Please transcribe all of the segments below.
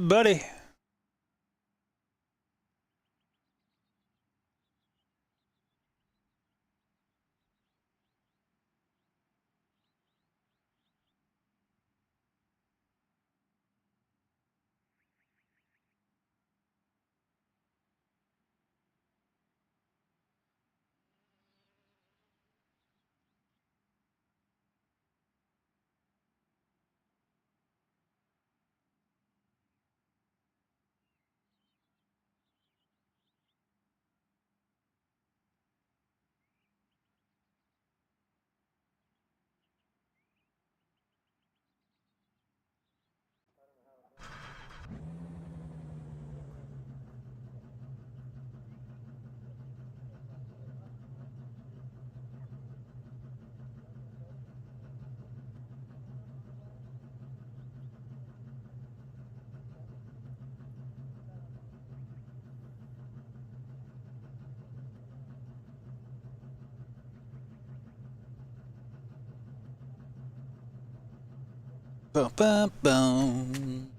buddy. Boom, boom, boom.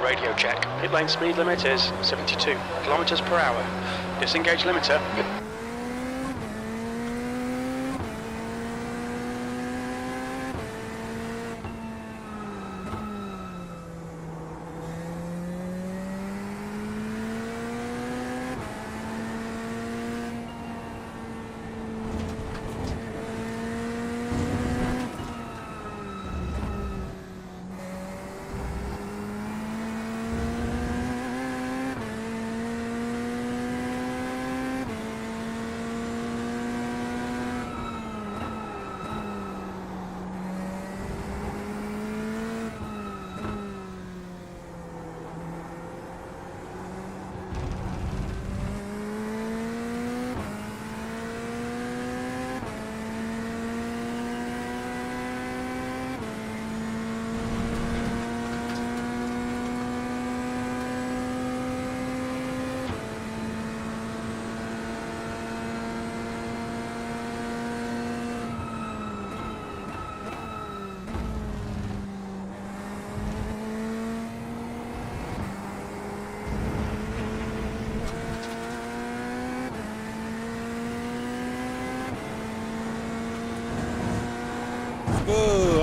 Radio check. Pit lane speed limit is 72 kilometers per hour. Disengage limiter.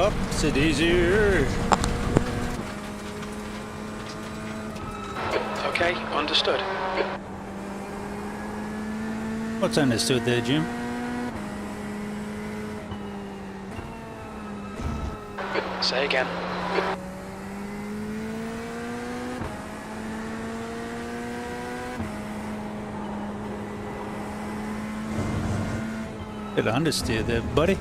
Ups it easier. Okay, understood. What's understood there, Jim? Say again. Bit of understeer there, buddy.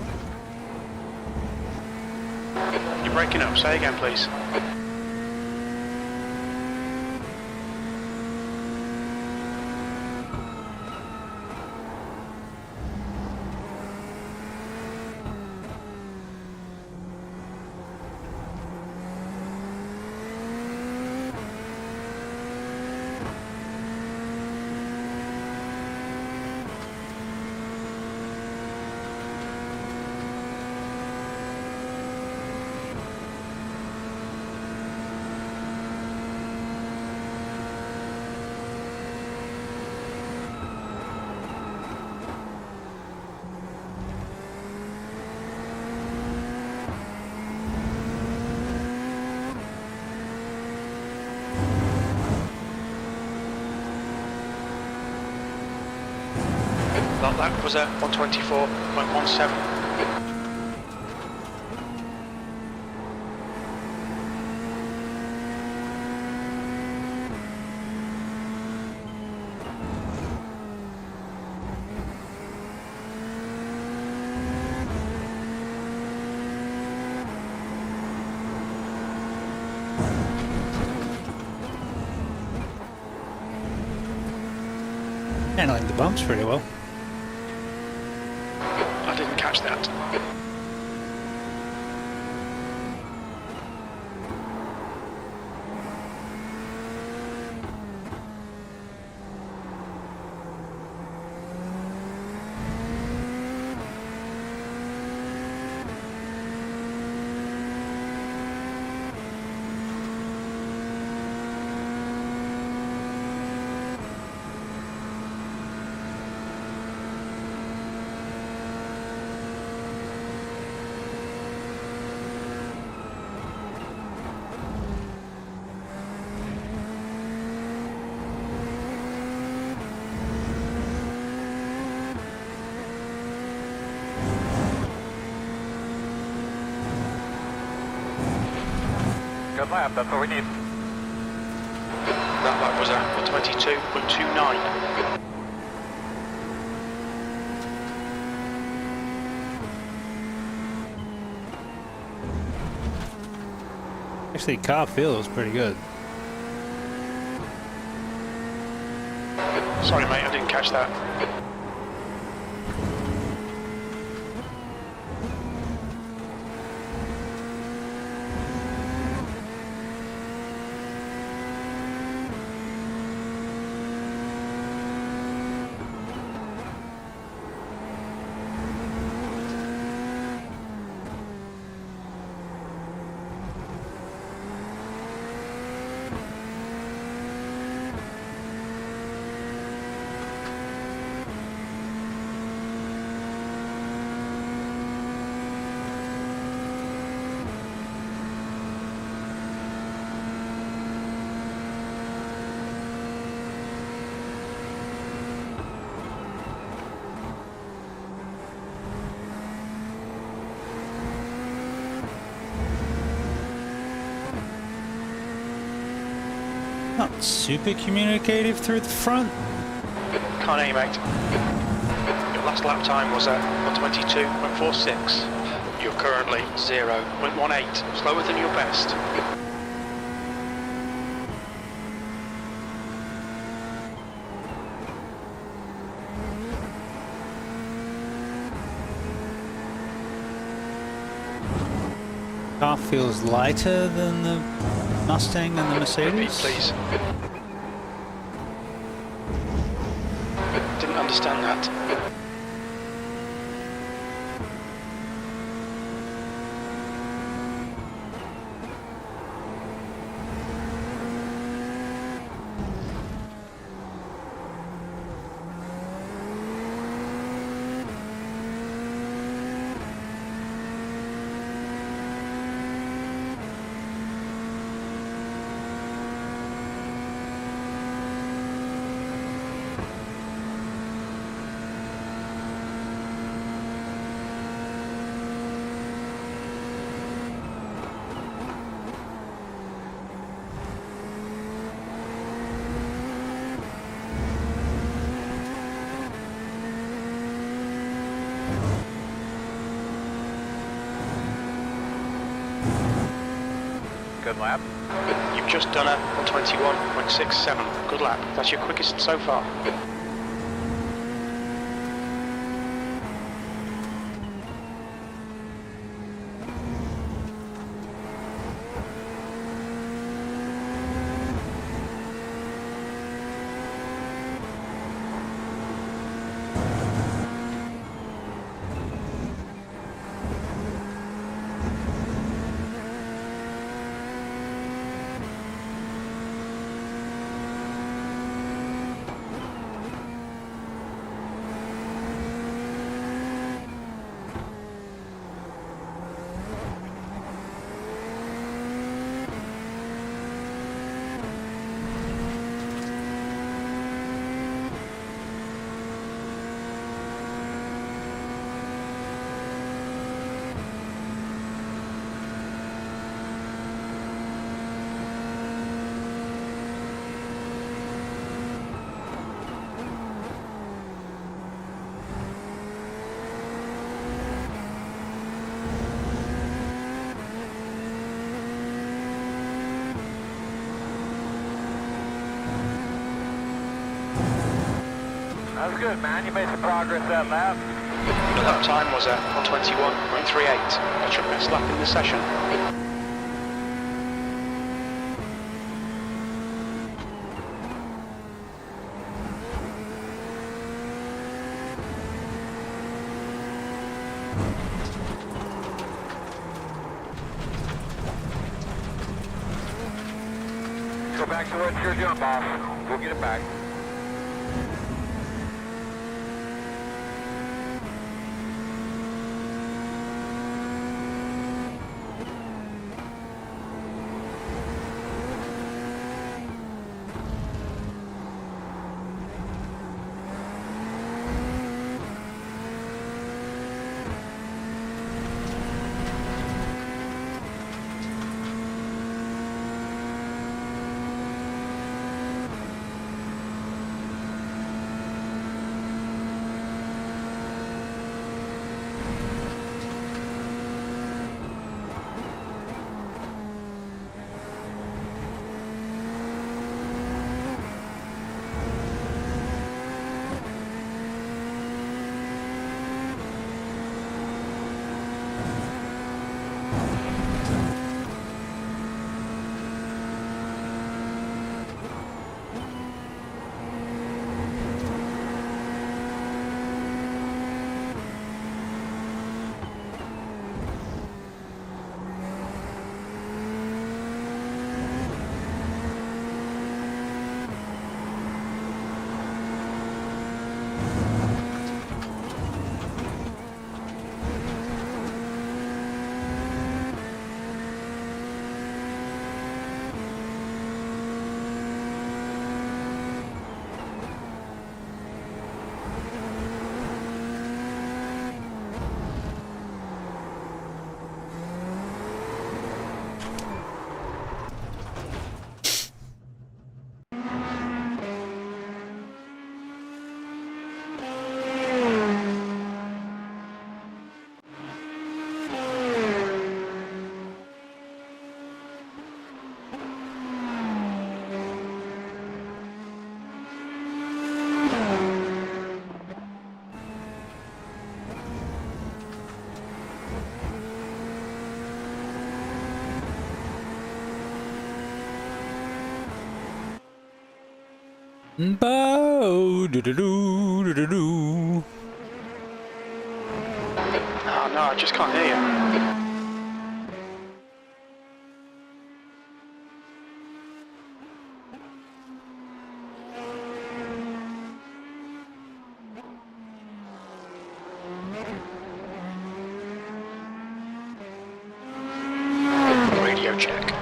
You're breaking up. Say again, please. That lap was at 124.17. Handling the bumps pretty well. I didn't catch that. Good lap, that's what we need. That lap was at 122.29. Actually, car feels pretty good. Sorry, mate, I didn't catch that. Not super communicative through the front. Can't hear you, mate. Your last lap time was at 122.46. You're currently 0.18, slower than your best. Car feels lighter than the Mustang and the Repeat, Mercedes. please. Didn't understand that. Good lap. You've just done a 121.67. Good lap. That's your quickest so far. That was good, man. You made some progress that lap. Your lap time was a 121.38. That's your best lap in the session. Go back to what you're doing, boss. We'll get it back. Bow, do do do do do do. Oh no, I just can't hear you. Radio check.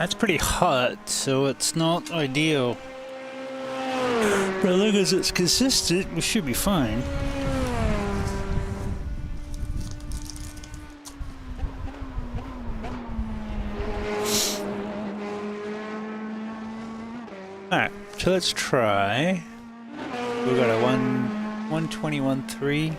It's pretty hot, so it's not ideal. But as long as it's consistent, we should be fine. Alright, so let's try. We got a 121.3.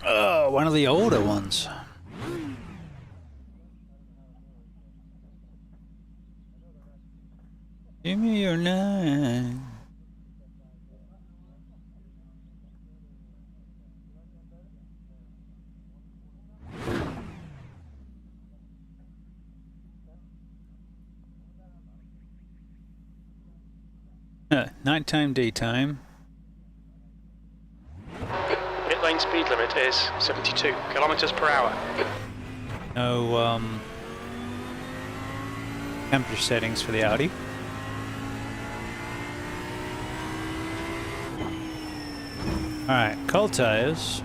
Oh, one of the older ones. Give me your 9. Nighttime, daytime. Pit lane speed limit is 72 kilometers per hour. No temperature settings for the Audi. Alright, cold tires.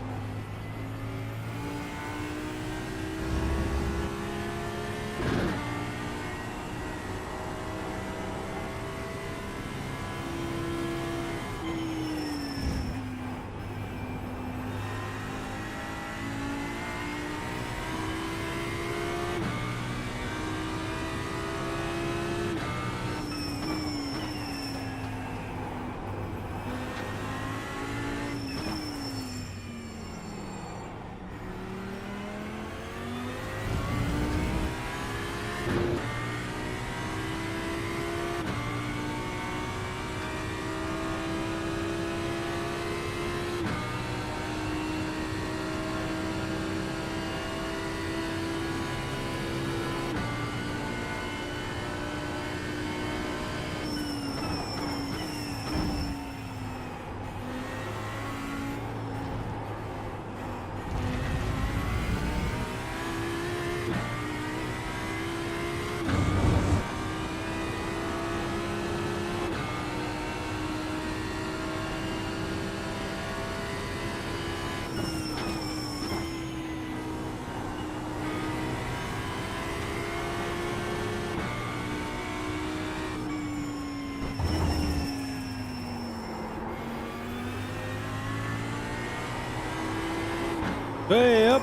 Way up!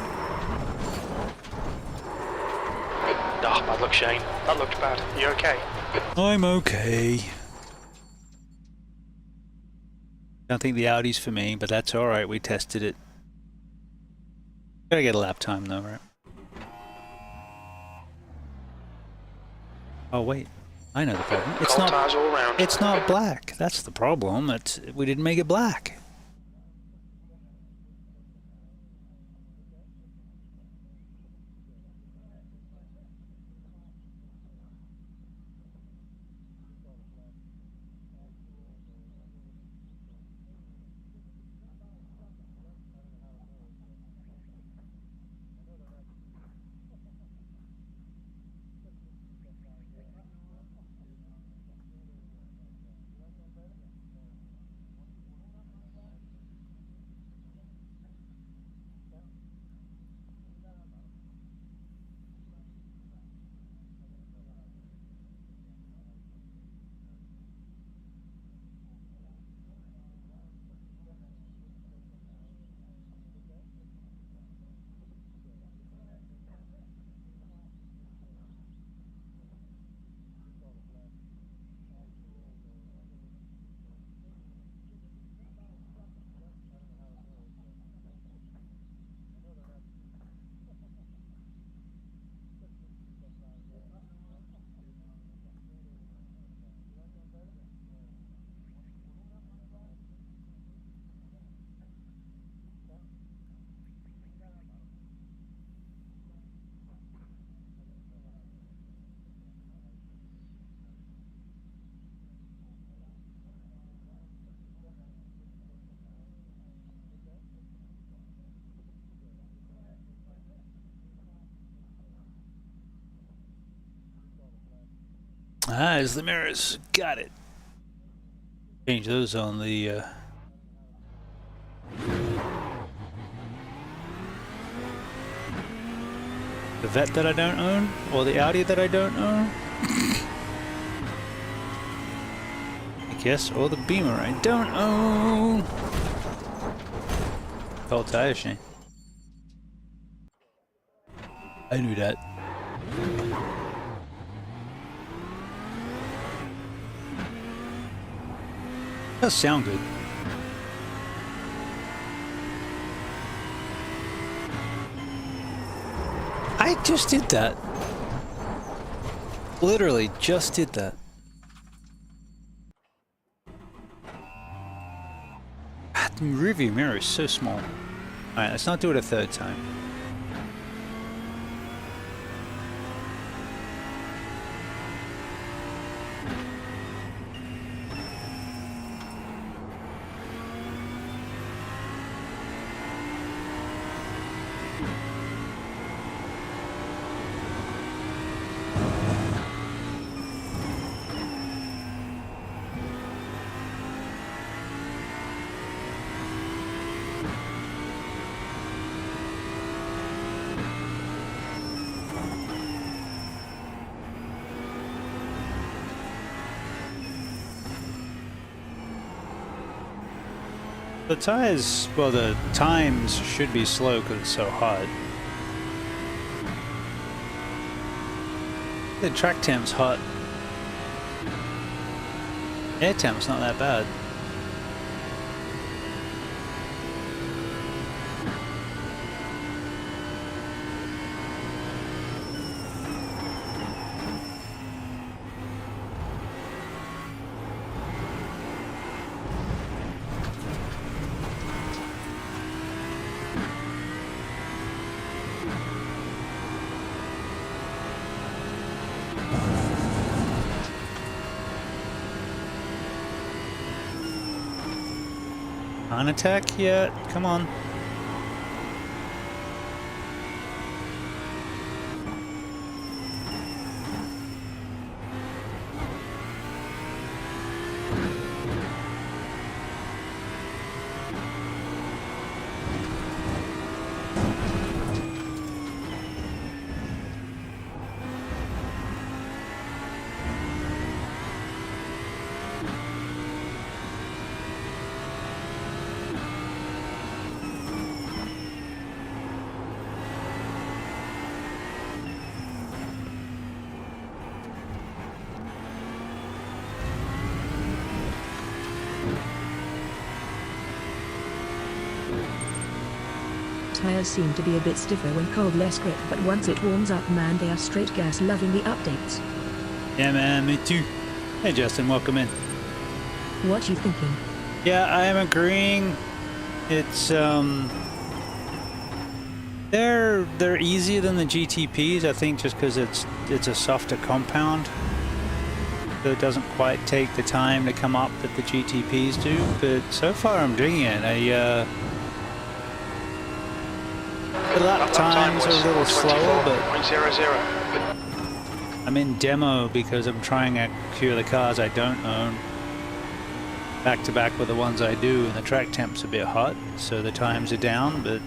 Ah, bad luck, Shane. That looked bad. You okay? I'm okay. Don't think the Audi's for me, but that's alright, we tested it. Gotta get a lap time though, right? Oh wait, I know the problem. It's Cold tires all round. It's not black. That's the problem. We didn't make it black. Ah, there's the mirrors. Got it. Change those on the Vet that I don't own, or the Audi that I don't own. I guess, or the Beamer I don't own. Cold tire, Shane. I knew that. Does sound good. I just did that. Literally just did that. The rearview mirror is so small. Alright, let's not do it a third time. The tires, well, the times should be slow because it's so hot. The track temp's hot. Air temp's not that bad. On attack yet? Come on. tires seem to be a bit stiffer when cold, less grip, but once it warms up, man, they are straight gas. Loving the updates. Yeah, man, me too. Hey, Justin, welcome in. What you thinking? Yeah, I am agreeing. It's they're easier than the GTPs, I think, just because it's a softer compound. So it doesn't quite take the time to come up that the GTPs do. But so far, I'm digging it. The lap times are a little slower, but I'm in demo because I'm trying to cure the cars I don't own back to back with the ones I do, and the track temp's a bit hot, so the times are down. But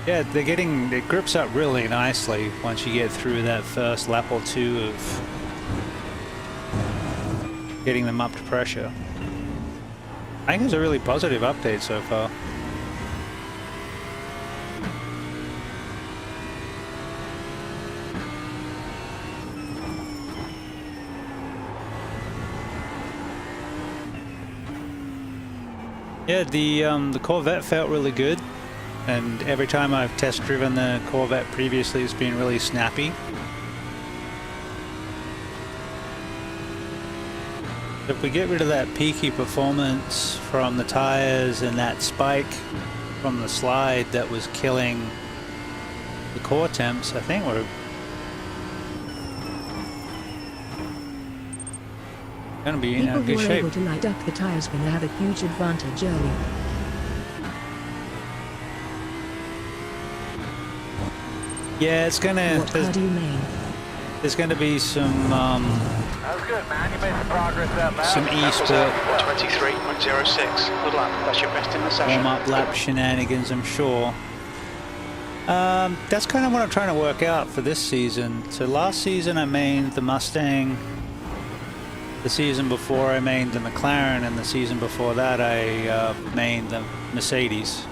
yeah, it grips up really nicely once you get through that first lap or two of getting them up to pressure. I think it's a really positive update so far. Yeah, the Corvette felt really good, and every time I've test driven the Corvette previously, it's been really snappy. If we get rid of that peaky performance from the tires and that spike from the slide that was killing the core temps, I think we're going to be in People good who are shape. able to light up the tires when they have a huge advantage early. Yeah, it's gonna. What car do you mean? There's going to be some That was good, man. You made some progress that lap. some e-sport 23.06. Good lap. That's your best in the session. warm-up lap shenanigans, I'm sure. That's kind of what I'm trying to work out for this season. So last season I mained the Mustang. The season before I mained the McLaren, and the season before that I mained the Mercedes.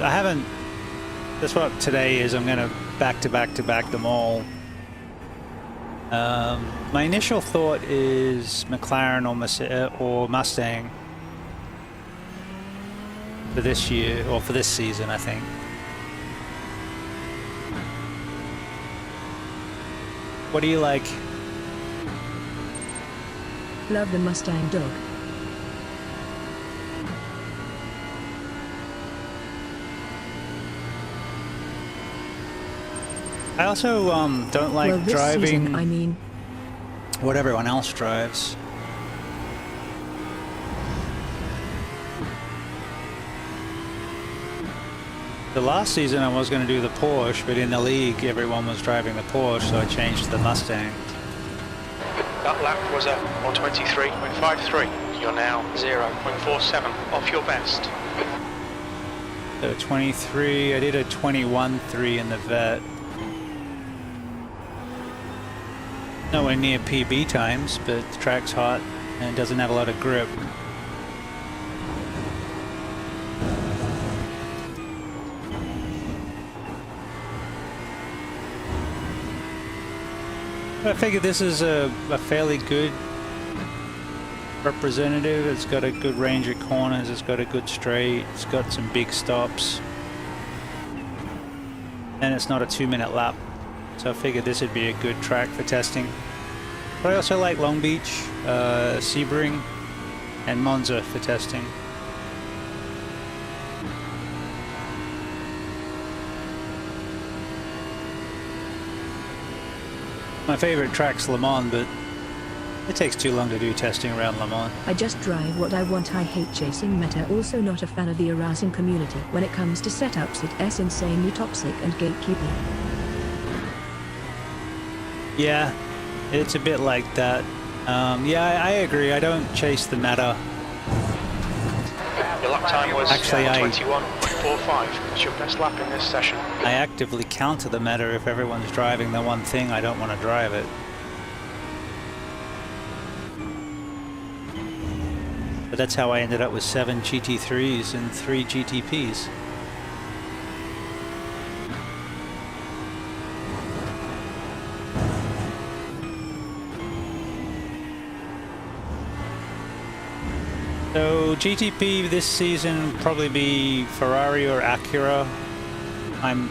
I haven't, that's what today is. I'm going to back them all. My initial thought is McLaren or Mustang for this year, or for this season, I think. What do you like? Love the Mustang dog. I also don't like Well, this driving season, I mean, what everyone else drives. The last season I was going to do the Porsche, but in the league everyone was driving the Porsche, so I changed to the Mustang. That lap was a 123.53. You're now 0.47 off your best. So 23, I did a 21.3 in the vet. Nowhere near PB times, but the track's hot and it doesn't have a lot of grip. I figured this is a fairly good representative. It's got a good range of corners, it's got a good straight, it's got some big stops, and it's not a 2-minute lap. So I figured this would be a good track for testing. But I also like Long Beach, Sebring, and Monza for testing. My favorite track's Le Mans, but it takes too long to do testing around Le Mans. I just drive what I want. I hate chasing meta. Also not a fan of the iRacing community. When it comes to setups, it's insanely toxic and gatekeeping. Yeah, it's a bit like that. Yeah, I agree. I don't chase the meta. Your lap time was Actually, 21.45. It's your best lap in this session. I actively counter the meta if everyone's driving the one thing I don't want to drive it. But that's how I ended up with 7 GT3s and 3 GTPs. So GTP this season probably be Ferrari or Acura. I'm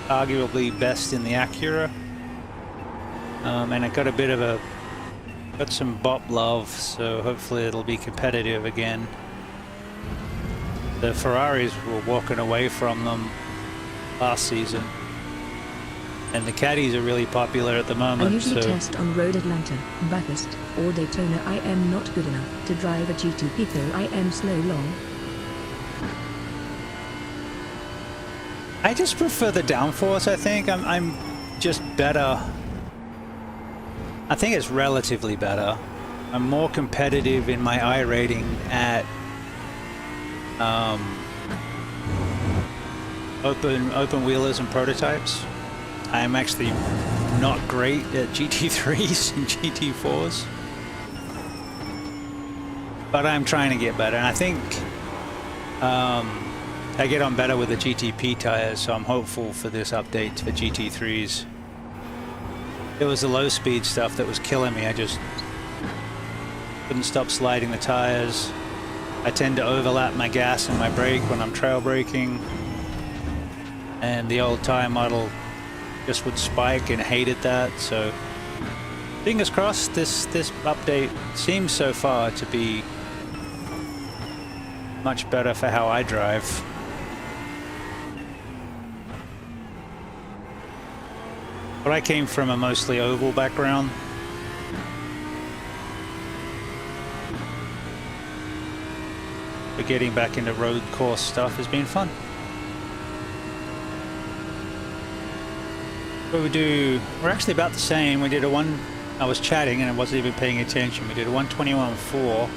arguably best in the Acura, and I got a bit of a some bop love, so hopefully it'll be competitive again. The Ferraris were walking away from them last season, and the Caddies are really popular at the moment. I usually so test on Road Atlanta, Bathurst, or Daytona. I am not good enough to drive a GTP though. I am slow long. I just prefer the downforce. I think I'm just better. I think it's relatively better. I'm more competitive in my iRating at open wheelers and prototypes. I'm actually not great at GT3s and GT4s, but I'm trying to get better, and I think I get on better with the GTP tires, so I'm hopeful for this update to the GT3s. It was the low speed stuff that was killing me. I just couldn't stop sliding the tires. I tend to overlap my gas and my brake when I'm trail braking, and the old tire model just would spike and hated that. So fingers crossed, this update seems so far to be much better for how I drive. But I came from a mostly oval background. But getting back into road course stuff has been fun. What we do, we're actually about the same. We did a one, I was chatting and I wasn't even paying attention. We did a 121.4.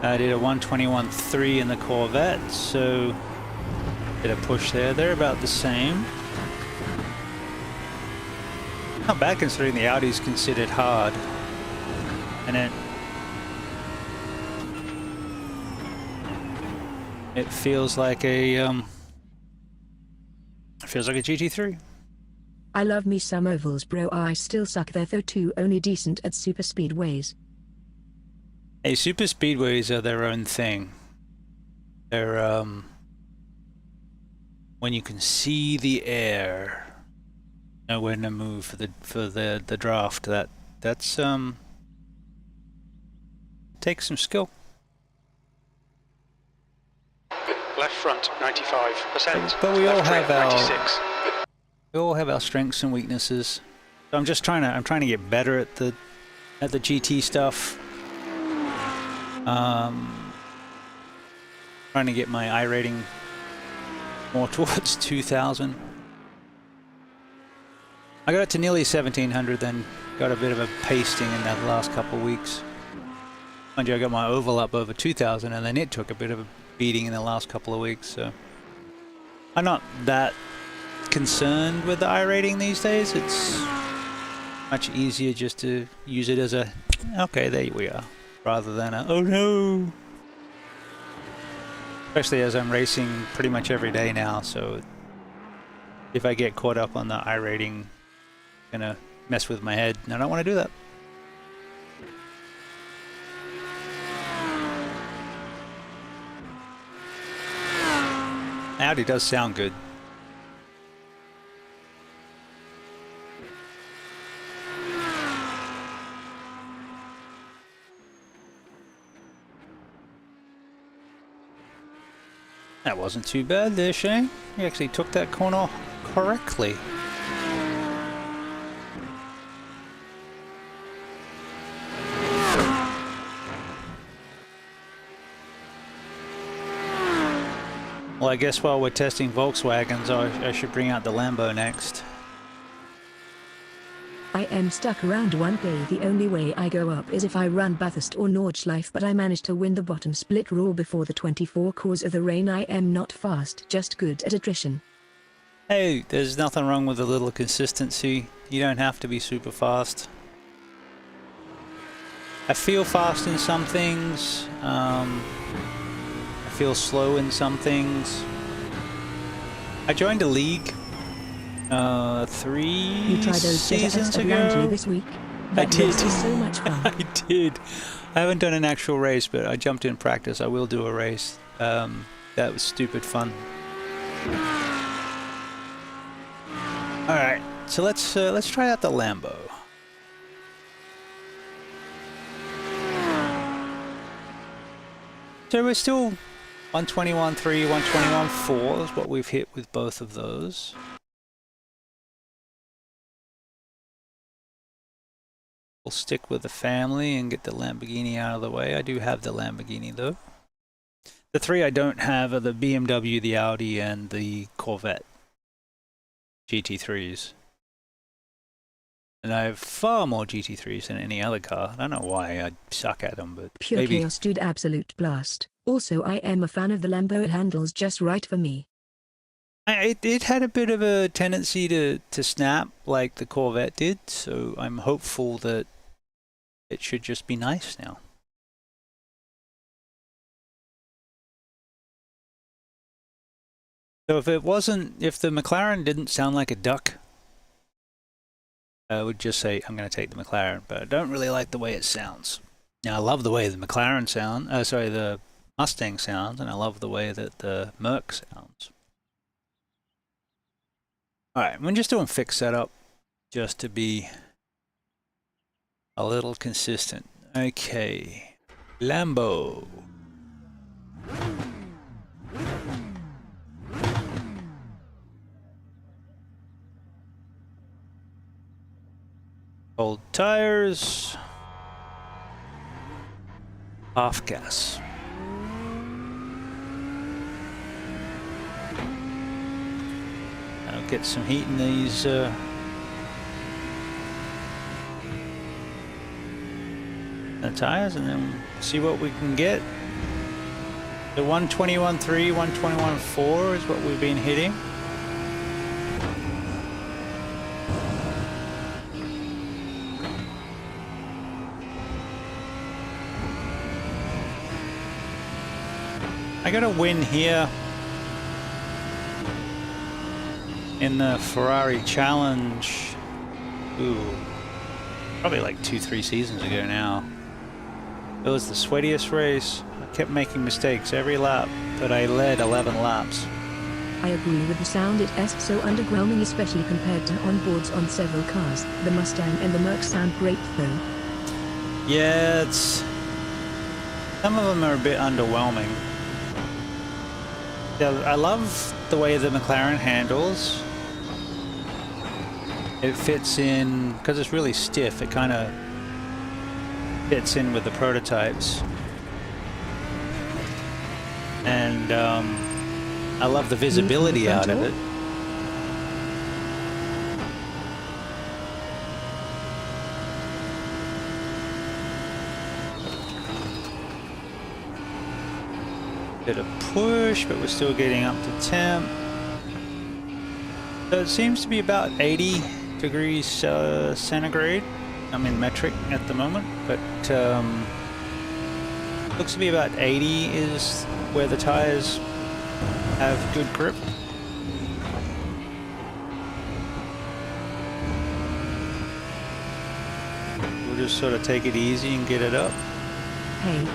I did a 121.3 in the Corvette, so bit of push there. They're about the same. Not bad considering the Audi's considered hard, and it feels like a GT3. I love me some ovals, bro. I still suck there though too. Only decent at super speedways. Hey, super speedways are their own thing. They're when you can see the air, know when to move for the draft. That's takes some skill. Left front 95%. But we all Left have rear, our 96. we all have our strengths and weaknesses. So I'm just trying to get better at the GT stuff. Trying to get my iRating more towards 2000. I got it to nearly 1700, then got a bit of a pasting in that last couple of weeks. Mind you, I got my oval up over 2000, and then it took a bit of a beating in the last couple of weeks. So I'm not that concerned with the iRating these days. It's much easier just to use it as a okay, there we are, rather than a oh no. Especially as I'm racing pretty much every day now, so if I get caught up on the iRating, it's gonna mess with my head, and I don't want to do that. Audi does sound good. That wasn't too bad there, Shane. You actually took that corner correctly. Well, I guess while we're testing Volkswagens, I should bring out the Lambo next. I am stuck around 1K. The only way I go up is if I run Bathurst or Nordschleife, but I managed to win the bottom split raw before the 24 cause of the rain. I am not fast, just good at attrition. Hey, there's nothing wrong with a little consistency. You don't have to be super fast. I feel fast in some things. I feel slow in some things. I joined a league 3 You try those seasons ZS of Langley ago. this week? That race was so much fun. I did. I haven't done an actual race, but I jumped in practice. I will do a race. That was stupid fun. All right, so let's try out the Lambo. So we're still 121.3, 121.4 is what we've hit with both of those. We'll stick with the family and get the Lamborghini out of the way. I do have the Lamborghini though. The three I don't have are the BMW, the Audi, and the Corvette GT3s. And I have far more GT3s than any other car. I don't know why, I suck at them, but Pure maybe. chaos, dude, absolute blast. Also, I am a fan of the Lambo. It handles just right for me. It had a bit of a tendency to snap like the Corvette did, so I'm hopeful that it should just be nice now. So if the McLaren didn't sound like a duck, I would just say I'm going to take the McLaren, but I don't really like the way it sounds. Now I love the way the McLaren the Mustang sounds, and I love the way that the Merc sounds. Alright, we're just doing fixed setup, just to be a little consistent. Okay, Lambo. Old tires. Half gas. I'll get some heat in these the tires, and then see what we can get. The 121.3, 121.4 is what we've been hitting. I got a win here in the Ferrari Challenge. Ooh, probably like 2-3 seasons ago now. It was the sweatiest race. I kept making mistakes every lap, but I led 11 laps. I agree with the sound. It's so underwhelming, especially compared to onboards on several cars. The Mustang and the Merc sound great though. Yeah, some of them are a bit underwhelming. Yeah, I love the way the McLaren handles. It fits in, because it's really stiff, it kind of fits in with the prototypes. And I love the visibility out of it. Bit of push, but we're still getting up to temp. So it seems to be about 80 degrees centigrade. I'm in metric at the moment, but looks to be about 80 is where the tires have good grip. We'll just sort of take it easy and get it up. Hey.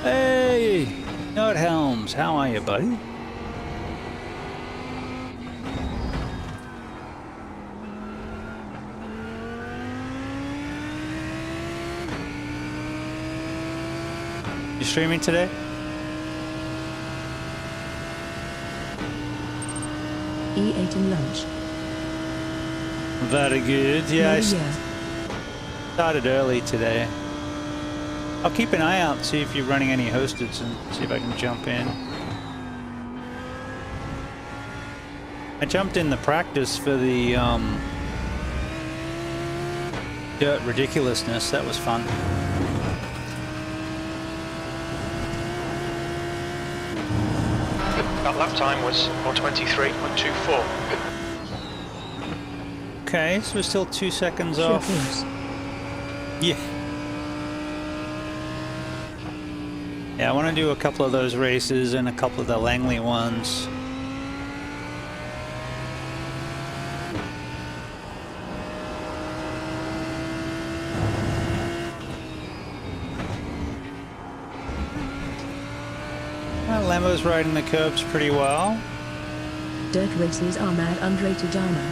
Hey! Nut Helms, how are you, buddy? You streaming today? Eating lunch. Very good. Yeah, I Yeah. started early today. I'll keep an eye out, see if you're running any hosteds, and see if I can jump in. I jumped in the practice for the dirt ridiculousness. That was fun. That lap time was 123.24. Okay, so we're still 2 seconds Sure off. is. Yeah. Yeah, I want to do a couple of those races and a couple of the Langley ones. Lambo's riding the curbs pretty well. Dirt races are mad underrated Jana.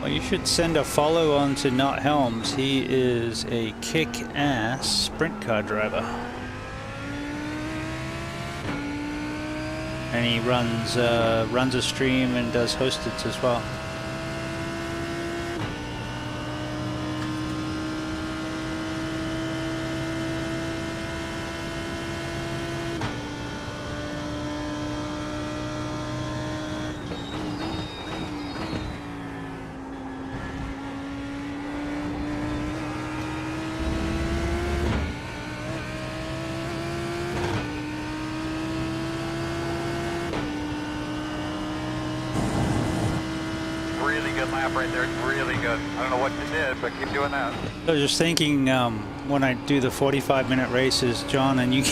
Well, you should send a follow on to Not Helms. He is a kick-ass sprint car driver. And he runs a stream and does hosteds as well. Really good lap right there. Really good. I don't know what you did, but keep doing that. I was just thinking when I do the 45-minute races, John, and you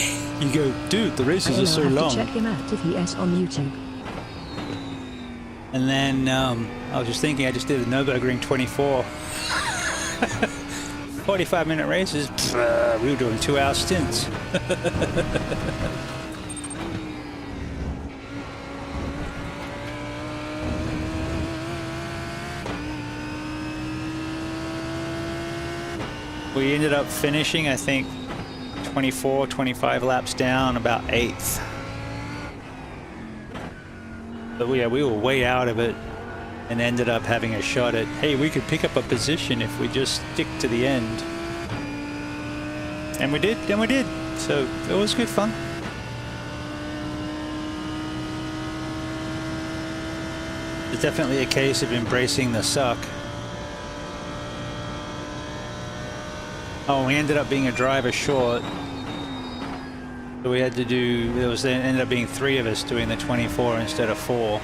you go, dude, the races are so long. Check him out if he is on YouTube. And then I was just thinking, I just did a Nürburgring 24. 45-minute races, we were doing 2-hour stints. We ended up finishing, I think, 24, 25 laps down, about 8th. But yeah, we were way out of it and ended up having a shot at, hey, we could pick up a position if we just stick to the end. And we did, So it was good fun. It's definitely a case of embracing the suck. Oh, we ended up being a driver short. So we had to do, ended up being 3 of us doing the 24 instead of 4.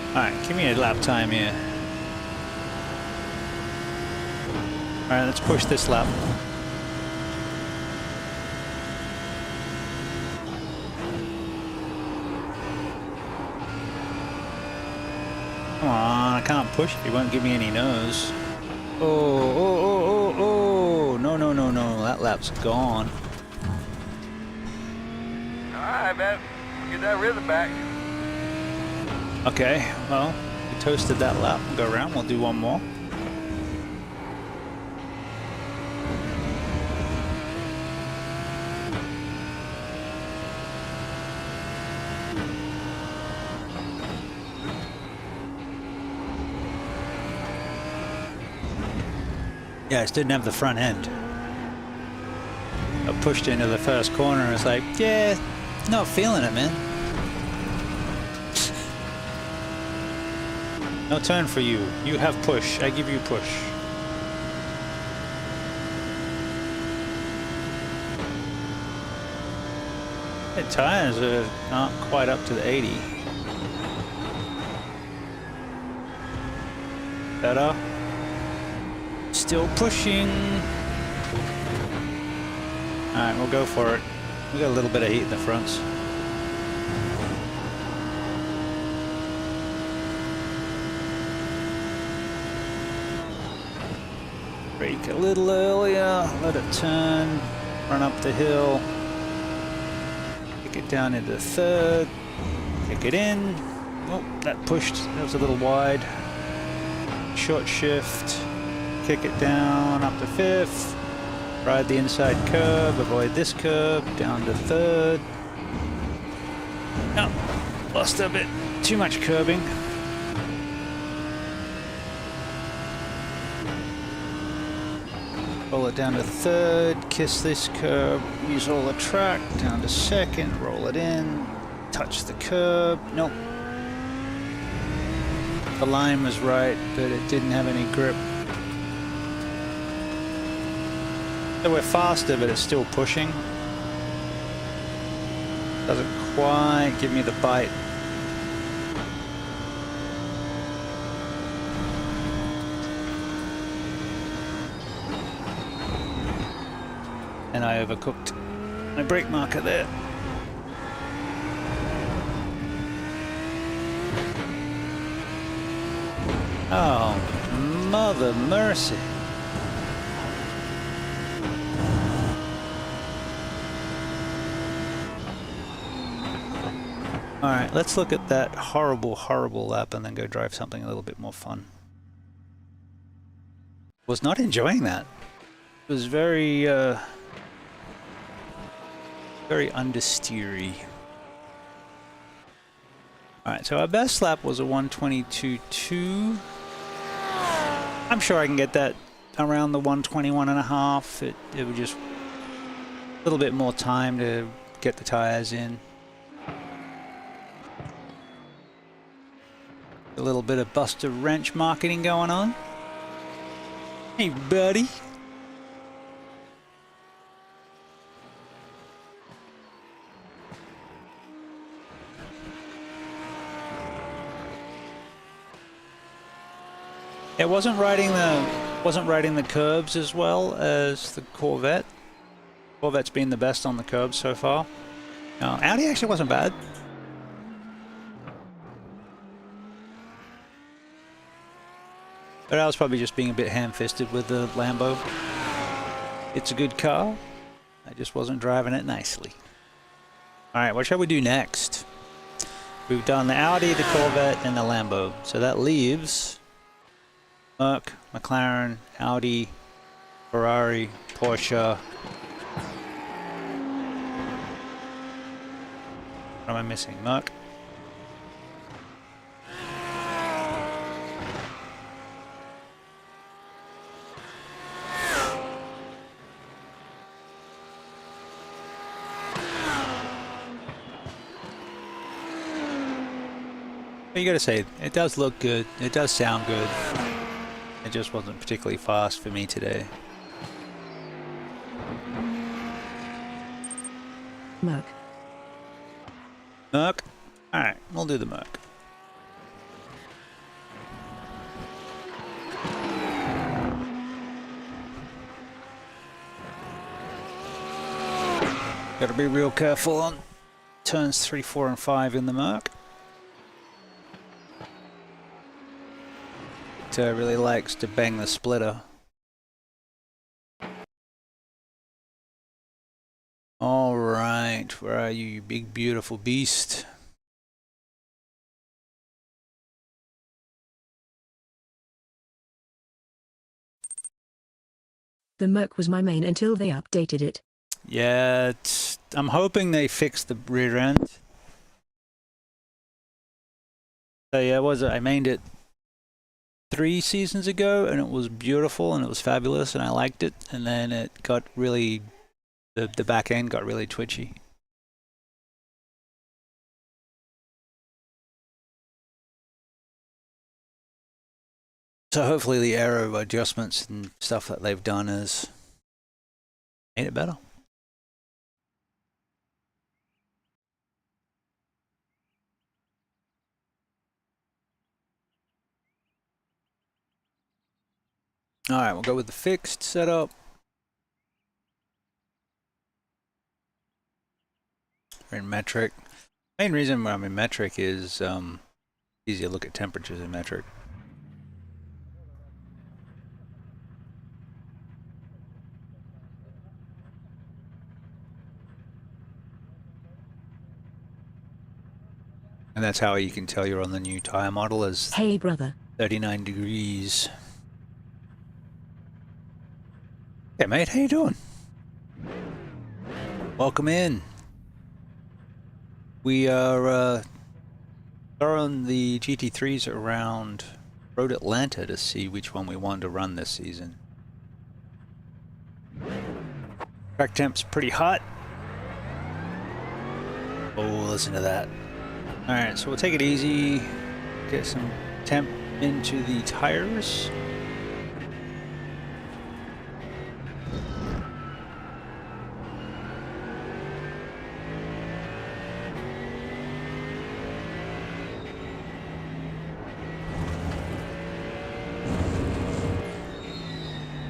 Alright, give me a lap time here. Alright, let's push this lap. Come on, I can't push if he won't give me any nose. Oh, no, that lap's gone. Alright, man. Get that rhythm back. Okay, well, we toasted that lap. We'll go around, we'll do one more. Yeah, I just didn't have the front end. I pushed into the first corner and it's like, yeah, not feeling it, man. No turn for you. You have push. I give you push. The tires are not quite up to the 80. Better. Still pushing. Alright, we'll go for it. We got a little bit of heat in the fronts. Brake a little earlier, let it turn, run up the hill, kick it down into the third, kick it in. Oh, that pushed, that was a little wide. Short shift. Kick it down up to 5th, ride the inside curb, avoid this curb, down to 3rd. No, lost a bit, too much curbing. Roll it down to 3rd, kiss this curb, use all the track, down to 2nd, roll it in, touch the curb, nope. The line was right, but it didn't have any grip. So we're faster, but it's still pushing. Doesn't quite give me the bite. And I overcooked my brake marker there. Oh, mother mercy. Alright, let's look at that horrible, horrible lap and then go drive something a little bit more fun. Was not enjoying that. It was very, very understeery. Alright, so our best lap was a 122.2. I'm sure I can get that around the 121.5. It would just a little bit more time to get the tires in. A little bit of BustaWrench marketing going on. Hey, buddy. It wasn't riding the curbs as well as the Corvette. Corvette's been the best on the curbs so far. Audi actually wasn't bad. But I was probably just being a bit ham-fisted with the Lambo. It's a good car. I just wasn't driving it nicely. Alright, what shall we do next? We've done the Audi, the Corvette, and the Lambo. So that leaves Merc, McLaren, Audi, Ferrari, Porsche. What am I missing? Merc. You gotta say, it does look good, it does sound good. It just wasn't particularly fast for me today. Merc. Merc? Alright, we'll do the Merc. Gotta be real careful on turns 3, 4, and 5 in the Merc. It really likes to bang the splitter. Alright, where are you, you big beautiful beast? The Merc was my main until they updated it. Yeah, I'm hoping they fixed the rear end. So yeah, I mained it 3 seasons ago, and it was beautiful and it was fabulous and I liked it, and then it got really, the back end got really twitchy. So hopefully the aero adjustments and stuff that they've done has made it better. Alright, we'll go with the fixed setup. We're in metric. Main reason why I'm in metric is easy to look at temperatures in metric. And that's how you can tell you're on the new tire model, as Hey brother. 39 degrees. Hey mate, how you doing? Welcome in. We are throwing the GT3s around Road Atlanta to see which one we wanted to run this season. Track temp's pretty hot. Oh, listen to that. Alright, so we'll take it easy, get some temp into the tires.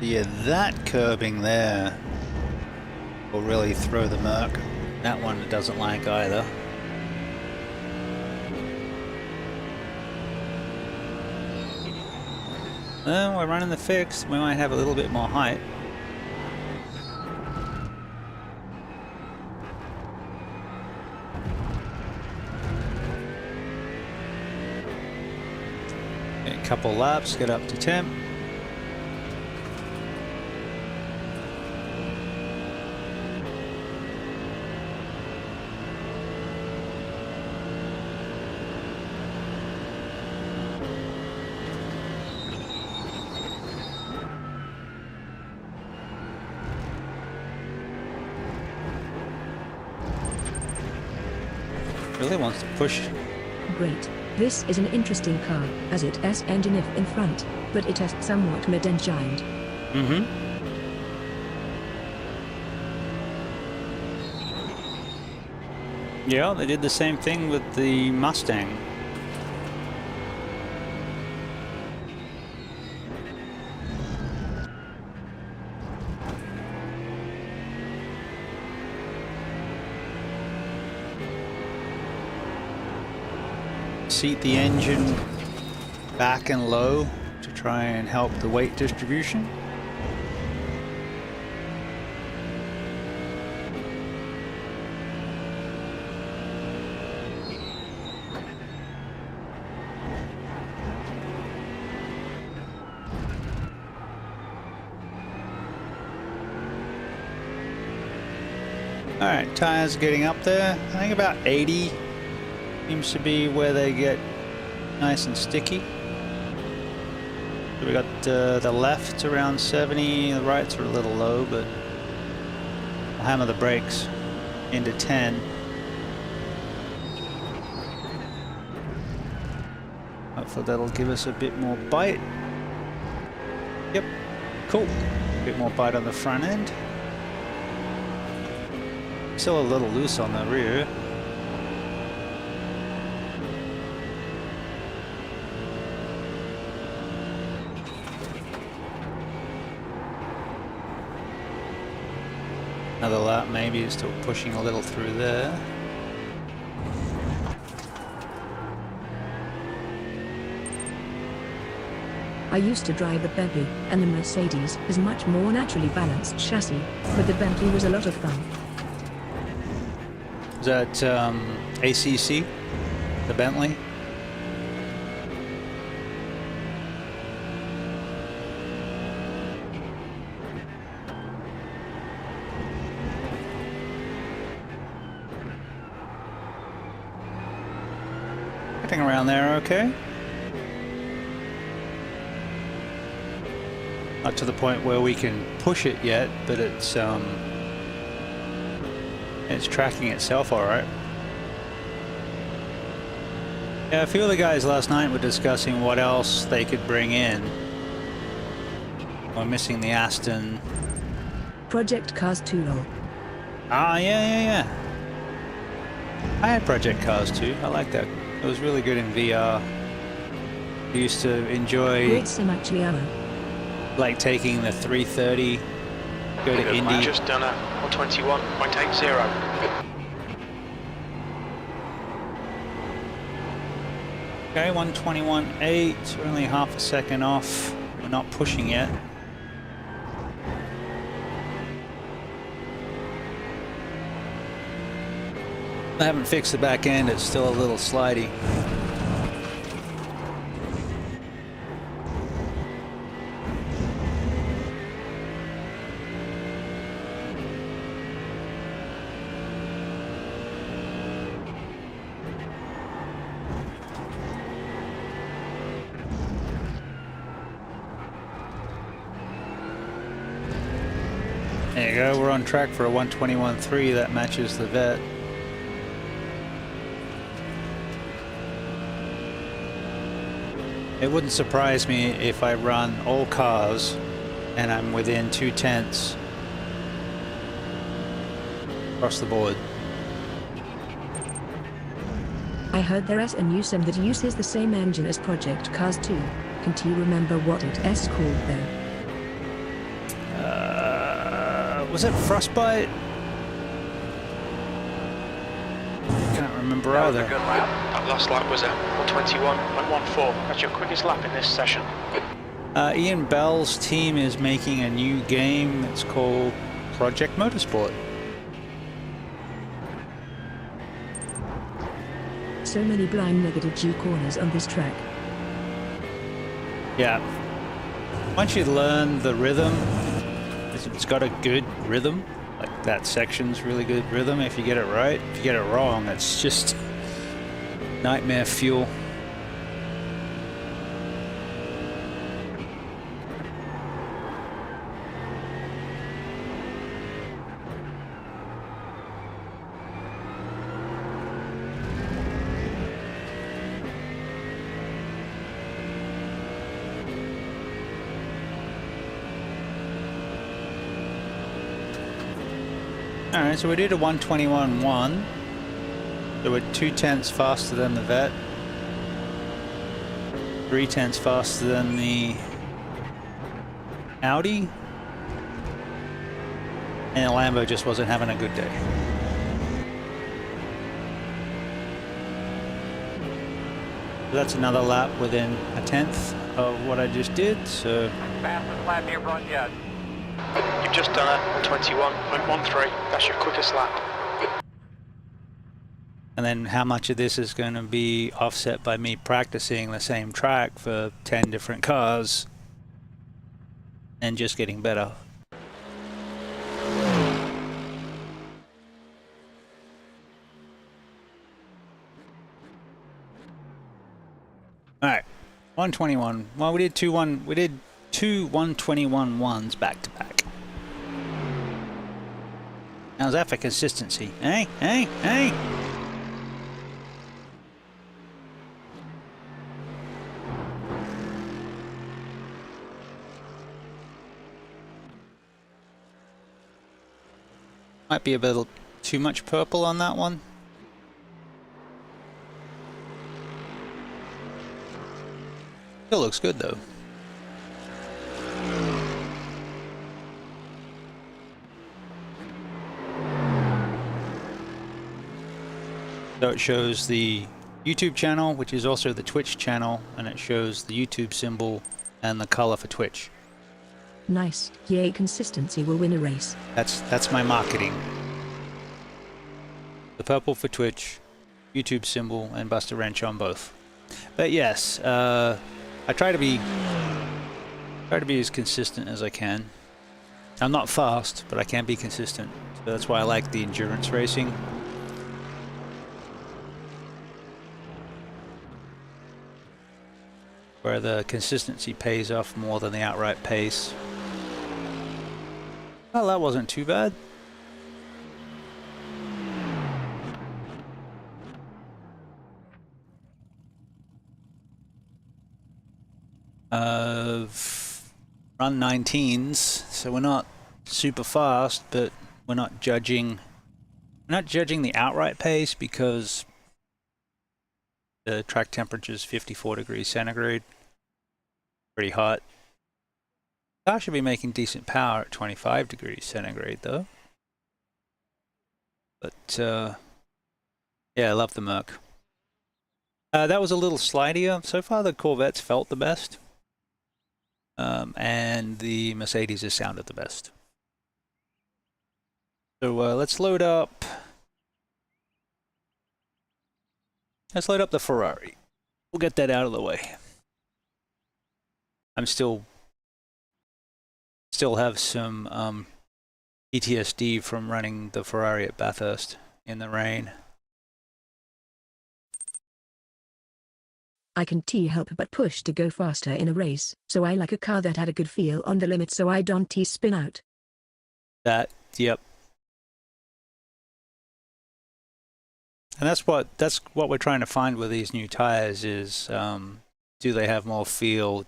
Yeah, that curbing there will really throw the Merc. That one it doesn't like either. Well, we're running the fixed. We might have a little bit more height. couple laps, get up to temp. Really wants to push. Great. This is an interesting car, as it has engine if in front, but it has somewhat mid-engined. Mm-hmm. Yeah, they did the same thing with the Mustang. Seat the engine back and low to try and help the weight distribution. All right, tires getting up there. I think about 80 seems to be where they get nice and sticky. So we got the left around 70, the rights are a little low, but I'll hammer the brakes into 10. Hopefully that'll give us a bit more bite. Yep, cool. A bit more bite on the front end. Still a little loose on the rear. Another lap maybe, still pushing a little through there. I used to drive the Bentley, and the Mercedes is much more naturally balanced chassis, but the Bentley was a lot of fun. Is that ACC, the Bentley? Getting around there okay. Not to the point where we can push it yet, but it's tracking itself all right. Yeah, a few of the guys last night were discussing what else they could bring in. We're missing the Aston. Project Cars 2 roll. Ah, yeah. I had Project Cars too. I like that. It was really good in VR. I used to enjoy Great sim actually ammo. like taking the 330, go to Indy. I've just done a 121.80. Okay, 121.8. We're only half a second off. We're not pushing yet. I haven't fixed the back end. It's still a little slidey. There you go, we're on track for a 121.3 that matches the vet. It wouldn't surprise me if I run all cars and I'm within 2/10 across the board. I heard there is a new sim that uses the same engine as Project Cars 2. Can't you remember what it is called though? Was it Frostbite? Can't remember That was either. a good lap. That last lap was a 121.14. That's your quickest lap in this session. Ian Bell's team is making a new game. It's called Project Motorsport. So many blind negative G corners on this track. Yeah. Once you learn the rhythm, it's got a good rhythm. Like that section's really good rhythm if you get it right. If you get it wrong, it's just nightmare fuel. Alright, so we did a 121.1. So we're 0.2 faster than the vet. 0.3 faster than the Audi. And the Lambo just wasn't having a good day. So that's another lap within 1/10 of what I just did, so... Fastest lap you've run yet. You've just done a 21.13. That's your quickest lap. And then how much of this is going to be offset by me practicing the same track for 10 different cars and just getting better. All right, 121. Well, we did two 121.1s back to back. How's that for consistency? Hey, hey, hey! Might be a bit too much purple on that one. Still looks good though. So it shows the YouTube channel, which is also the Twitch channel, and it shows the YouTube symbol and the color for Twitch. Nice. Yay, consistency will win a race. That's my marketing. The purple for Twitch, YouTube symbol, and BustaWrench on both. But yes, I try to be as consistent as I can. I'm not fast, but I can be consistent. So that's why I like the endurance racing. Where the consistency pays off more than the outright pace. Well, that wasn't too bad. Run 19s, so we're not super fast, but we're not judging the outright pace because the track temperature is 54 degrees centigrade. Pretty hot. Car should be making decent power at 25 degrees centigrade though. But yeah, I love the Merc. That was a little slidier. So far the Corvettes felt the best. And the Mercedes has sounded the best. So let's load up the Ferrari. We'll get that out of the way. I'm still have some PTSD from running the Ferrari at Bathurst in the rain. I can help but push to go faster in a race, so I like a car that had a good feel on the limit so I don't spin out. Yep. And that's what we're trying to find with these new tires is, do they have more feel?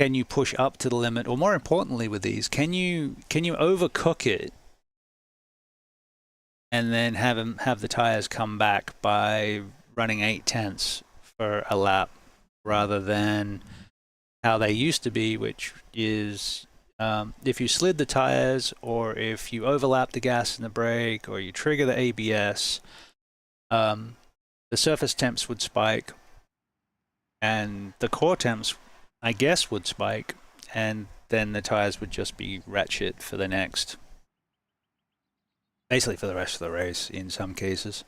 Can you push up to the limit? Or more importantly with these, can you overcook it and then have the tires come back by running 0.8 for a lap rather than how they used to be, which is if you slid the tires or if you overlap the gas and the brake or you trigger the ABS, the surface temps would spike and the core temps, I guess, would spike, and then the tires would just be ratchet for the basically for the rest of the race in some cases.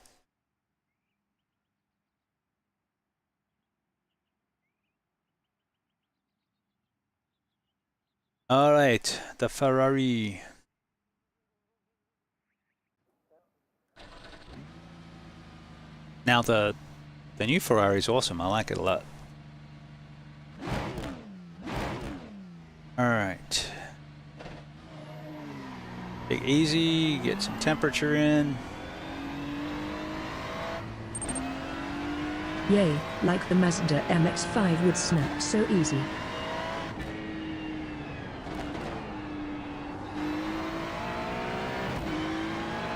All right, the Ferrari. Now the new Ferrari is awesome. I like it a lot. All right. Take it easy, get some temperature in. Yay, like the Mazda MX-5 would snap so easy.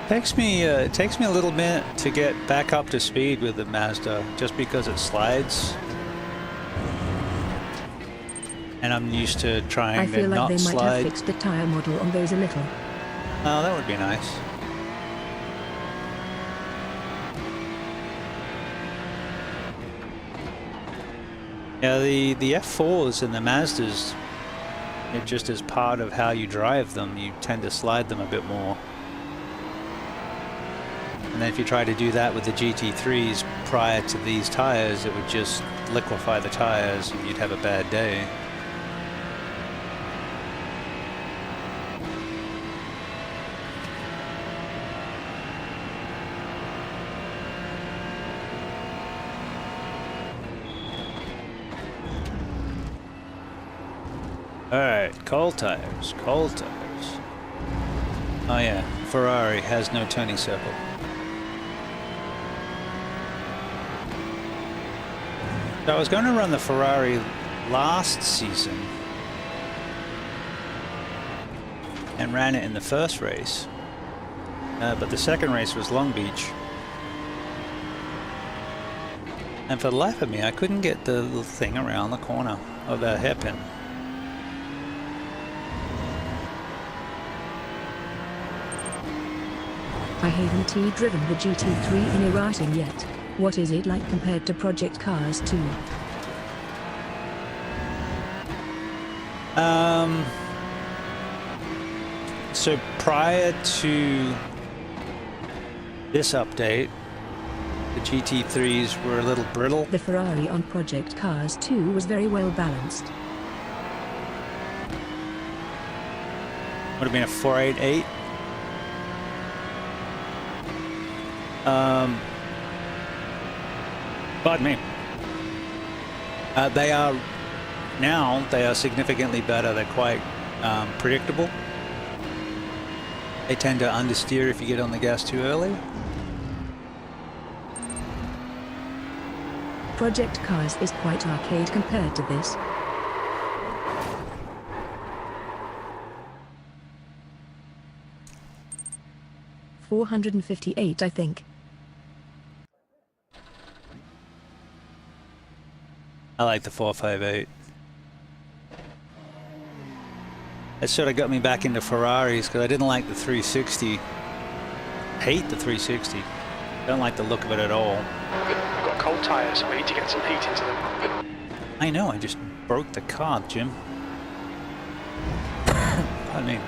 Takes me a little bit to get back up to speed with the Mazda, just because it slides. And I'm used to trying I to feel like not they might slide. have fixed the tire model on those a little. Oh, that would be nice. Yeah, the F4s and the Mazdas, it just as part of how you drive them, you tend to slide them a bit more. And then if you try to do that with the GT3s prior to these tires, it would just liquefy the tires and you'd have a bad day. Alright, cold tires, cold tires. Oh yeah, Ferrari has no turning circle. So I was going to run the Ferrari last season and ran it in the first race, but the second race was Long Beach. And for the life of me, I couldn't get the little thing around the corner of the hairpin. I haven't driven the GT3 in iRacing yet. What is it like compared to Project Cars 2? So prior to this update, the GT3s were a little brittle. The Ferrari on Project Cars 2 was very well balanced. Would have been a 488. Pardon me. They are significantly better. They're quite predictable. They tend to understeer if you get on the gas too early. Project Cars is quite arcade compared to this. $458, I think. I like the 458. That sort of got me back into Ferraris because I didn't like the 360. Hate the 360. Don't like the look of it at all. We've got cold tyres, so we need to get some heat into them. I know, I just broke the car, Jim. Pardon me.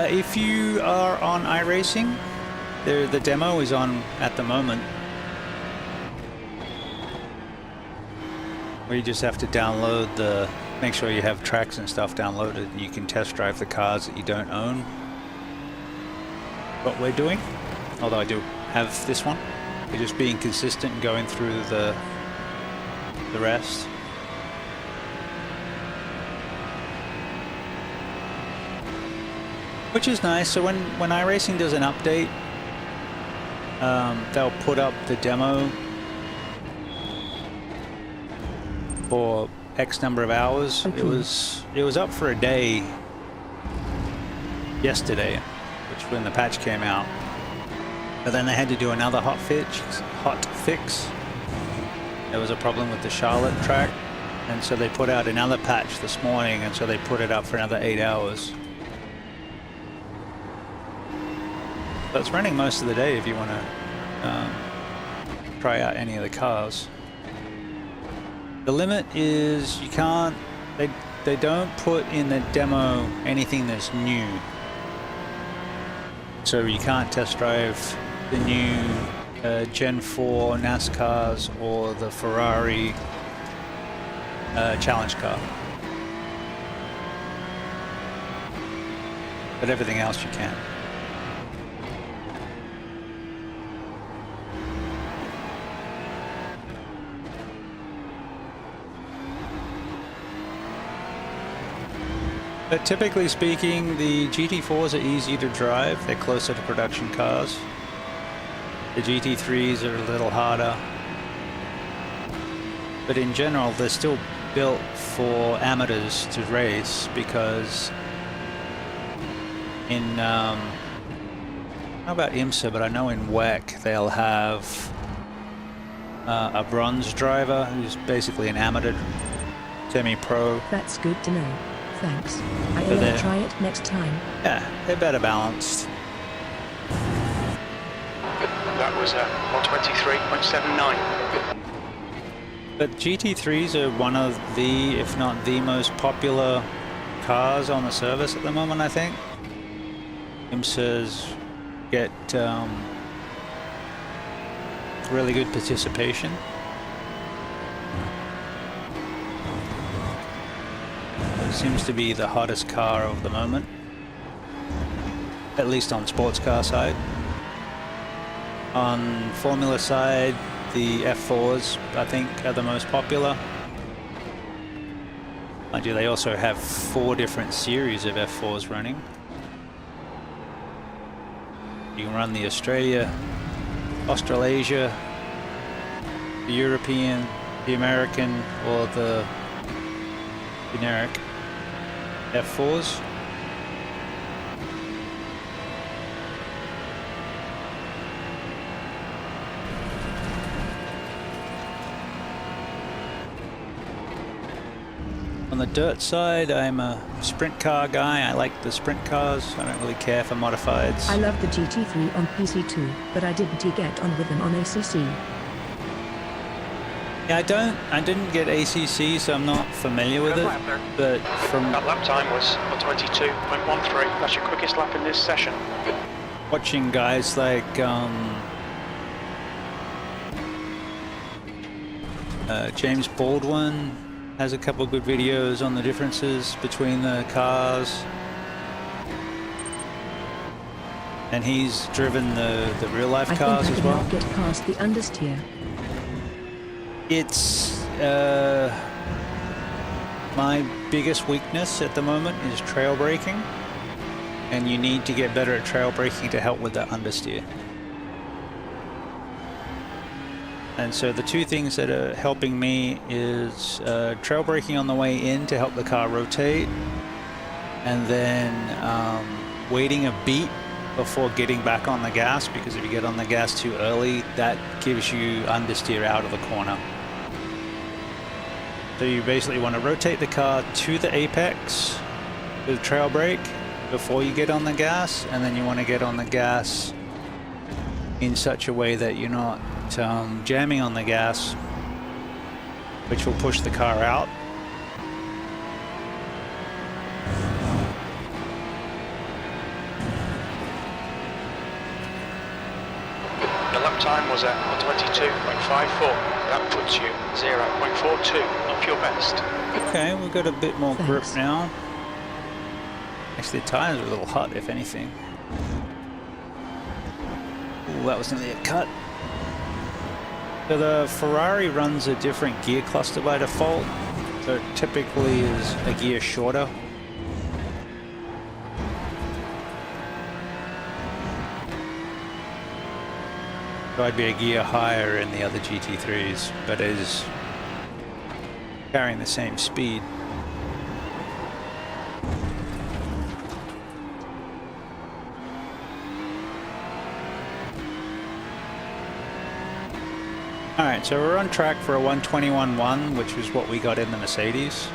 If you are on iRacing, the demo is on at the moment. Where you just have to download make sure you have tracks and stuff downloaded and you can test drive the cars that you don't own. What we're doing, although I do have this one, we're just being consistent and going through the rest. Which is nice. So when iRacing does an update, they'll put up the demo for X number of hours. Okay. It was up for a day yesterday, which when the patch came out. But then they had to do another hot fix. There was a problem with the Charlotte track, and so they put out another patch this morning, and so they put it up for another 8 hours. So it's running most of the day if you want to try out any of the cars. The limit is you can't, they don't put in the demo anything that's new. So you can't test drive the new Gen 4 NASCARs or the Ferrari challenge car. But everything else you can. But typically speaking, the GT4s are easy to drive. They're closer to production cars. The GT3s are a little harder. But in general, they're still built for amateurs to race, because in, I don't know about IMSA, but I know in WEC they'll have a bronze driver who's basically an amateur semi-pro. That's good to know. Thanks. I'll try it next time. Yeah, they're better balanced. That was 123.79. But GT3s are one of the, if not the most popular cars on the service at the moment, I think. IMSAs get really good participation. It seems to be the hottest car of the moment, at least on sports car side. On Formula side, the F4s, I think, are the most popular. Mind you, they also have 4 different series of F4s running. You can run the Australasia, the European, the American, or the generic F4s. On the dirt side, I'm a sprint car guy. I like the sprint cars. I don't really care for modifieds. I love the GT3 on PC too, but I didn't get on with them on ACC. Yeah, I didn't get ACC, so I'm not familiar with it. But from That lap time was 122.13. That's your quickest lap in this session. watching guys like James Baldwin has a couple good videos on the differences between the cars. And he's driven the real life cars as well. I think I get past the understeer. It's my biggest weakness at the moment is trail braking, and you need to get better at trail braking to help with that understeer. And so the 2 things that are helping me is trail braking on the way in to help the car rotate, and then waiting a beat before getting back on the gas, because if you get on the gas too early, that gives you understeer out of the corner. So you basically want to rotate the car to the apex with trail brake before you get on the gas, and then you want to get on the gas in such a way that you're not jamming on the gas, which will push the car out. The lap time was at 122.54. That puts you 0.42 off your best. Okay, we've got a bit more grip now. Actually, the tires are a little hot, if anything. Ooh, that was nearly a cut. So the Ferrari runs a different gear cluster by default. So it typically is a gear shorter. So I'd be a gear higher in the other GT3s, but it is carrying the same speed. Alright, so we're on track for a 121.1, which is what we got in the Mercedes.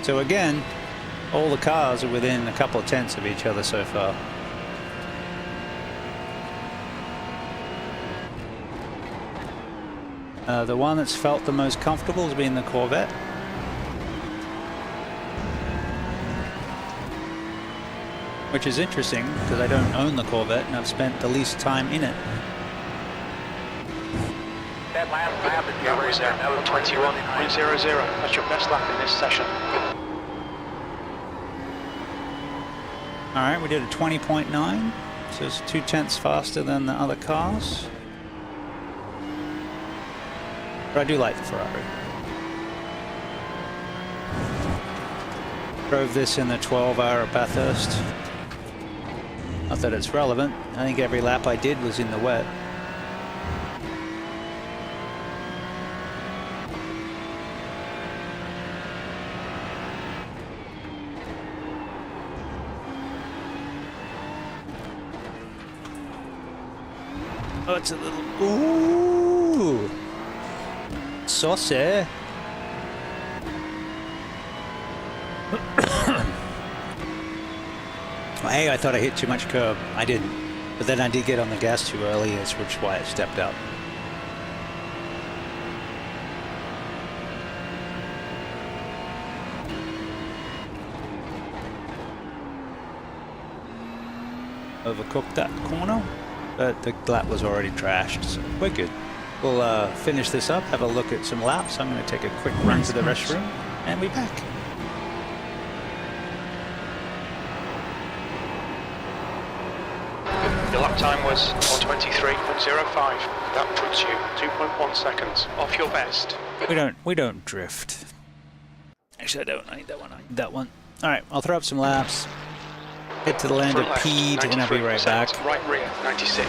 So again, all the cars are within a couple of tenths of each other so far. The one that's felt the most comfortable has been the Corvette. which is interesting because I don't own the Corvette and I've spent the least time in it. That last lap that you That ran was there, that was really 21.00. nice. That's your best lap in this session. All right, we did a 20.9, so it's 0.2 faster than the other cars. But I do like the Ferrari. Drove this in the 12-hour at Bathurst. Not that it's relevant. I think every lap I did was in the wet. Oh, it's a little... Ooh! Saucy. Well, hey, I thought I hit too much curb. I didn't. But then I did get on the gas too early, which is why I stepped up. Overcooked that corner, but the lap was already trashed, so we're good. We'll finish this up, have a look at some laps. I'm going to take a quick run to the restroom, and we're back. Your lap time was 1:23.05. That puts you 2.1 seconds off your best. We don't drift. Actually, I don't. I need that one. I need that one. All right, I'll throw up some laps. Head to the land of Front left, Peed, and I'll be right back. 93%. Right rear, 96.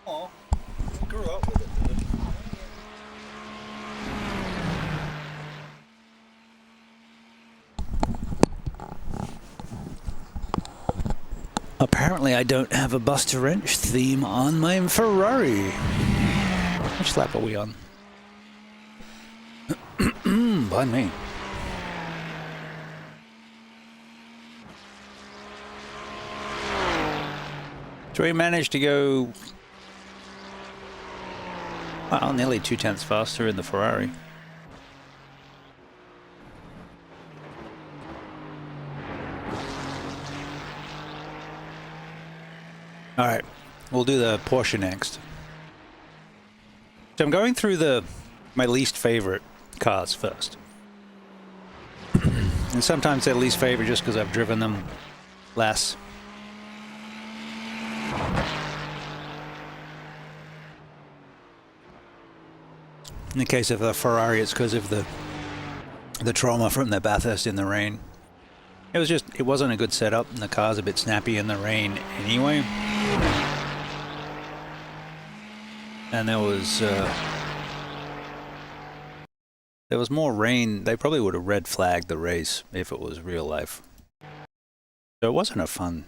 Oh, grew up with it, dude. Apparently I don't have a BustaWrench theme on my Ferrari. Which lap are we on? Pardon me. So we managed to go, well, nearly 0.2 faster in the Ferrari. All right, we'll do the Porsche next. So I'm going through my least favorite cars first. And sometimes they're least favorite just because I've driven them less. In the case of the Ferrari, it's because of the trauma from the Bathurst in the rain. It wasn't a good setup, and the car's a bit snappy in the rain anyway. And there was more rain. They probably would have red flagged the race if it was real life. So it wasn't a fun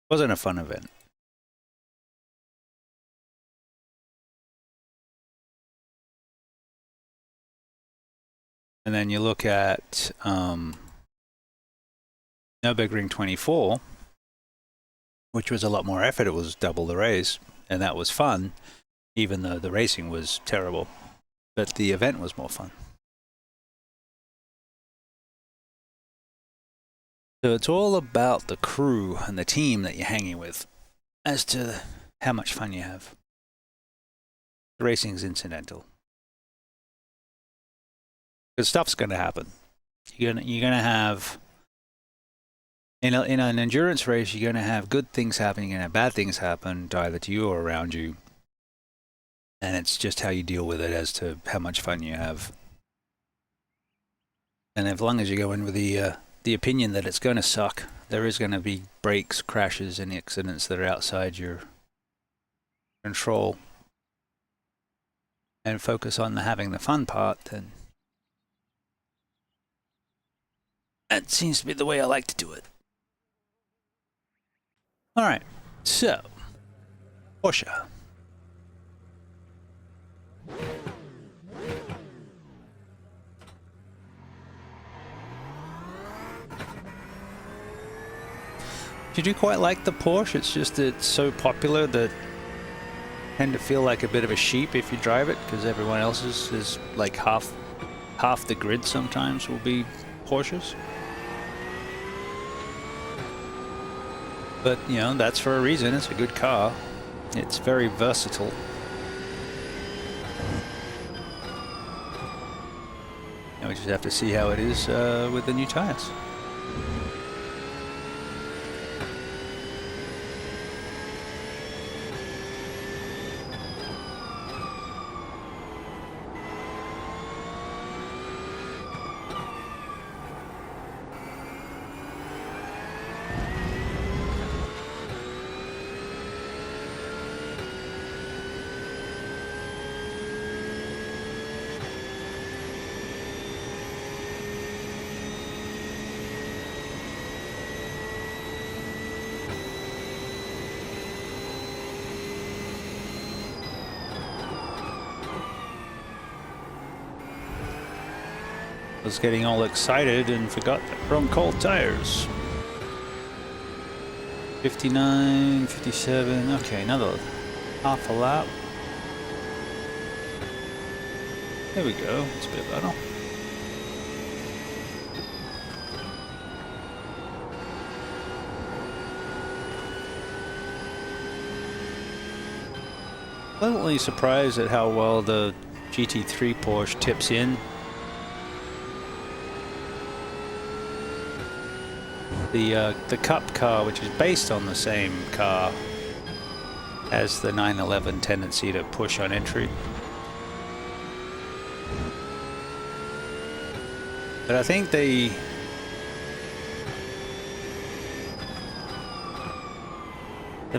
event. And then you look at Nürburgring 24, which was a lot more effort. It was double the race, and that was fun, even though the racing was terrible. But the event was more fun. So it's all about the crew and the team that you're hanging with as to how much fun you have. The racing's incidental. Because stuff's going to happen. You're gonna have in an endurance race, you're going to have good things happen, you're going to have bad things happen, either to you or around you. And it's just how you deal with it as to how much fun you have. And as long as you go in with the opinion that it's going to suck, there is going to be breaks, crashes, and accidents that are outside your control, and focus on having the fun part, then that seems to be the way I like to do it. Alright, so Porsche. Did you quite like the Porsche? It's just it's so popular that you tend to feel like a bit of a sheep if you drive it, because everyone else is like half the grid sometimes will be Porsches. But, you know, that's for a reason. It's a good car. It's very versatile. And we just have to see how it is with the new tires. Was getting all excited and forgot that we're on cold tires. 59, 57, okay, another half a lap. There we go, it's a bit better. Pleasantly surprised at how well the GT3 Porsche tips in. The Cup car, which is based on the same car, has the 911 tendency to push on entry. But I think they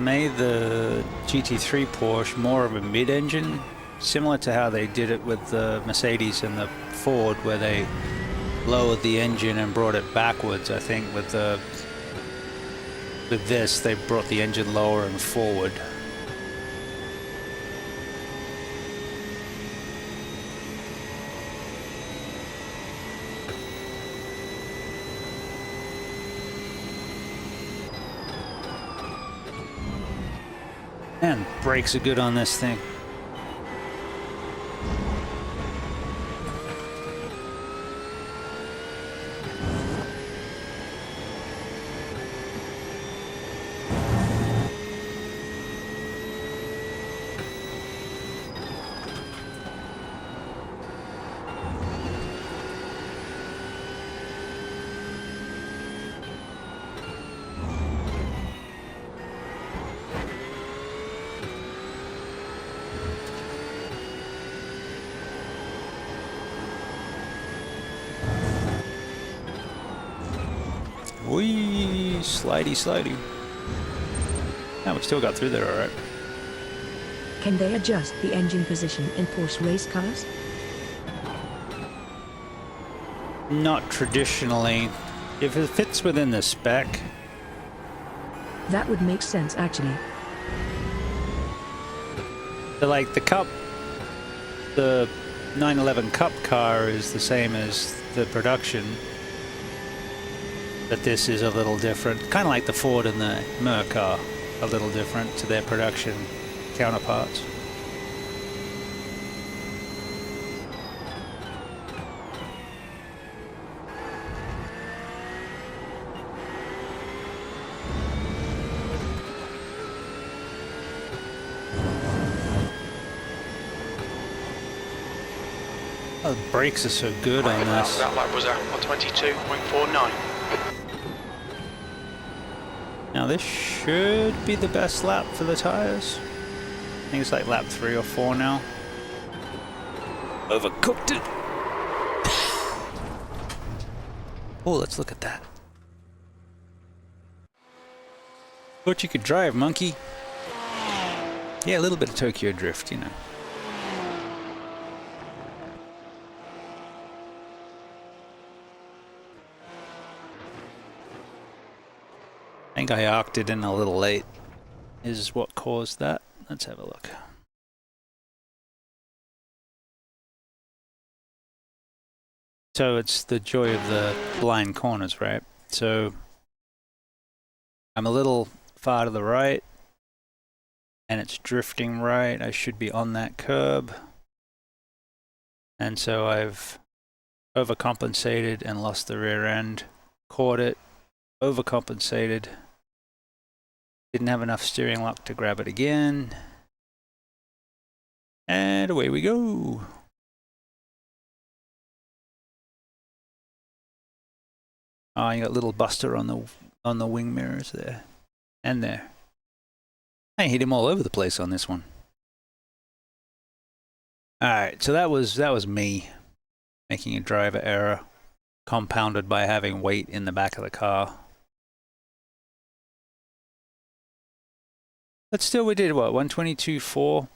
made the GT3 Porsche more of a mid-engine, similar to how they did it with the Mercedes and the Ford, where they lowered the engine and brought it backwards. I think with this they brought the engine lower and forward. Man, brakes are good on this thing. Whee! Slidey, slidey. Now we still got through there, alright. Can they adjust the engine position in Porsche race cars? Not traditionally. If it fits within the spec. That would make sense actually. So like the Cup, the 911 Cup car is the same as the production. But this is a little different. Kind of like the Ford and the Merc car. A little different to their production counterparts. Oh, the brakes are so good on this. That lap was a 122.49. Now this should be the best lap for the tires. I think it's like lap 3 or 4 now. Overcooked it. Oh, let's look at that. Thought you could drive, monkey. Yeah, a little bit of Tokyo Drift, you know. I think I arced it in a little late, is what caused that. Let's have a look. So it's the joy of the blind corners, right? So I'm a little far to the right, and it's drifting right. I should be on that curb. And so I've overcompensated and lost the rear end, caught it, overcompensated. Didn't have enough steering lock to grab it again. And away we go. Oh, you got a little buster on the wing mirrors there. And there. I hit him all over the place on this one. Alright, so that was me making a driver error, compounded by having weight in the back of the car. But still, we did what, 122.4?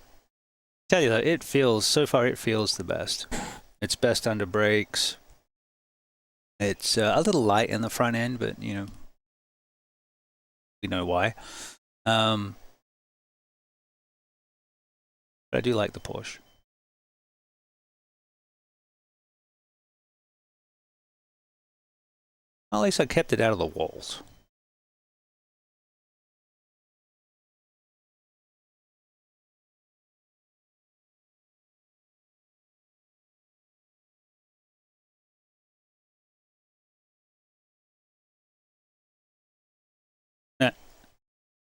Tell you that it feels, so far it feels the best. It's best under brakes. It's a little light in the front end, but you know, we know why. But I do like the Porsche. Well, at least I kept it out of the walls.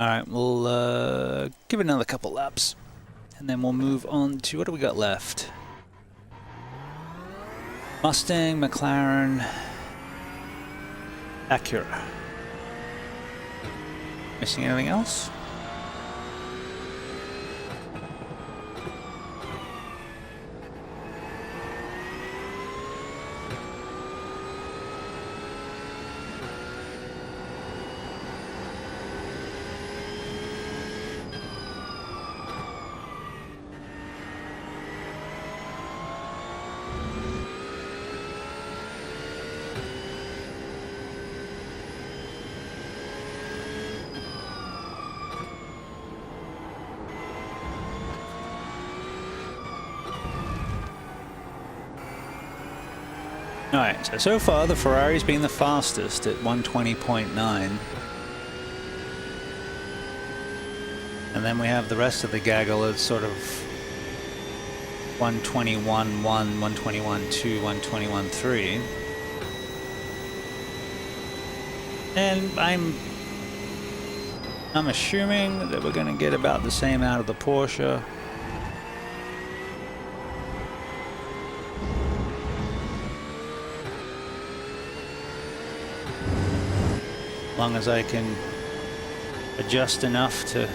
Alright, we'll give it another couple laps, and then we'll move on to, what do we got left? Mustang, McLaren, Acura. Missing anything else? Alright, so far the Ferrari's been the fastest at 120.9. And then we have the rest of the gaggle at sort of 121.1, 121.2, 121.3. And I'm assuming that we're going to get about the same out of the Porsche. As long as I can adjust enough to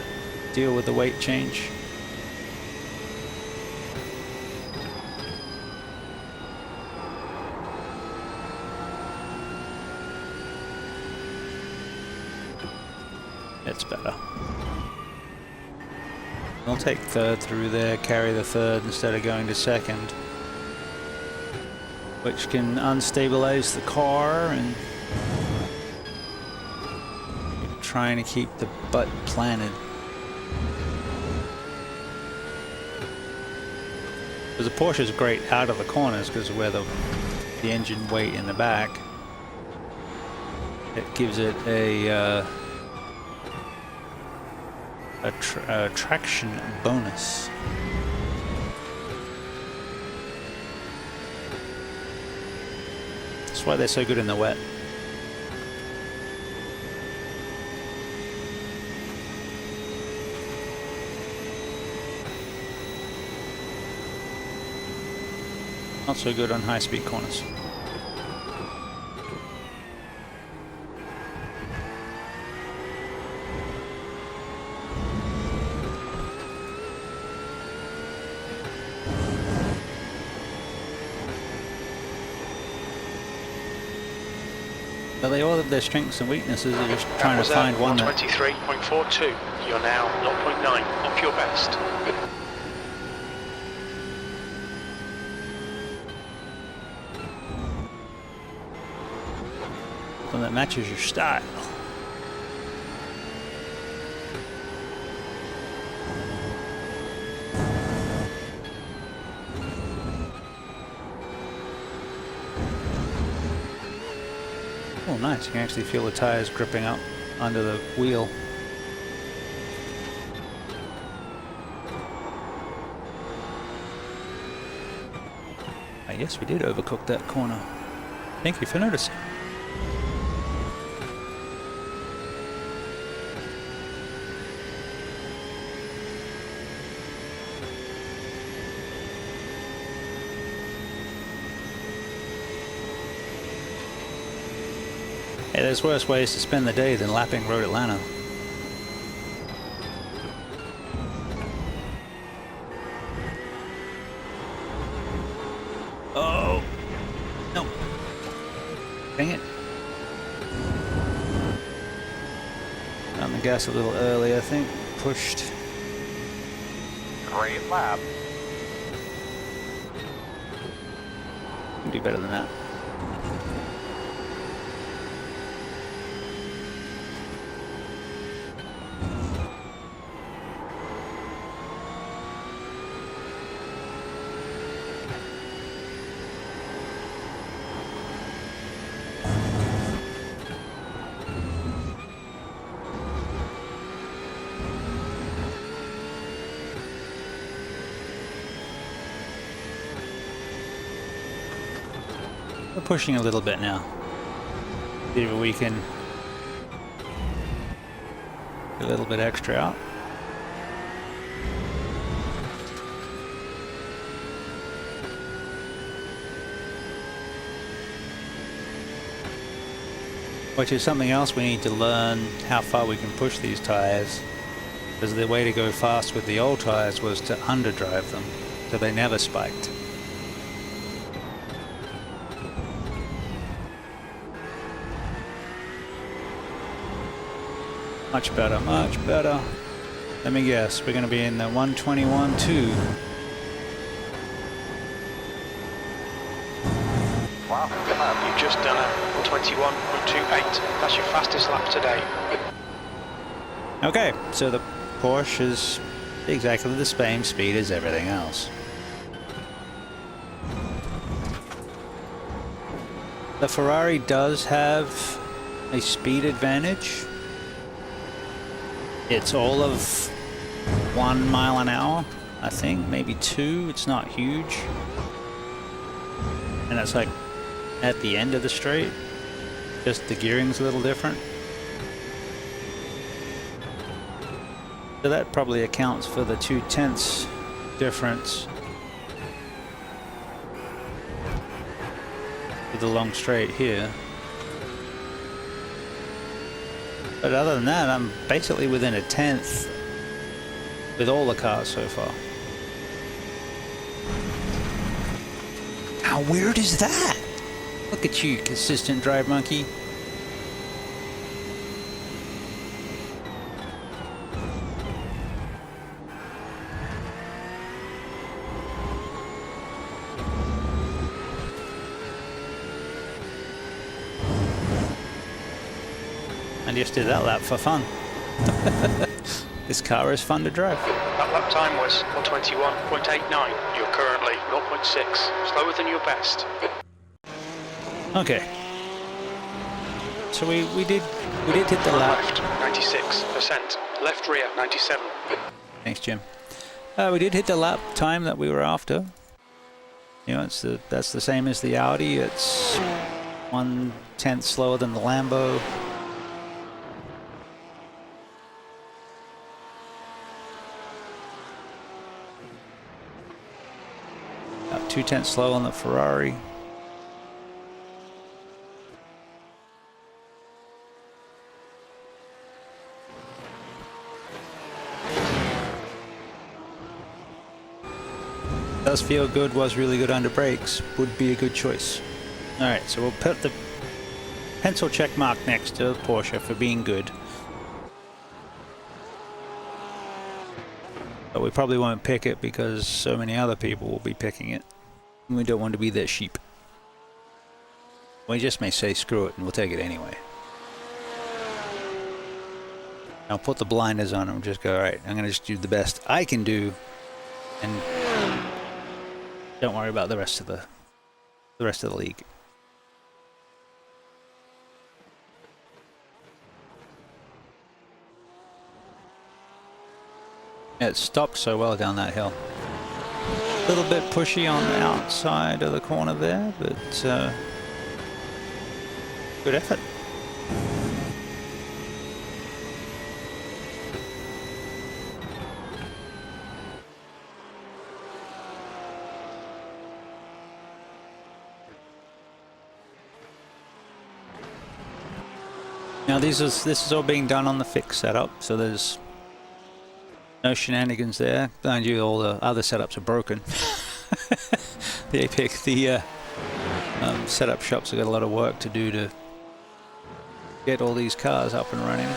deal with the weight change. gets better. I'll take third through there, carry the third instead of going to second, which can unstabilize the car and trying to keep the butt planted. Because the Porsche is great out of the corners because of where the engine weight in the back. It gives it a traction bonus. That's why they're so good in the wet. Not so good on high-speed corners. But they all have their strengths and weaknesses. They're just trying to find one that... 23.42. You're now 0.9 off your best. One that matches your style. Oh, nice. You can actually feel the tires gripping up under the wheel. I guess we did overcook that corner. Thank you for noticing. Hey, there's worse ways to spend the day than lapping Road Atlanta. Oh! No. Dang it. On the gas a little early, I think. Pushed. Great lap. Can do better than that. We're pushing a little bit now. See if we can get a little bit extra out. Which is something else we need to learn, how far we can push these tires. Because the way to go fast with the old tires was to underdrive them, so they never spiked. Much better, much better. Let me guess, we're going to be in the 121.2. Wow, good lap. You've just done a 121.28. That's your fastest lap today. Okay, so the Porsche is exactly the same speed as everything else. The Ferrari does have a speed advantage. It's all of 1 mile an hour, I think, maybe 2. It's not huge. And it's like at the end of the straight. Just the gearing's a little different. So that probably accounts for the 0.2 difference with the long straight here. But other than that, I'm basically within 1/10 with all the cars so far. How weird is that? Look at you, consistent drive monkey. I just did that lap for fun. This car is fun to drive. That lap time was 121.89. You're currently 0.6 slower than your best. Okay. So we did hit the lap. Left 96%. Left rear 97. Thanks, Jim. We did hit the lap time that we were after. You know, that's the same as the Audi. It's 1/10 slower than the Lambo. About 2/10 slow on the Ferrari. Does feel good, was really good under brakes, would be a good choice. Alright, so we'll put the pencil check mark next to Porsche for being good. But we probably won't pick it because so many other people will be picking it. And we don't want to be their sheep. We just may say screw it and we'll take it anyway. I'll put the blinders on and just go, alright, I'm going to just do the best I can do and don't worry about the rest of the league. Yeah, it stopped so well down that hill. A little bit pushy on the outside of the corner there, but good effort. Now this is all being done on the fixed setup, so there's no shenanigans there. Mind you, all the other setups are broken. The setup shops have got a lot of work to do to get all these cars up and running.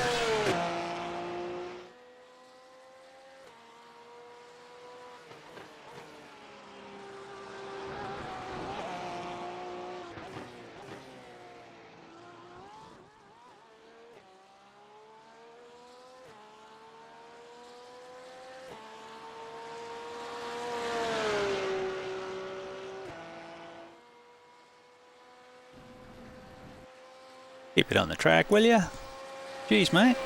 Keep it on the track, will ya? Jeez, mate.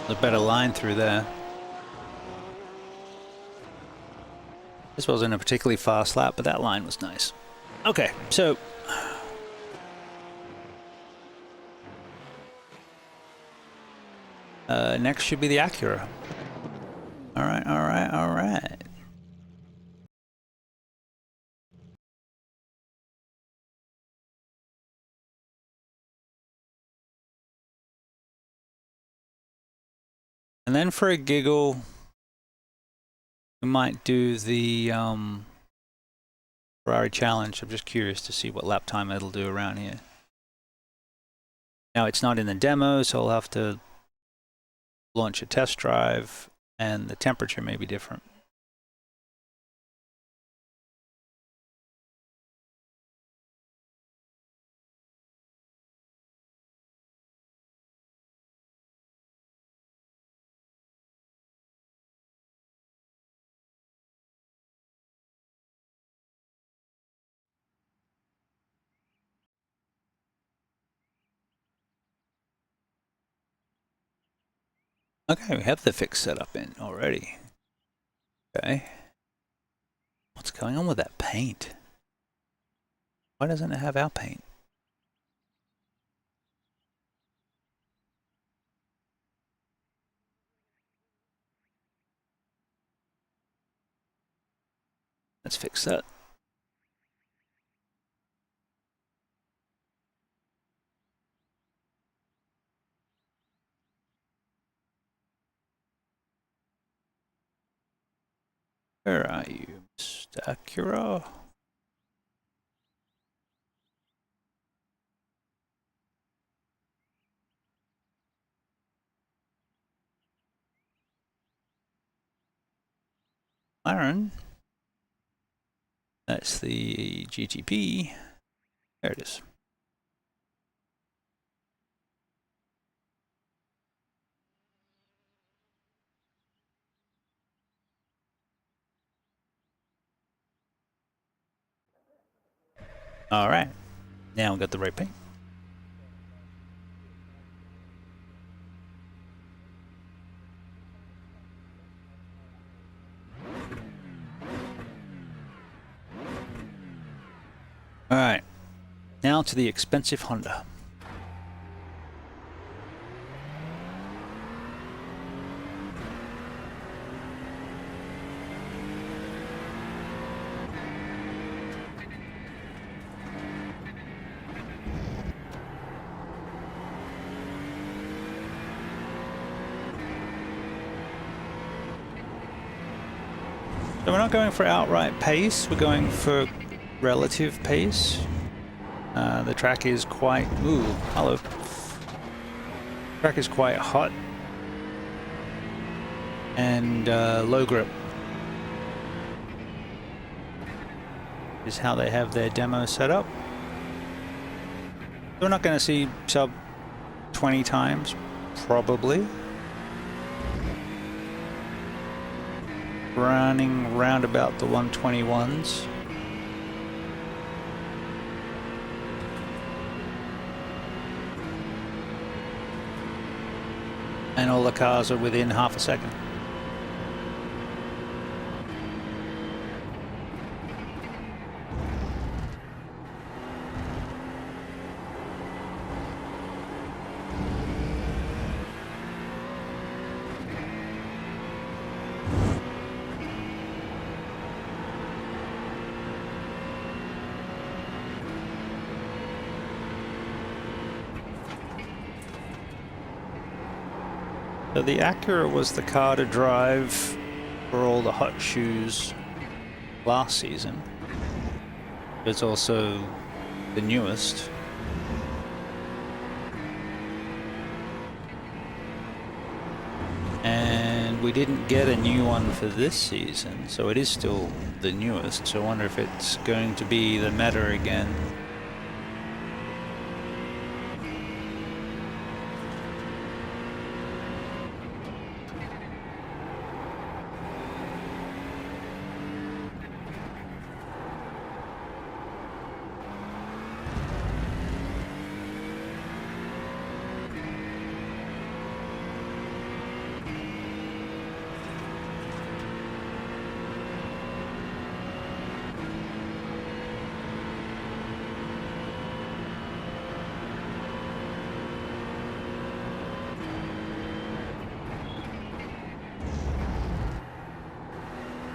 There's a better line through there. This wasn't a particularly fast lap, but that line was nice. Okay, so next should be the Acura. All right, all right, all right. And then for a giggle, we might do the Ferrari Challenge. I'm just curious to see what lap time it'll do around here. Now it's not in the demo, so I'll have to launch a test drive, and the temperature may be different. Okay, we have the fix set up in already. Okay. What's going on with that paint? Why doesn't it have our paint? Let's fix that. Where are you, Mr. Acura? Aaron? That's the GTP. There it is. All right, now we've got the right paint. All right, now to the expensive Honda. So we're not going for outright pace, we're going for relative pace. The track is quite, ooh, hello. The track is quite hot and low grip is how they have their demo set up. We're not going to see sub 20 times, probably. Running round about the 121s. And all the cars are within half a second. So the Acura was the car to drive for all the hot shoes last season. It's also the newest. And we didn't get a new one for this season, so it is still the newest. So I wonder if it's going to be the meta again.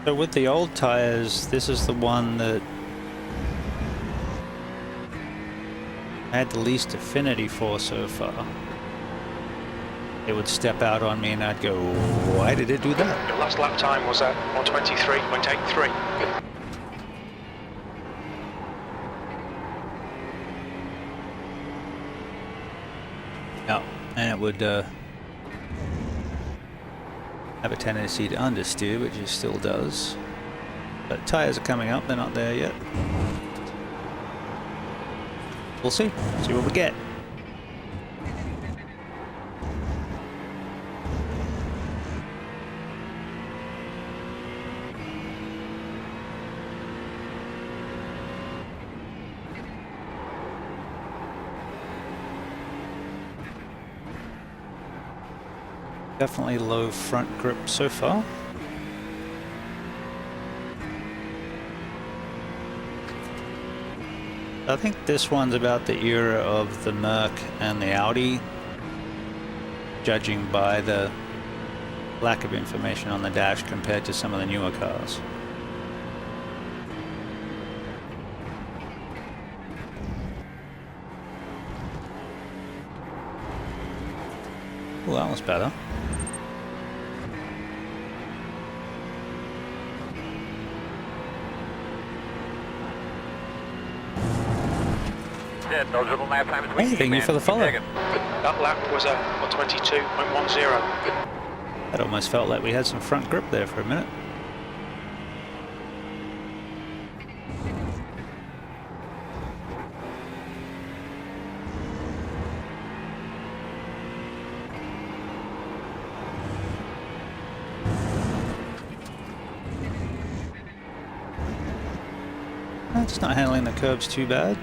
So with the old tires, this is the one that I had the least affinity for so far. It would step out on me and I'd go, why did it do that? Your last lap time was at 123.83. Yeah, and it would have a tendency to understeer, which it still does. But tires are coming up, they're not there yet. We'll see what we get. Definitely low front grip so far. I think this one's about the era of the Merc and the Audi, judging by the lack of information on the dash compared to some of the newer cars. Well, that was better. Those little lap times. Hey, thank you for the follow. That lap was at 122.10. That almost felt like we had some front grip there for a minute. It's not handling the curbs too bad.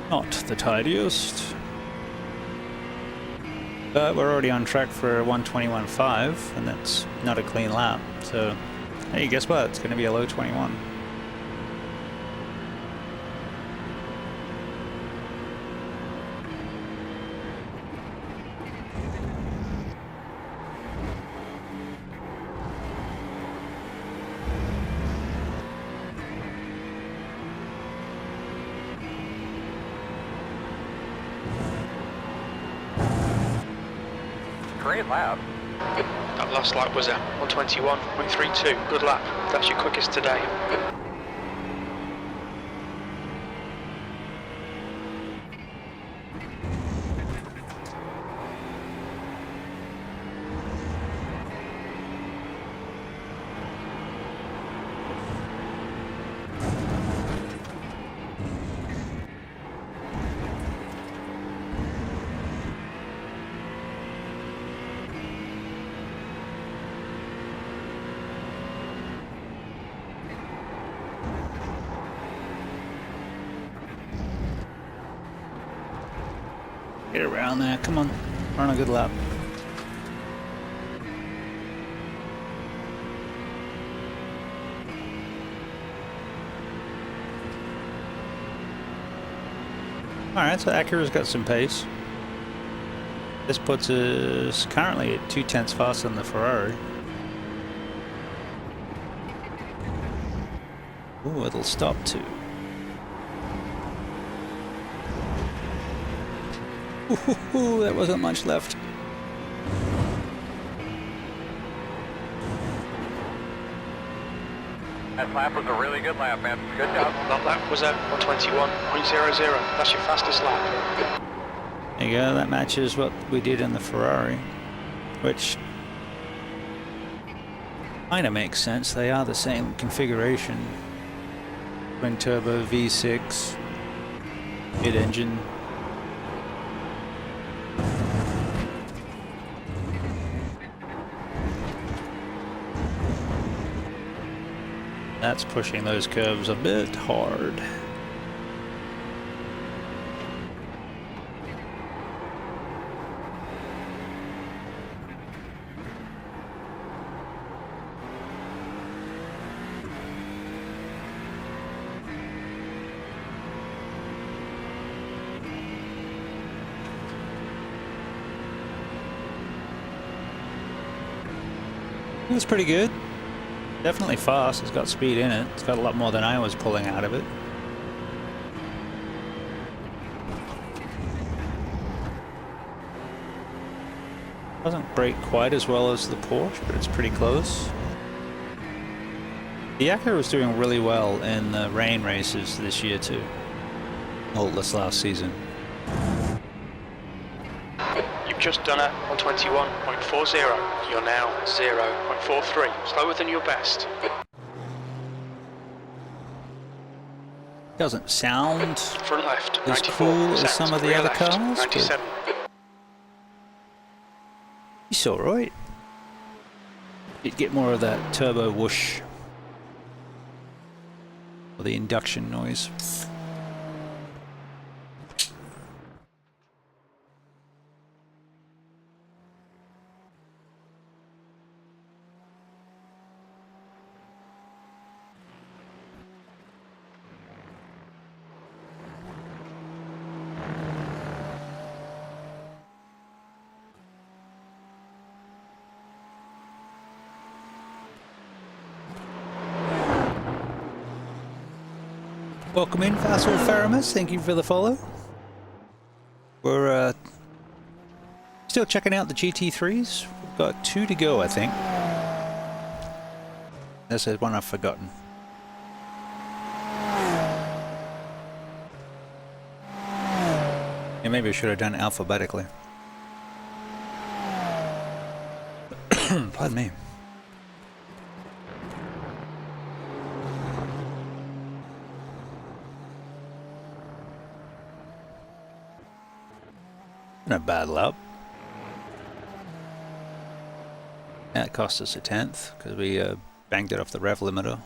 Not the tidiest. But we're already on track for 121.5, and that's not a clean lap. So, hey, guess what? It's going to be a low 21. Great lap. That last lap was a 121.32. Good lap. That's your quickest today. Get around there, come on, run a good lap. Alright, so Acura's got some pace. This puts us currently at 0.2 faster than the Ferrari. Ooh, it'll stop too. Ooh, there wasn't much left. That lap was a really good lap, man. Good job. That lap was a 121.00. That's your fastest lap. There you go, that matches what we did in the Ferrari, which kind of makes sense. They are the same configuration. Twin turbo V6, mid-engine. That's pushing those curves a bit hard. It was pretty good. Definitely fast, it's got speed in it. It's got a lot more than I was pulling out of it. Doesn't brake quite as well as the Porsche, but it's pretty close. The Acura was doing really well in the rain races this year too. Oh, this last season. You've just done a 121.40. You're now 0.43. Slower than your best. Doesn't sound Front left, as cool as some of the rear other left, cars, 97. but he's alright. You'd get more of that turbo whoosh, or the induction noise. Welcome in, Vassal Faramus. Thank you for the follow. We're still checking out the GT3s. We've got 2 to go, I think. This is one I've forgotten. Yeah, maybe I should have done it alphabetically. Pardon me. Not a bad lap. That cost us a 10th because we banged it off the rev limiter.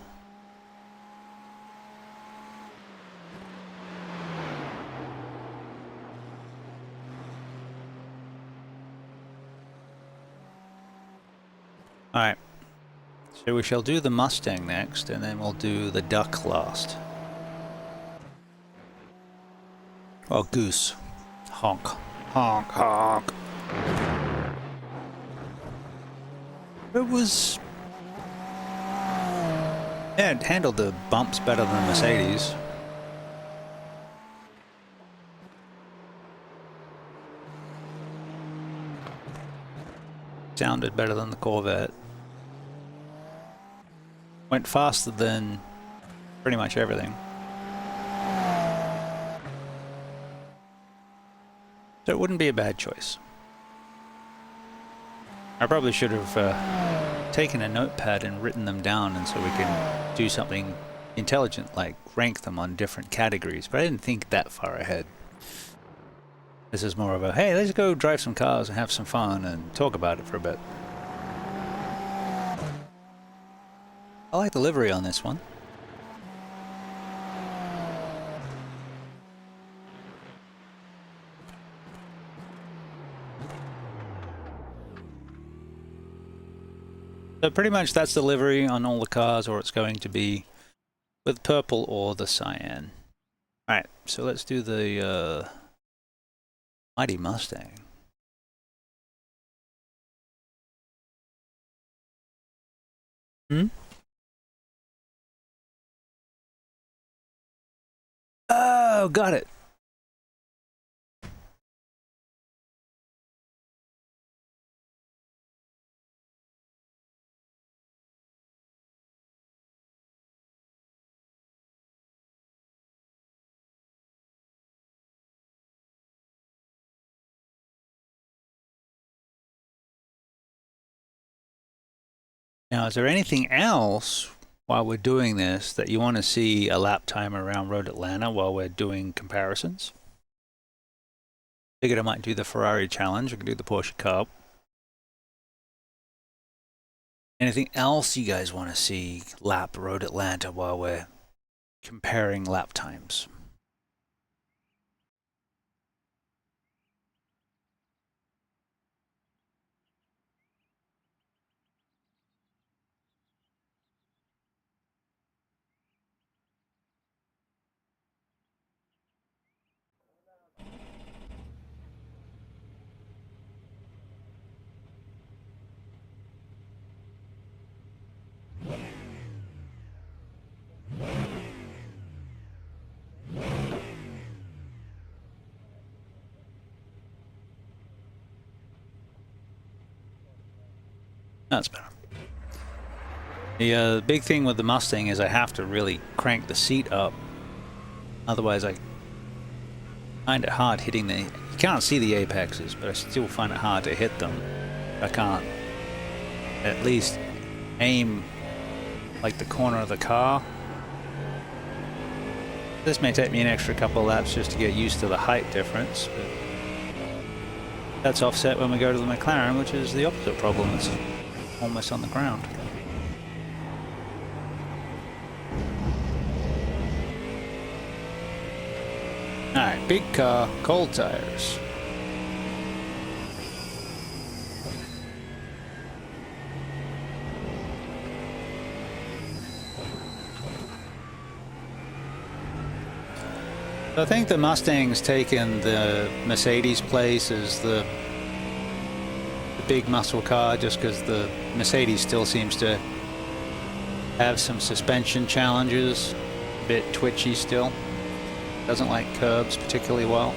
Alright, so we shall do the Mustang next, and then we'll do the duck last. Or goose. Honk. Honk, honk. It was... yeah, it handled the bumps better than the Mercedes. Sounded better than the Corvette. Went faster than pretty much everything. So it wouldn't be a bad choice. I probably should have taken a notepad and written them down, and so we can do something intelligent like rank them on different categories, but I didn't think that far ahead. This is more of a, hey, let's go drive some cars and have some fun and talk about it for a bit. I like the livery on this one. So pretty much that's the livery on all the cars, or it's going to be with purple or the cyan. Alright, so let's do the Mighty Mustang. Oh, got it. Now, is there anything else while we're doing this that you want to see a lap time around Road Atlanta while we're doing comparisons? Figured I might do the Ferrari challenge. I could do the Porsche Cup. Anything else you guys want to see lap Road Atlanta while we're comparing lap times? That's better. The big thing with the Mustang is I have to really crank the seat up. Otherwise I find it hard hitting the... You can't see the apexes, but I still find it hard to hit them. I can't at least aim like the corner of the car. This may take me an extra couple of laps just to get used to the height difference, but that's offset when we go to the McLaren, which is the opposite problem. It's almost on the ground. Alright, big car, cold tires. I think the Mustang's taken the Mercedes place as the big muscle car, just because the Mercedes still seems to have some suspension challenges, a bit twitchy still. Doesn't like curbs particularly well.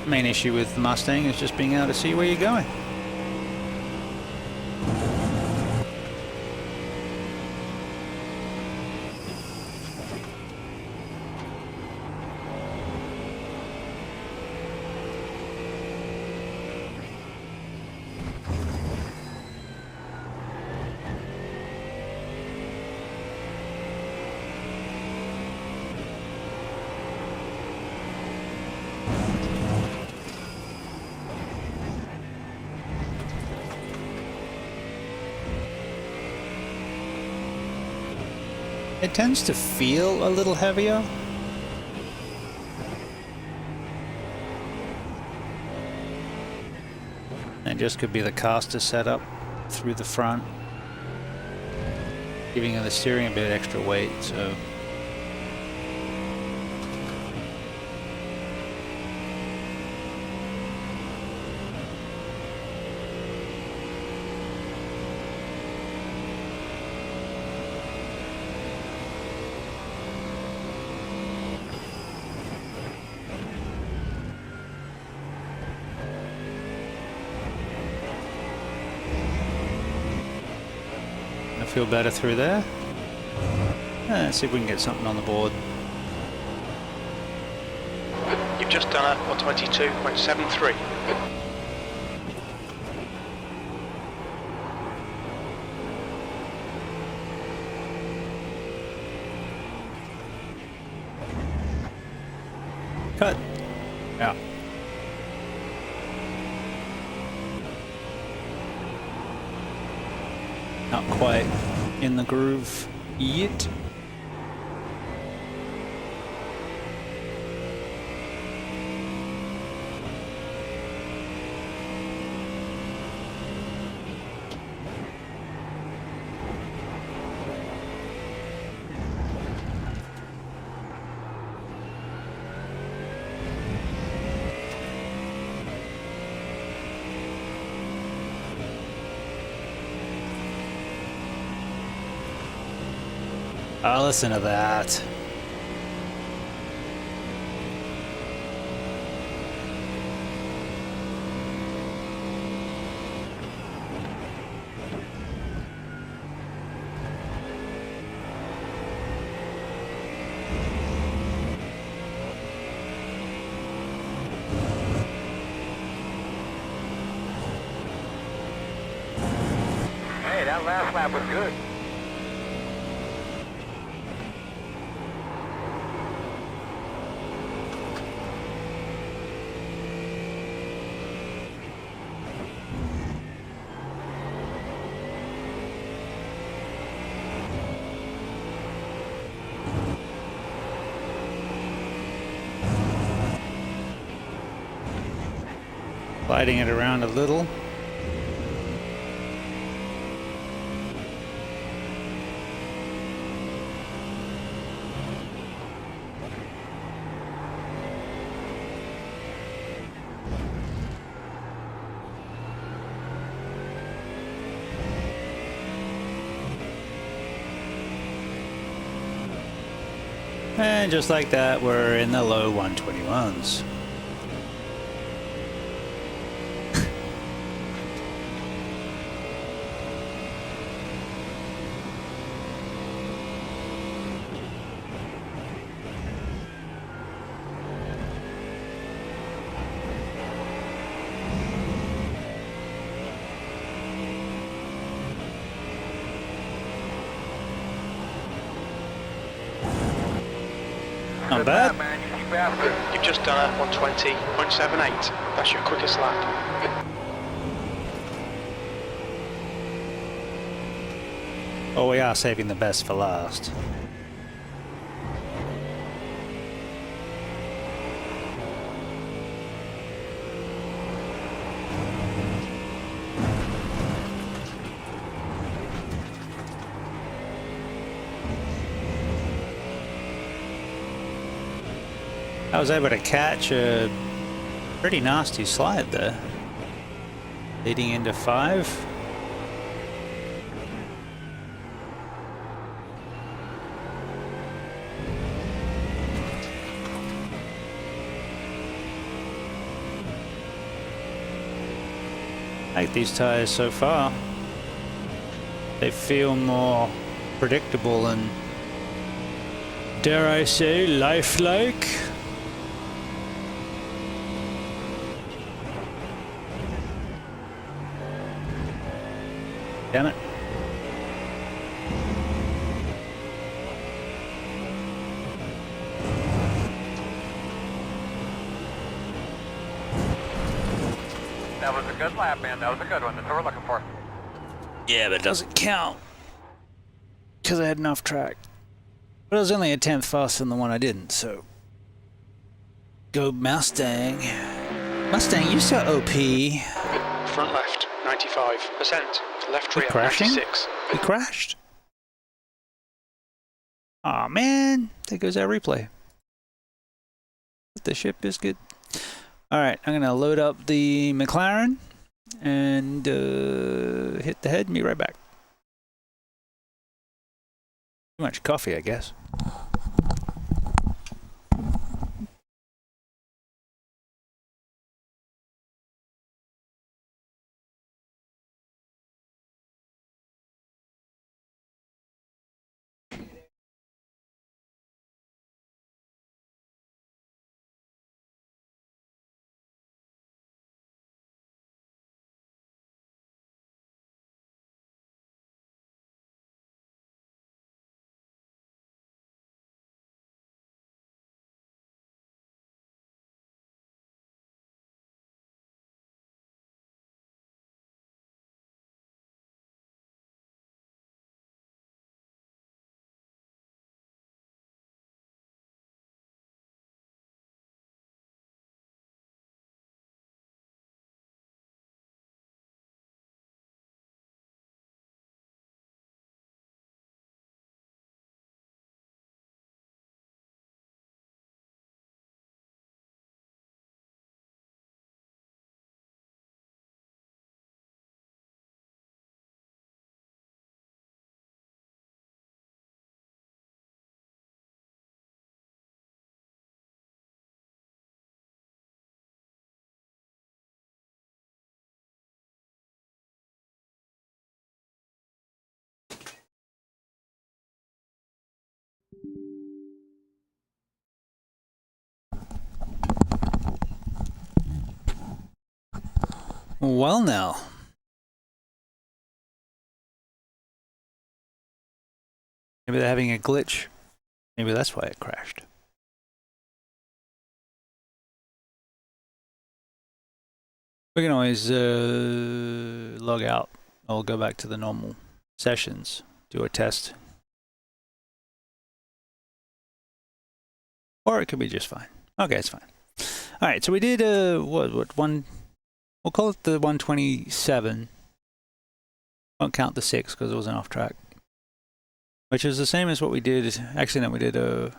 The main issue with the Mustang is just being able to see where you're going. It tends to feel a little heavier. It just could be the caster setup through the front, giving the steering a bit extra weight, so. Feel better through there. Let's see if we can get something on the board. You've just done a 122.73. Cut. Yeah. Not quite in the groove yet. Oh, listen to that. Hey, that last lap was good. Sliding it around a little. And just like that, we're in the low 121s. Not bad. Man, you keep after it. You've just done a 120.78. That's your quickest lap. Oh, we are saving the best for last. I was able to catch a pretty nasty slide there, leading into 5. I like these tires so far. They feel more predictable and, dare I say, lifelike. Damn it. That was a good lap, man. That was a good one. That's what we're looking for. Yeah, but it doesn't count because I had enough track. But I was only a tenth faster than the one I didn't, so... Go Mustang. Mustang, you're so OP. Front left, 95%. Left rear, crashing? 96. We crashed. Aw, man. There goes our replay. The ship is good. Alright, I'm going to load up the McLaren and hit the head and be right back. Too much coffee, I guess. Well now. Maybe they're having a glitch. Maybe that's why it crashed. We can always log out. I'll go back to the normal sessions, do a test. Or it could be just fine. Okay, it's fine. All right, so we did one? We'll call it the 127. Won't count the 6 because it wasn't off track. Which is the same as what we did. Actually, no, we did a.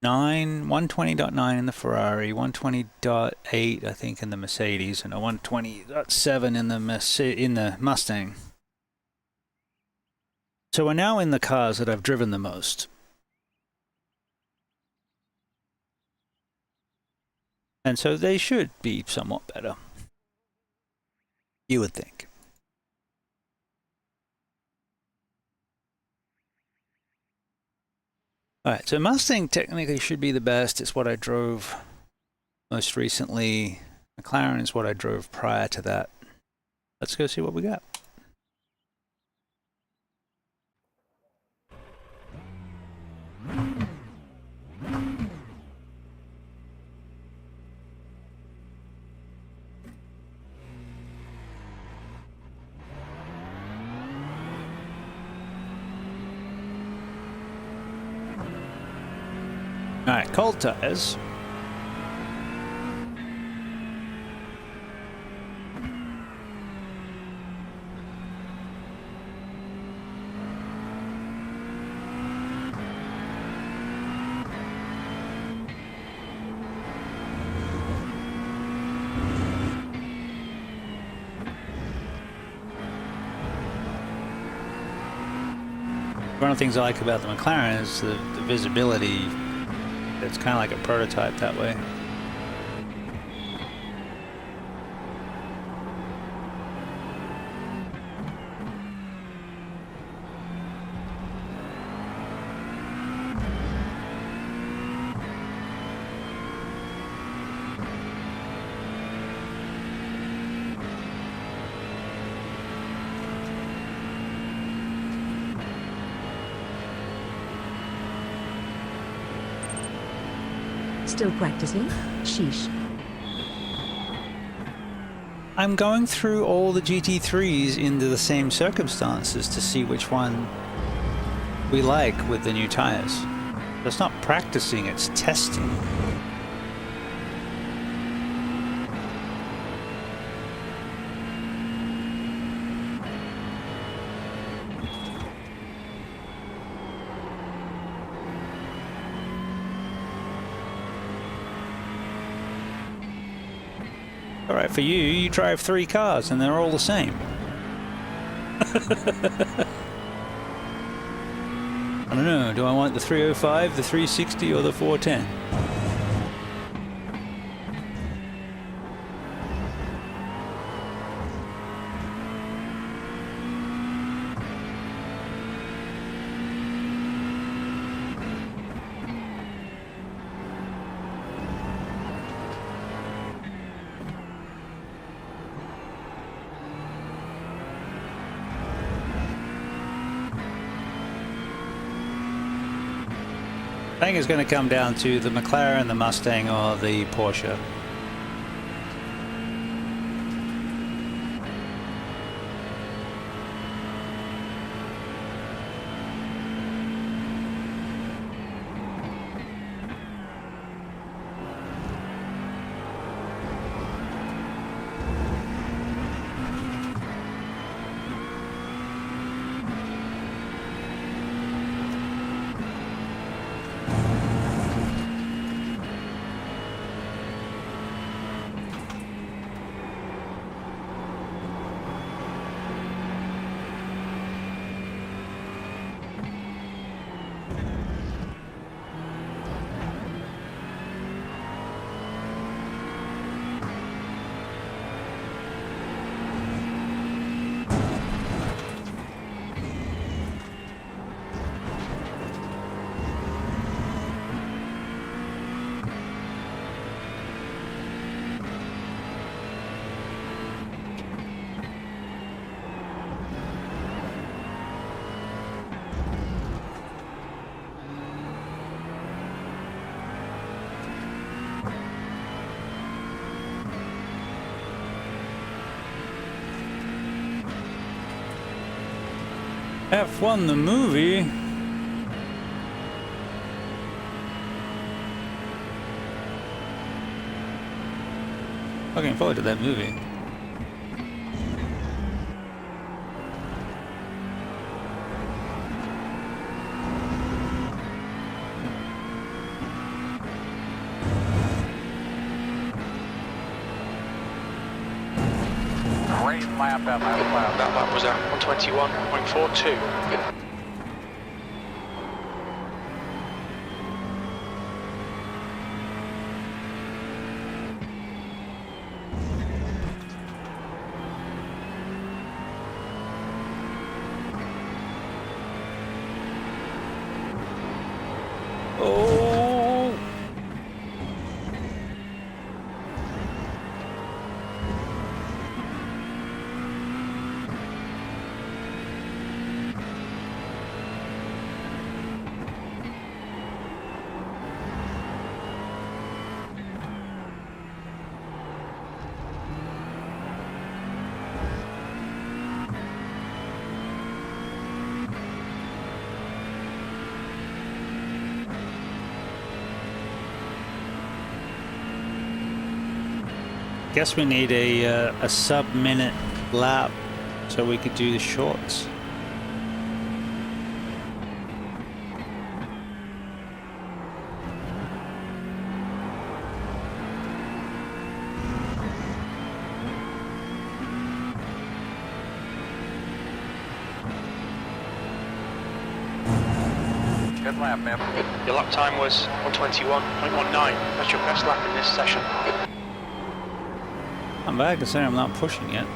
120.9 in the Ferrari, 120.8 I think in the Mercedes, and a 120.7 in the Mustang. So we're now in the cars that I've driven the most. And so they should be somewhat better. You would think. Alright, so Mustang technically should be the best. It's what I drove most recently. McLaren is what I drove prior to that. Let's go see what we got. Alright, cold tires. One of the things I like about the McLaren is the visibility. It's kind of like a prototype that way. Still practicing? Sheesh. I'm going through all the GT3s into the same circumstances to see which one we like with the new tires. It's not practicing, it's testing. Alright, for you, you drive 3 cars and they're all the same. I don't know, do I want the 305, the 360 or the 410? I think it's going to come down to the McLaren, the Mustang, or the Porsche. F1 the movie. Looking forward to that movie. Great lap that lap. That lap was at 121.42. Oh! Guess we need a sub-minute lap so we could do the shorts. Good lap, man. Your lap time was 121.19. That's your best lap in this session. I'm back to say I'm not pushing it.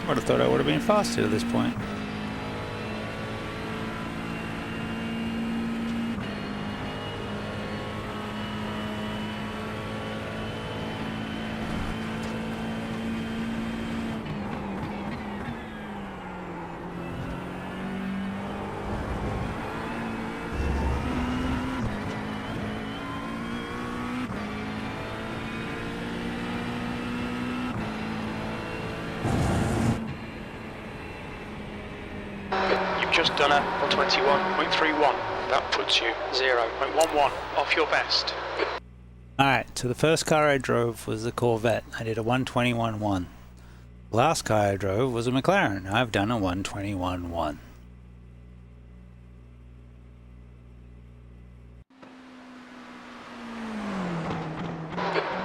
Would have thought I would have been faster at this point. You've just done a 121.31. That puts you 0.11 off your best. Alright, so the first car I drove was the Corvette. I did a 121.1. The last car I drove was a McLaren. I've done a 121.1.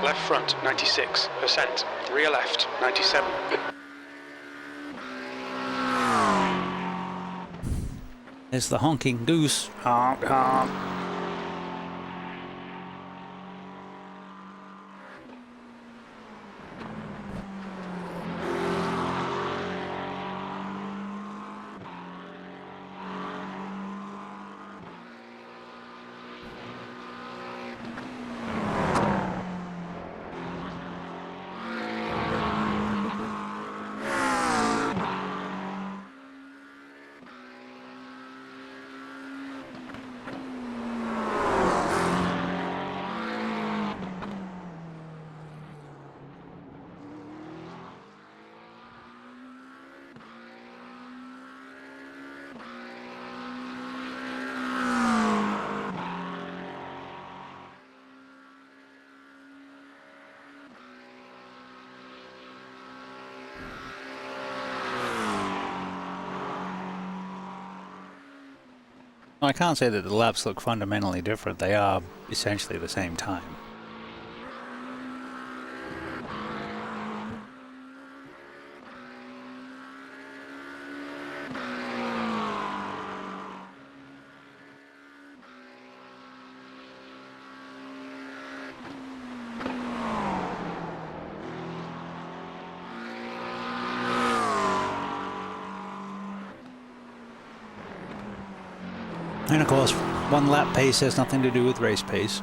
Left front 96%, rear left 97. It's the honking goose. Honk, honk. I can't say that the laps look fundamentally different. They are essentially the same time. And of course, one lap pace has nothing to do with race pace.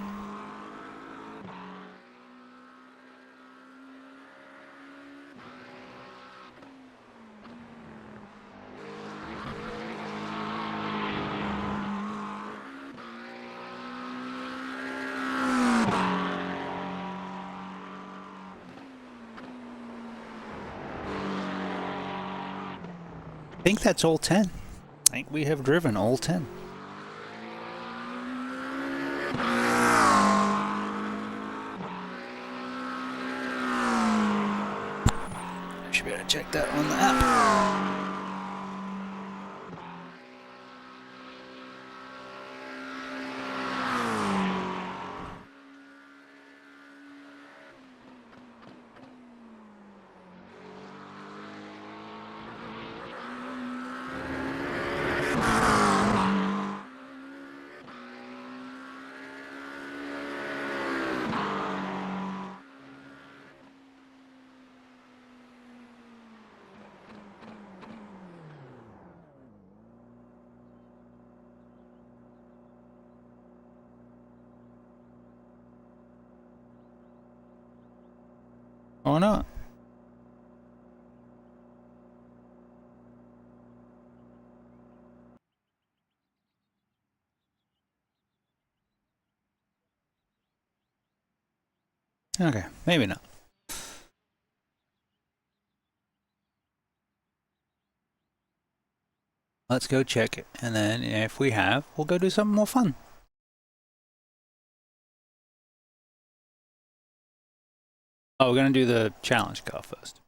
I think that's all 10. I think we have driven all 10. Should be able to check that on the app. Or not. Okay, maybe not. Let's go check it, and then if we have, we'll go do something more fun. Oh, we're gonna do the challenge car first.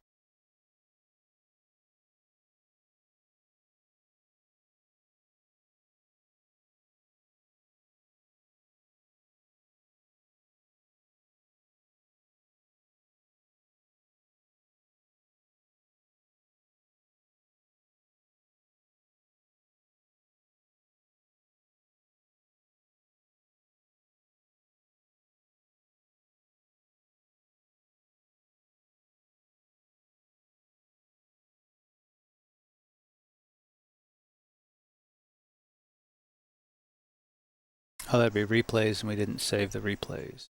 Oh, that'd be replays, and we didn't save the replays.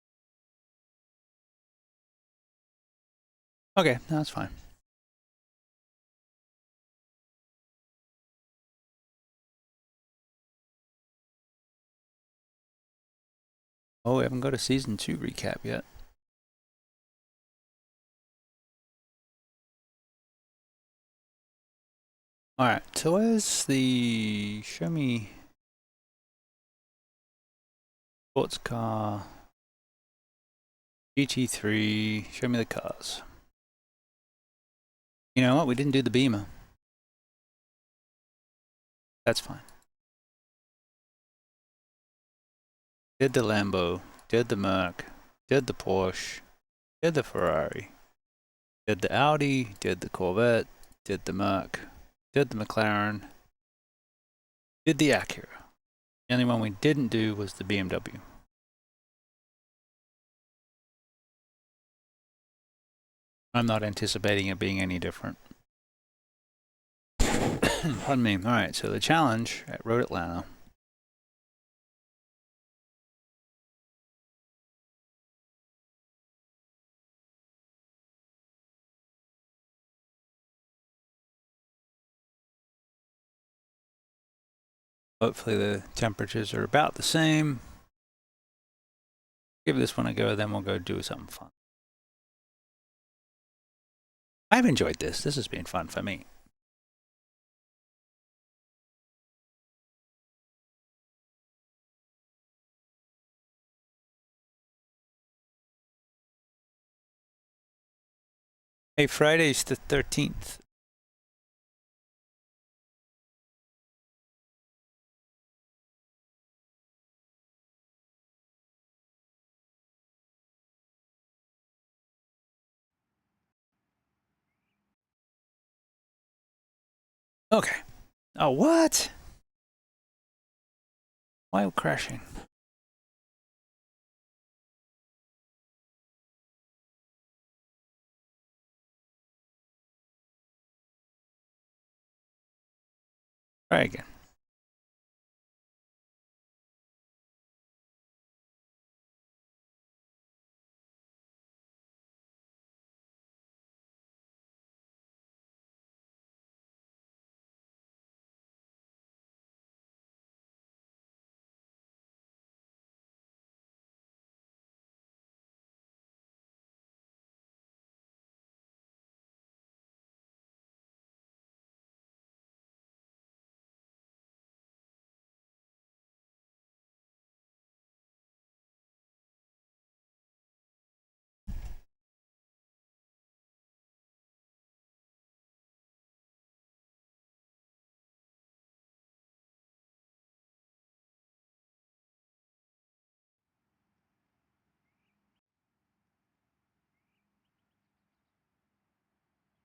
Okay, no, that's fine. Oh, we haven't got a season 2 recap yet. Alright, so where's the... show me... sports car... GT3, show me the cars. You know what, we didn't do the Beamer. That's fine. Did the Lambo, did the Merc, did the Porsche, did the Ferrari, did the Audi, did the Corvette, did the Merc, did the McLaren, did the Acura. The only one we didn't do was the BMW. I'm not anticipating it being any different. Pardon me. Alright, so the challenge at Road Atlanta. Hopefully the temperatures are about the same. Give this one a go, then we'll go do something fun. I've enjoyed this. This has been fun for me. Hey, Friday's the 13th. Okay. Oh, what? Why crashing? Try again.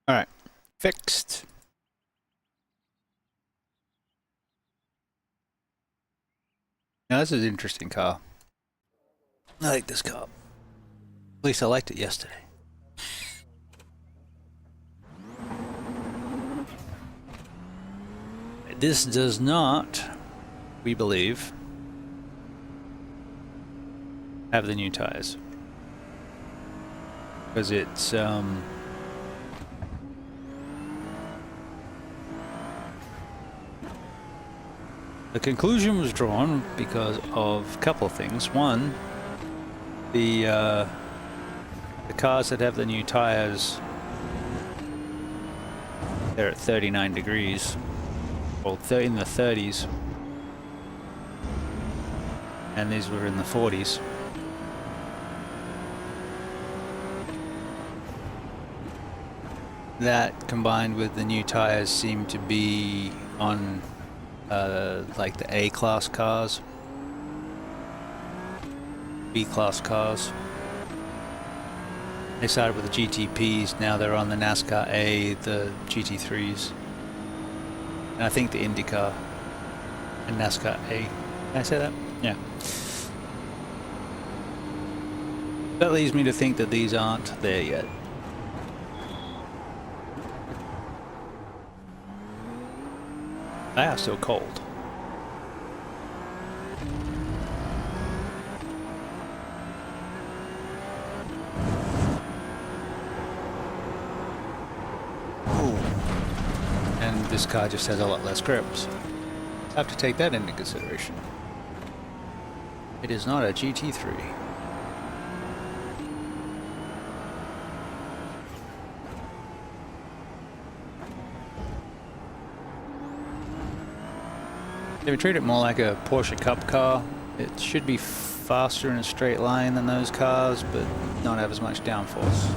All right. Fixed. Now, this is an interesting car. I like this car. At least I liked it yesterday. This does not, we believe, have the new tires. Because it's, the conclusion was drawn because of a couple of things. One, the cars that have the new tires, they're at 39 degrees, or in the 30s, and these were in the 40s. That combined with the new tires seem to be on like the A-class cars, B-class cars. They started with the GTPs, now they're on the NASCAR A, the GT3s, and I think the IndyCar and NASCAR A. Can I say that? Yeah. That leads me to think that these aren't there yet. They are still cold. this car just has a lot less grip. So have to take that into consideration. It is not a GT3. If we treat it more like a Porsche Cup car, it should be faster in a straight line than those cars, but not have as much downforce.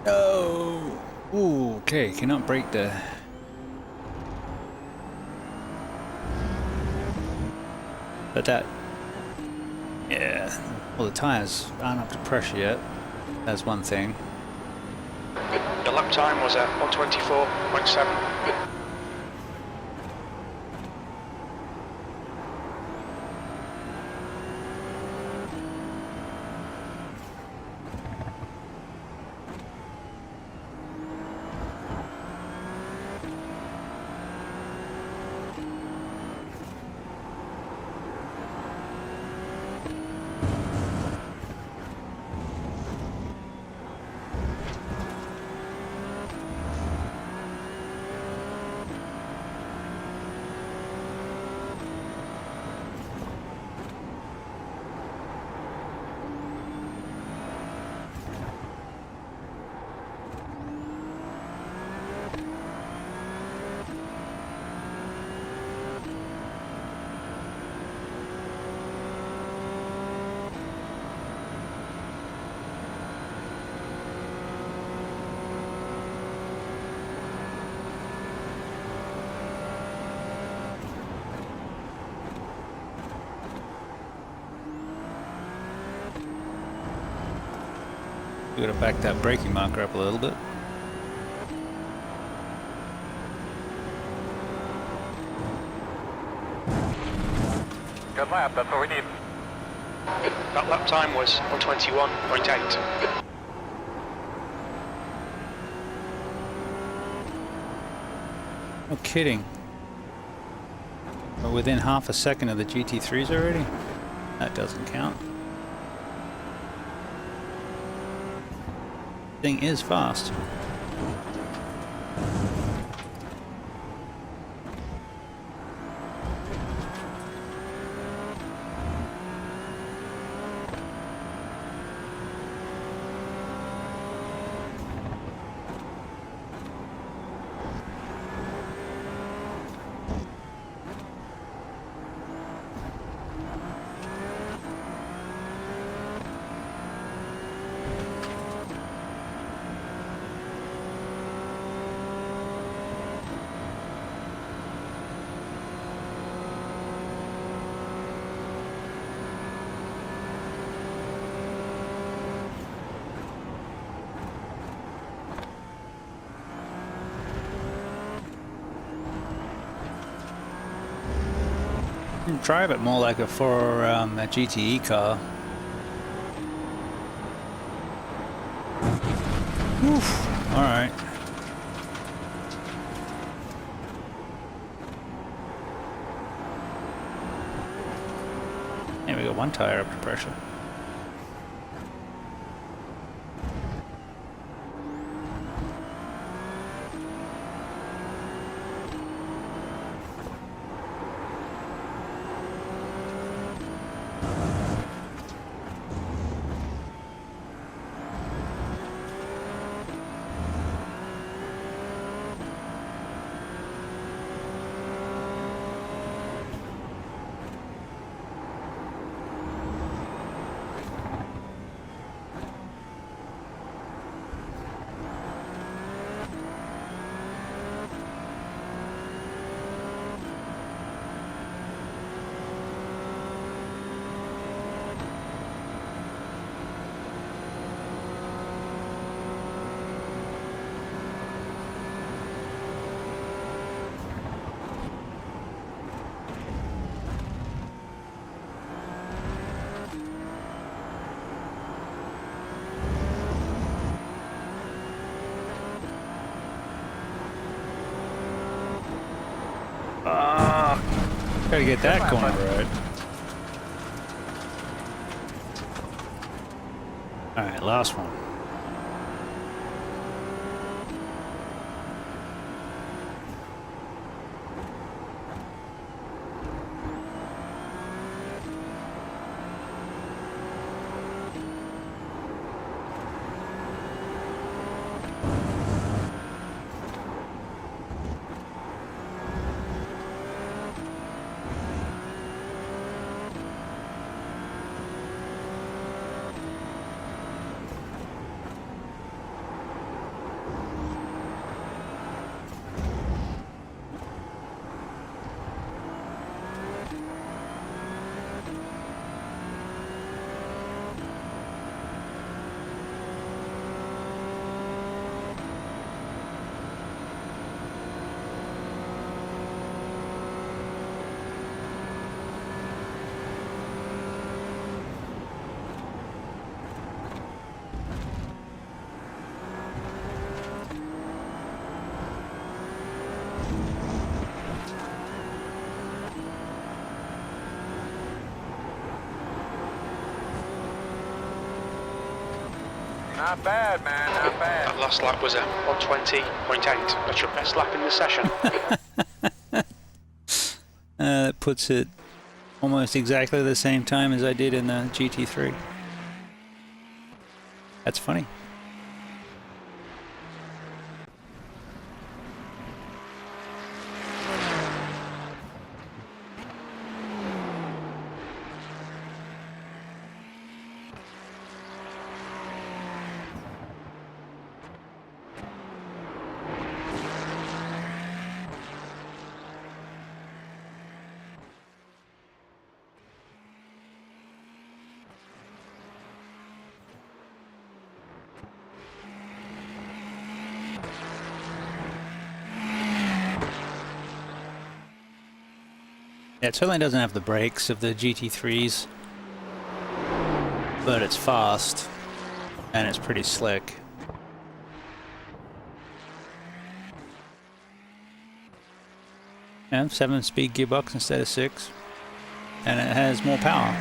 Oh, ooh, okay, cannot break the... But that... Yeah, well the tyres aren't up to pressure yet. That's one thing. Your lap time was at 124.7. We gotta back that braking marker up a little bit. Good lap, that's what we need. That lap time was 121.8. No kidding. We're within half a second of the GT3s already? That doesn't count. Thing is fast. Drive it more like a GTE car. Oof. All right. And we got one tire up to pressure. Gotta get that corner right. Alright, last one. Not bad, man, not bad. That last lap was a 120.8. That's your best lap in the session. That puts it almost exactly the same time as I did in the GT3. That's funny. Yeah, it certainly doesn't have the brakes of the GT3s, but it's fast and it's pretty slick. Yeah, 7-speed gearbox instead of 6, and it has more power.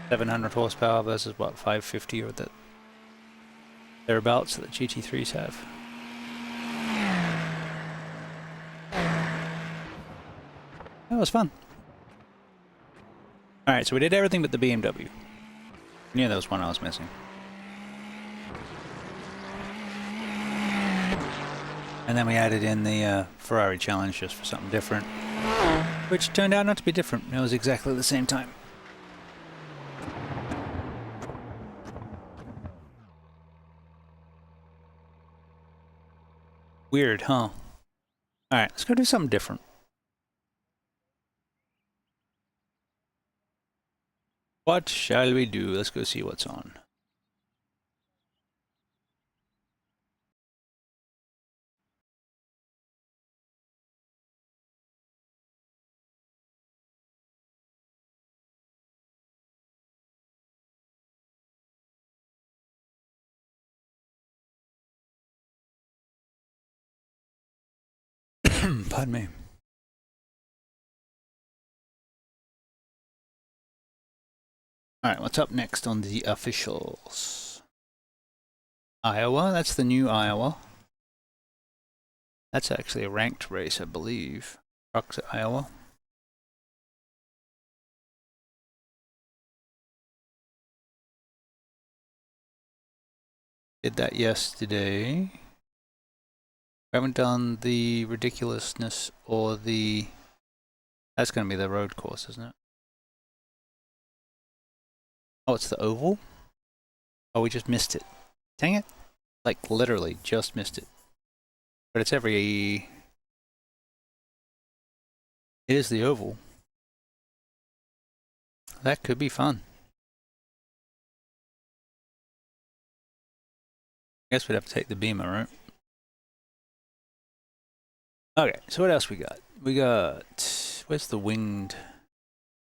700 horsepower versus what, 550 or thereabouts that the GT3s have. That was fun. Alright, so we did everything but the BMW. Yeah, there was one I was missing. And then we added in the Ferrari challenge just for something different, which turned out not to be different. It was exactly the same time. Weird, huh? Alright, let's go do something different. What shall we do? Let's go see what's on. Pardon me. Alright, what's up next on the officials? Iowa, that's the new Iowa. That's actually a ranked race, I believe. Trucks at Iowa. Did that yesterday. I haven't done the ridiculousness or the... That's going to be the road course, isn't it? Oh, it's the oval? Oh, we just missed it. Dang it. Like, literally, just missed it. But it's every... It is the oval. That could be fun. I guess we'd have to take the Beamer, right? Okay, so what else we got? We got... Where's the winged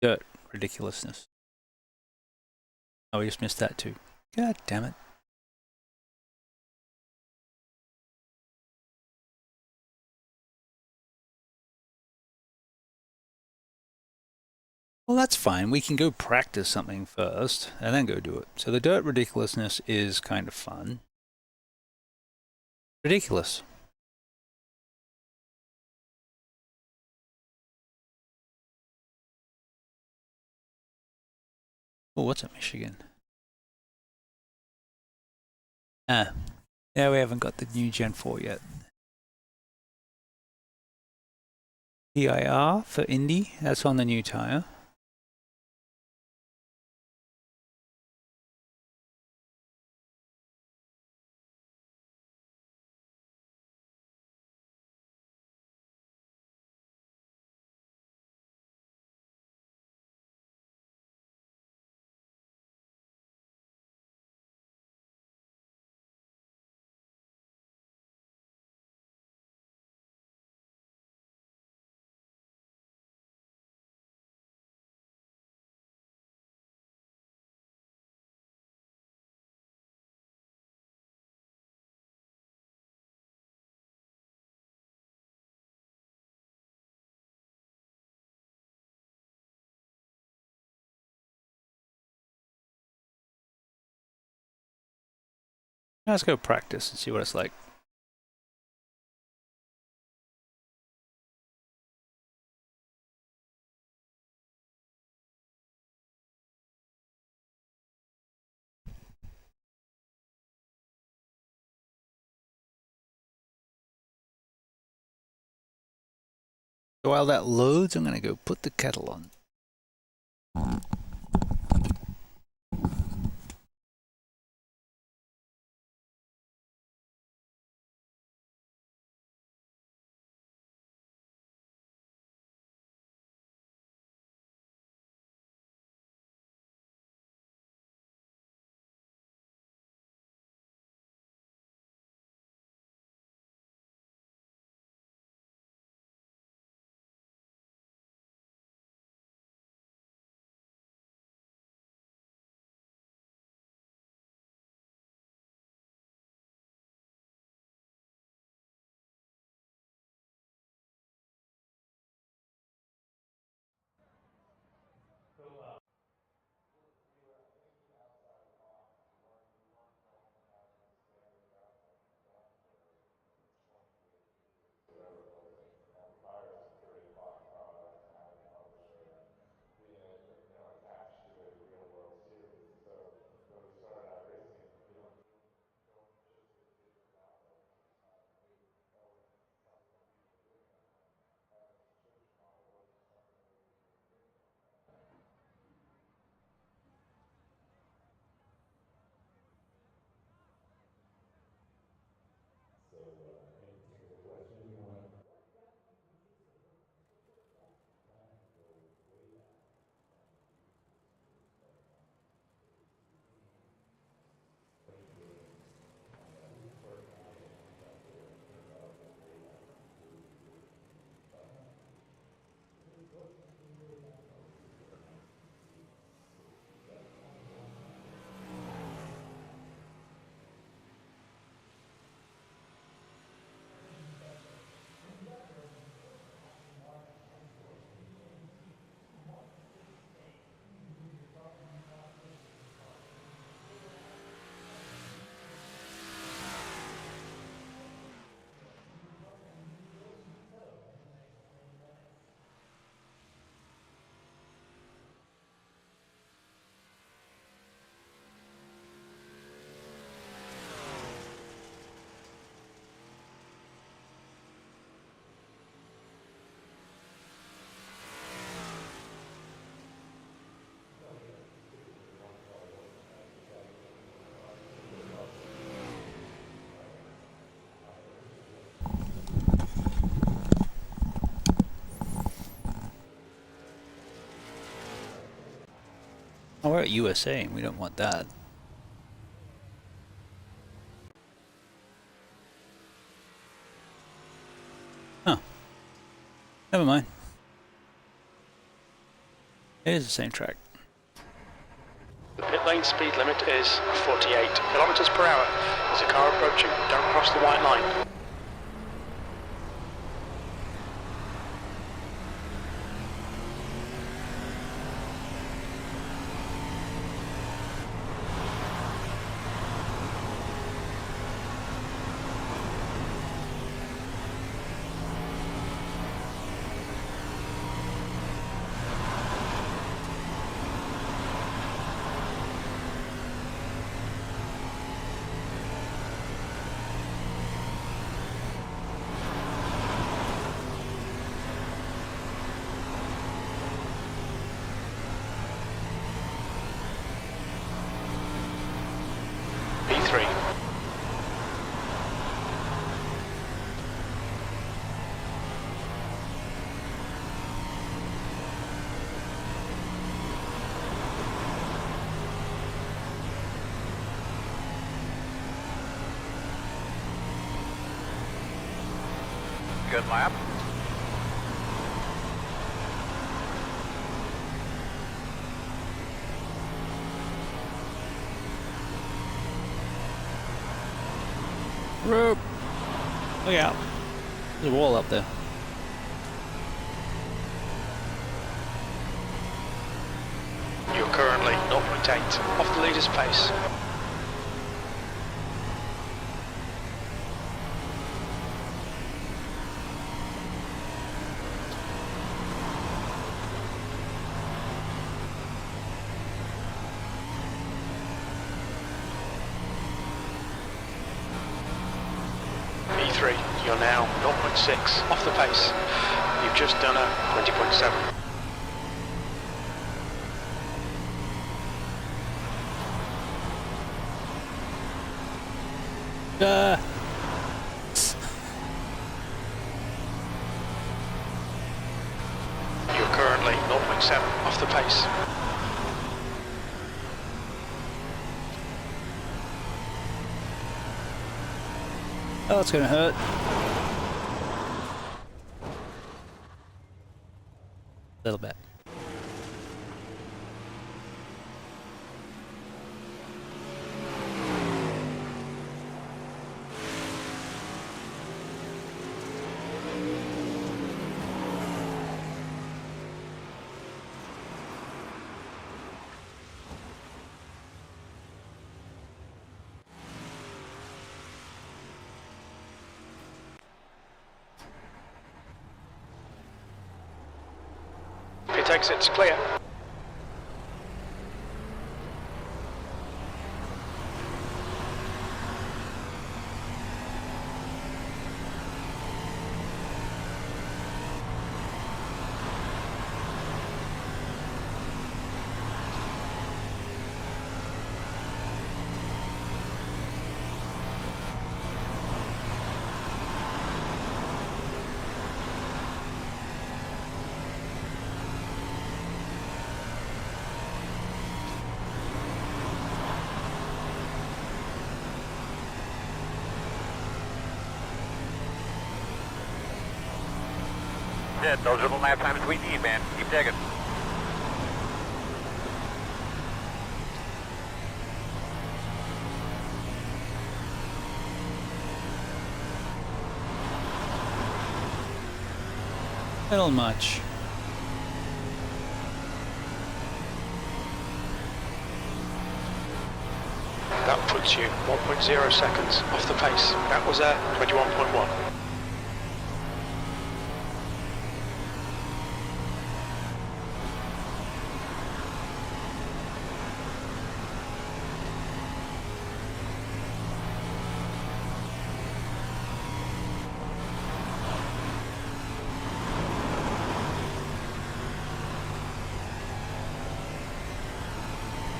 dirt ridiculousness? Oh, we just missed that too. God damn it. Well, that's fine. We can go practice something first and then go do it. So the dirt ridiculousness is kind of fun. Ridiculous. Oh, what's at Michigan? Ah, yeah, we haven't got the new Gen 4 yet. PIR for Indy, that's on the new tire. Let's go practice and see what it's like. So while that loads, I'm going to go put the kettle on. Oh, we're at USA and we don't want that. Huh. Never mind. It is the same track. The pit lane speed limit is 48 kilometers per hour. There's a car approaching. Don't cross the white line. Good lap. Rope. Look out. There's a wall up there. You're currently 0.8 off the leader's pace. E3, you're now 0.6 off the pace. You've just done a 20.7. You're currently 0.7 off the pace. Oh, it's gonna hurt. A little bit. Pit exit's clear. Yeah, those are the lap times we need, man. Keep digging. Little much. That puts you 1.0 seconds off the pace. That was a 21.1.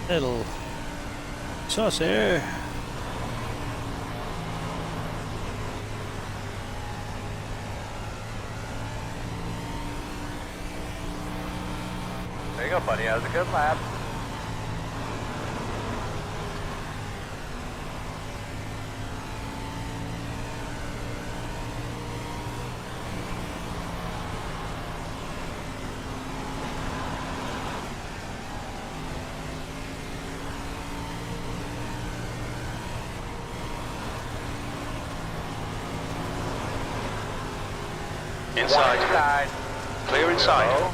Little saucer. There you go, buddy. That was a good lap. Inside. Clear inside.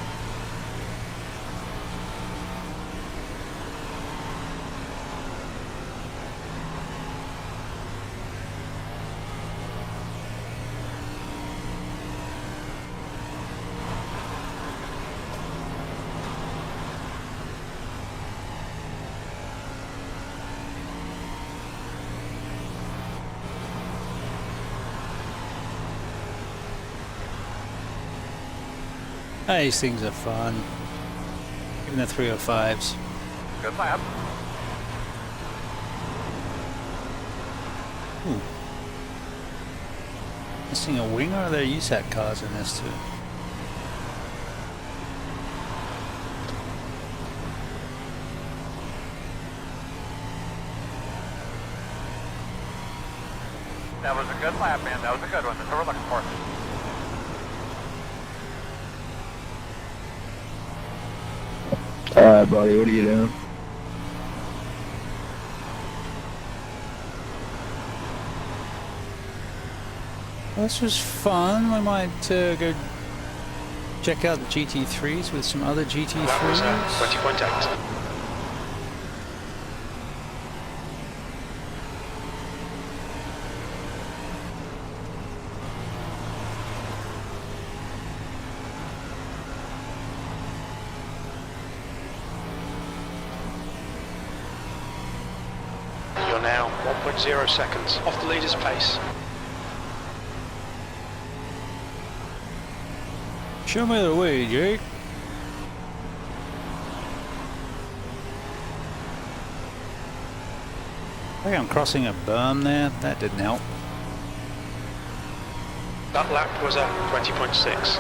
These things are fun. Even the 305s. Good lap. Ooh. Missing a wing, or are there USAC cars in this too? That was a good lap, man. That was a good one. That's what we're looking for. Alright, buddy, what are you doing? This was fun. We might go check out the GT3s with some other GT3s. That was 20.8. You're now 1.0 seconds off the leader's pace. Show me the way, Jake. I think I'm crossing a berm there. That didn't help. That lap was a 20.6.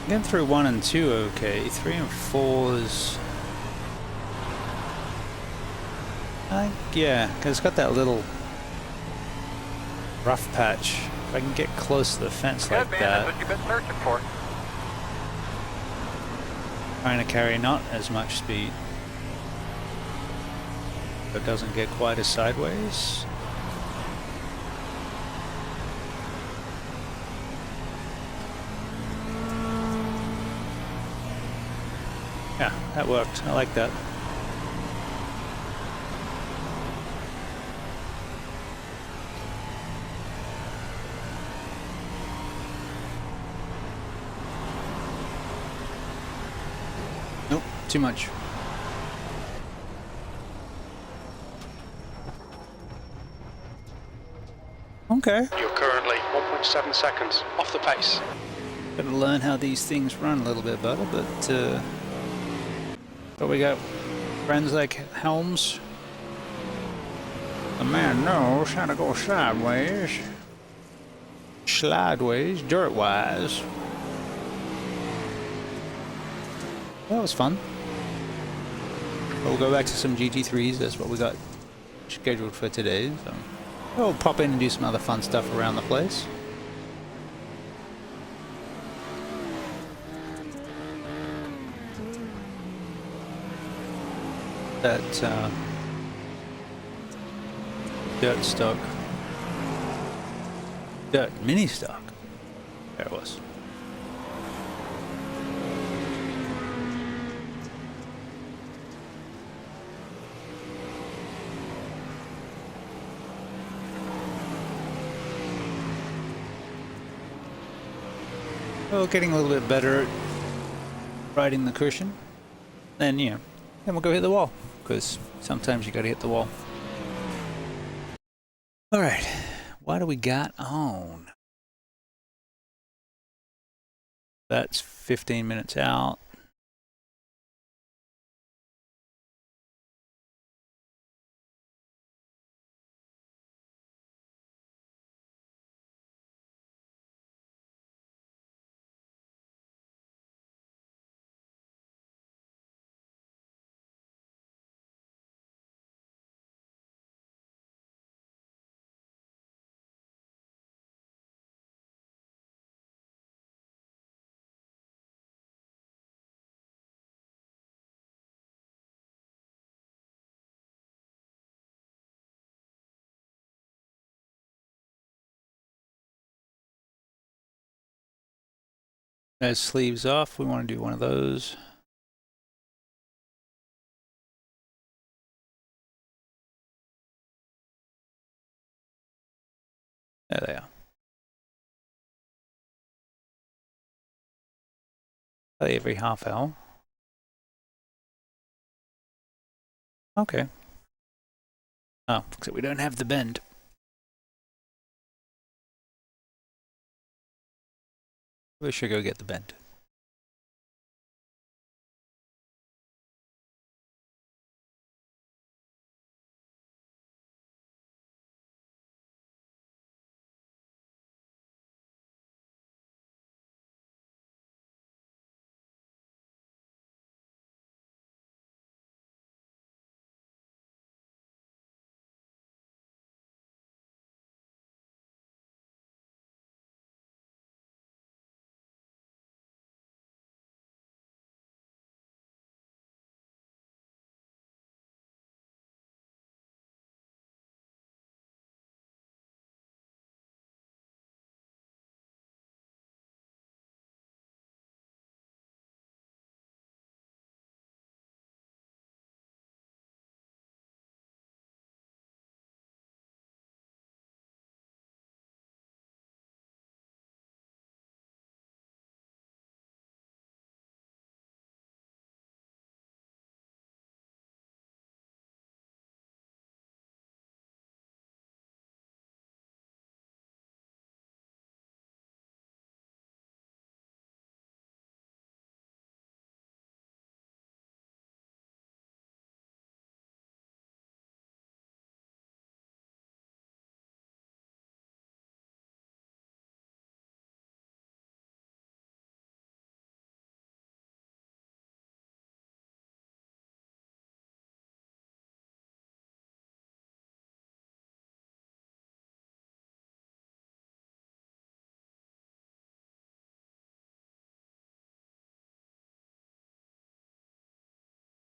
Getting through 1 and 2 okay. 3 and 4 is... yeah, because it's got that little rough patch. If I can get close to the fence like Good, man. that. That's what you've been searching for. Trying to carry not as much speed. But doesn't get quite as sideways. Yeah, that worked. I like that. Nope, too much. Okay. You're currently 1.7 seconds off the pace. Gotta learn how these things run a little bit better, but we got friends like Helms. A man knows how to go sideways, slideways, dirt-wise. That was fun. We'll go back to some GT3s. That's what we got scheduled for today. So we'll pop in and do some other fun stuff around the place. That dirt stock, dirt mini stock. There it was. Well, getting a little bit better at riding the cushion. Then, yeah, then we'll go hit the wall, because sometimes you gotta hit the wall. Alright, what do we got on? That's 15 minutes out. As sleeves off, we want to do one of those. There they are. Every half hour. Okay. Oh, except we don't have the bend. We should go get the bend.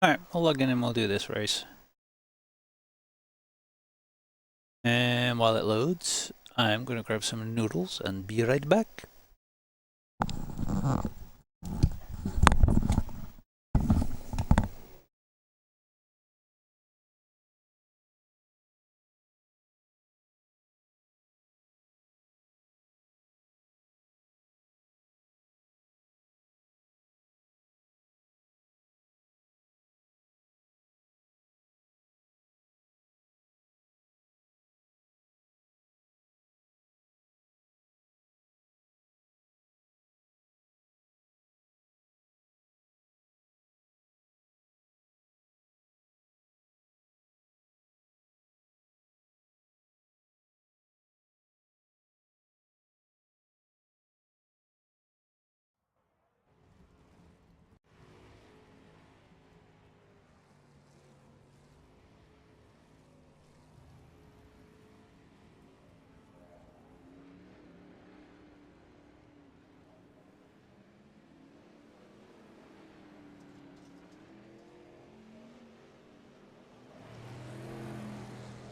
Alright, we'll log in and we'll do this race. And while it loads, I'm going to grab some noodles and be right back.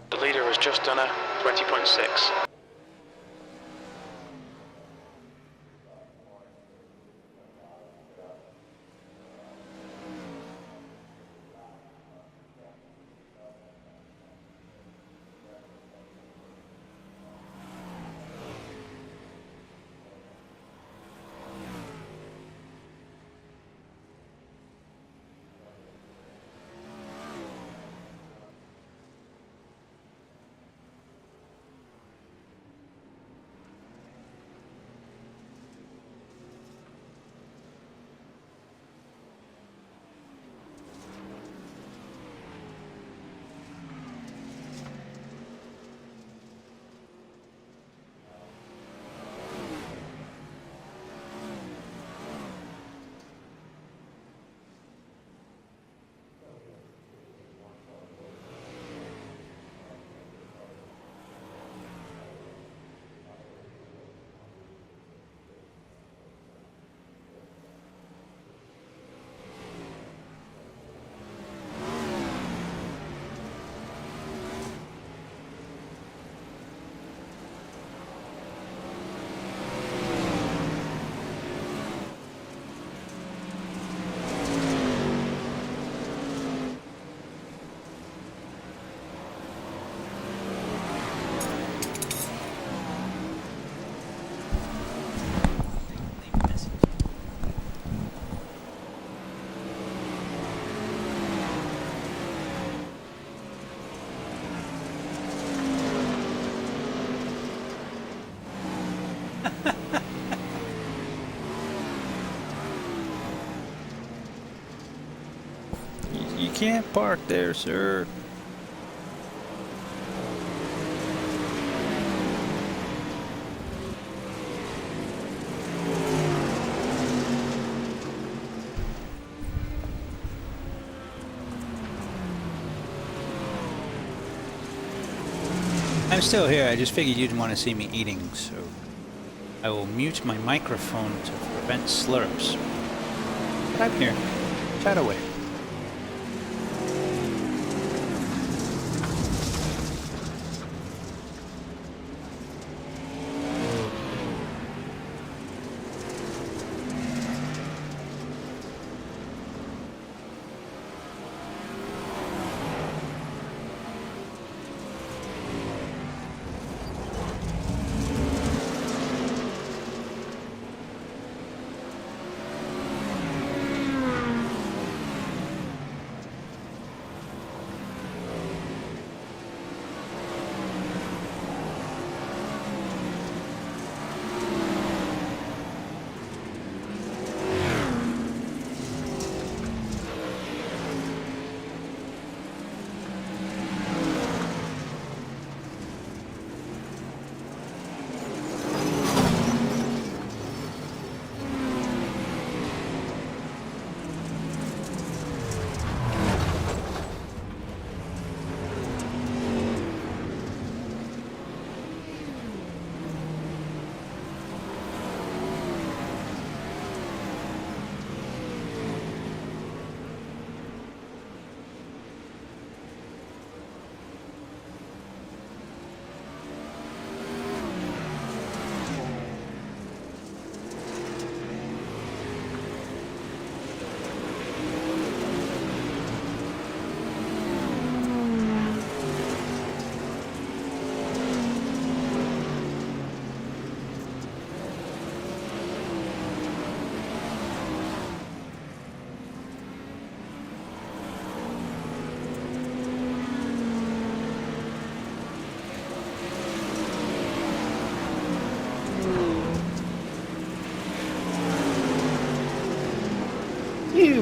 The leader has just done a 20.6. You can't park there, sir. I'm still here, I just figured you didn't want to see me eating, so I will mute my microphone to prevent slurps. But I'm here. Chat away.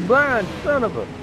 blind son of a...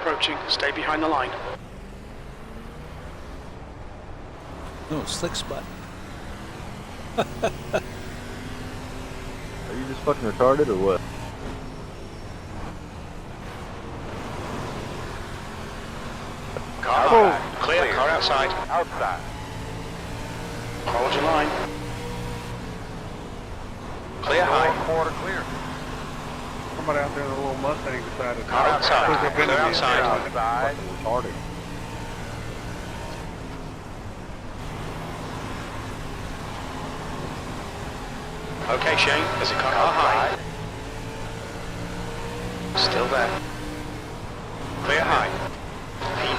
approaching. Stay behind the line. Oh, slick spot. Are you just fucking retarded or what? Car Clear. clear. Car outside. Outside. Hold your line. Clear high. Quarter clear. Somebody out there in a little Mustang decided to Car outside. push up into Clear me. outside. Outside. Fucking retarded. Okay, Shane. There's a car high. Still there. Clear high. P9.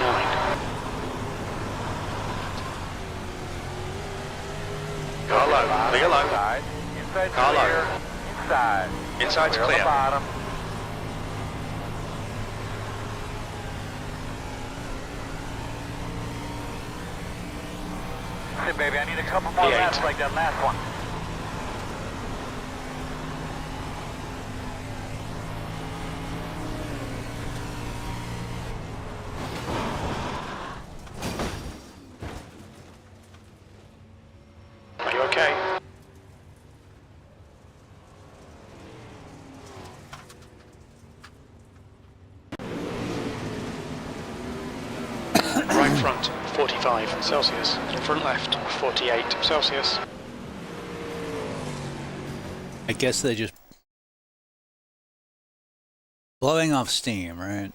Car low. Clear low. Inside. Inside Car low. clear. Inside. Inside's Clear. clear. The bottom. Hey, baby, I need a couple more P8. laps like that last one. Are you okay? Right front, 45 Celsius. Front left, 48 Celsius. I guess they're just blowing off steam, right?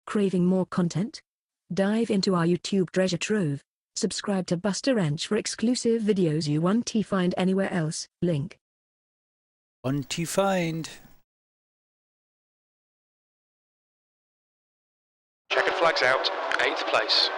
Craving more content? Dive into our YouTube treasure trove. Subscribe to BustaWrench for exclusive videos you won't find anywhere else. Link. One to find. Checkered flags out, 8th place.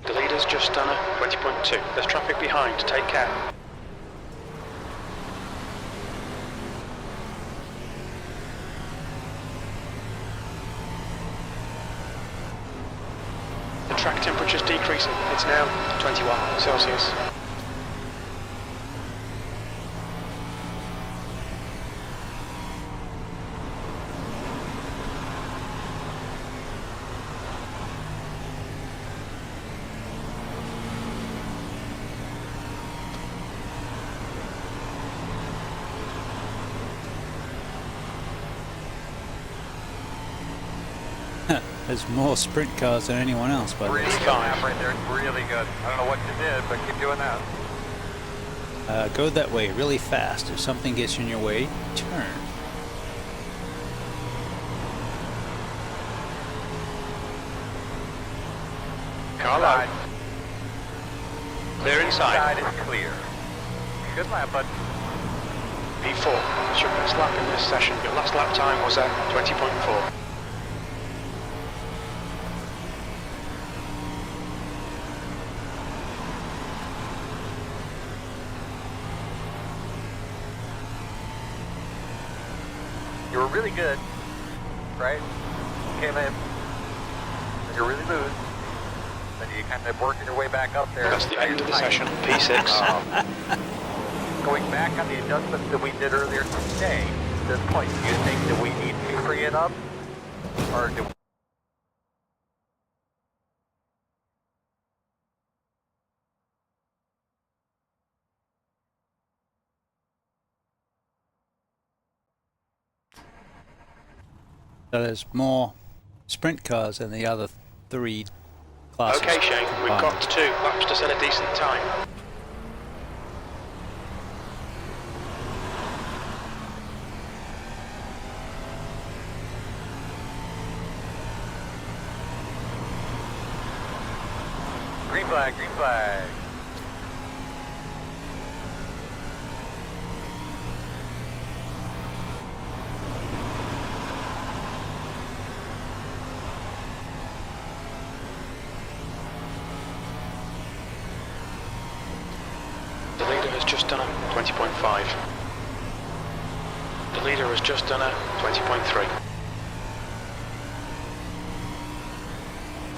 The leader's just done a 20.2. There's traffic behind, take care. The track temperature's decreasing. It's now 21 Celsius. There's more sprint cars than anyone else, by the way. Really good lap right there. Really good. I don't know what you did, but keep doing that. Go that way really fast. If something gets in your way, turn. Car low. Clear inside. Inside is clear. Good lap, bud. P4. It's your best lap in this session. Your last lap time was at 20.4. You were really good, right? You came in, and you're really loose. Then you kind of working your way back up there. That's the end of the session. P6. Going back on the adjustments that we did earlier today, this point, do you think that we need to free it up? Or do So there's more sprint cars in the other 3 classes. Okay, Shane, we've got 2 laps to set a decent time. green flag, green flag. The leader has just done a 20.5. The leader has just done a 20.3.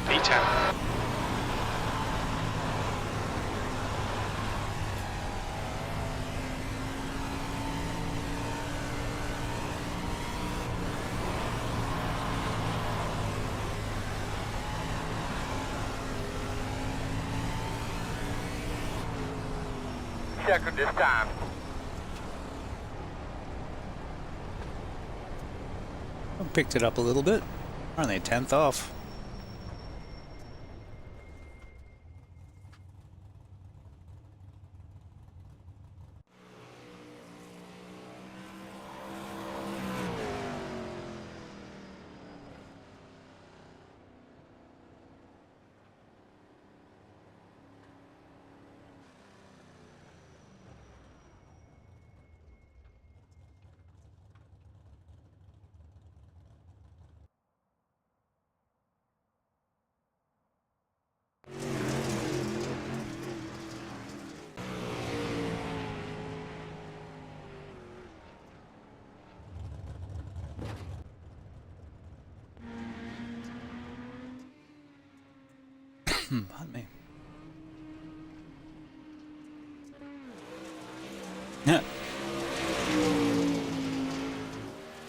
P10. Check this time. I picked it up a little bit. Only a 10th off. Pardon me. Yeah.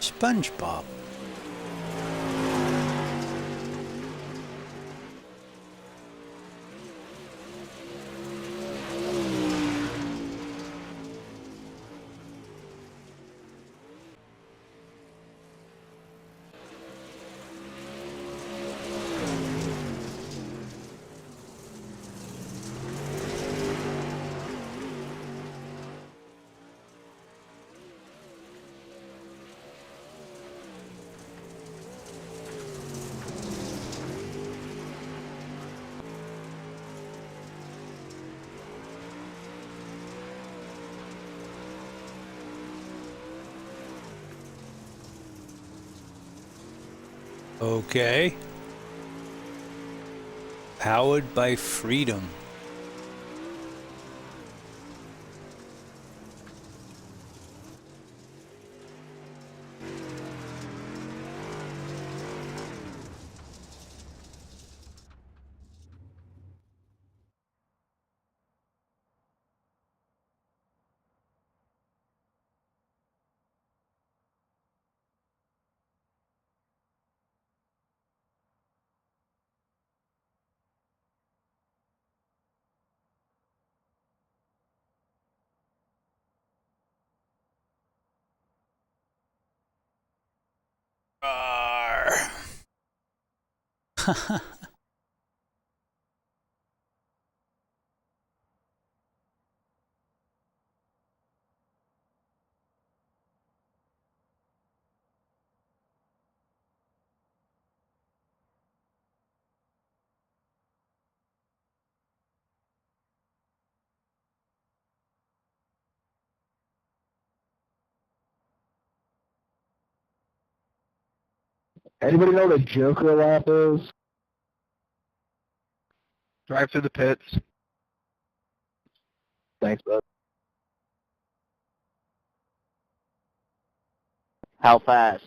SpongeBob. Okay. Powered by freedom. Arr. Anybody know what a Joker lap is? Drive through the pits. Thanks, bud. How fast?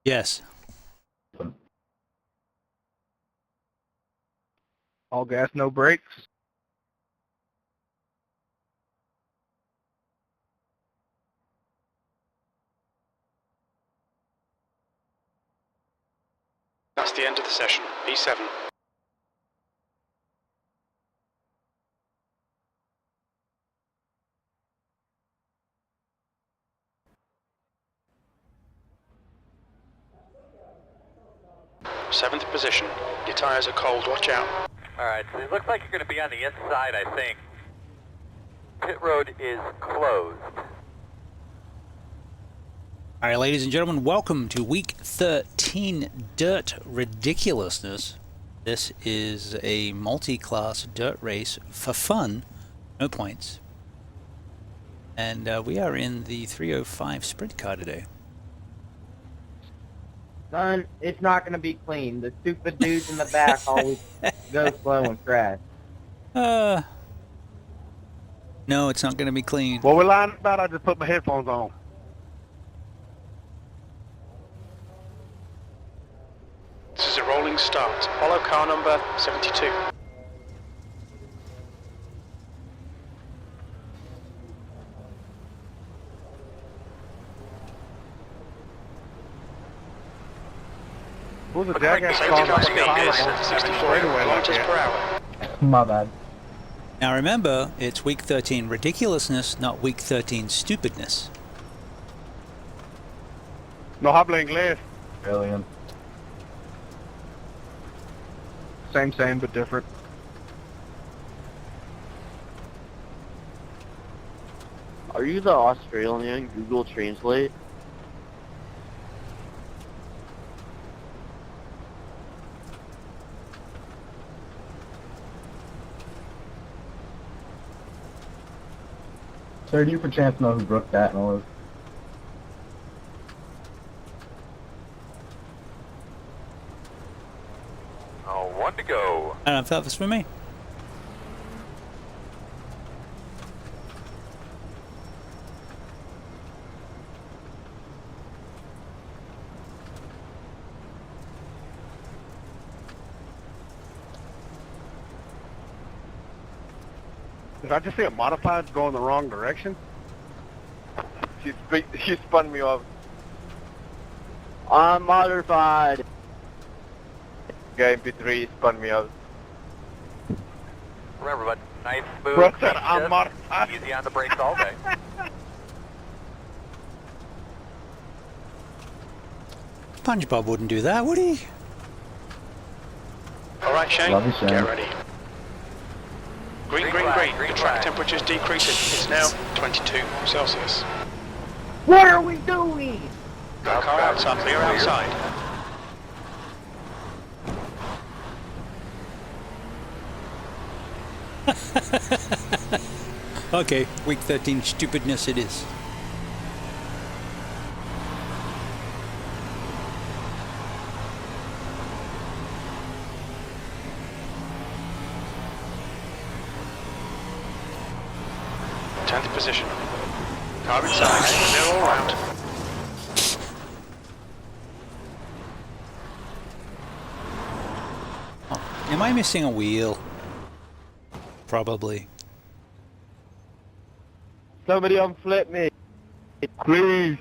Yes. All gas, no brakes. the end of the session. P7. Seventh position. Your tyres are cold, watch out. Alright, so it looks like you're going to be on the inside, I think. Pit road is closed. All right, ladies and gentlemen, welcome to week 13 Dirt Ridiculousness. This is a multi-class dirt race for fun, no points. And we are in the 305 sprint car today. Son, it's not going to be clean. The stupid dudes in the back always go slow and crash. No, it's not going to be clean. What we're lying about, I just put my headphones on. This is a rolling start. Follow car number 72. Who's a Look like jackass the car safety car like speed is that? 64 Straightaway like kilometers that. per hour. My bad. Now remember, it's week 13 ridiculousness, not week 13 stupidness. No habla inglés. Brilliant. Same, but different. Are you the Australian Google Translate? Sir, do you perchance know who Brooke Datnell is? Oh, one to go. I don't know if that was for me. Did I just see a modified go in the wrong direction? She spun me off. I'm modified. Guy MP3 spun me off. Remember, but nice smooth. Bro said I'm shift, modified. Easy on the brakes all day. SpongeBob wouldn't do that, would he? Alright, Shane, Love you, Shane. get ready. Green, green, green. The track temperature's decreasing. It's now 22 Celsius. What are we doing? Got a car outside, clear outside. Okay, week 13 stupidness it is. Tenth position. Car inside. They're all round. Am I missing a wheel? Probably. Somebody unflip me. Please.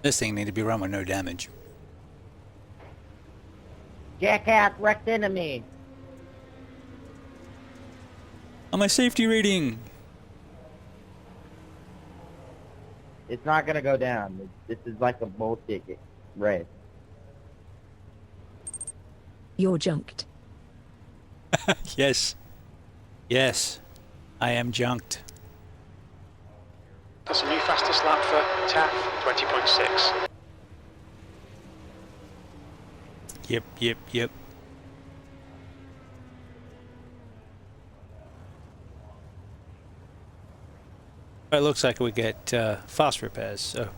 This thing need to be run with no damage. Jackass wrecked into me. On my safety rating. It's not going to go down. This is like a bull ticket race. You're junked. Yes. Yes. I am junked. That's a new fastest lap for TAF, 20.6. Yep. It looks like we get fast repairs, so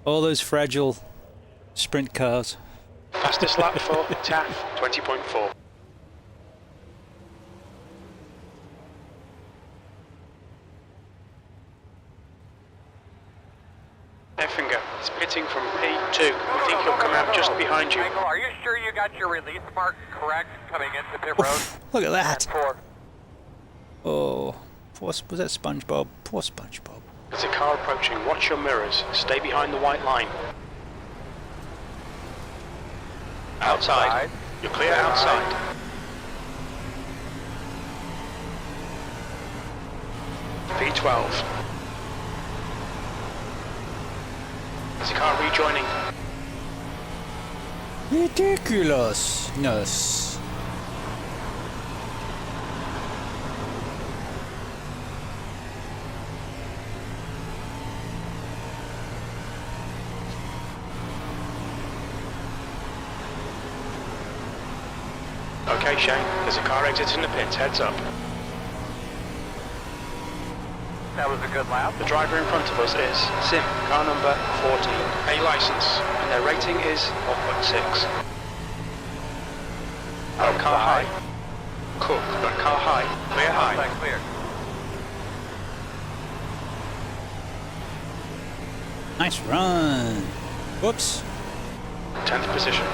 all those fragile sprint cars. Fastest lap for TAF, 20.4. Effinger is pitting from P2. We think he'll come out just behind you. Michael, are you sure you got your release mark correct coming into pit road? Look at that. 10-4. Oh, poor, was that SpongeBob? Poor SpongeBob. There's a car approaching. Watch your mirrors. Stay behind the white line. Outside. You're clear outside. V12. There's a car rejoining. Ridiculousness. Okay, Shane. There's a car exiting the pits. Heads up. That was a good lap. The driver in front of us is Sim, car number 14. A license, and their rating is 1.6. Car high. Cook, car high. Clear high. Outside clear. Nice run. Whoops. 10th position.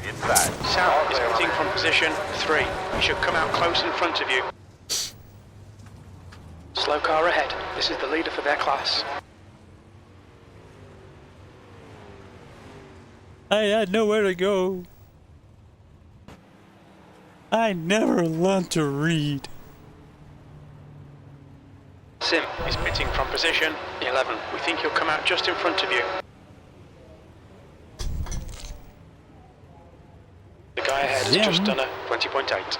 Inside. Sam is pitting from position 3. He should come out close in front of you. Slow car ahead. This is the leader for their class. I had nowhere to go. I never learned to read. Sim is pitting from position 11. We think he'll come out just in front of you. The guy ahead has just done a 20.8.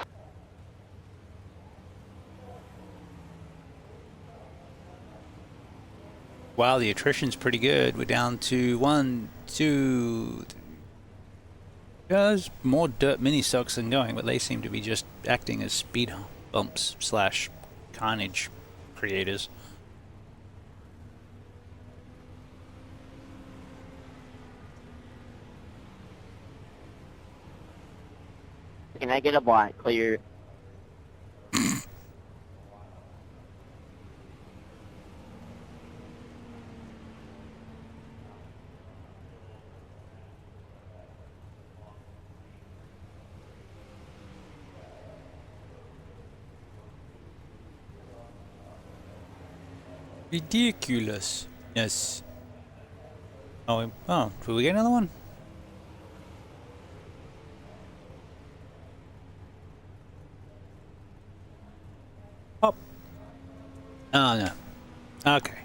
Wow, the attrition's pretty good. We're down to 1, 2, 3. There's more dirt mini stocks than going, but they seem to be just acting as speed bumps / carnage creators. Can I get a black clear? Ridiculous. Yes. Oh, did we get another one? Oh. Oh, no. Okay.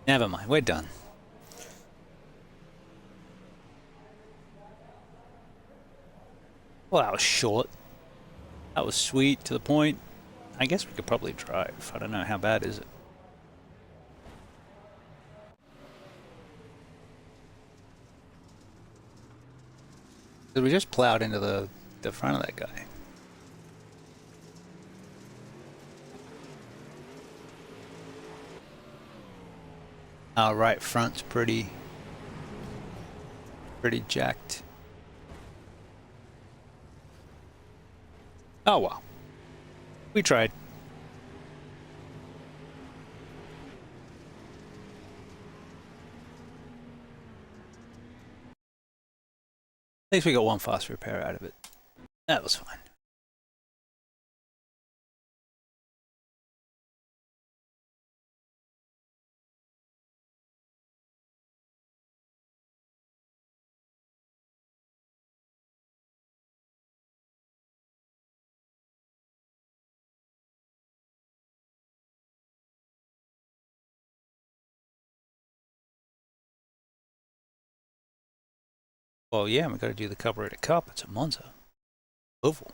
Never mind. We're done. Well, that was short. That was sweet, to the point. I guess we could probably drive. I don't know. How bad is it? We just plowed into the front of that guy. Our right front's pretty jacked. Oh well. We tried. At least we got one fast repair out of it. That was fine. Well, yeah, we got to do the carburetor cup. It's a Monza. Oval.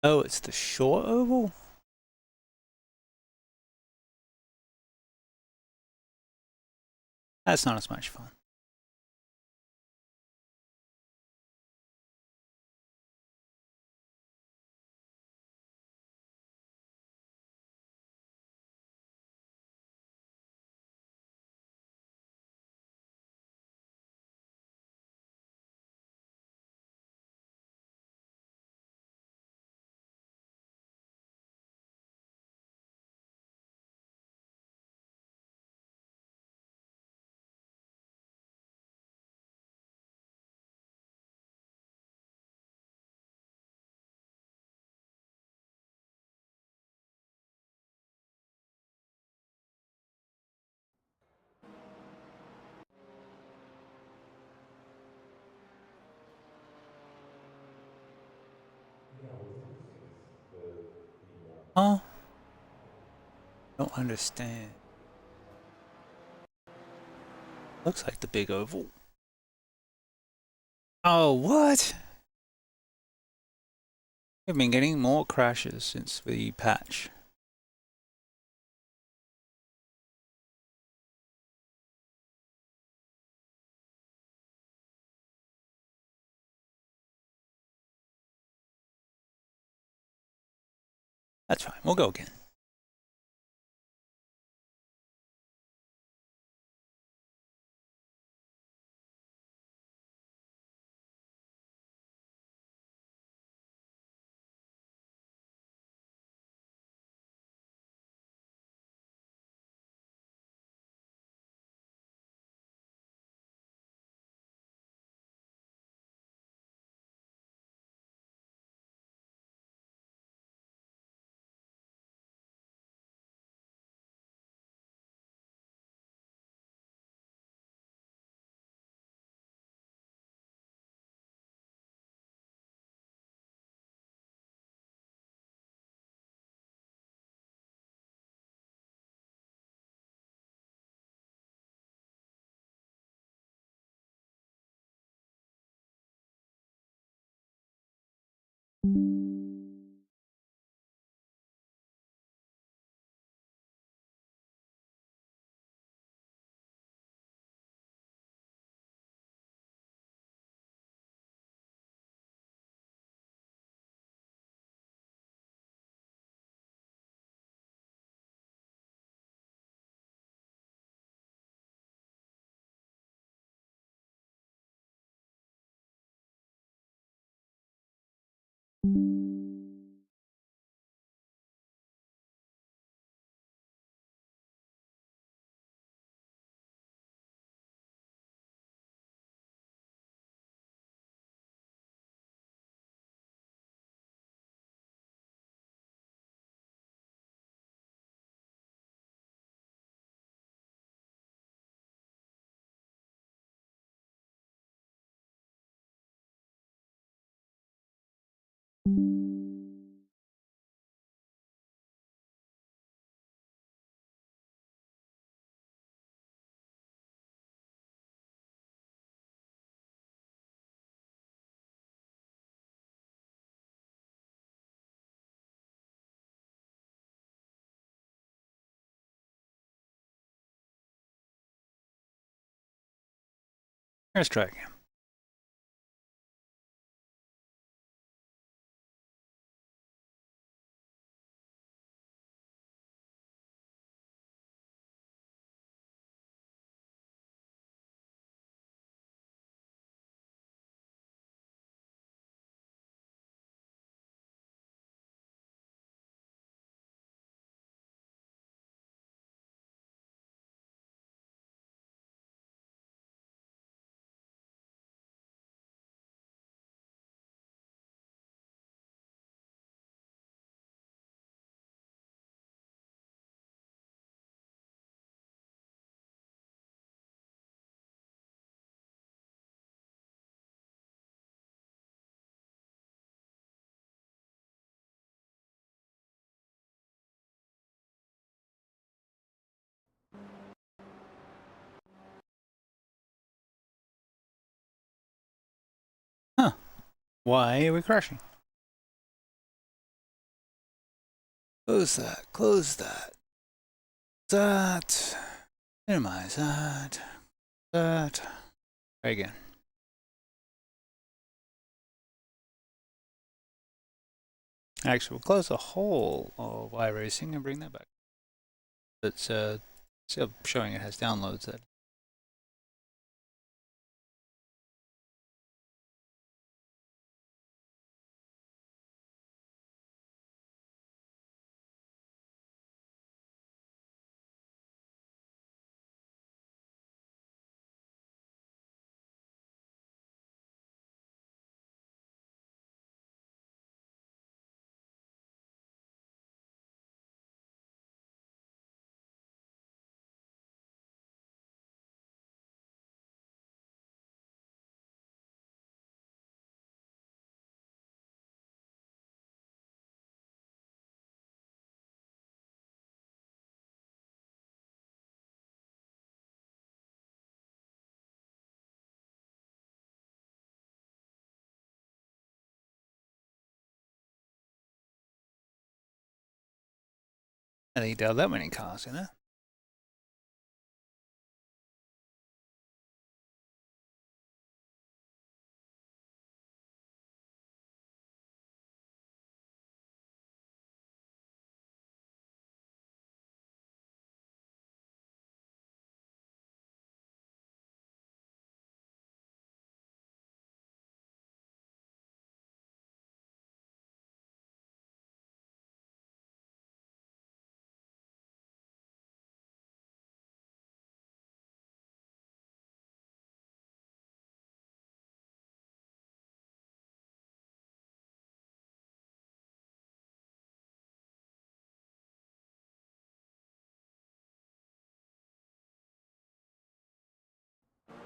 Oh, it's the short oval? That's not as much fun. Huh? Don't understand. Looks like the big oval. Oh, what? We've been getting more crashes since the patch. That's fine, we'll go again. Let's try again. Huh. Why are we crashing? Close that. Close that. That. Minimize that. That. Try again. Actually, we'll close the whole of iRacing and bring that back. It's still showing it has downloads that. I think there are that many cars in there.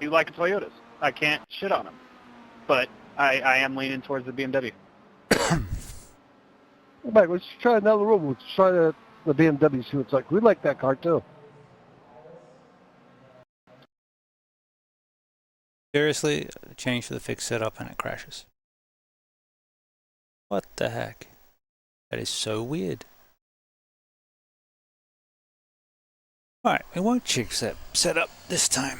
do like Toyotas. I can't shit on them, but I am leaning towards the BMW. Mike, let's try another room. Let's try the BMW, see what it's like. We like that car, too. Seriously, change to the fixed setup and it crashes. What the heck? That is so weird. Alright, we won't change that setup this time.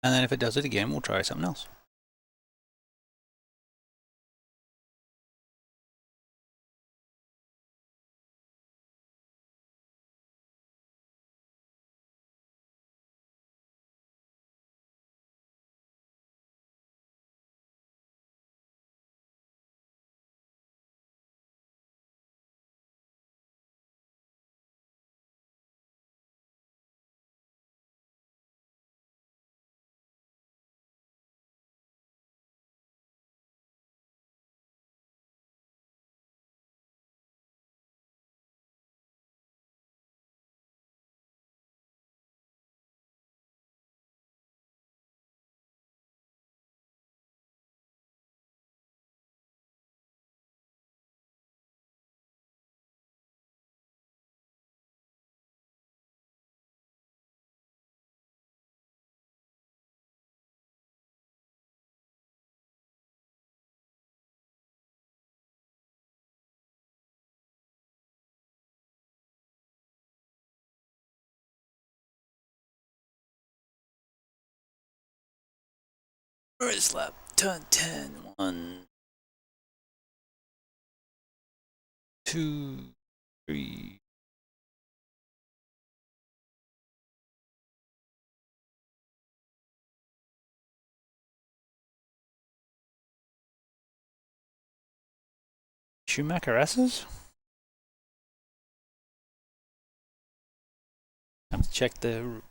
And then if it does it again, we'll try something else. First lap, turn 10, 1, 2, 3. Schumacher S's? I have to check the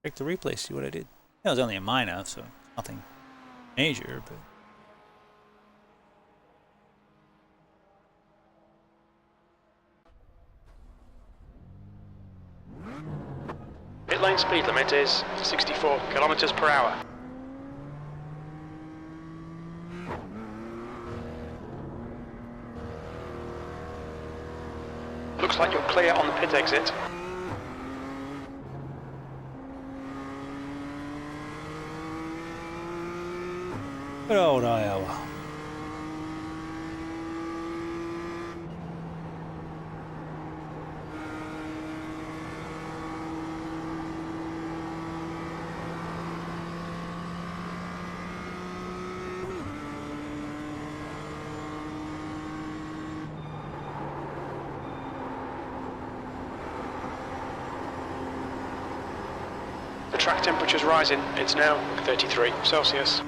replay, see what I did. That was only a minor, so nothing major, but Pit lane speed limit is 64 kilometers per hour. Looks like you're clear on the pit exit. Good old Iowa. The track temperature's rising. It's now 33 Celsius.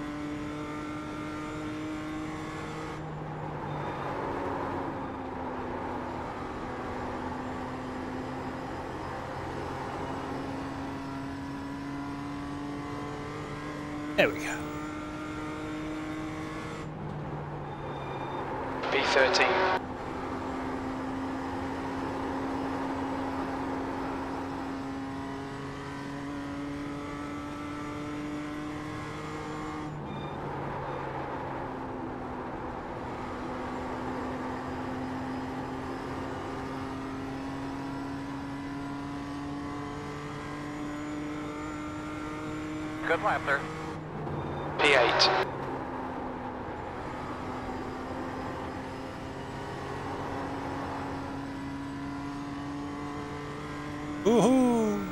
There we go. B13. Good lap there. P8. Woohoo!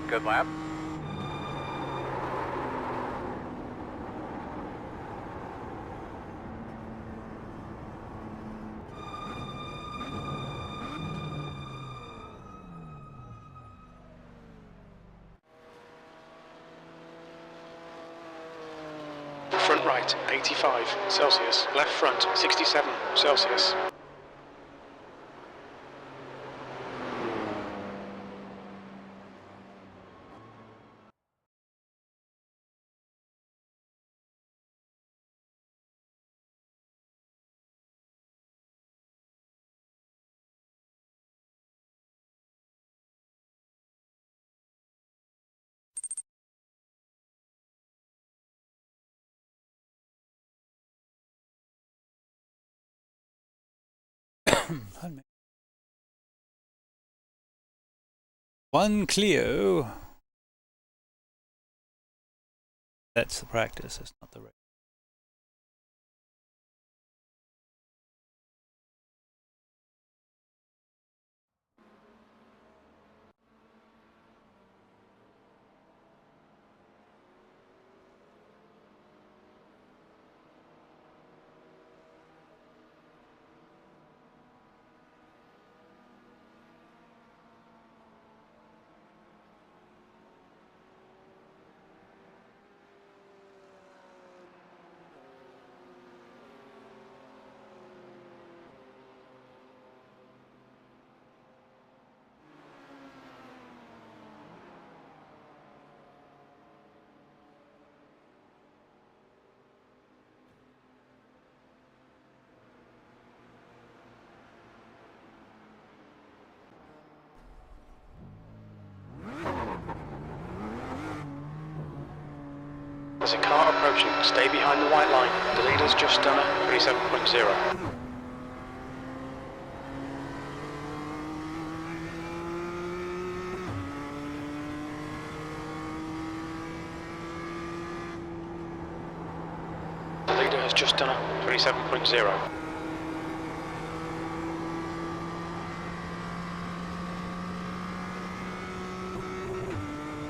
Good lap. Front right, 85 Celsius. Left front, 67 Celsius. One Clio. That's the practice, that's not the race. There's a car approaching. Stay behind the white line. The leader's just done a 27.0. The leader has just done a 27.0.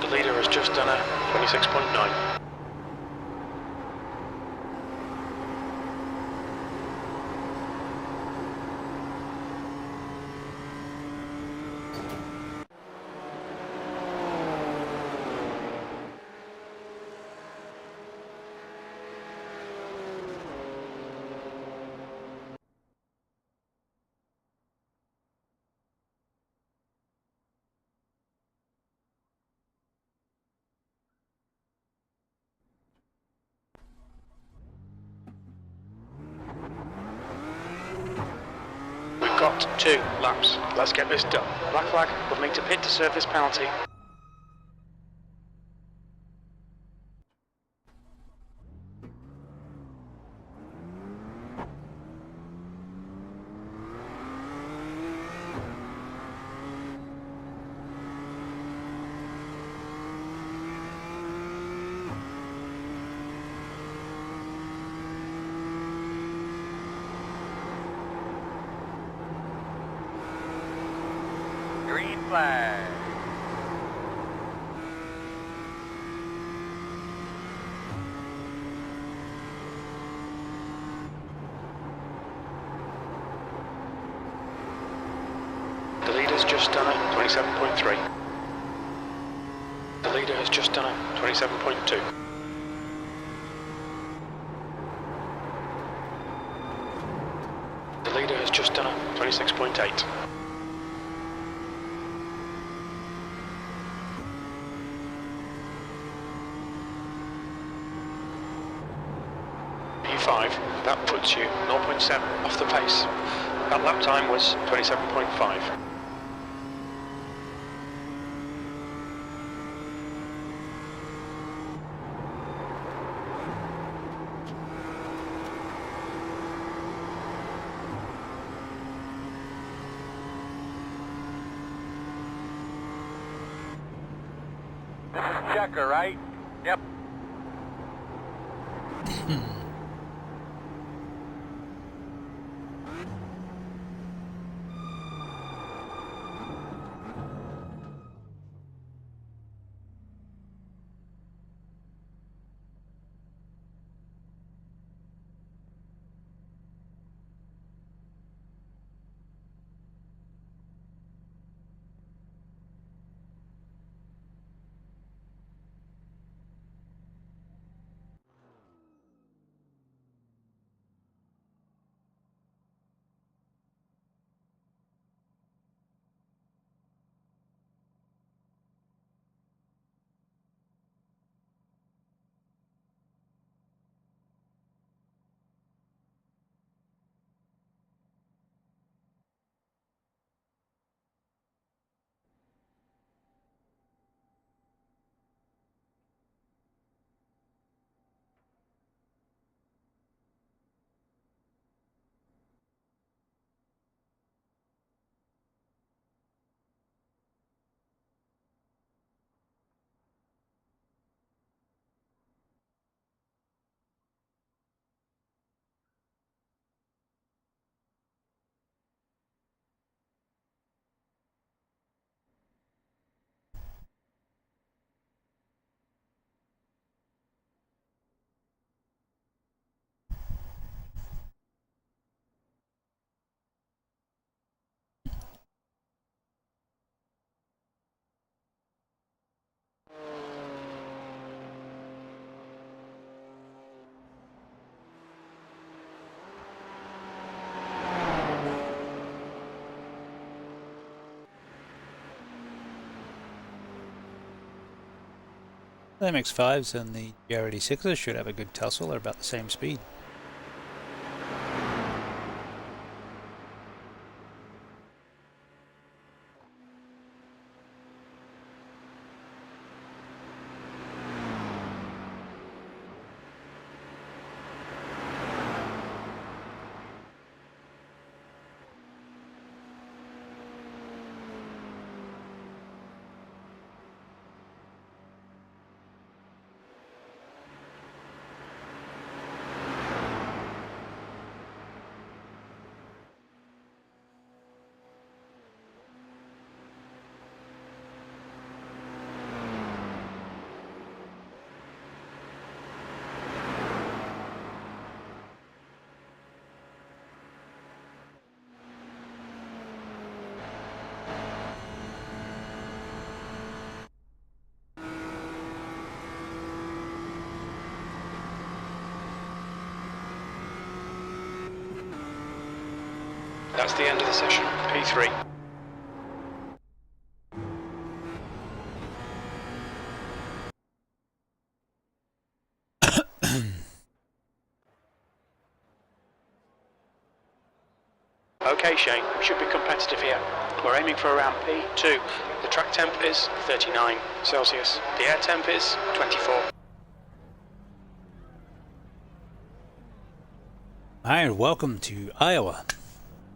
The leader has just done a 26.9. Got 2 laps. Let's get this done. Black flag will need to pit to serve this penalty. flag. The leader's just done a 27.3. The leader has just done a 27.2. The leader has just done a 26.8. P5, that puts you 0.7 off the pace. That lap time was 27.5. This is Checker, right? Yep. The MX-5s and the GR86s should have a good tussle. They're about the same speed. That's the end of the session. P3. Okay, Shane, we should be competitive here. We're aiming for around P2. The track temp is 39 Celsius. The air temp is 24. Hi, and welcome to Iowa.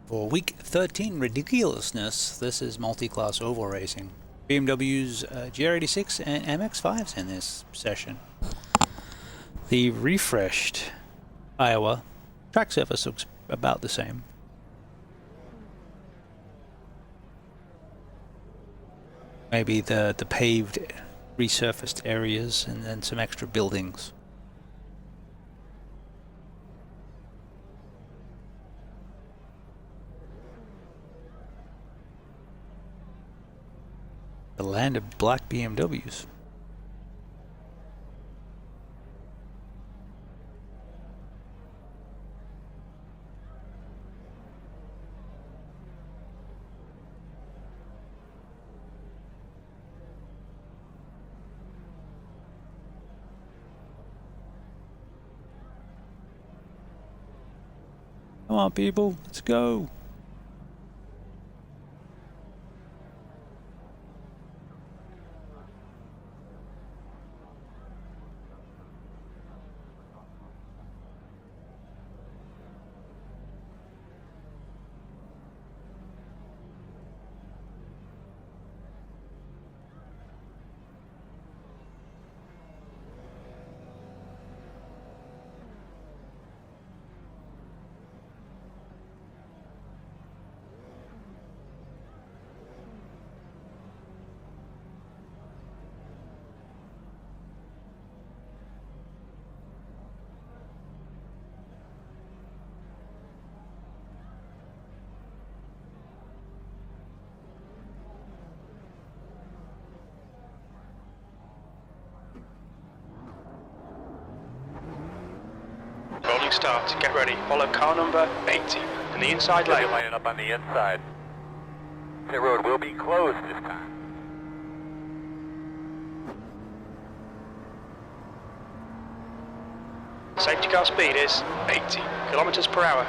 For week 13 ridiculousness, this is multi-class oval racing. BMW's GR86 and MX-5s in this session. The refreshed Iowa track surface looks about the same. maybe the paved, resurfaced areas, and then some extra buildings. The land of black BMWs. Come on, people, let's go. Rolling start, get ready. Follow car number 80 in the inside You'll be lane. lining up on the inside. Pit road will be closed this time. Safety car speed is 80 kilometers per hour.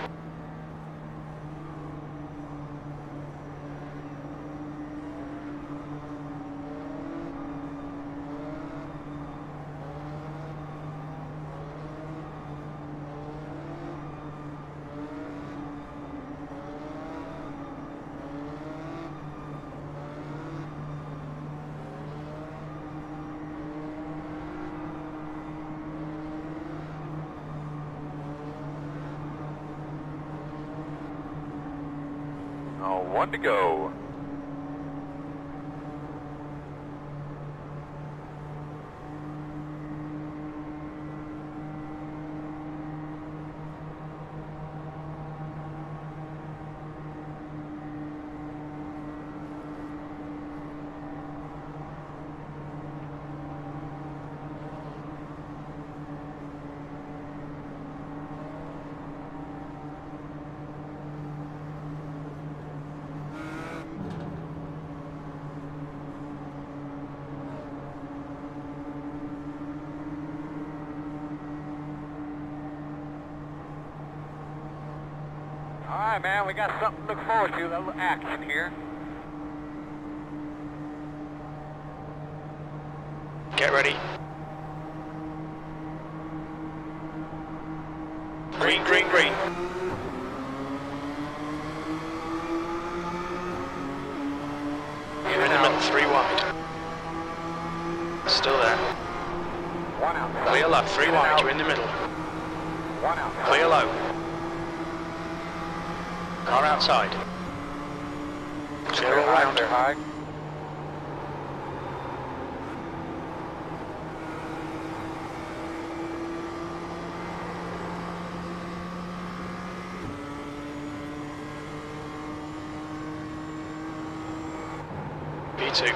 Oh, 1 to go. All right, man, we got something to look forward to, a little action here. Get ready. Green, green, green. You're in the middle, 3 wide. Still there. 1 out. Clear low, 3 wide, you're in the middle. 1 out. Clear low. Car outside. Clear all round. They're high. P2.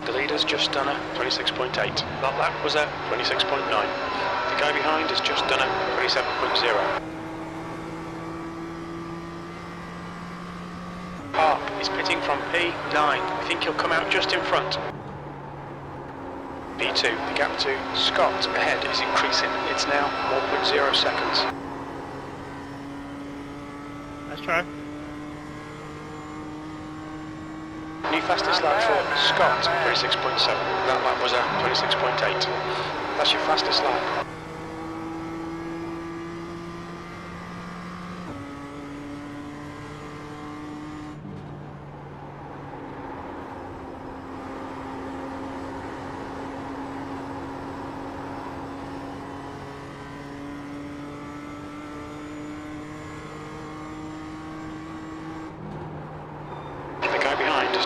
The leader's just done a 26.8. That lap was a 26.9. The guy behind has just done a 27.0. Park is pitting from P9. I think he'll come out just in front. P2, the gap to Scott ahead is increasing. It's now 1.0 seconds. Nice try. New fastest lap for Scott, 26.7. That lap was a 26.8. That's your fastest lap.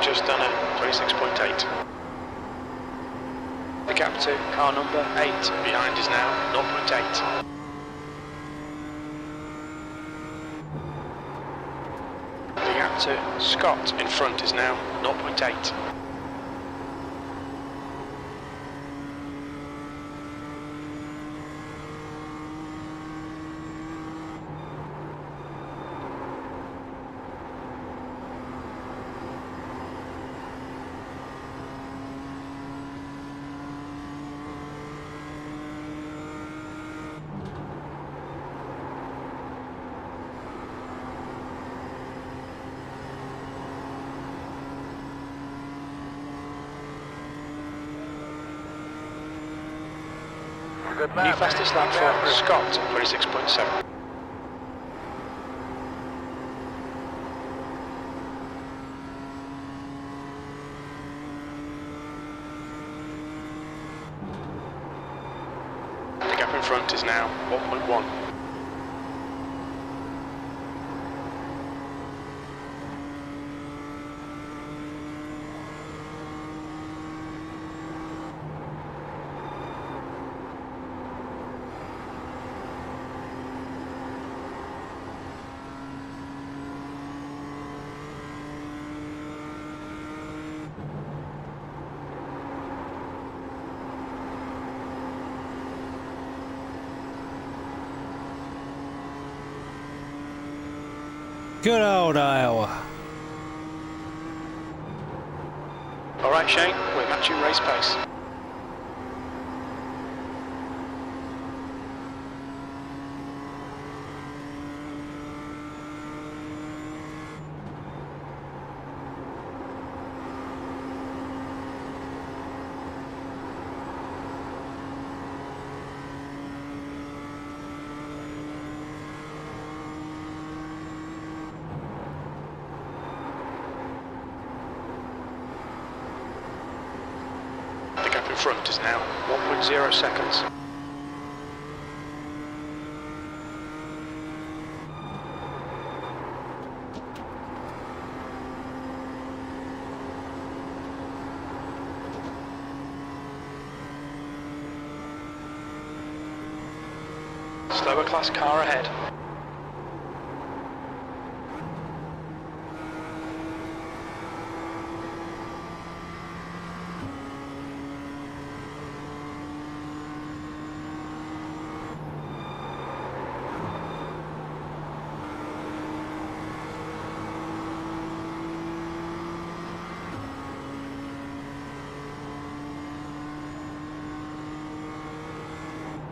just done a 26.8. The gap to car number 8 behind is now 0.8. The gap to Scott in front is now 0.8. Good New lap. fastest lap for Scott, 26.7. The gap in front is now 1.1. Good old Iowa. Alright Shane, we're matching race pace. The gap in front is now 1.0 seconds. Slower class car ahead.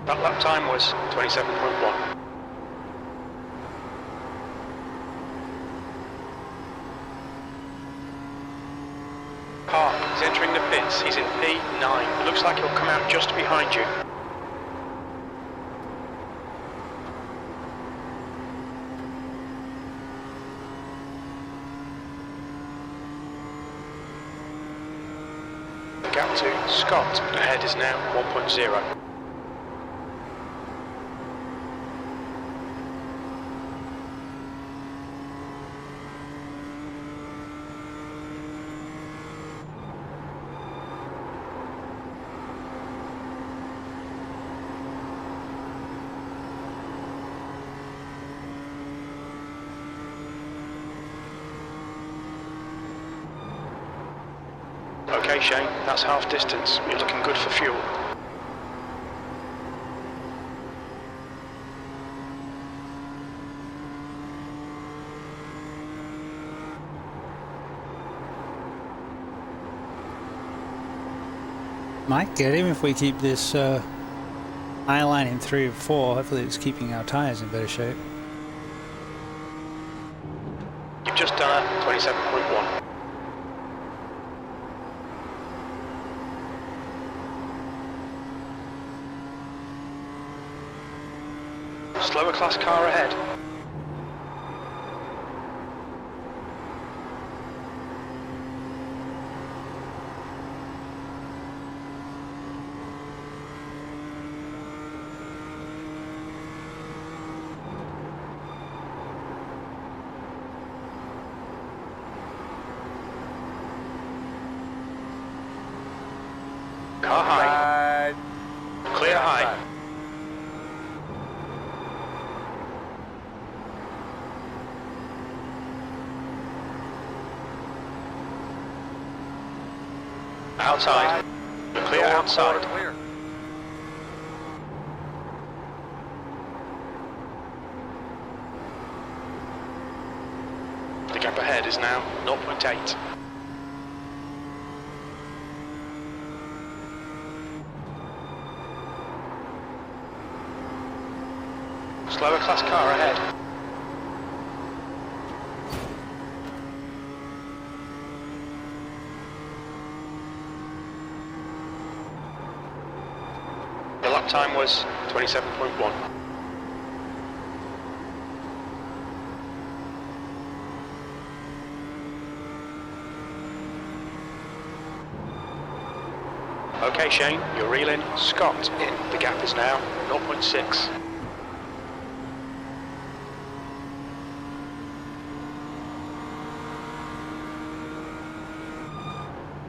That lap time was 27.1. Park is entering the pits. He's in P9. It looks like he'll come out just behind you. The gap to Scott ahead is now 1.0. Okay Shane, that's half distance. You're looking good for fuel. Might get him if we keep this eye line in 3 or 4. Hopefully it's keeping our tyres in better shape. You've just done a 27.1. Slower class car ahead. Car high. Clear high. Outside. Clear outside. Clear. The gap ahead is now 0.8. Slower class car ahead. The lap time was 27.1. Okay, Shane, you're reeling. Scott in. The gap is now 0.6.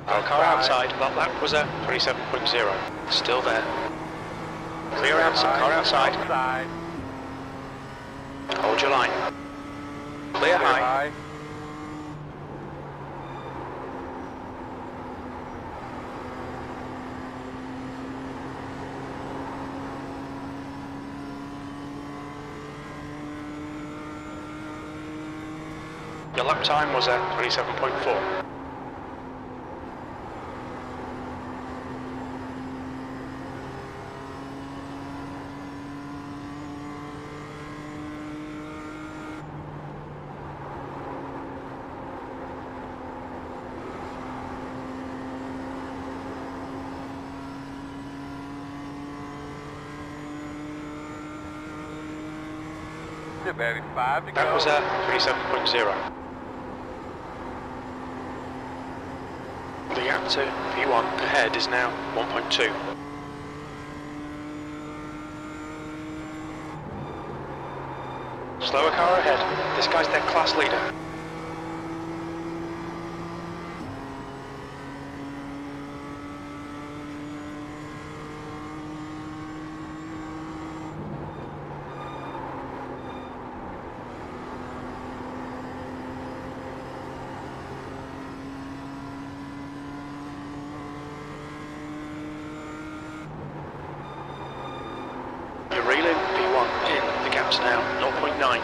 Our car outside, that lap was at 27.0. Still there. Clear outside, car outside. Hold your line. Clear high. Your lap time was at 27.4. Baby, 5 to That go. was at 27.0. The gap to P1 ahead is now 1.2. Slower car ahead. This guy's their class leader. Now 0.9.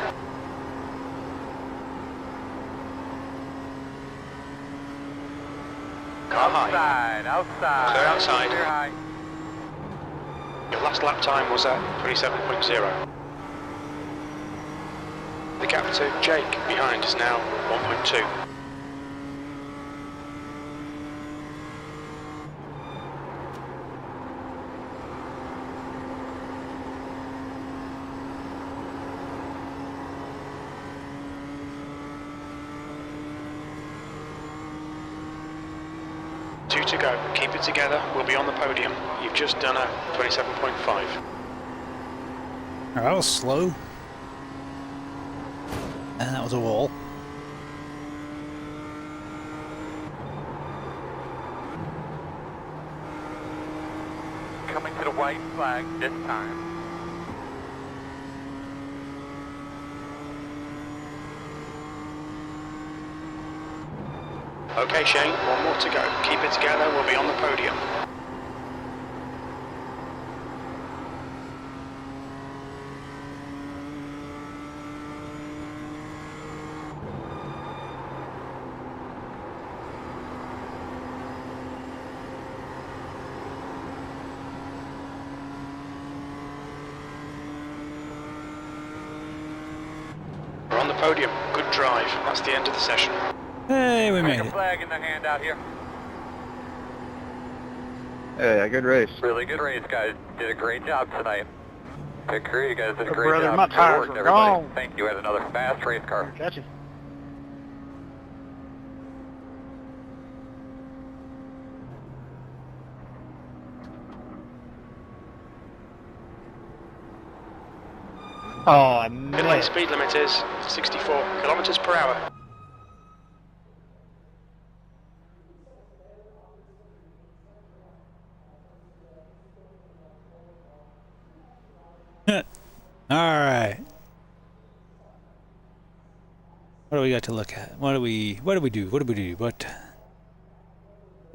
Car high. Outside. Clear outside. Clear high. Your last lap time was at 27.0. The gap to Jake behind is now 1.2. Two to go. Keep it together. We'll be on the podium. You've just done a 27.5. That was slow. And that was a wall. Coming to the white flag this time. Okay, Shane, one more to go. Keep it together, we'll be on the podium. We're on the podium. Good drive. That's the end of the session. Hey, we made A it. flag in the hand out here. Hey, a good race. Really good race, guys. Did a great job tonight. Good crew, you guys did a Oh, great brother, job. my Good tires work, are everybody. gone. Thank you. Had another fast race car. Catch you. Oh, I Pit lane missed. speed limit is 64 kilometers per hour. All right. What do we got to look at? What do we do? What?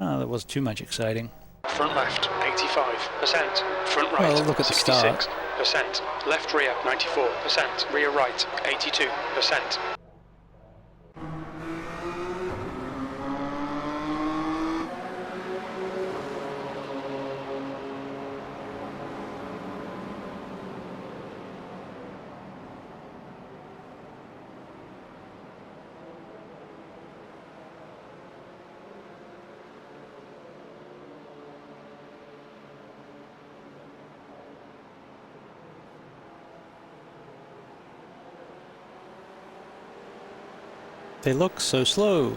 Oh, that wasn't too much exciting. Front left, 85%. Front right, Well, look at the start. 66%. Left rear, 94%. Rear right, 82%. They look so slow.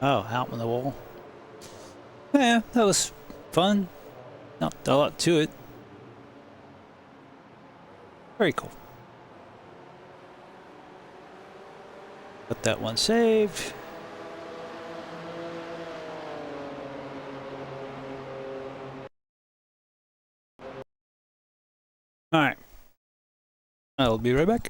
Oh, out on the wall. Yeah, that was fun. Not a lot to it. Very cool. Got that one saved. Alright. I'll be right back.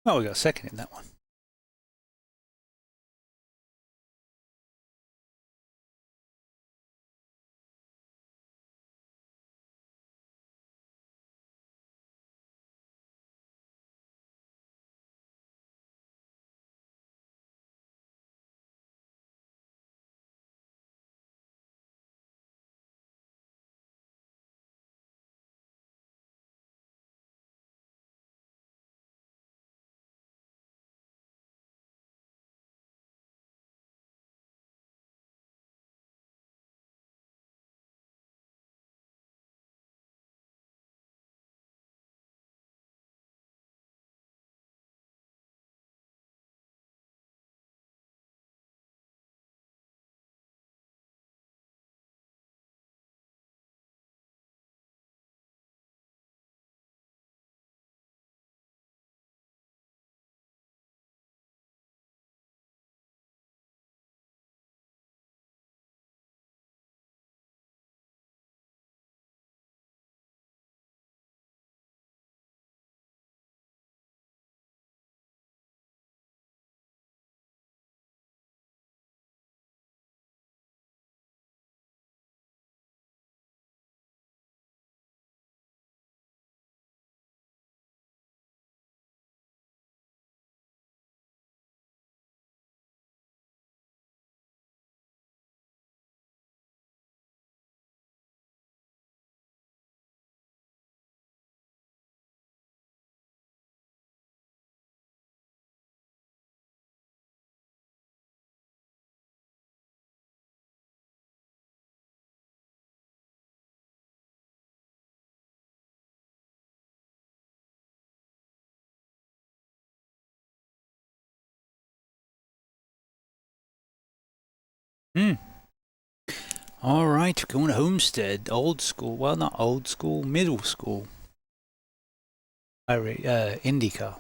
Oh, we got a second in that one. All right, going to Homestead, old school. Well, not old school, middle school. IndyCar.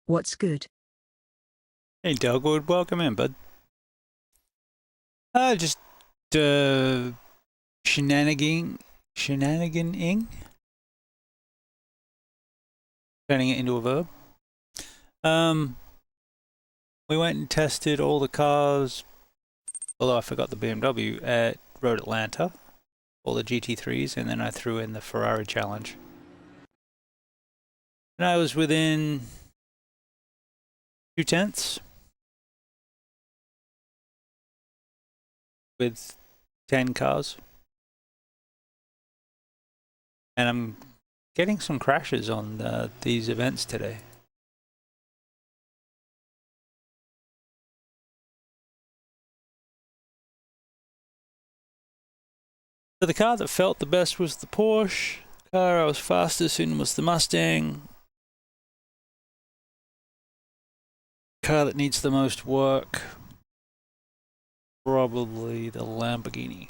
What's good? Hey, Dogwood, welcome in, bud. Just shenaniganing, turning it into a verb. We went and tested all the cars, although I forgot the BMW, at Road Atlanta, all the GT3s, and then I threw in the Ferrari Challenge. And I was within 0.2 with 10 cars. And I'm getting some crashes on these events today. So the car that felt the best was the Porsche. The car I was fastest in was the Mustang. The car that needs the most work, probably the Lamborghini.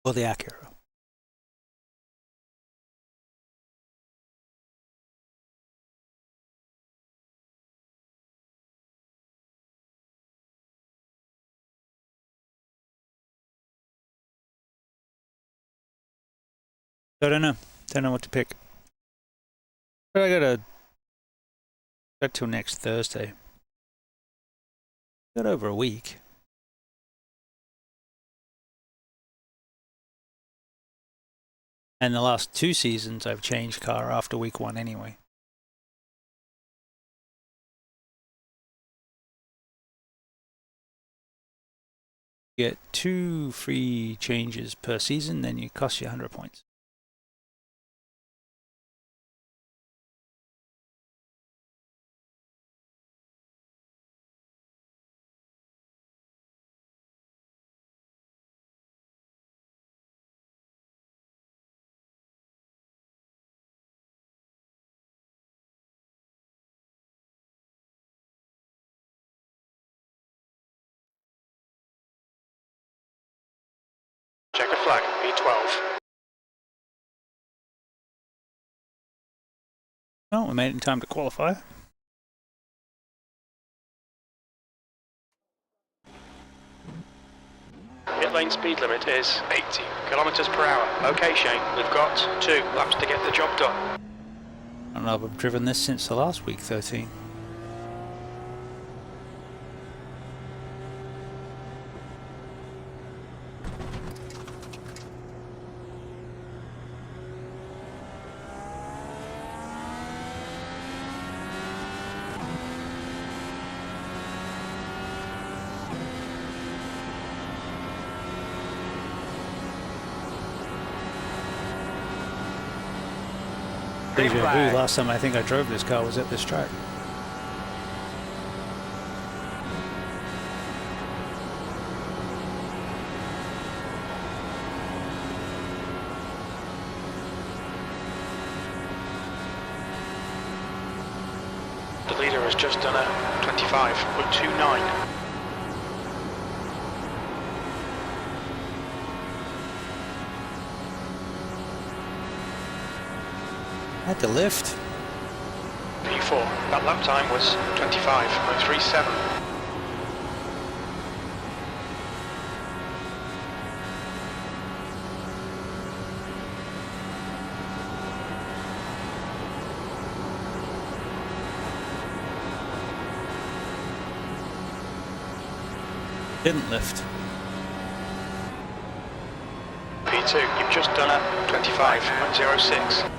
Or the Acura. I don't know. Don't know what to pick. But I got till next Thursday. Got over a week. And the last 2 seasons I've changed car after week 1 anyway. You get 2 free changes per season, then it costs you 100 points. Checker flag, B12. Oh, we made it in time to qualify. Pit lane speed limit is 80 kilometers per hour. Okay, Shane, we've got 2 laps to get the job done. I don't know if I've driven this since the last week 13. Deja vu, last time I think I drove this car was at this track. The leader has just done a 25.29. I had to lift. P4, that lap time was 25.37. Didn't lift. P2, you've just done a 25.06.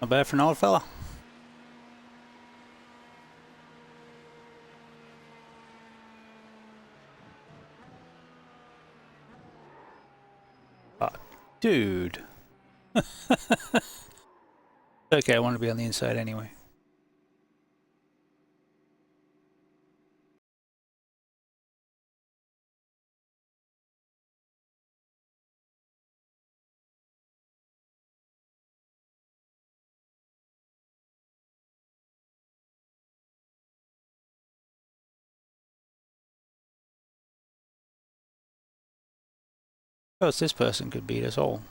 Not bad for an old fella. Oh, dude. Okay, I want to be on the inside anyway. Oh, this person could beat us all.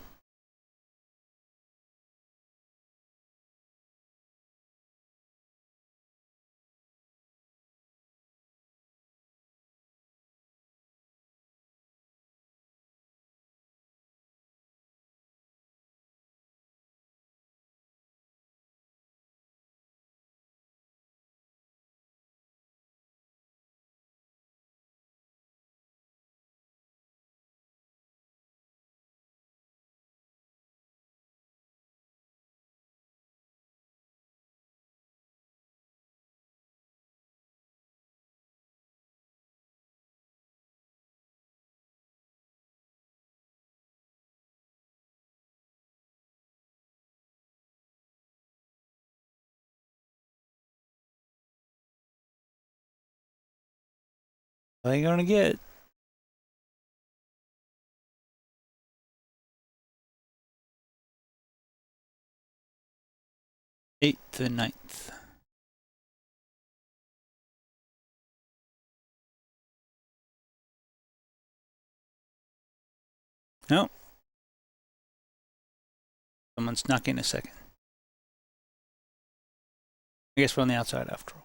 What are you gonna get? 8th and 9th. Nope. Someone snuck in a second. I guess we're on the outside after all.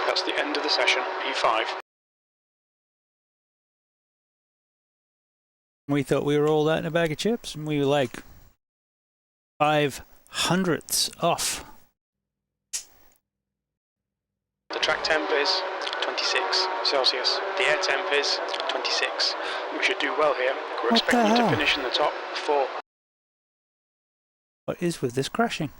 That's the end of the session, P5. We thought we were all that in a bag of chips, and we were like 5/100ths off. The track temp is 26 Celsius. The air temp is 26. We should do well here. We're What the expecting to hell? finish in the top 4. What is with this crashing?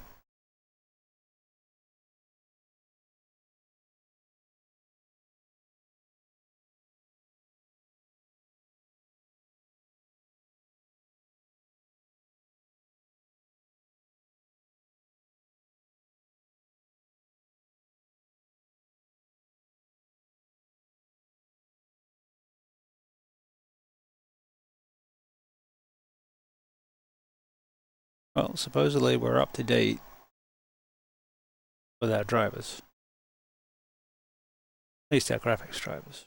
Well, supposedly we're up to date with our drivers. At least our graphics drivers.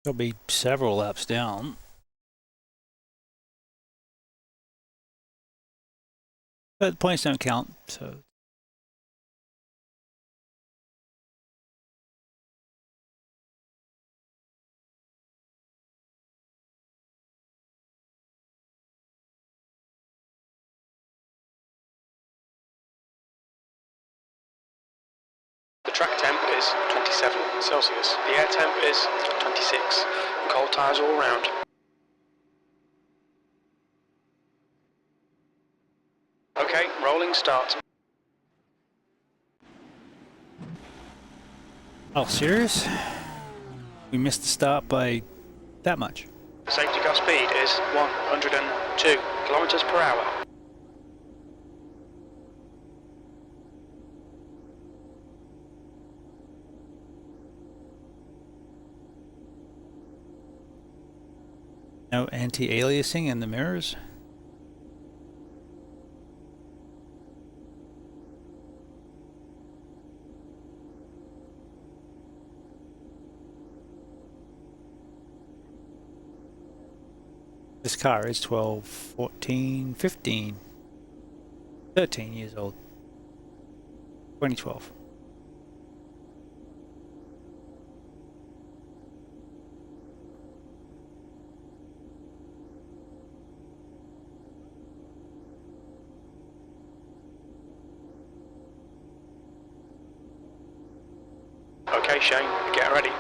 There'll be several laps down. But points don't count, so track temp is 27 Celsius. The air temp is 26. Cold tyres all round. Okay, rolling start. Oh, serious? We missed the start by that much. Safety car speed is 102 kilometers per hour. No anti-aliasing in the mirrors. This car is 12, 14, 15, 13 years old. 2012. Okay, Shane, get ready.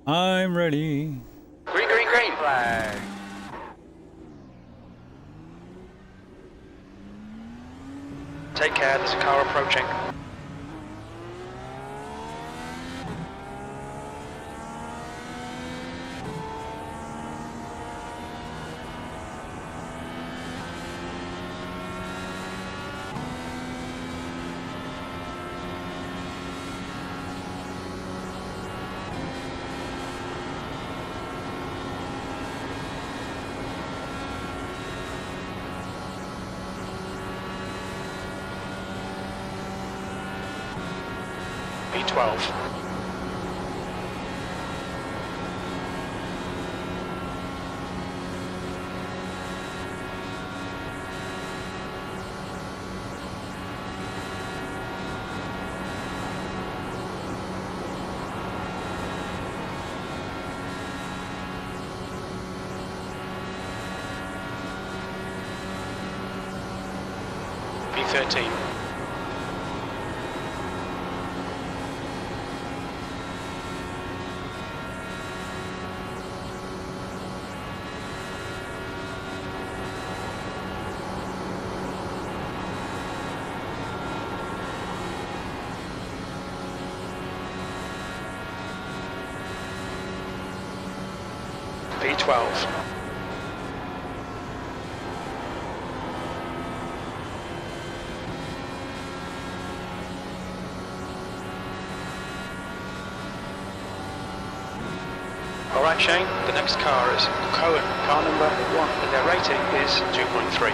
I'm ready. Green, green, green. Flag. Take care, there's a car approaching. B12. B13. B12. Alright Shane, the next car is Cohen, car number 1, and their rating is 2.3.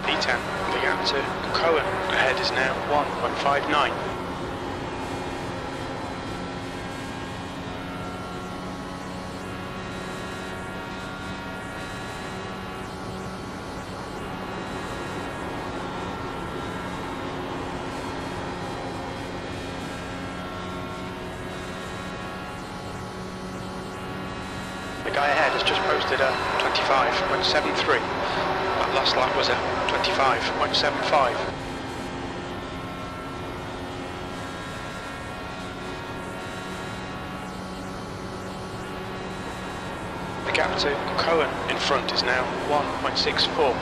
B10, the gap to Cohen ahead is now 1.59. The guy ahead has just posted a 25.73. That last lap was a 25.75. The gap to Cohen in front is now 1.64.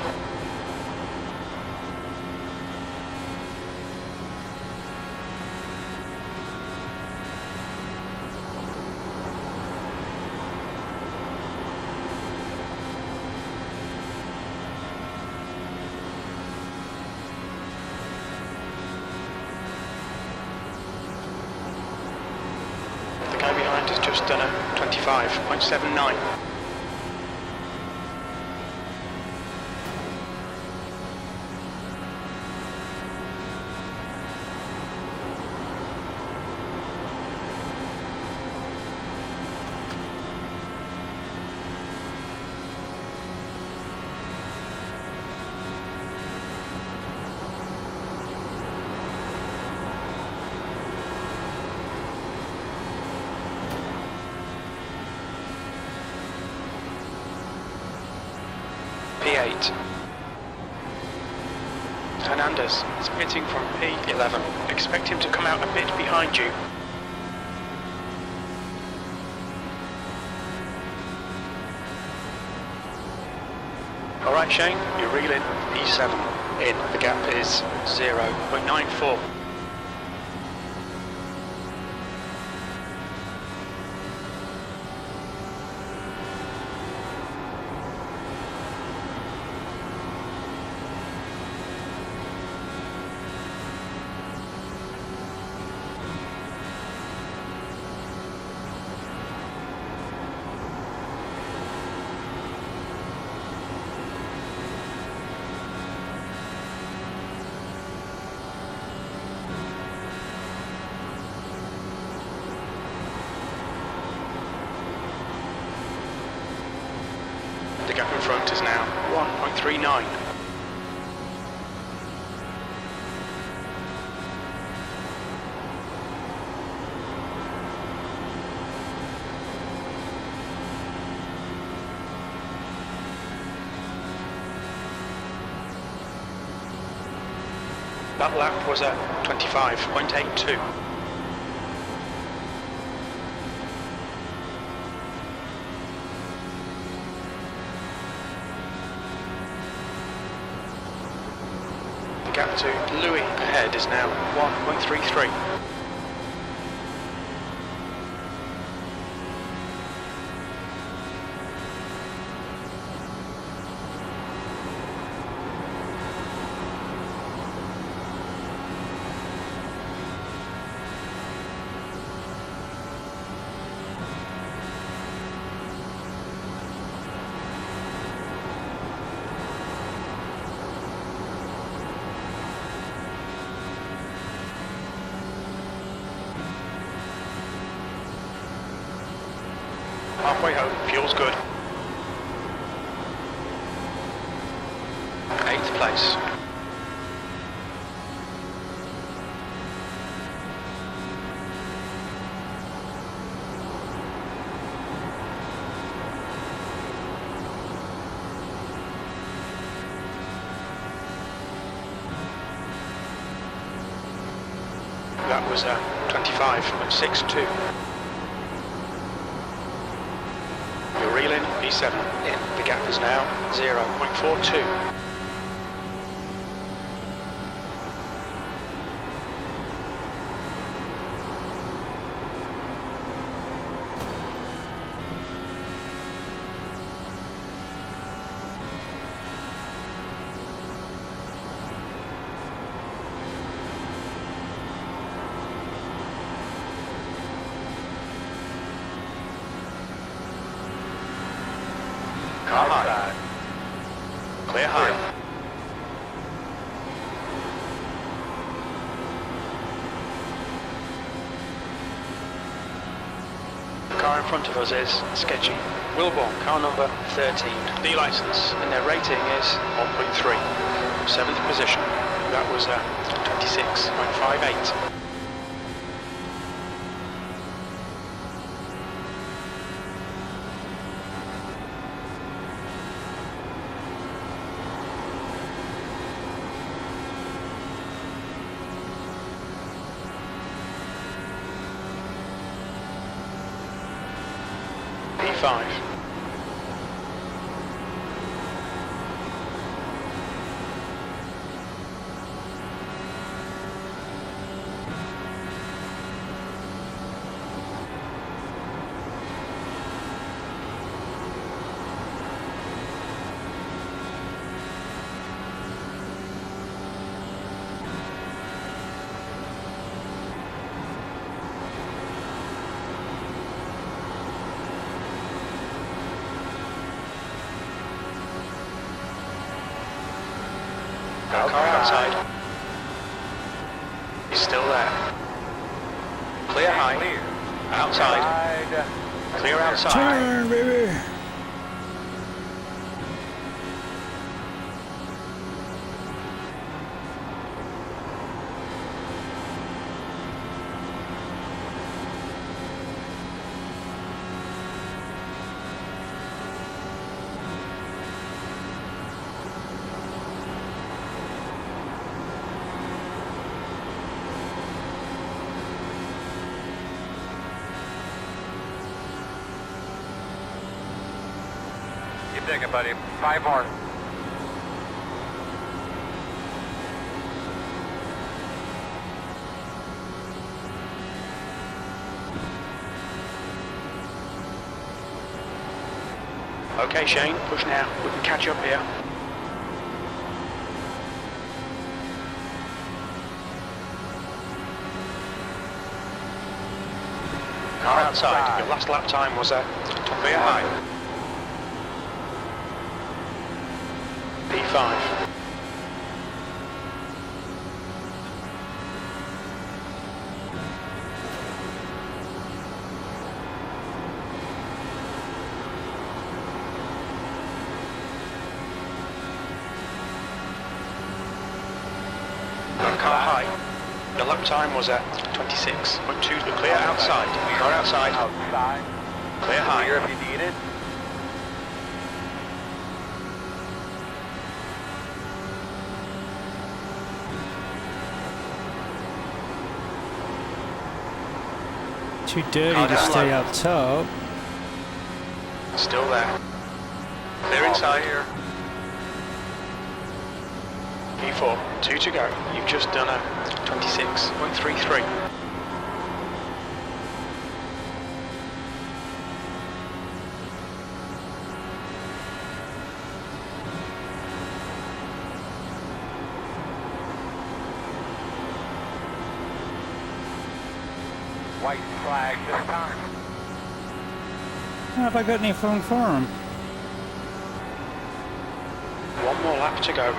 The guy behind has just done a 25.79. P8. Hernandez is pitting from P11. Expect him to come out a bit behind you. Alright Shane, you reel in P7. In, the gap is 0.94. The gap in front is now 1.39. That lap was at 25.82. The gap to Louis ahead is now 1.33. Halfway home, fuel's good. 8th place. That was 25.62. You're reeling P7 in. The gap is now 0.42. Car high. Clear high. The car in front of us is sketchy. Wilborn, car number 13. The license, and their rating is 1.3. 7th position. That was 26.58. P5. Car outside. He's still there. Clear high. Clear. Outside. Clear outside. Turn, baby. Keep digging, buddy. 5 more. Okay, Shane, push now. We can catch up here. Car outside. Your last lap time was at clear high. P5. Car high. Your lap time was at 26.2. Clear outside. Car outside. Outside. Clear high. Clear if you need it. Too dirty Car to down stay low. up top. Still there. Clear inside. Here. P4, 2 to go. You've just done a 26.33. White flag this time. Have I got any phone for him? One more lap to go.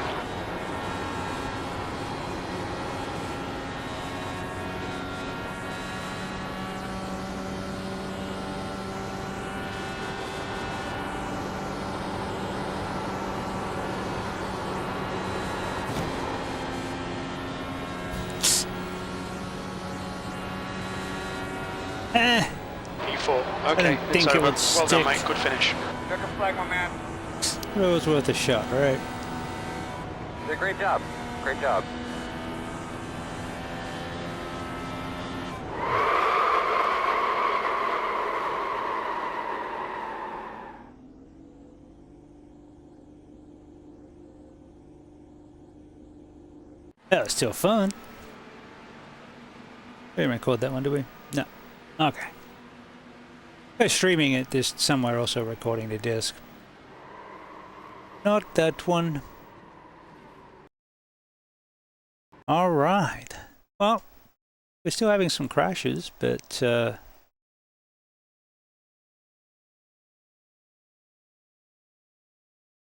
Eh, P4. I Okay, didn't think it's it over. would Well done, stick. mate. Good finish. Check a flag, my man. it was worth a shot, right? Did a great job. Great job. That was still fun. We didn't record that one, did we? No. Okay. We're streaming it. There's somewhere also recording the disc. Not that one. All right. Well, we're still having some crashes, but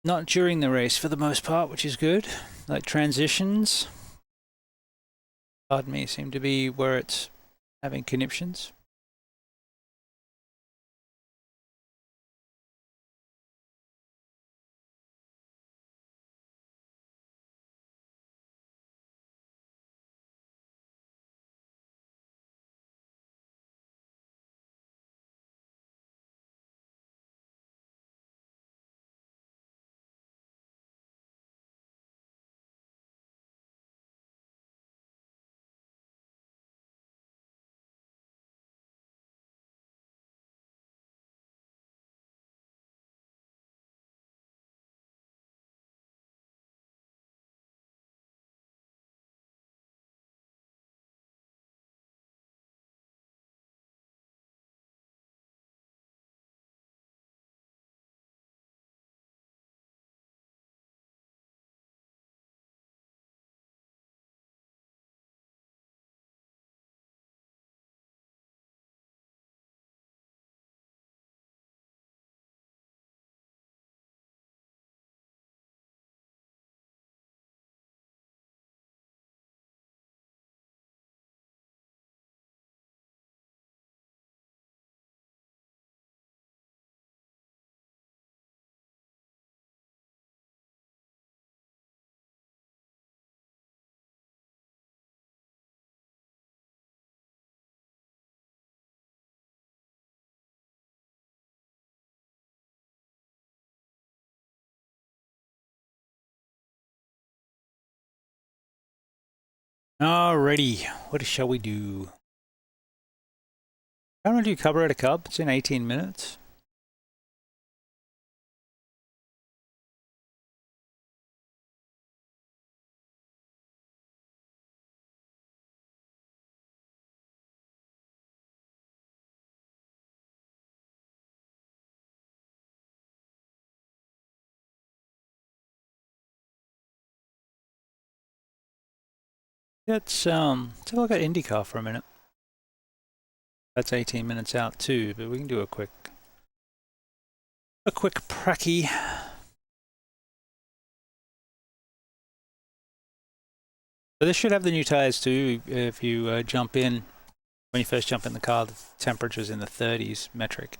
not during the race for the most part, which is good. Like transitions, pardon me, seem to be where it's having conniptions. Alrighty, what shall we do? How long do you cover at a cup? It's in 18 minutes. Let's have a look at IndyCar for a minute. That's 18 minutes out too, but we can do a quick pracky. So this should have the new tires too. If you jump in, when you first jump in the car, the temperature's in the 30s metric.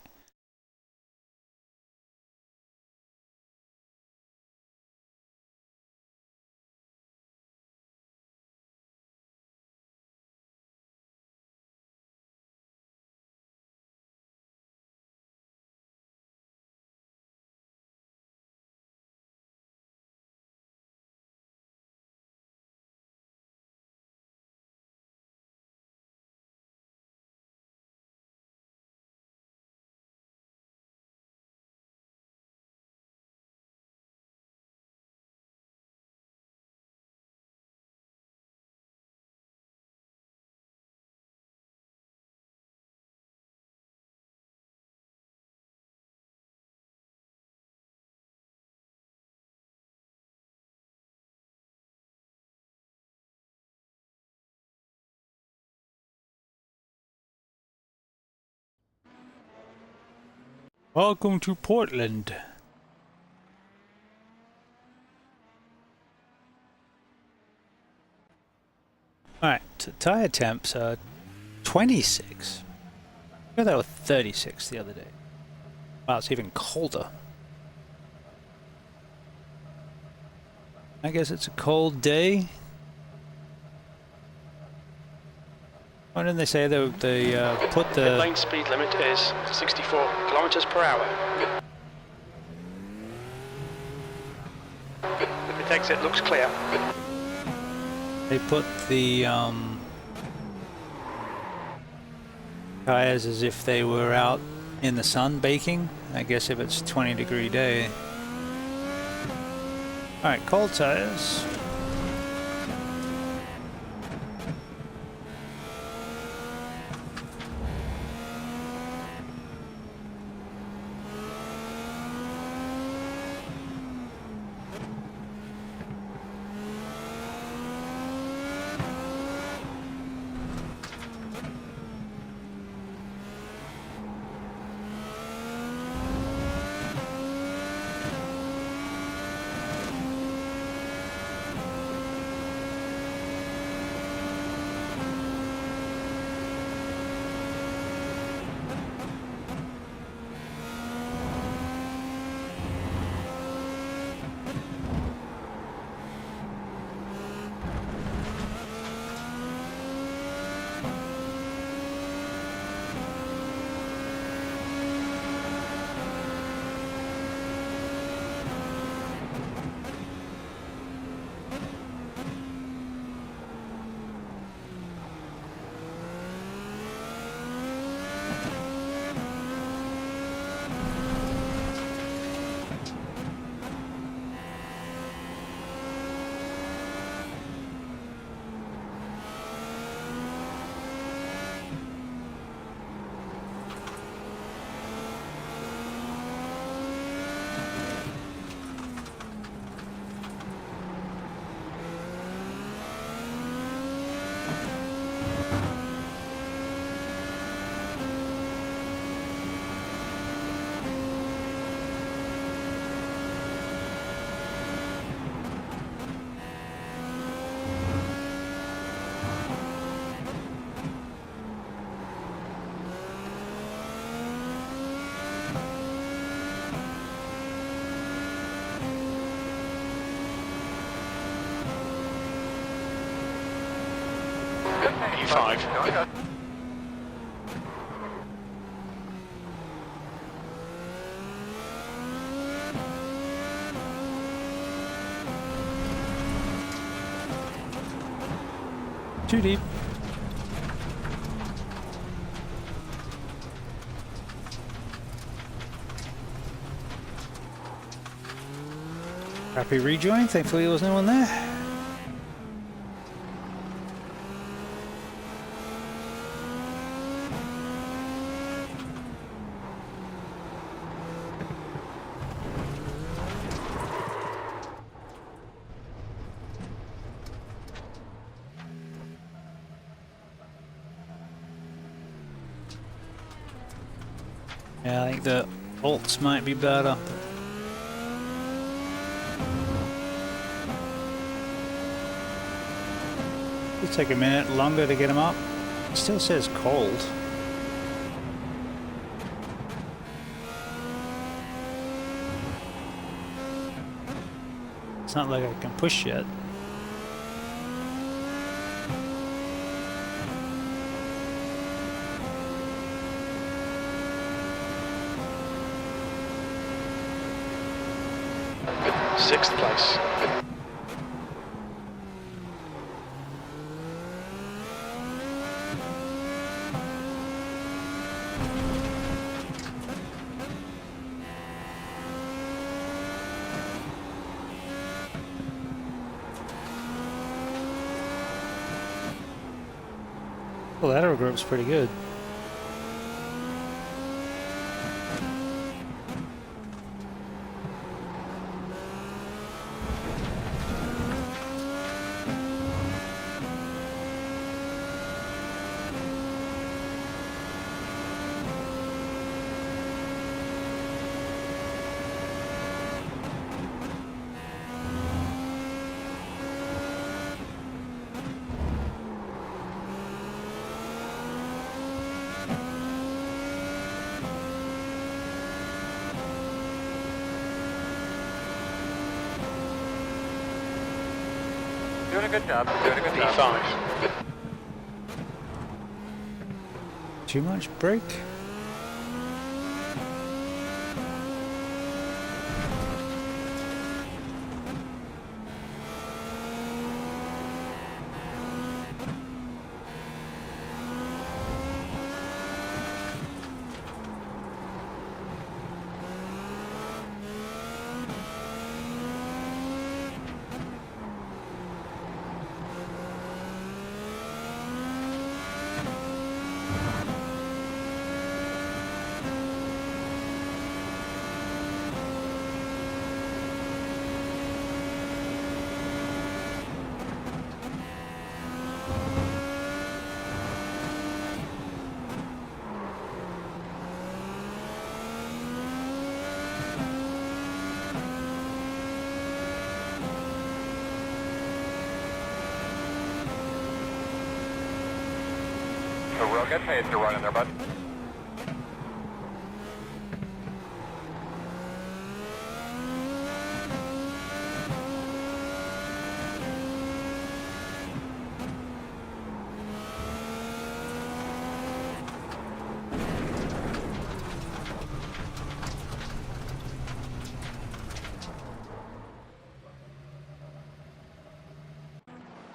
Welcome to Portland. Alright, tire temps are 26. I got that with 36 the other day. Wow, it's even colder. I guess it's a cold day. Why didn't they say they put the... Pit lane speed limit is 64 kilometers per hour. The pit exit looks clear. They put the tires as if they were out in the sun baking. I guess if it's a 20-degree day. Alright, cold tires. P5. Too deep. Happy rejoin. Thankfully there was no one there. Yeah, I think the Alts might be better. It'll take a minute longer to get them up. It still says cold. It's not like I can push yet. Sixth place. Well, that aero group's pretty good. Doing a good job. Doing a good job. P5. Too much brake? A real good pace you're running there, bud.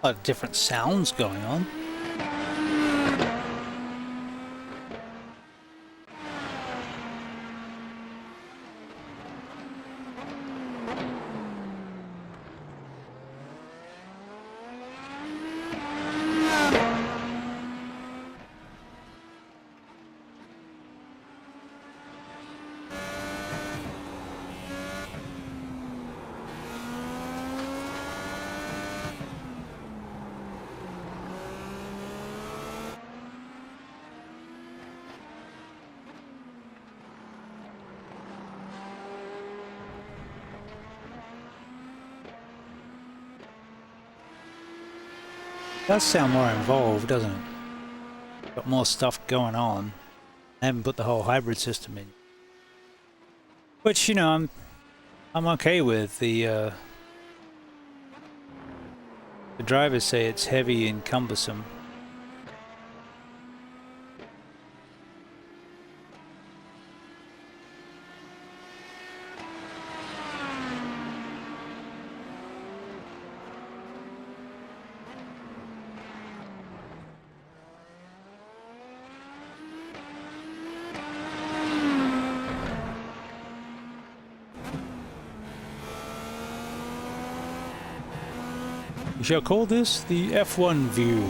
A lot of different sounds going on. Does sound more involved, doesn't it? Got more stuff going on. I haven't put the whole hybrid system in. Which, you know, I'm okay with. The drivers say it's heavy and cumbersome. We shall call this the F1 view.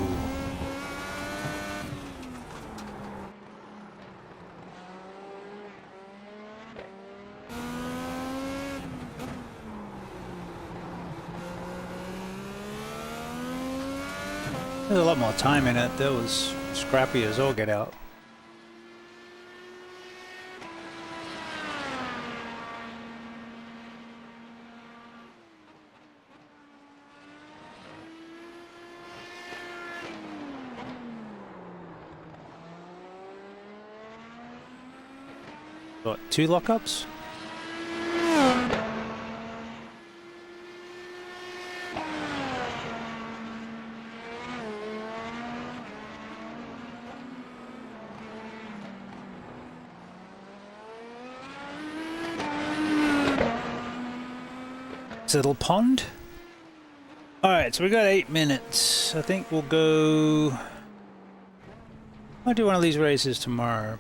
There's a lot more time in it. That was scrappy as all get out. What, 2 lockups? Little pond. Alright, so we got 8 minutes. I think we'll go... I'll do one of these races tomorrow.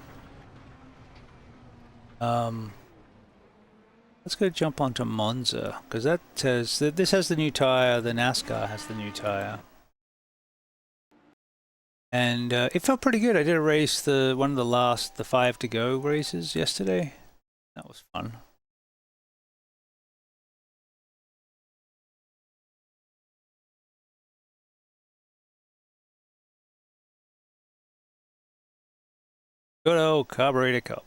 Let's go jump onto Monza, because that says that this has the new tire, the NASCAR has the new tire. And it felt pretty good. I did a race, one of the 5 to go races yesterday. That was fun. Good old carburetor cup.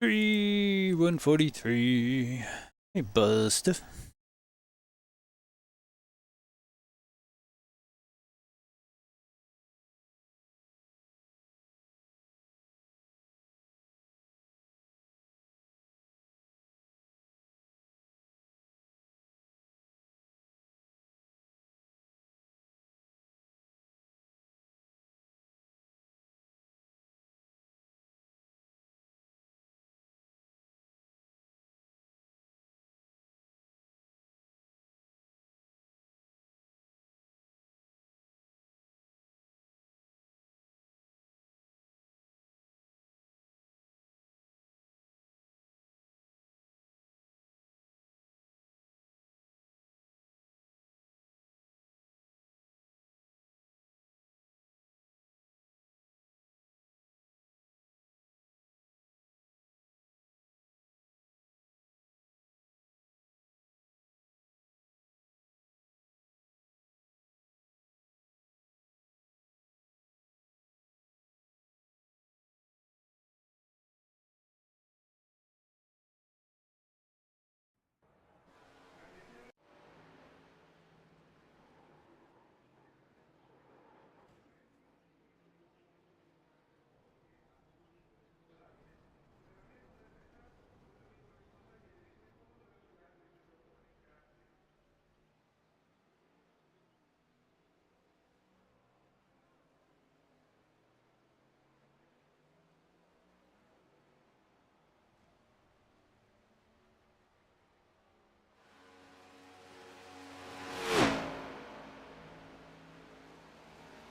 Three 143. Hey, Buster.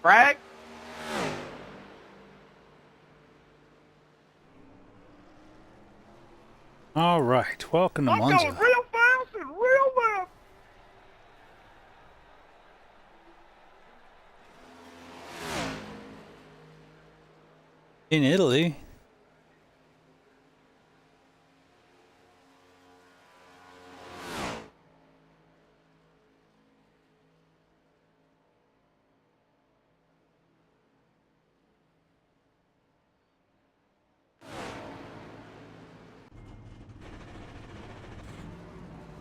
Frag? All right, welcome to Monza. I'm going real fast and real left. In Italy.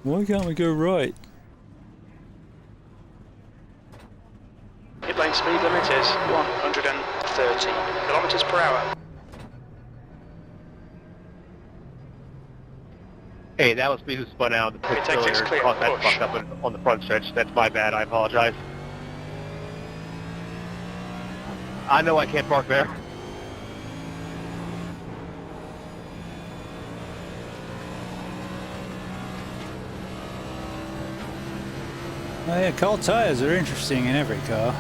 Why can't we go right? Pit lane speed limit is 130 kilometers per hour. Hey, that was me who spun out of the pit Tactics earlier clear, and caused that push. fuck up on the front stretch. That's my bad. I apologize. I know I can't park there. Oh yeah, cold tires are interesting in every car.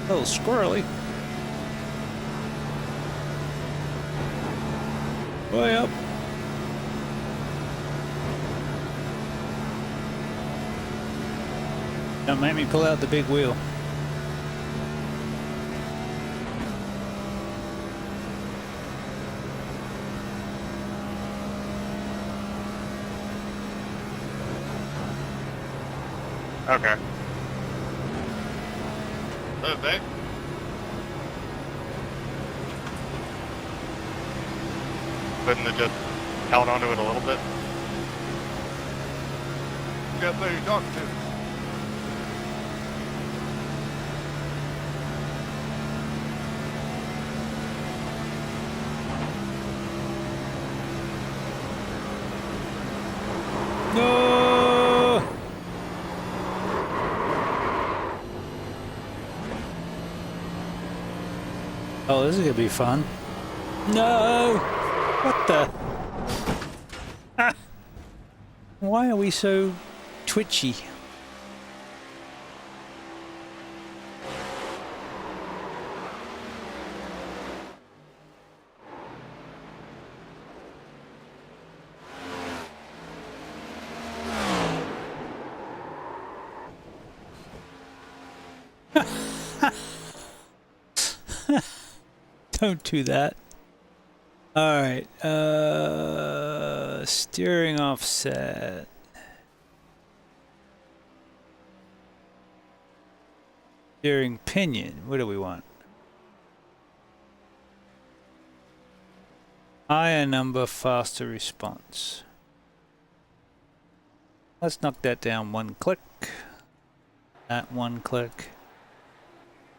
A little squirrely. Way up. Don't make me pull out the big wheel. Okay. Okay. Couldn't have just held onto it a little bit? Guess who you're talking to? No! Oh, this is gonna be fun. No! What the? Ah. Why are we so twitchy? Don't do that. Alright, steering offset. Steering pinion, what do we want? Higher number, faster response. Let's knock that down one click. That one click.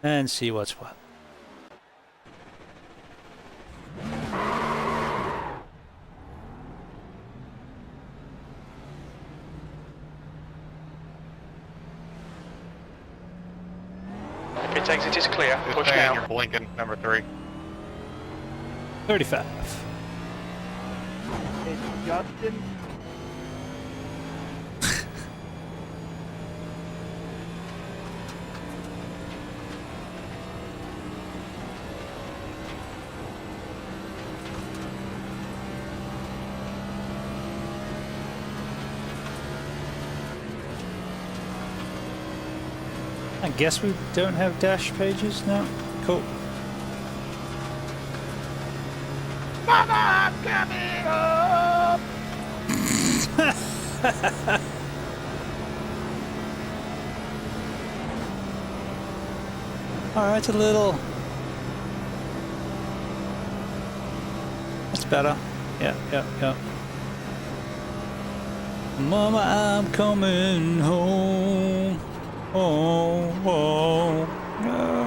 And see what's what. Pit exit is clear. Just Push saying now. you're blinking, number 3. 35. It's Justin. I guess we don't have dash pages now. Cool. Mama, I'm coming up! Alright, it's a little... That's better. Yeah. Mama, I'm coming home. Oh, no.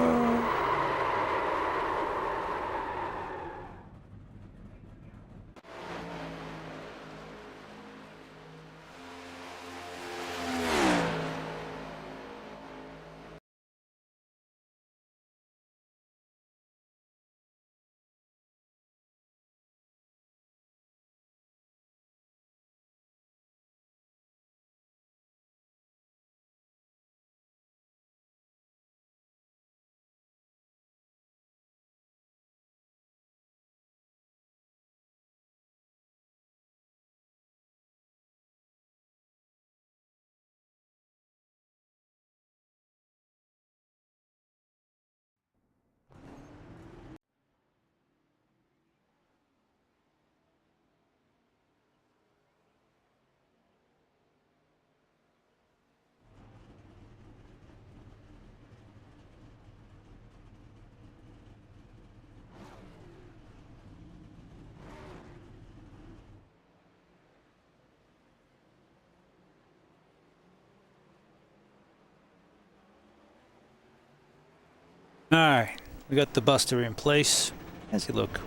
Alright, We got the Buster in place. How's he look?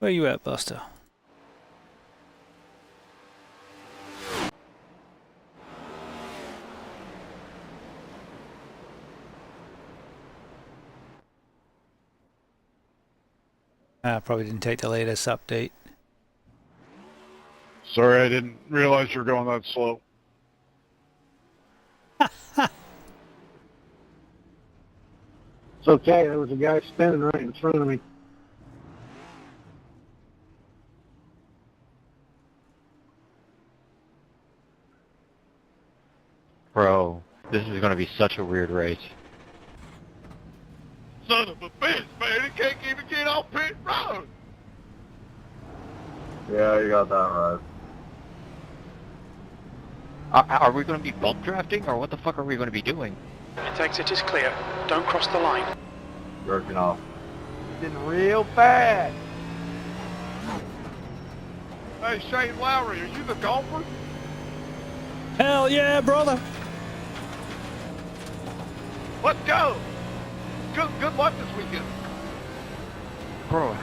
Where you at, Buster? Probably didn't take the latest update. Sorry, I didn't realize you were going that slow. It's okay. There was a guy standing right in front of me. Bro, this is gonna be such a weird race. Son of a bitch, man! He can't even get off pit road! Yeah, you got that right. Are we gonna be bump drafting, or what the fuck are we gonna be doing? Pit exit is clear. Don't cross the line. Jerking off. Getting real fast. Hey, Shane Lowry, are you the golfer? Hell yeah, brother! Let's go! Good luck this weekend. Bro,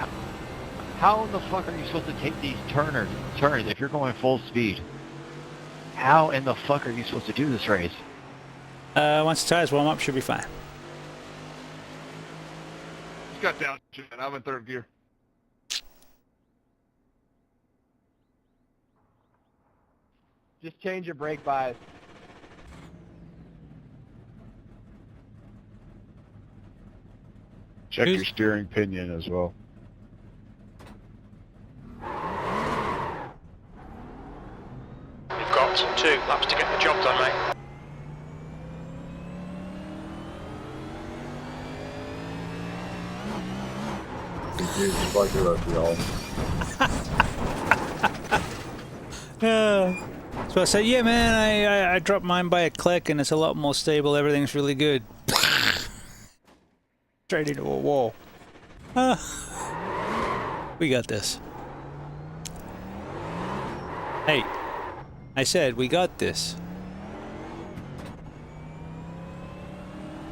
how in the fuck are you supposed to take these turns if you're going full speed? How in the fuck are you supposed to do this race? Once the tires warm up, should be fine. Just got down, and I'm in third gear. Just change your brake bias. Check your steering pinion as well. You've got 2 laps to get the job done, mate. Yeah. So I said, yeah, man, I dropped mine by a click and it's a lot more stable. Everything's really good. Straight into a wall. We got this. Hey, I said we got this.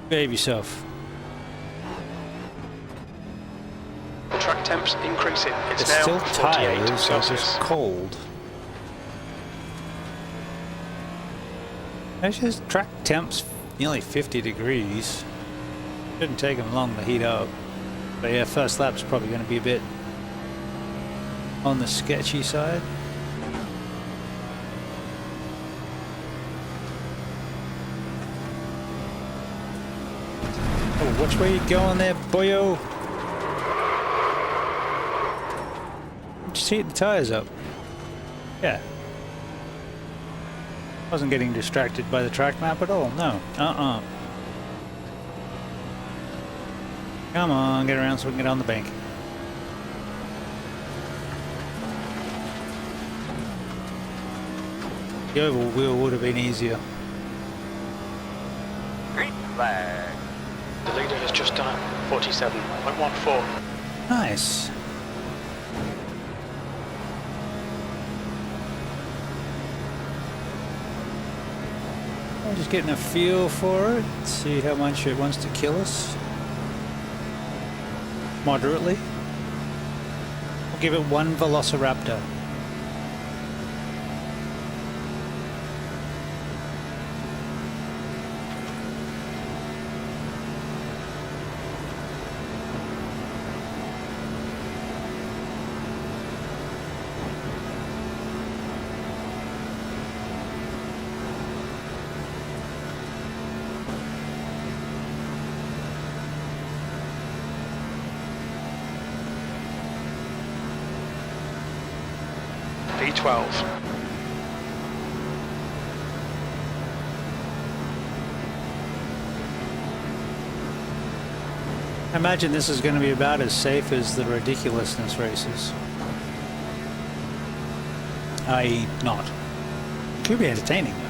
Behave yourself. The track temps increasing. It's now still 48 tired, so it's Celsius. just cold. It's just track temps nearly 50 degrees. Shouldn't take them long to heat up. But yeah, first lap's probably going to be a bit on the sketchy side. Oh, which way you going there, boyo? Just heat the tires up. Yeah. Wasn't getting distracted by the track map at all, no. Come on, get around so we can get on the bank. The oval wheel would have been easier. Green flag. The leader has just done it. 47.14. Nice. I'm just getting a feel for it, see how much it wants to kill us. Moderately. We'll give it 1 Velociraptor. V12. I imagine this is going to be about as safe as the ridiculousness races. I.e. not. It could be entertaining though.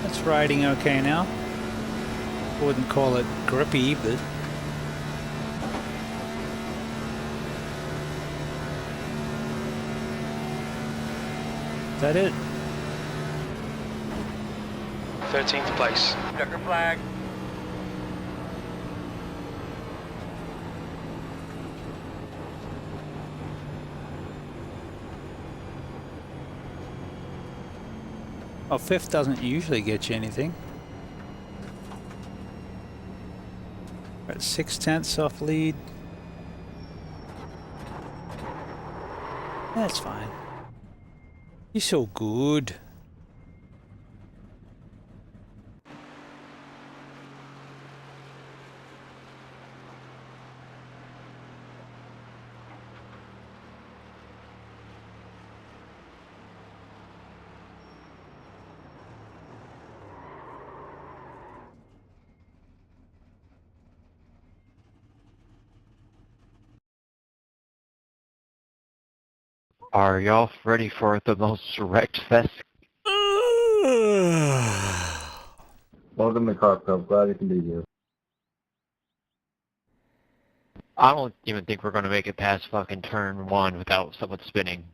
It's riding okay now. Wouldn't call it grippy, but... Is that it? 13th place. Checker flag. Oh, 5th doesn't usually get you anything. We're at 6/10 off lead. That's fine. You're so good. Are y'all ready for the most wrecked fest? Welcome to Car Club. Glad you can be here. I don't even think we're gonna make it past fucking turn 1 without someone spinning.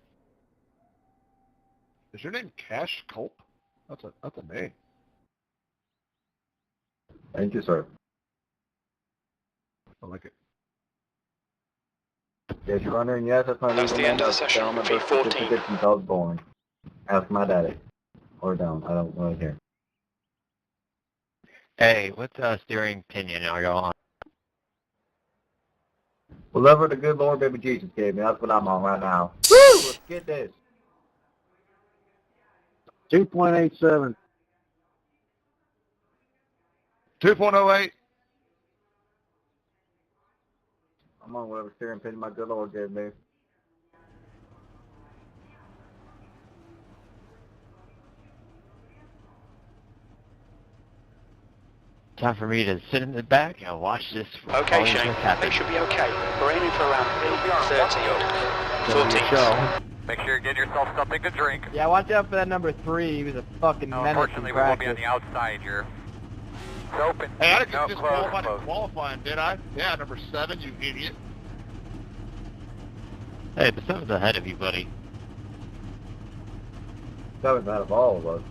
Is your name Cash Culp? That's a name. Thank you, sir. I like it. Yes, you're wondering, yes, that's my That's legal the name. end of the That's session. down my birth V14. certificate since I was born. Ask my daddy. Or don't. I don't really care. Hey, what steering pinion are y'all on? Whatever the good Lord baby Jesus gave me, that's what I'm on right now. Woo! Let's get this. 2.87. 2.08. I'm on whatever steering pin my good Lord gave me. Time for me to sit in the back and watch this. Okay, all this Shane. happen. They should be okay. We're aiming for around 13. 14. Make sure you're getting yourself something to drink. Yeah, watch out for that number 3. He was a fucking No, menace in unfortunately, we won't be on practice. the outside here. It's open. Hey, I didn't No, just close, qualify close. in qualifying, did I? Yeah, number 7, you idiot. Hey, the 7's ahead of you, buddy. Seventh out of all of us.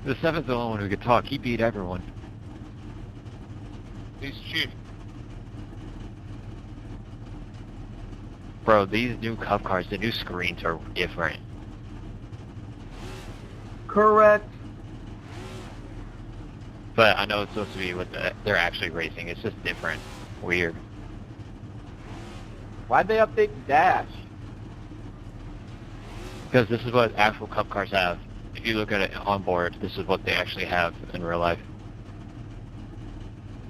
The 7's the only one who could talk. He beat everyone. He's cheating. Bro, these new Cup cars, the new screens are different. Correct. But I know it's supposed to be what they're actually racing. It's just different. Weird. Why'd they update the dash? Because this is what actual Cup cars have. If you look at it on board, this is what they actually have in real life.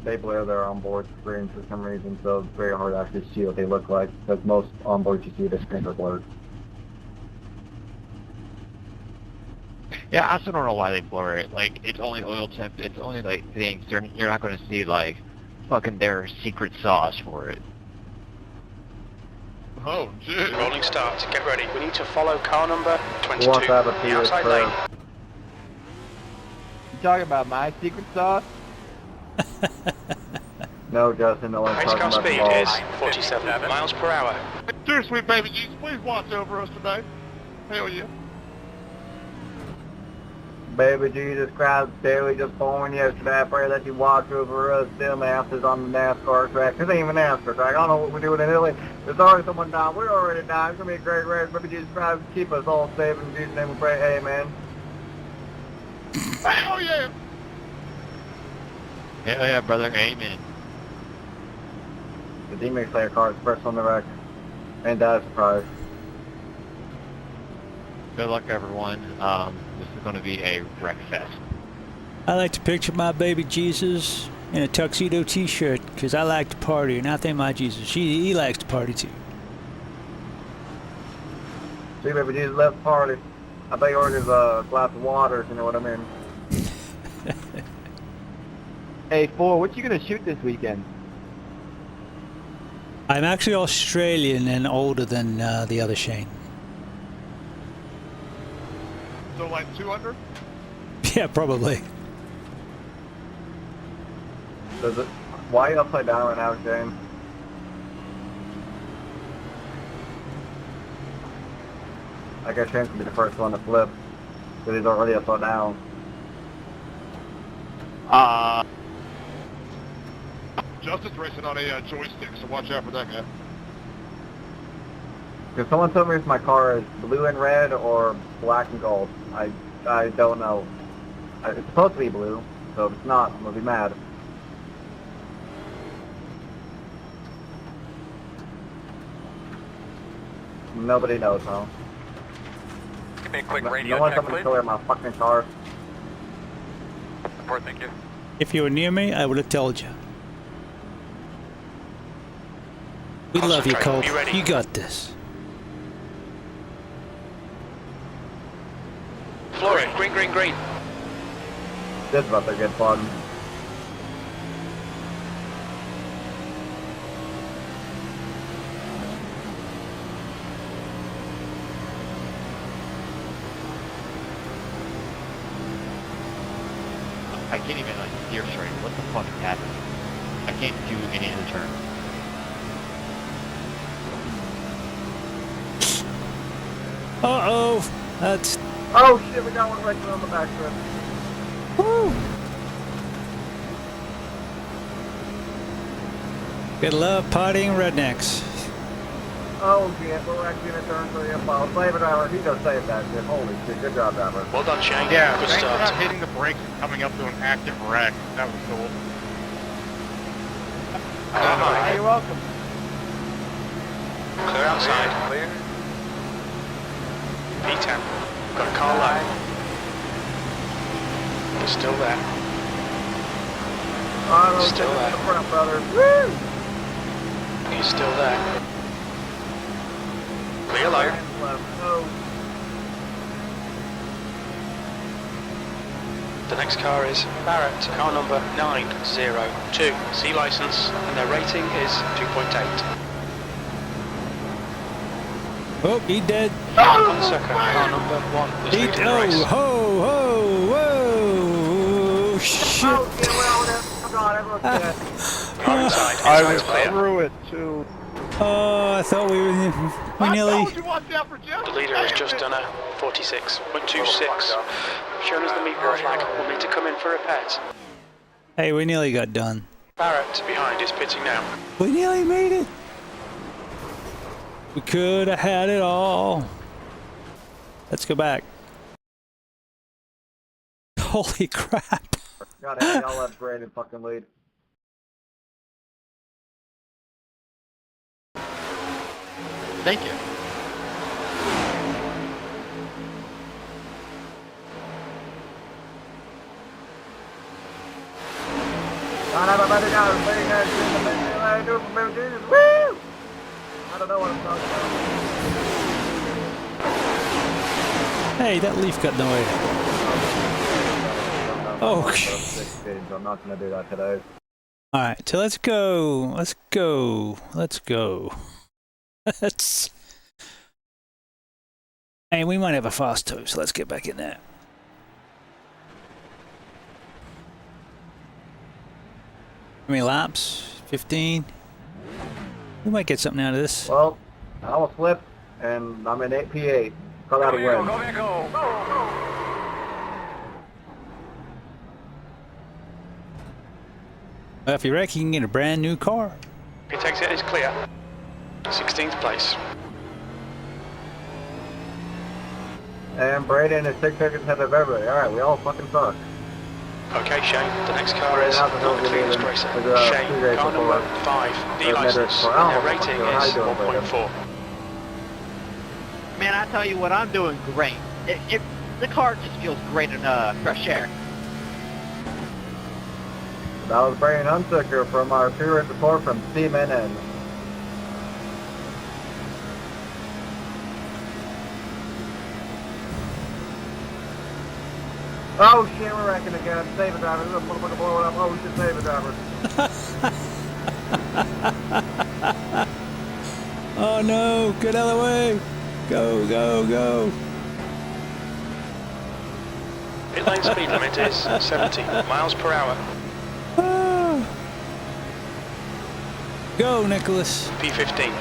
They blur their onboard screens for some reason, so it's very hard to actually see what they look like. Because most onboards you see, the screens are blurred. Yeah, I still don't know why they blur it. Like, it's only oil temp, it's only, like, things. You're not going to see, like, fucking their secret sauce for it. Oh, shit. Rolling start. Get ready. We need to follow car number 22. Once I have a The P.S. outside Pro. lane. You talking about my secret sauce? No, Justin, no one's Race talking car about the speed balls. is 47 miles per hour. Dear sweet baby Jesus, please watch over us today. Hell yeah. Baby Jesus Christ, daily just born yesterday. I pray that you watch over us dumbasses on the NASCAR track. This ain't even a NASCAR track. I don't know what we're doing in Italy. There's already someone down. We're already down. It's going to be a great race. Baby Jesus Christ, keep us all safe. In Jesus' name we pray. Amen. Hell yeah. Hell yeah, brother. Amen. The D-Mix Slayer car is first on the wreck. And that is a surprise. Good luck, everyone. This is going to be a wreck fest. I like to picture my baby Jesus in a tuxedo t-shirt because I like to party, and I think my Jesus, he likes to party too. See, baby Jesus left the party. I bet he ordered a glass of water, if you know what I mean. Hey, Four, what you gonna shoot this weekend? I'm actually Australian and older than the other Shane. So like 200? Yeah, probably. Does it? Why are you upside down right now, James? I guess James can be the first one to flip, because he's already upside down. Justin's racing on a joystick, so watch out for that guy. Because someone told me if my car is blue and red or black and gold. I don't know. It's supposed to be blue, so if it's not, I'm going to be mad. Nobody knows, huh? Give me a quick radio No one's check, coming to please. color my fucking car. Report, thank you. If you were near me, I would have told you. We love you, Cole. Be ready. You got this. Flooring, green, green, green. This is about to get fun. I can't even like steer straight. What the fuck is happening? I can't do any of the turns. Uh-oh. That's... Oh shit, we got one right on the back strip. Woo! Good love partying rednecks. Oh shit, we're actually in a turn 3 and foul. Save it, driver. He just saved that shit. Holy shit, good job, driver. Well done, Shane. Yeah, Good thanks for start. not hitting the brakes and coming up to an active wreck. That was cool. Hi. You're welcome. Clear outside. Clear. P10. Got a car low. You're still there. Still Still there. in the front, brother. Woo! You're still there. Clear low. Left. Oh. The next car is Barrett, car number 902. C license, and their rating is 2.8. Oh, he dead. Hunsucker, car number 1 is He... leading the race. Oh, ho, ho, whoa. Shit. Oh, get well there. Oh god, everyone's dead. Car inside. I Inside's went clear. through it too. Oh, I thought we I nearly... told you watch out for Justin. The leader has just done a 46.26. Shown as the meat ball flag. Will need to come in for repairs. Hey, we nearly got done. Barrett behind is pitting now. We nearly made it. We could have had it all. Let's go back. Holy crap. God damn, y'all left great and fucking lead. Thank you. Woo! I don't know what I'm talking about. Hey, that leaf got nowhere. Oh, I'm not gonna do that today. alright, so let's go. Let's go. Let's go. Let's... Hey, we might have a fast toe, so let's get back in there. How many laps? 15? We might get something out of this. Well, I will flip, and I'm in 8P8. Call that a win. Well, if you wreck, you can get a brand new car. Pit exit is clear. 16th place. And Braden is 6 seconds ahead of everybody. Alright, we all fucking suck. Okay, Shane. The next car is How's it not the going, cleanest David? racer. With, two Shane, races car number for- 5, D for license. Medrick. And Oh, their fuck rating you. How is you doing, Braden? 1.4. Man, I tell you what, I'm doing great. The car just feels great in fresh air. That was Braden Hunsucker from our tour report from CNN. Oh shit, we're wrecking again. Save it, driver. This motherfucker blowing up. Oh shit, save it, driver. Oh no, get out of the way. Go, go, go. Pit lane speed limit is 70 miles per hour. Ah. Go, Nicholas. P15.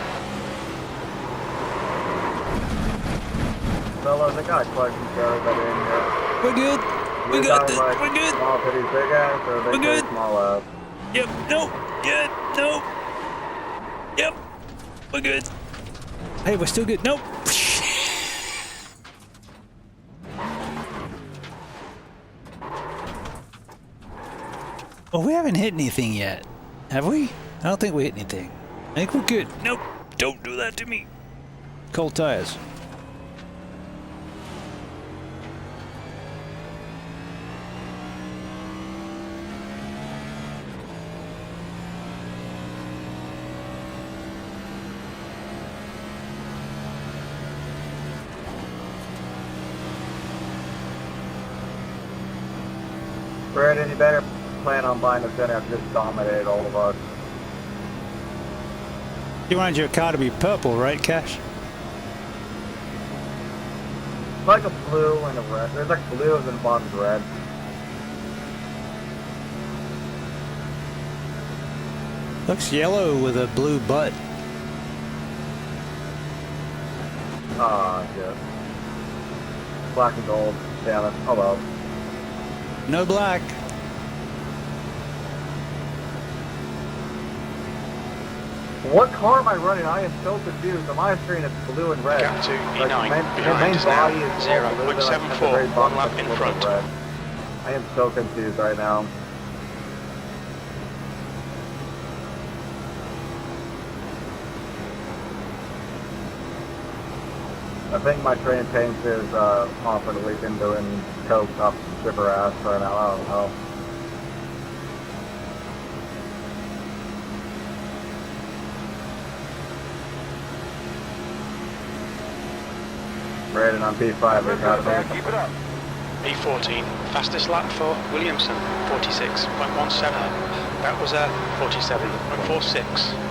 Fellas, I got questions for everybody in here. We're good. We You're got talking this. like We're good. small titties, big ass, or We're big good. titties, small ass? Yep. No. Yeah. No. Yep. We're good. Hey, we're still good. Nope. Well, we haven't hit anything yet, have we? I don't think we hit anything. I think we're good. Nope. Don't do that to me. Cold tires. Brad, any better plan on buying a center? I've just dominated all of us. You wanted your car to be purple, right, Cash? It's like a blue and a red. There's like blue and then the bottom's red. Looks yellow with a blue butt. Ah, shit. Black and gold. Damn it. Oh well. No black. What car am I running? I am so confused. On my screen it's blue and red. Gap to Like, E9. the Behind main is now body is all blue, then, like, at the 0.74. very bottom One lap it's in a little front. red. I am so confused right now. I think my train paint is off for the weekend doing coke off some stripper ass right now. I don't know. Rated on P5 is not bad. Keep it up. P14. Fastest lap for Williamson, 46.17. That was a 47.46.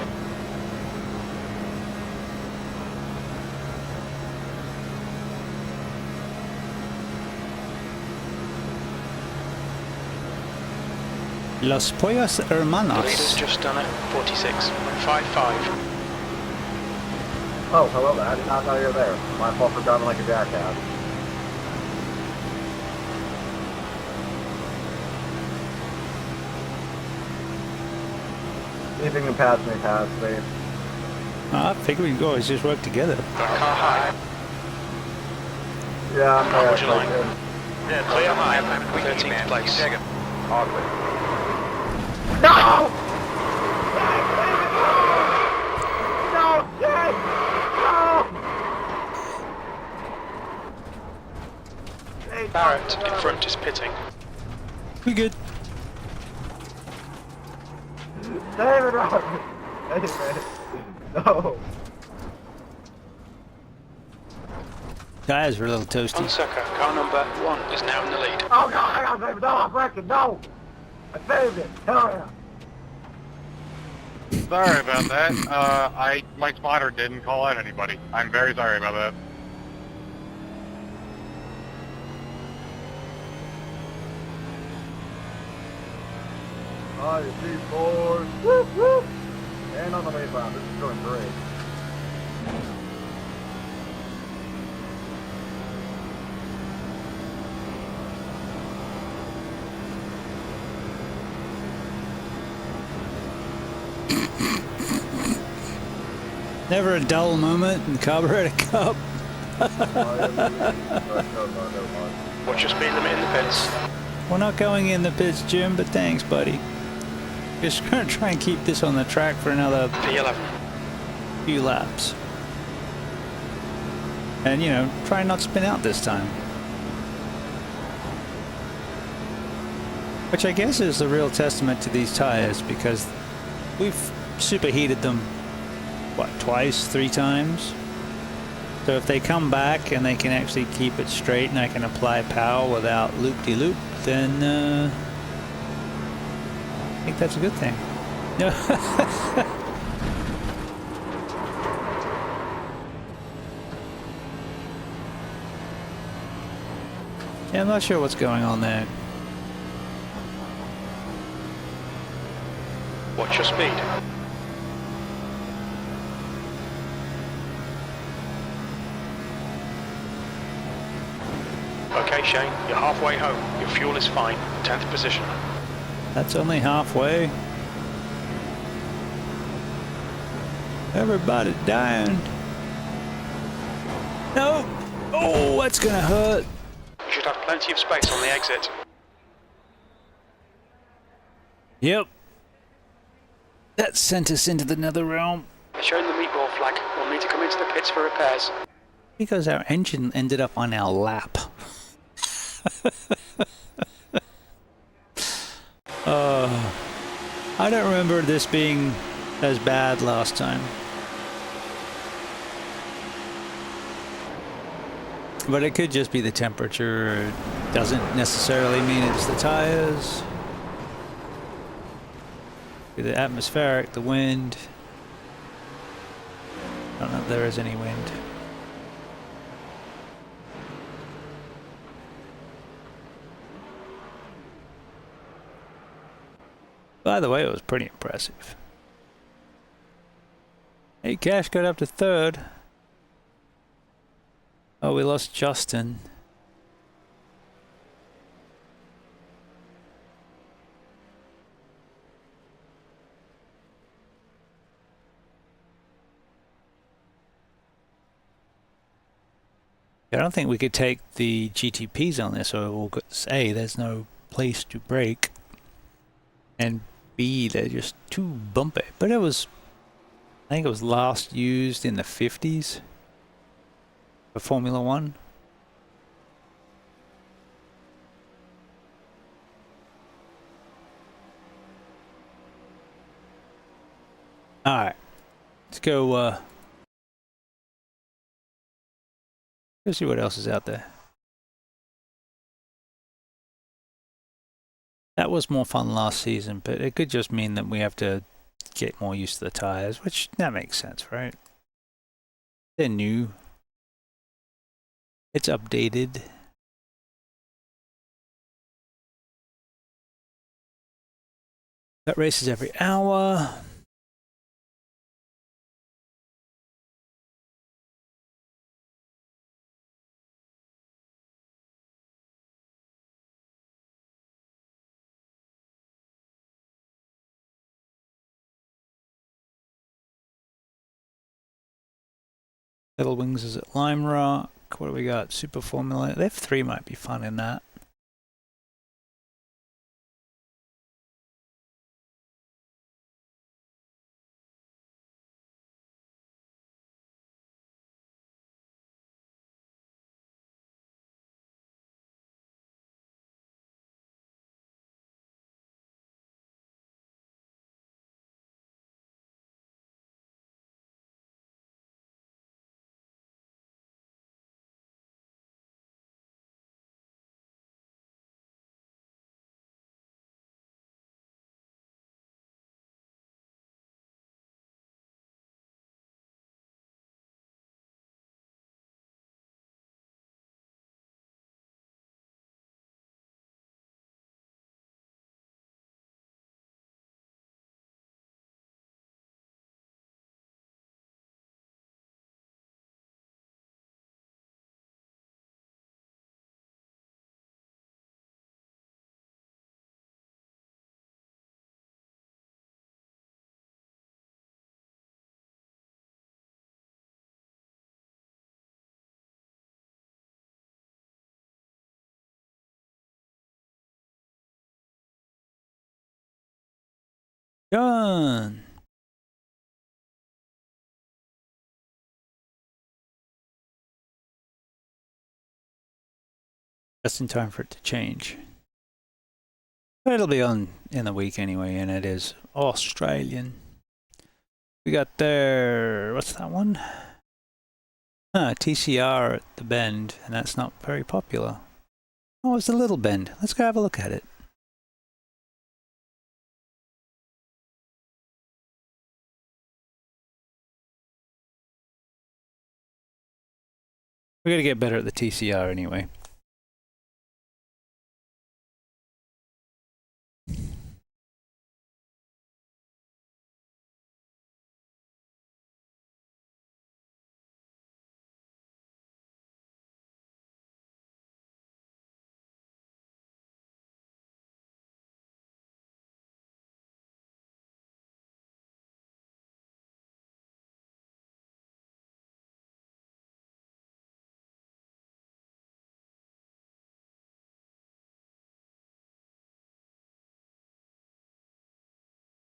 Los Pollos The leader's Hermanos. just done a 46.55. Oh, hello there. I did not know you were there. My fault for driving like a jackass. See if you can pass me. I figure we can always just work together. Car high. Yeah, I'm How there. would you like? Yeah, Clear high, I'm 13th place. Awkward. No! No! Yes! No! Barrett in front is pitting. We good. David Roberts! David! No! Tires were a little toasty. Onsucker, car number 1 is now in the lead. Oh no, hang on, David! No, I'm wrecking! No! I saved it! Hell yeah! Sorry about that. My spotter didn't call out anybody. I'm very sorry about that. Oh, you see, boys. Whoop, whoop. And on the rebound. This is going great. Never a dull moment in Carburetor Cup. Watch your speed limit in the pits. We're not going in the pits, Jim, but thanks, buddy. Just gonna try and keep this on the track for another P11. few laps. And, you know, try not to spin out this time. Which I guess is the real testament to these tires, because we've superheated them, what, twice, 3 times? So if they come back and they can actually keep it straight and I can apply power without loop-de-loop, then I think that's a good thing. Yeah, I'm not sure what's going on there. Watch your speed. Okay, Shane, you're halfway home. Your fuel is fine. 10th position. That's only halfway. Everybody dying. No! Oh, that's gonna hurt. You should have plenty of space on the exit. Yep. That sent us into the nether realm. They're showing the meatball flag. We'll need to come into the pits for repairs. Because our engine ended up on our lap. I don't remember this being as bad last time. But it could just be the temperature. It doesn't necessarily mean it's the tires. The atmospheric, the wind. I don't know if there is any wind. By the way, it was pretty impressive. Hey, Cash got up to third. Oh, we lost Justin. I don't think we could take the GTPs on this, or we'll say there's no place to brake. And B, they're just too bumpy. But it was, I think it was last used in the 50s for Formula One. Alright, let's go, let's see what else is out there. That was more fun last season, but it could just mean that we have to get more used to the tires, which that makes sense, right? They're new. It's updated. Got races every hour. Little Wings is at Lime Rock. What do we got? Super Formula. The F3 might be fun in that. Done. Just in time for it to change. But it'll be on in the week anyway, and it is Australian. We got there, what's that one? TCR at the Bend, and that's not very popular. Oh, it's a Little Bend. Let's go have a look at it. We're gonna get better at the TCR anyway.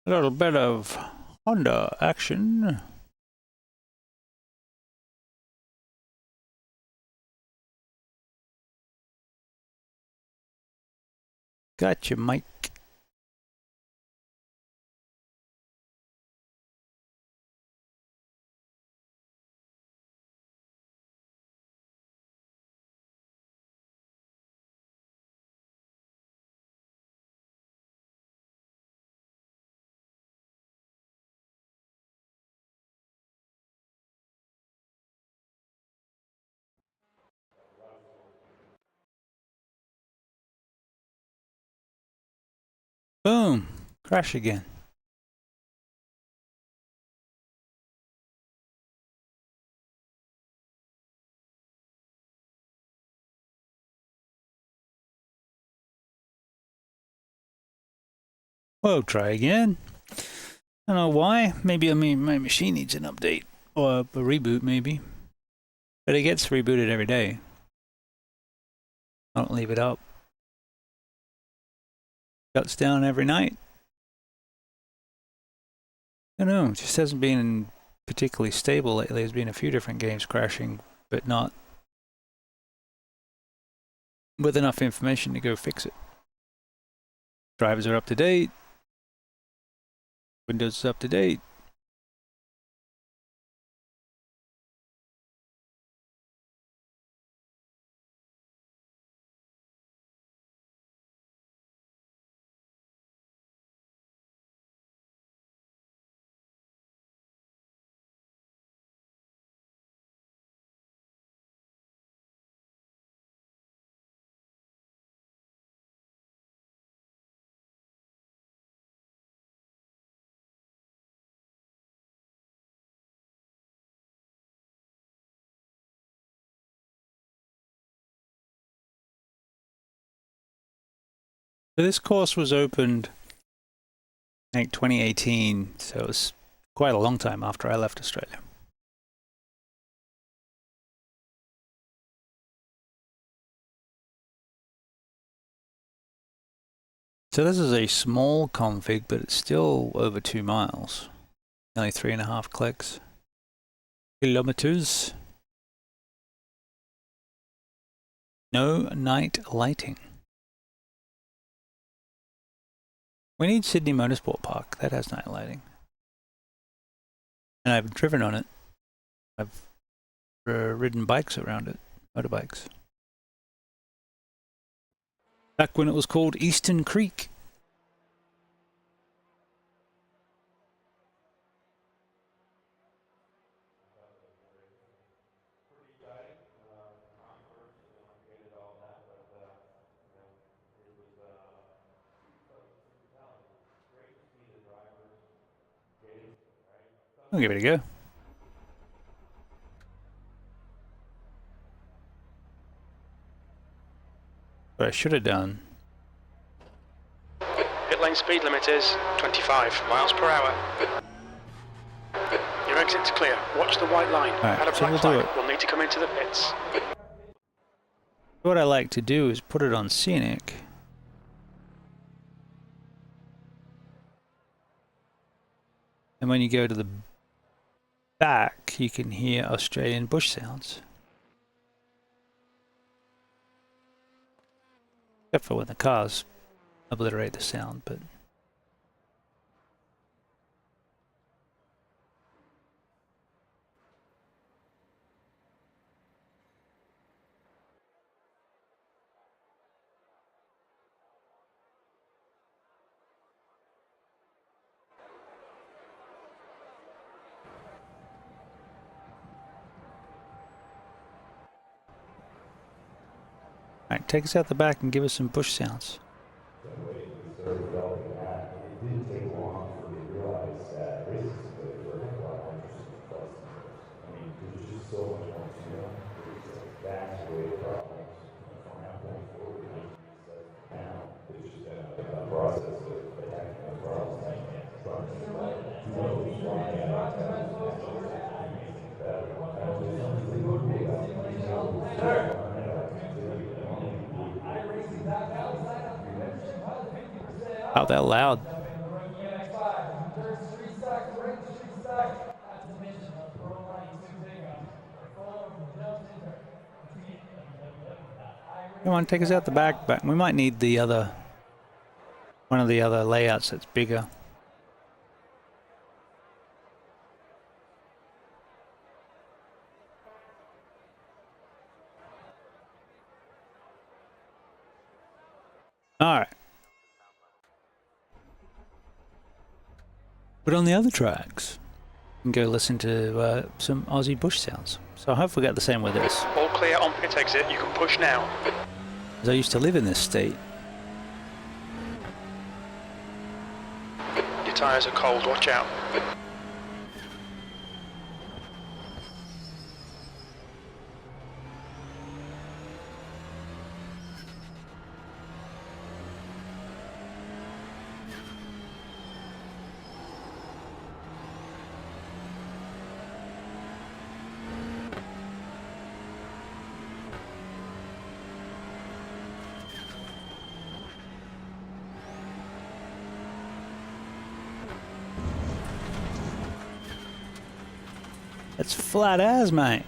A little bit of Honda action. Gotcha, Mike. Boom. Crash again. We'll try again. I don't know why. Maybe my machine needs an update. Or a reboot, maybe. But it gets rebooted every day. I don't leave it up. Shuts down every night. I don't know. It just hasn't been particularly stable lately. There's been a few different games crashing, but not with enough information to go fix it. Drivers are up to date. Windows is up to date. So this course was opened, I think, 2018, so it was quite a long time after I left Australia. So this is a small config, but it's still over 2 miles. Nearly 3.5 clicks. Kilometers. No night lighting. We need Sydney Motorsport Park. That has night lighting. And I've driven on it. I've ridden bikes around it. Motorbikes. Back when it was called Eastern Creek. I'll give it a go. What I should have done. Pit lane speed limit is 25 miles per hour. Your exit's clear. Watch the white line. Right, At a so black we'll flag, do it. we'll need to come into the pits. What I like to do is put it on scenic. And when you go to the back, you can hear Australian bush sounds. Except for when the cars obliterate the sound, but... Alright, take us out the back and give us some bush sounds. Out that loud. Come on, take us out the back. We might need the other, one of the other layouts that's bigger. All right. But on the other tracks, you can go listen to some Aussie bush sounds. So I hope we get the same with this. All clear on pit exit. You can push now. Because I used to live in this state. Your tyres are cold. Watch out. That's flat as, mate.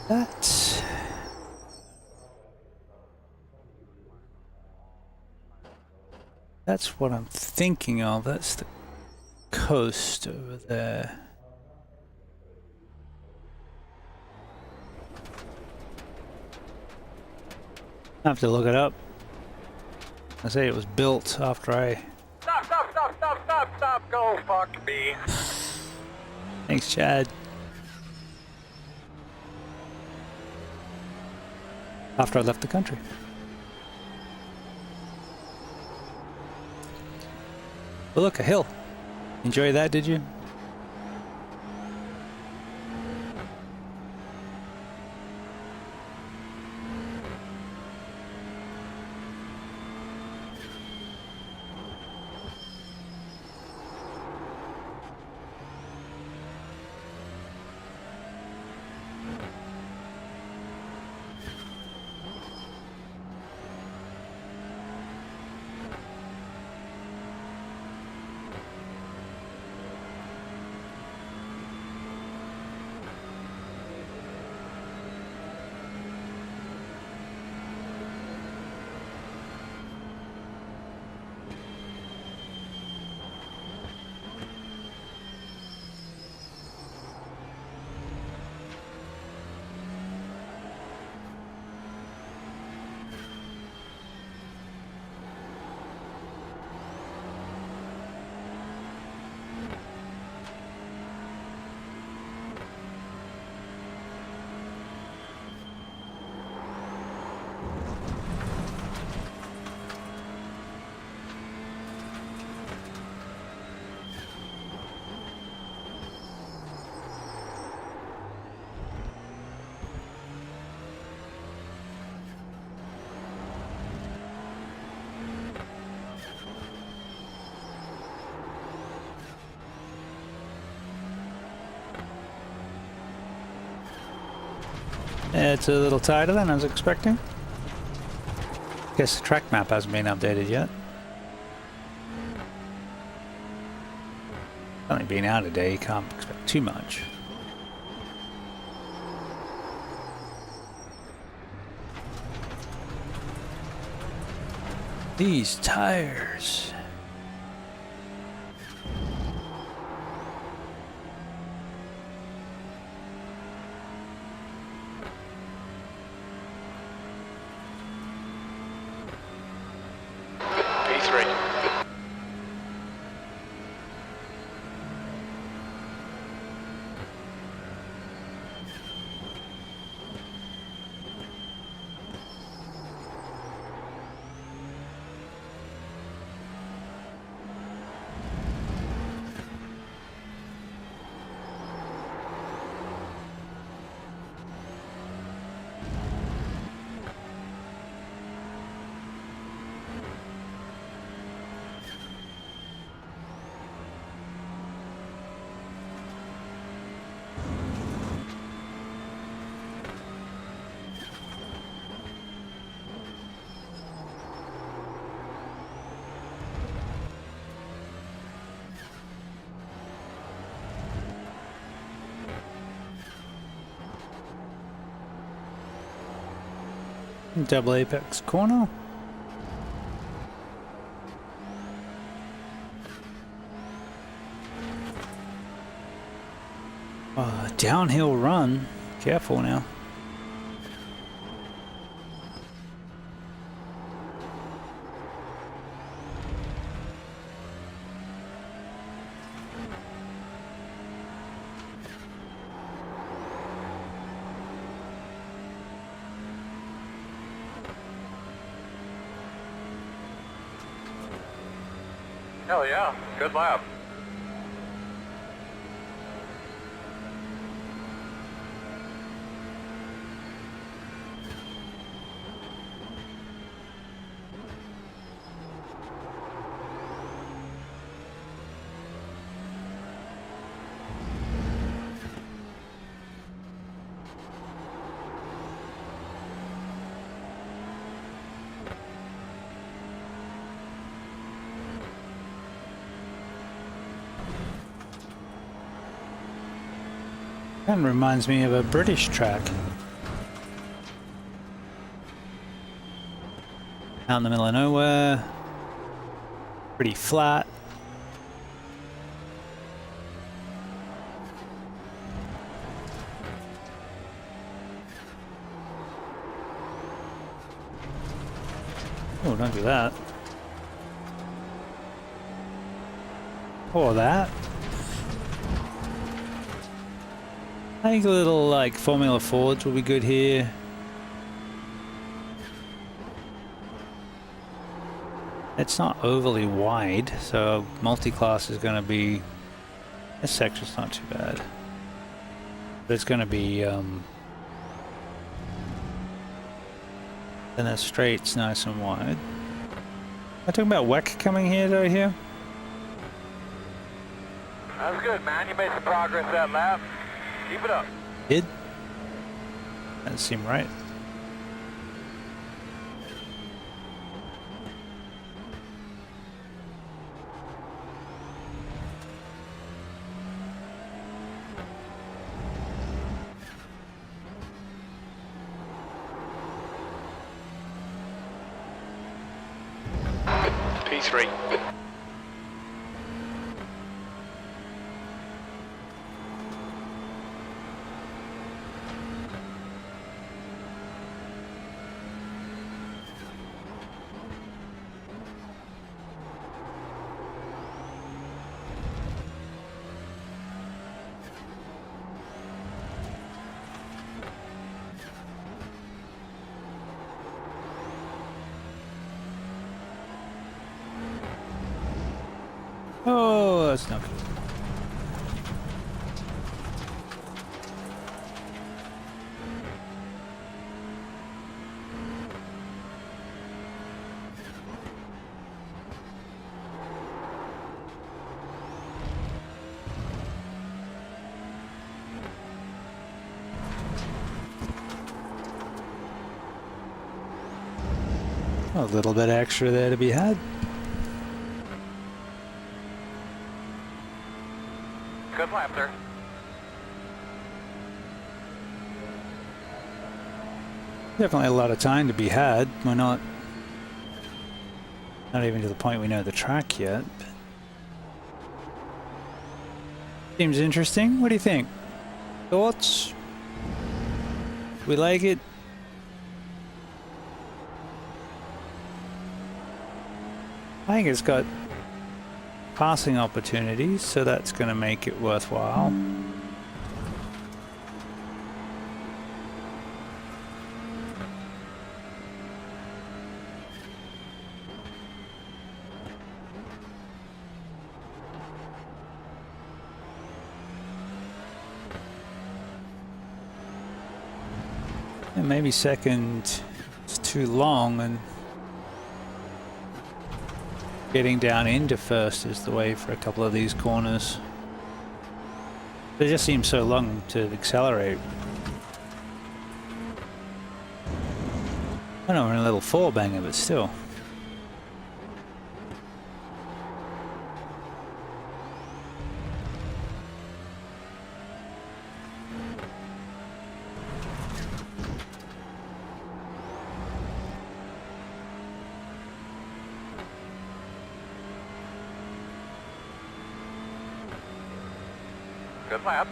That's what I'm thinking of. That's the coast over there. I have to look it up. I say it was built after I... Stop, go fuck me. Thanks, Chad. After I left the country. Well, look, a hill. Enjoy that, did you? It's a little tighter than I was expecting. Guess the track map hasn't been updated yet. Only been out a day, you can't expect too much. These tires. Double apex corner. Downhill run. Careful now. Hell yeah, good lap. That reminds me of a British track. Out in the middle of nowhere. Pretty flat. Oh, don't do that. Or that. I think a little like Formula Fords will be good here. It's not overly wide, so multi-class is going to be... This section's not too bad. But it's going to be... Then the straight's nice and wide. Am I talking about WEC coming here, though, here? That's good, man. You made some progress that lap. Keep it up. Did? That seemed right. P3. Oh, that's not good. A little bit extra there to be had. Good lap there. Definitely a lot of time to be had. We're not even to the point we know the track yet. But seems interesting. What do you think? Thoughts? We like it? I think it's got passing opportunities, so that's going to make it worthwhile. And maybe second is too long, and getting down into first is the way for a couple of these corners. They just seem so long to accelerate. I know we're in a little four banger, but still. Good lap.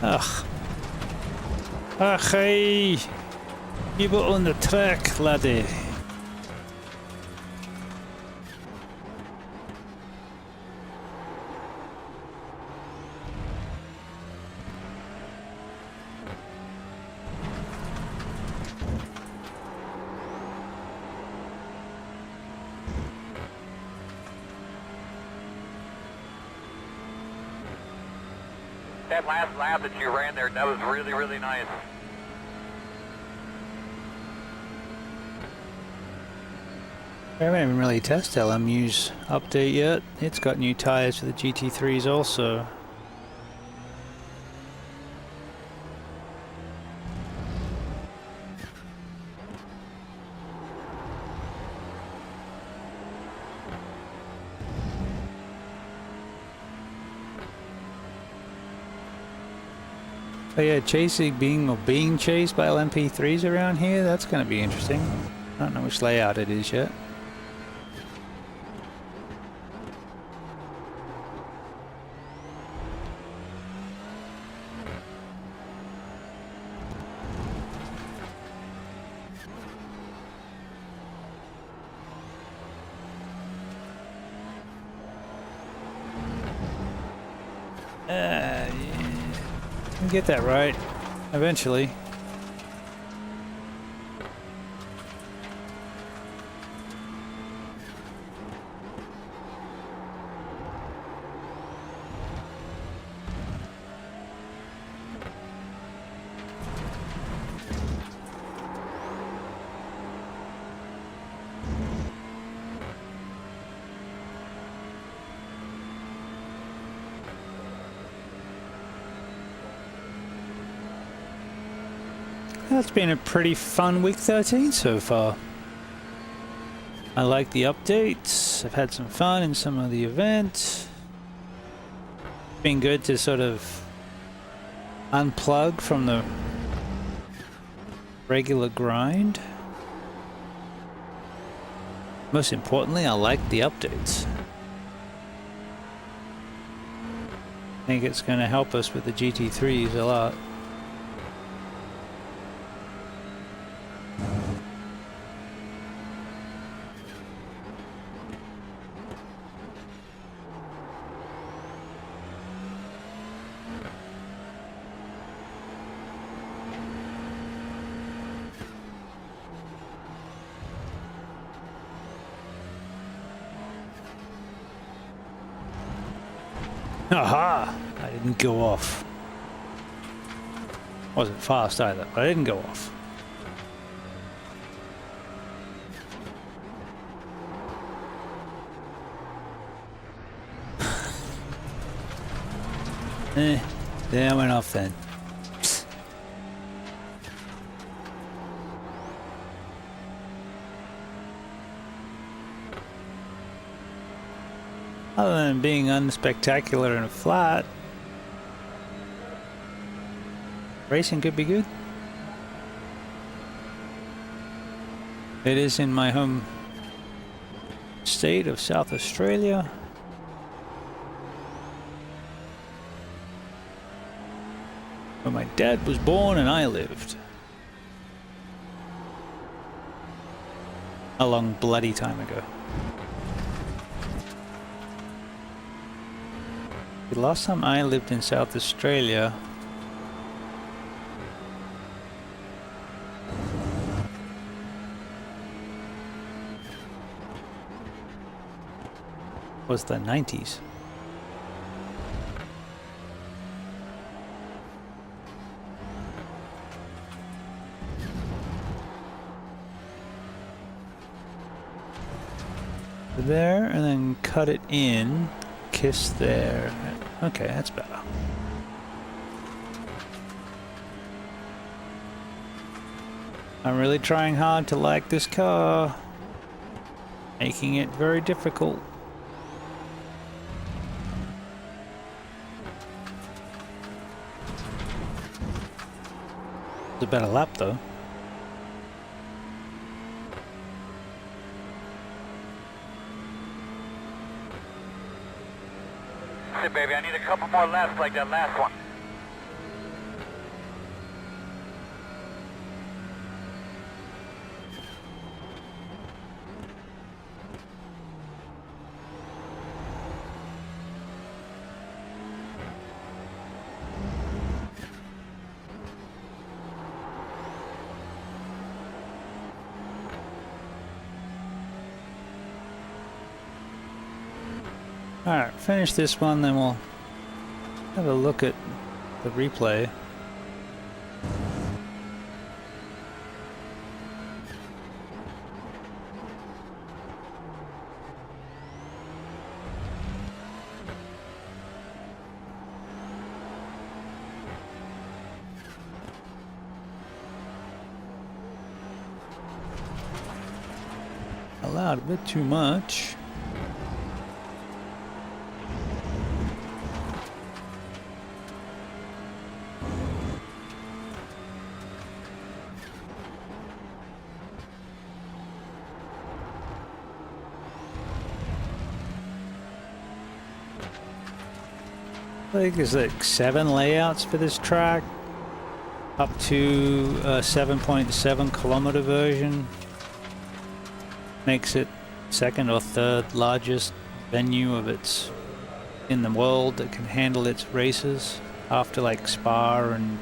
Ach. Ach, hey. You were on the track, laddie. That last lap that you ran there, that was really, really nice. I haven't even really tested LMU's update yet. It's got new tyres for the GT3s also. But yeah, being chased by LMP3s around here, that's going to be interesting. I don't know which layout it is yet. Get that right eventually. That's been a pretty fun week 13 so far. I like the updates. I've had some fun in some of the events. It's been good to sort of unplug from the regular grind. Most importantly, I like the updates. I think it's going to help us with the GT3s a lot. Aha! I didn't go off. Wasn't fast either, but I didn't go off. There I went off then. Other than being unspectacular and flat, racing could be good. It is in my home state of South Australia. Where my dad was born and I lived. A long bloody time ago. The last time I lived in South Australia Was the 90s. There, and then cut it in, kiss there. Okay, that's better. I'm really trying hard to like this car, making it very difficult. It's a better lap though. Hey, baby, I need a couple more laps like that last one. Alright, finish this one, then we'll have a look at the replay. Allowed a bit too much. I think there's like 7 layouts for this track, up to a 7.7 kilometer version. Makes it second or third largest venue of its in the world that can handle its races after like Spa and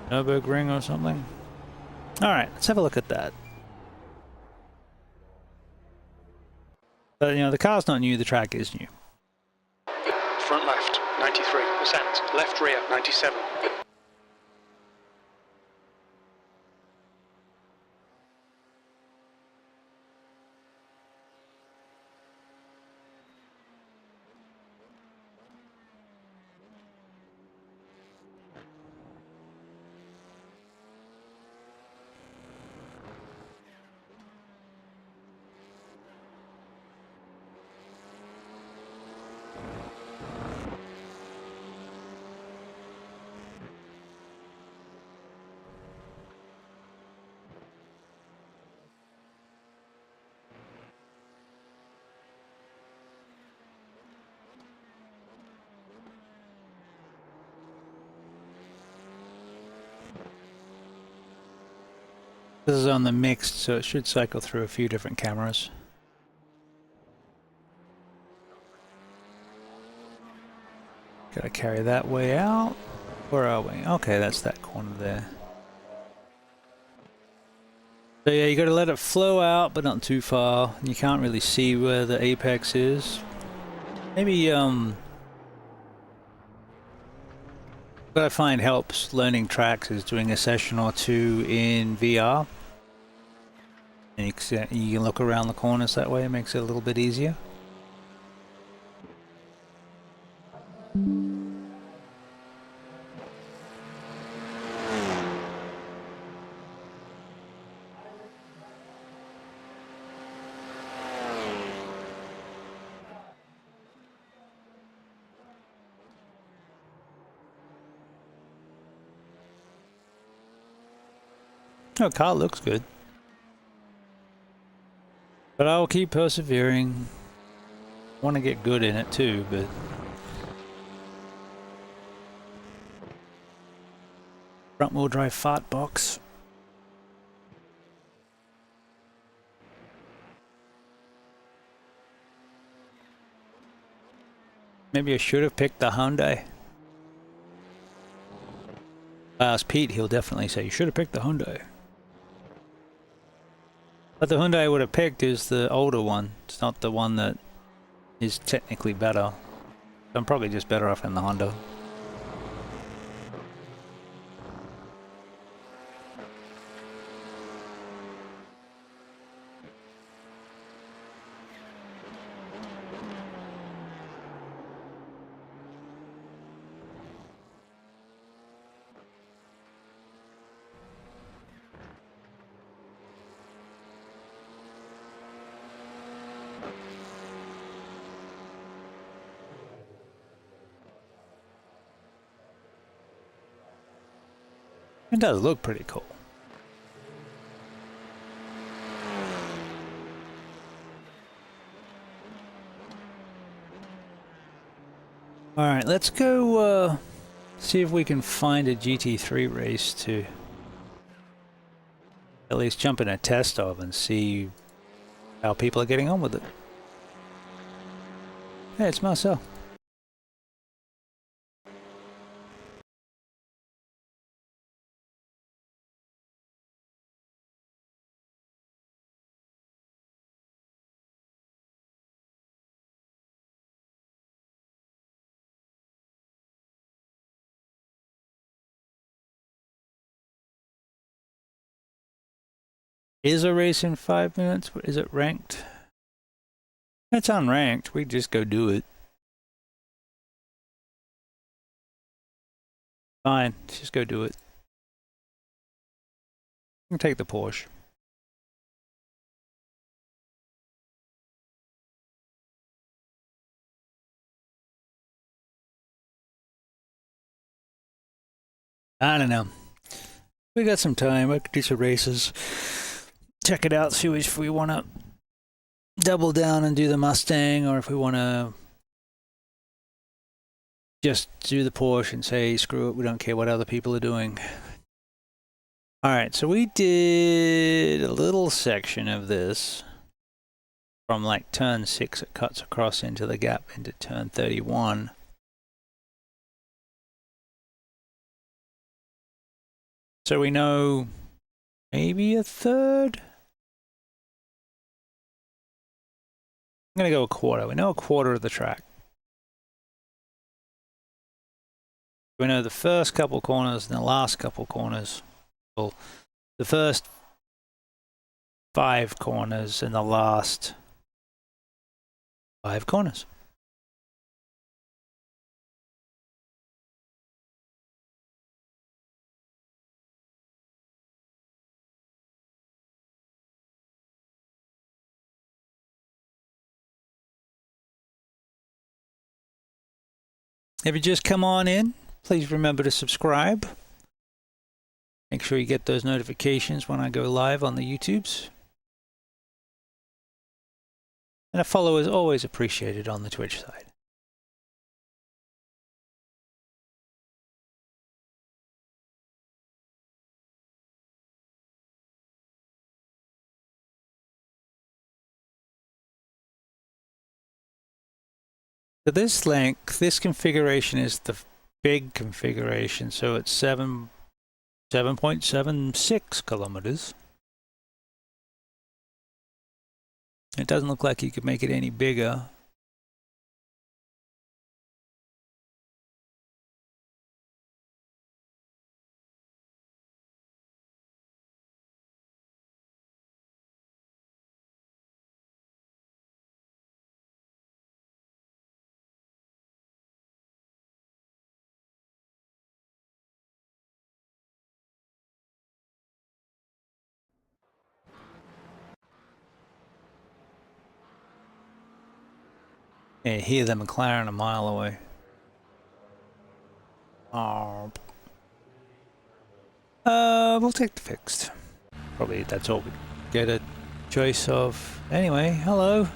Nürburgring or something. Alright, let's have a look at that. But, you know, the car's not new, the track is new. Front left, 93%. Left rear, 97. This is on the mixed, so it should cycle through a few different cameras. Gotta carry that way out. Where are we? Okay, that's that corner there. So yeah, you gotta let it flow out, but not too far. You can't really see where the apex is. Maybe, what I find helps learning tracks is doing a session or two in VR. And you can look around the corners that way, it makes it a little bit easier. Oh, car looks good. But I'll keep persevering. Want to get good in it too, but front wheel drive fart box. Maybe I should have picked the Hyundai. Ask Pete, he'll definitely say you should have picked the Hyundai. But the Hyundai I would have picked is the older one. It's not the one that is technically better. I'm probably just better off in the Honda. It does look pretty cool. Alright, let's go see if we can find a GT3 race to at least jump in a test of and see how people are getting on with it. Hey, it's Marcel. Is a race in 5 minutes? Is it ranked? It's unranked. We just go do it. Fine, just go do it. I'm gonna take the Porsche. I don't know. We got some time. I could do some races. Check it out, see if we want to double down and do the Mustang, or if we want to just do the Porsche and say, screw it, we don't care what other people are doing. Alright, so we did a little section of this from like turn 6, it cuts across into the gap into turn 31. So we know maybe a third? I'm going to go a quarter. We know a quarter of the track. We know the first couple corners and the last couple corners. Well, the first 5 corners and the last 5 corners. If you just come on in, please remember to subscribe. Make sure you get those notifications when I go live on the YouTubes. And a follow is always appreciated on the Twitch side. So this length, this configuration is the big configuration, so it's 7.76 kilometers. It doesn't look like you could make it any bigger. Yeah, hear the McLaren a mile away. Oh. We'll take the fixed. Probably that's all we get a choice of. Anyway, hello.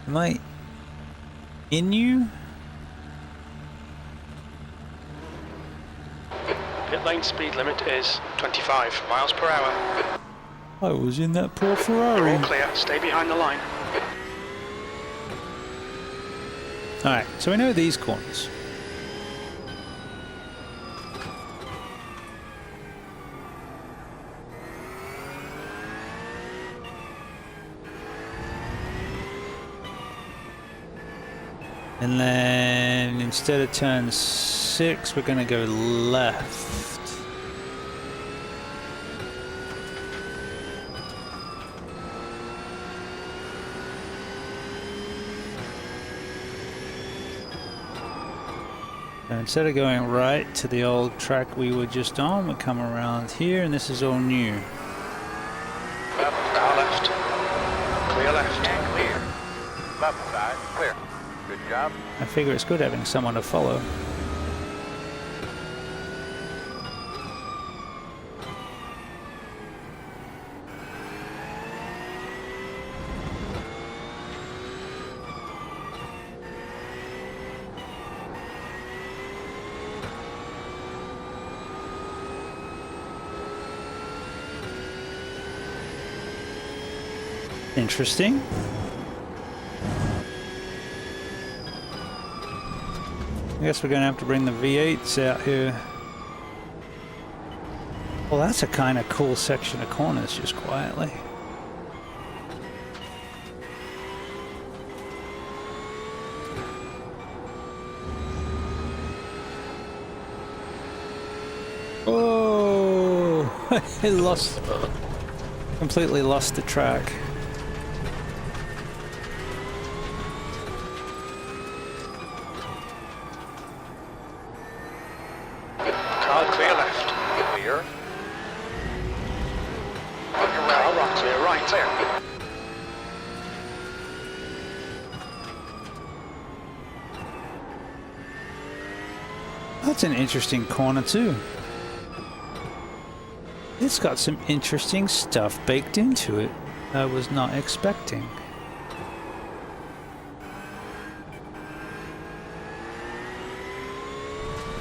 Am I in you? Pit lane speed limit is 25 miles per hour. I was in that poor Ferrari. You're all clear. Stay behind the line. Alright, so we know these corners. And then instead of turn 6, we're going to go left. And instead of going right to the old track we were just on, we come around here, and this is all new. Car left. Clear left. And clear. Left side, clear. Good job. I figure it's good having someone to follow. Interesting. I guess we're going to have to bring the V8s out here. Well, that's a kind of cool section of corners, just quietly. Oh, completely lost the track. Clear left. Clear. On your right. Clear right. Clear. That's an interesting corner too. It's got some interesting stuff baked into it I was not expecting.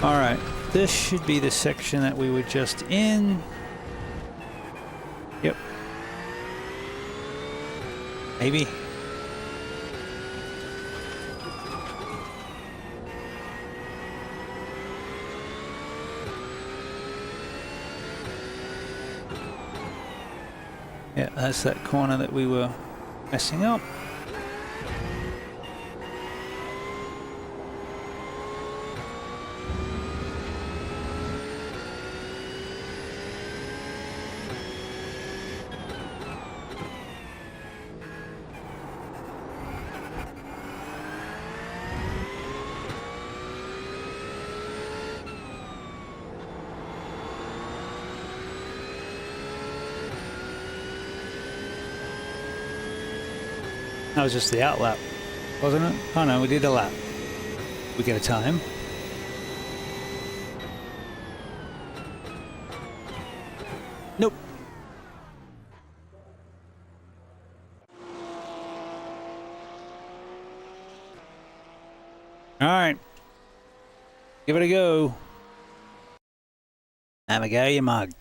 Alright, this should be the section that we were just in. Yep. Maybe. Yeah, that's that corner that we were messing up. That was just the out lap, wasn't it? Oh no, we did a lap. We get a time. Nope. All right. Give it a go. Have a go, you mug.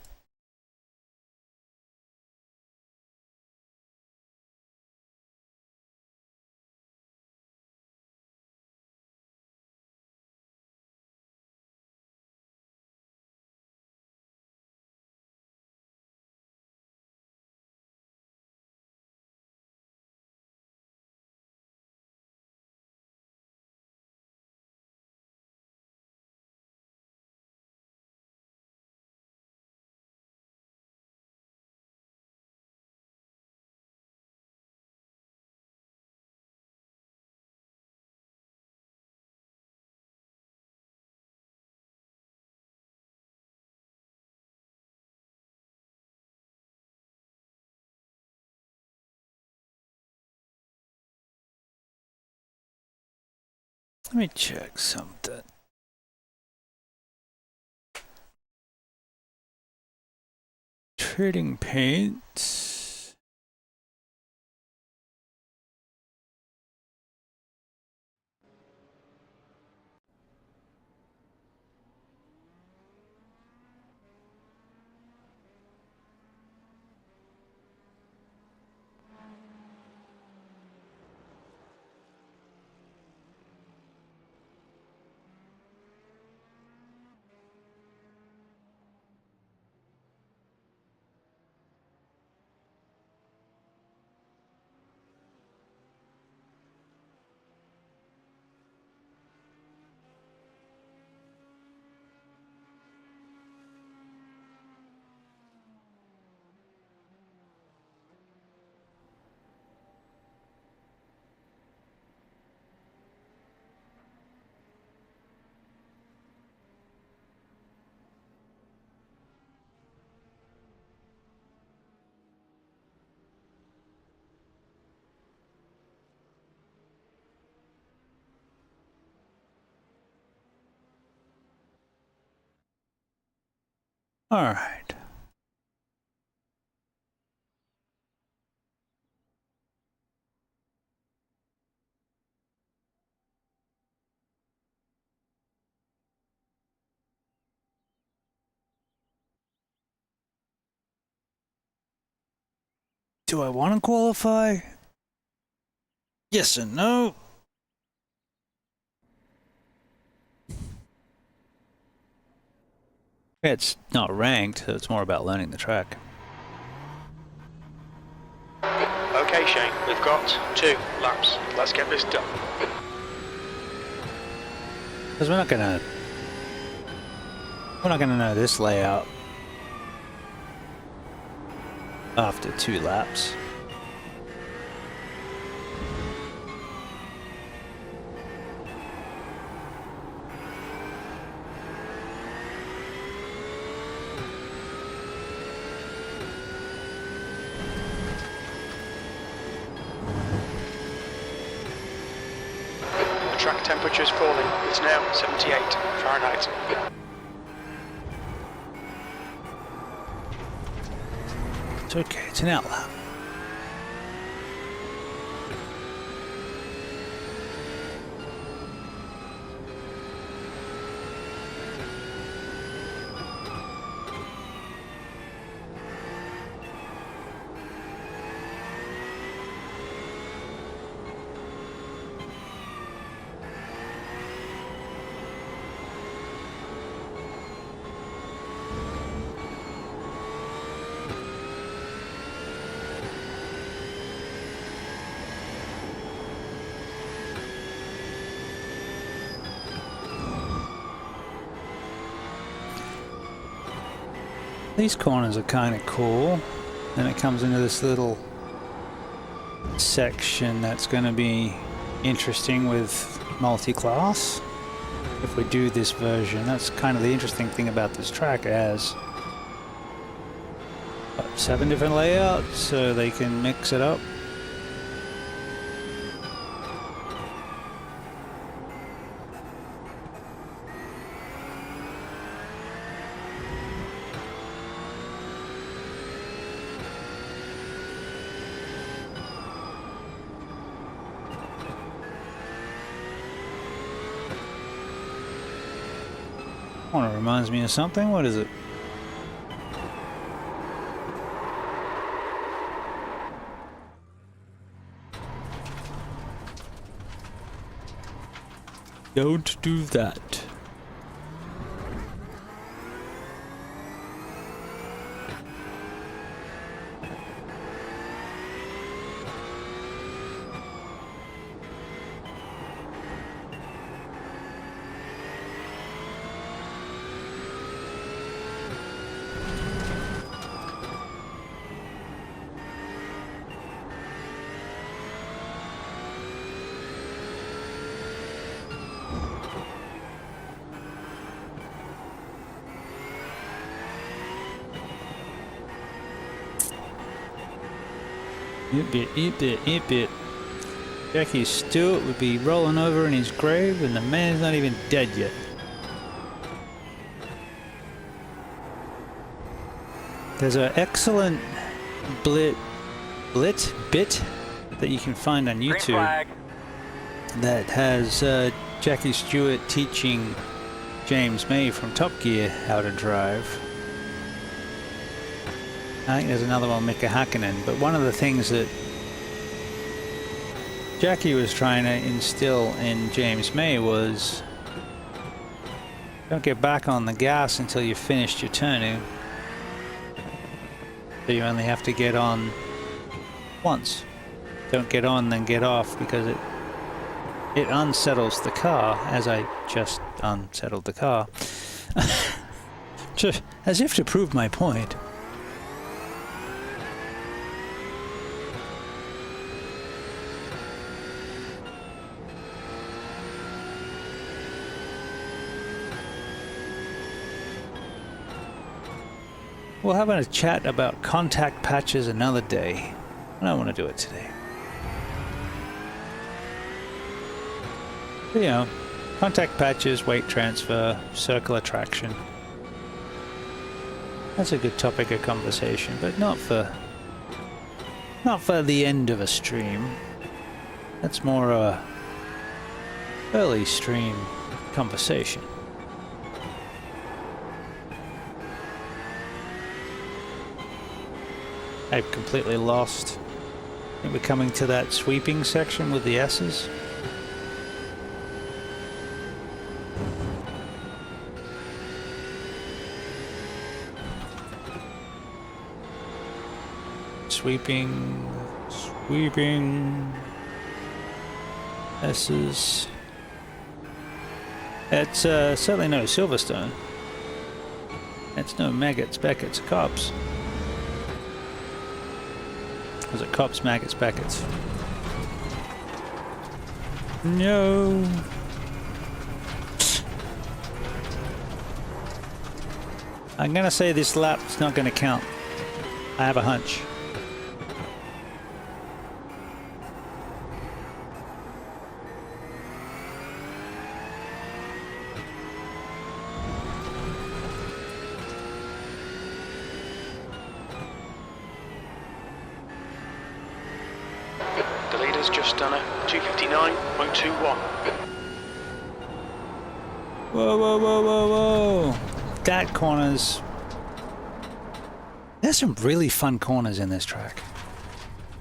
Let me check something. Trading paints. All right. Do I want to qualify? Yes and no. It's not ranked, so it's more about learning the track. Okay, Shane, we've got 2 laps. Let's get this done. Because we're not gonna know this layout after 2 laps. The track temperature's falling. It's now 78 Fahrenheit. It's okay, it's an outlap. These corners are kind of cool. Then it comes into this little section that's going to be interesting with multi-class. If we do this version, that's kind of the interesting thing about this track. It has 7 different layouts, so they can mix it up. Oh, it reminds me of something. What is it? Don't do that. Eat it. Jackie Stewart would be rolling over in his grave and the man's not even dead yet. There's an excellent bit that you can find on YouTube that has Jackie Stewart teaching James May from Top Gear how to drive. I think there's another one, Mika Hakkinen, but one of the things that Jackie was trying to instill in James May was don't get back on the gas until you've finished your turning. So you only have to get on once. Don't get on then get off, because it unsettles the car, as I just unsettled the car. Just as if to prove my point. We'll have a chat about contact patches another day. I don't want to do it today. But, you know, contact patches, weight transfer, circular traction. That's a good topic of conversation, but not for the end of a stream. That's more a early stream conversation. I've completely lost. I think we're coming to that sweeping section with the S's. Sweeping, S's. It's certainly no Silverstone. It's no Maggots, Beckett's, Cops. Was it Cops, Maggots, Beckett's? No. I'm gonna say this lap's not gonna count. I have a hunch. The leader's just done a 2:59.21. Whoa, whoa, whoa, whoa, whoa. That corner's... There's some really fun corners in this track.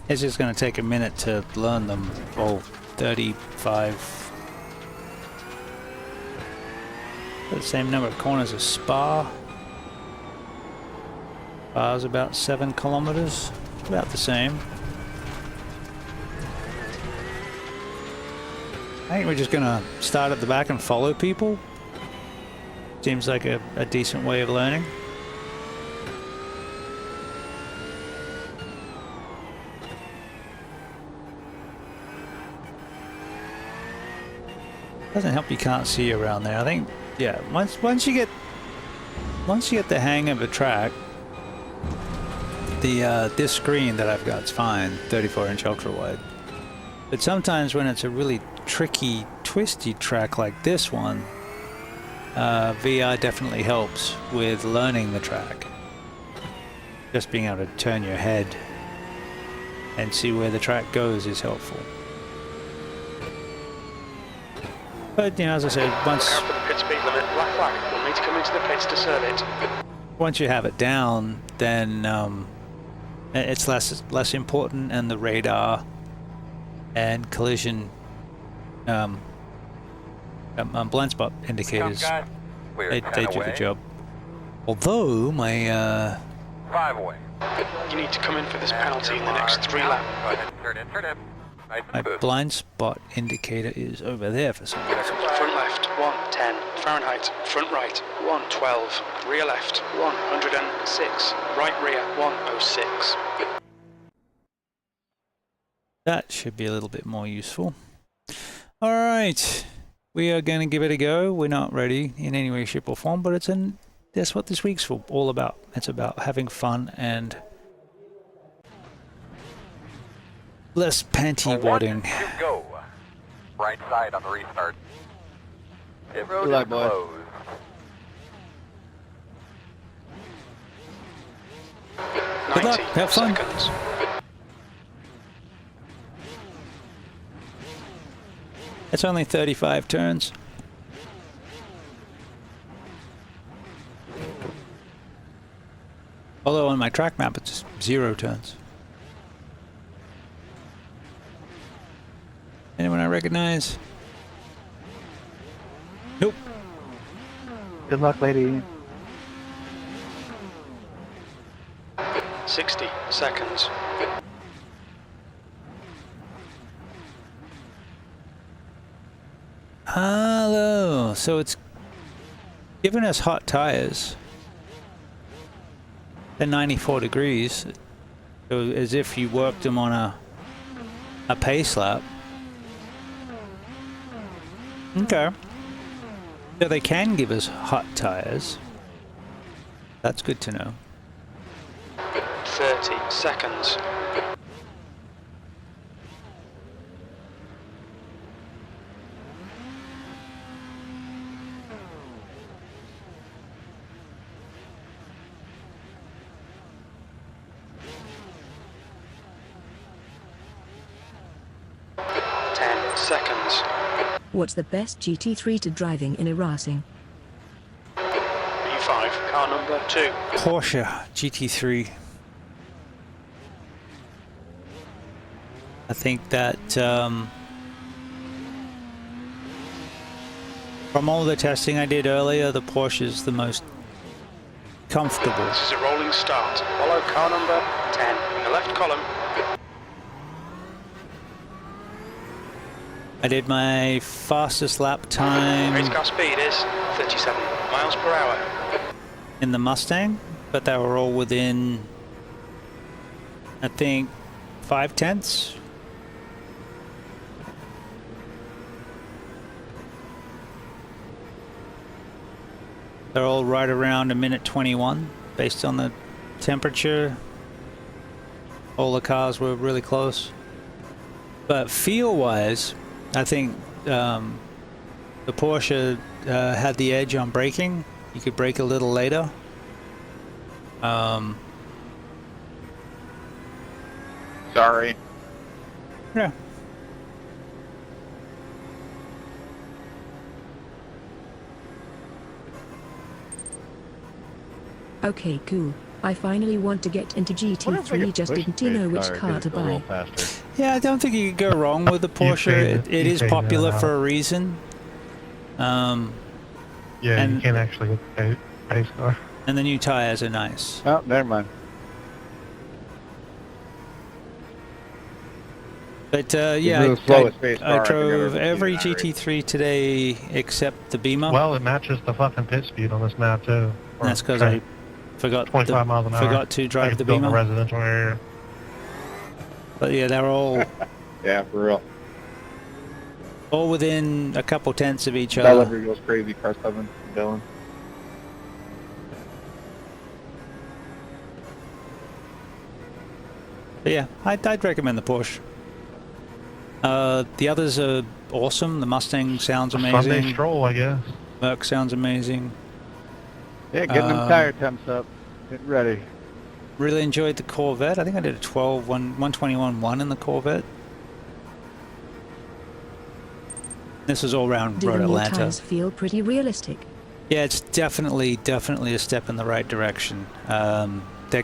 It's just going to take a minute to learn them. All 35. The same number of corners as Spa. Spa's about 7 kilometers. About the same. I think we're just going to start at the back and follow people. Seems like a decent way of learning. Doesn't help you can't see around there. I think, yeah, once you get the hang of a track, this screen that I've got is fine, 34-inch ultra wide. But sometimes when it's a really tricky, twisty track like this one, VR definitely helps with learning the track. Just being able to turn your head and see where the track goes is helpful. But, you know, as I said, once you have it down, then it's less important, and the radar and collision blind spot indicators, they do the job. Although my 5 away. You need to come in for this penalty in the next 3 laps. Turn in. my blind spot indicator is over there for some reason. Front left, 110 Fahrenheit. Front right, 112. Rear left, 106. Right rear, 106. That should be a little bit more useful. All right, we are going to give it a go. We're not ready in any way, shape, or form, but that's what this week's all about. It's about having fun and less panty-wadding. Go. Right side on the restart. It road Good luck, is boy. closed. Good luck. Have fun. Seconds. It's only 35 turns. Although on my track map it's 0 turns. Anyone I recognize? Nope. Good luck, lady. 60 seconds. Hello. So it's giving us hot tires. They're 94 degrees. So as if you worked them on a pace lap. Okay. So they can give us hot tires. That's good to know. 30 seconds. seconds. What's the best GT3 to driving in iRacing? B5, car number 2. Porsche GT3. I think that from all the testing I did earlier, the Porsche is the most comfortable. This is a rolling start. Follow car number 10 in the left column. I did my fastest lap time Race car speed is 37 miles per hour. in the Mustang, but they were all within, I think, 5/10. They're all right around a minute 21 based on the temperature. All the cars were really close. But feel-wise, I think the Porsche had the edge on braking. You could brake a little later. Sorry. Yeah. Okay, cool. I finally want to get into GT3, just didn't know which car to buy. Yeah, I don't think you could go wrong with the Porsche. It is popular for a reason. Yeah, and you can actually get the pace car. And the new tires are nice. Oh, never mind. But the yeah, slowest pace I car I think I've drove ever seen every in iRacing. GT3 today except the Beamer. Well, it matches the fucking pit speed on this map too. And that's because I forgot 25 miles an hour. forgot to drive the built in a Beamer. residential area. But yeah, they're all Yeah, for real. all within a couple tenths of each That other. livery goes crazy, car 7, Dylan. But yeah, I'd recommend the Porsche. The others are awesome. The Mustang sounds Sunday amazing. stroll, I guess. Merc sounds amazing. Yeah, getting them tire temps up. Get ready. Really enjoyed the Corvette. I think I did a 121.1 in the Corvette. This is all around Do Road the new Atlanta. tires feel pretty realistic? Yeah, it's definitely a step in the right direction. They're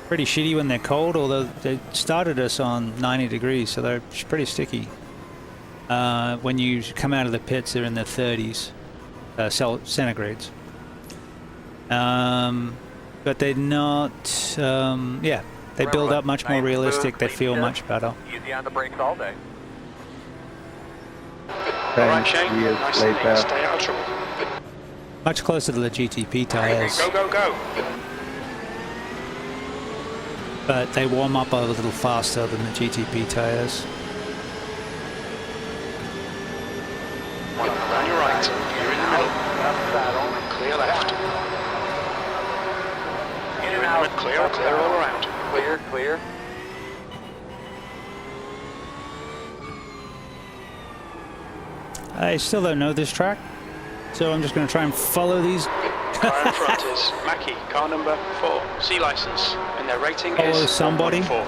pretty shitty when they're cold, although they started us on 90 degrees, so they're pretty sticky. When you come out of the pits, they're in the 30s, centigrades. But they're not, yeah, they build up much more realistic. They feel much better. Easy on the brakes all day. Alright, Shane, nice and neat. Stay out of trouble. Much closer to the GTP tires, Go, go, go. but they warm up a little faster than the GTP tires. Around your right. You're in the middle. Clear left. In and out. Clear, clear all around. Clear, clear. I still don't know this track, so I'm just going to try and follow these. Car in front is Mackie, car number 4, C license, and their rating Follow is somebody. 4.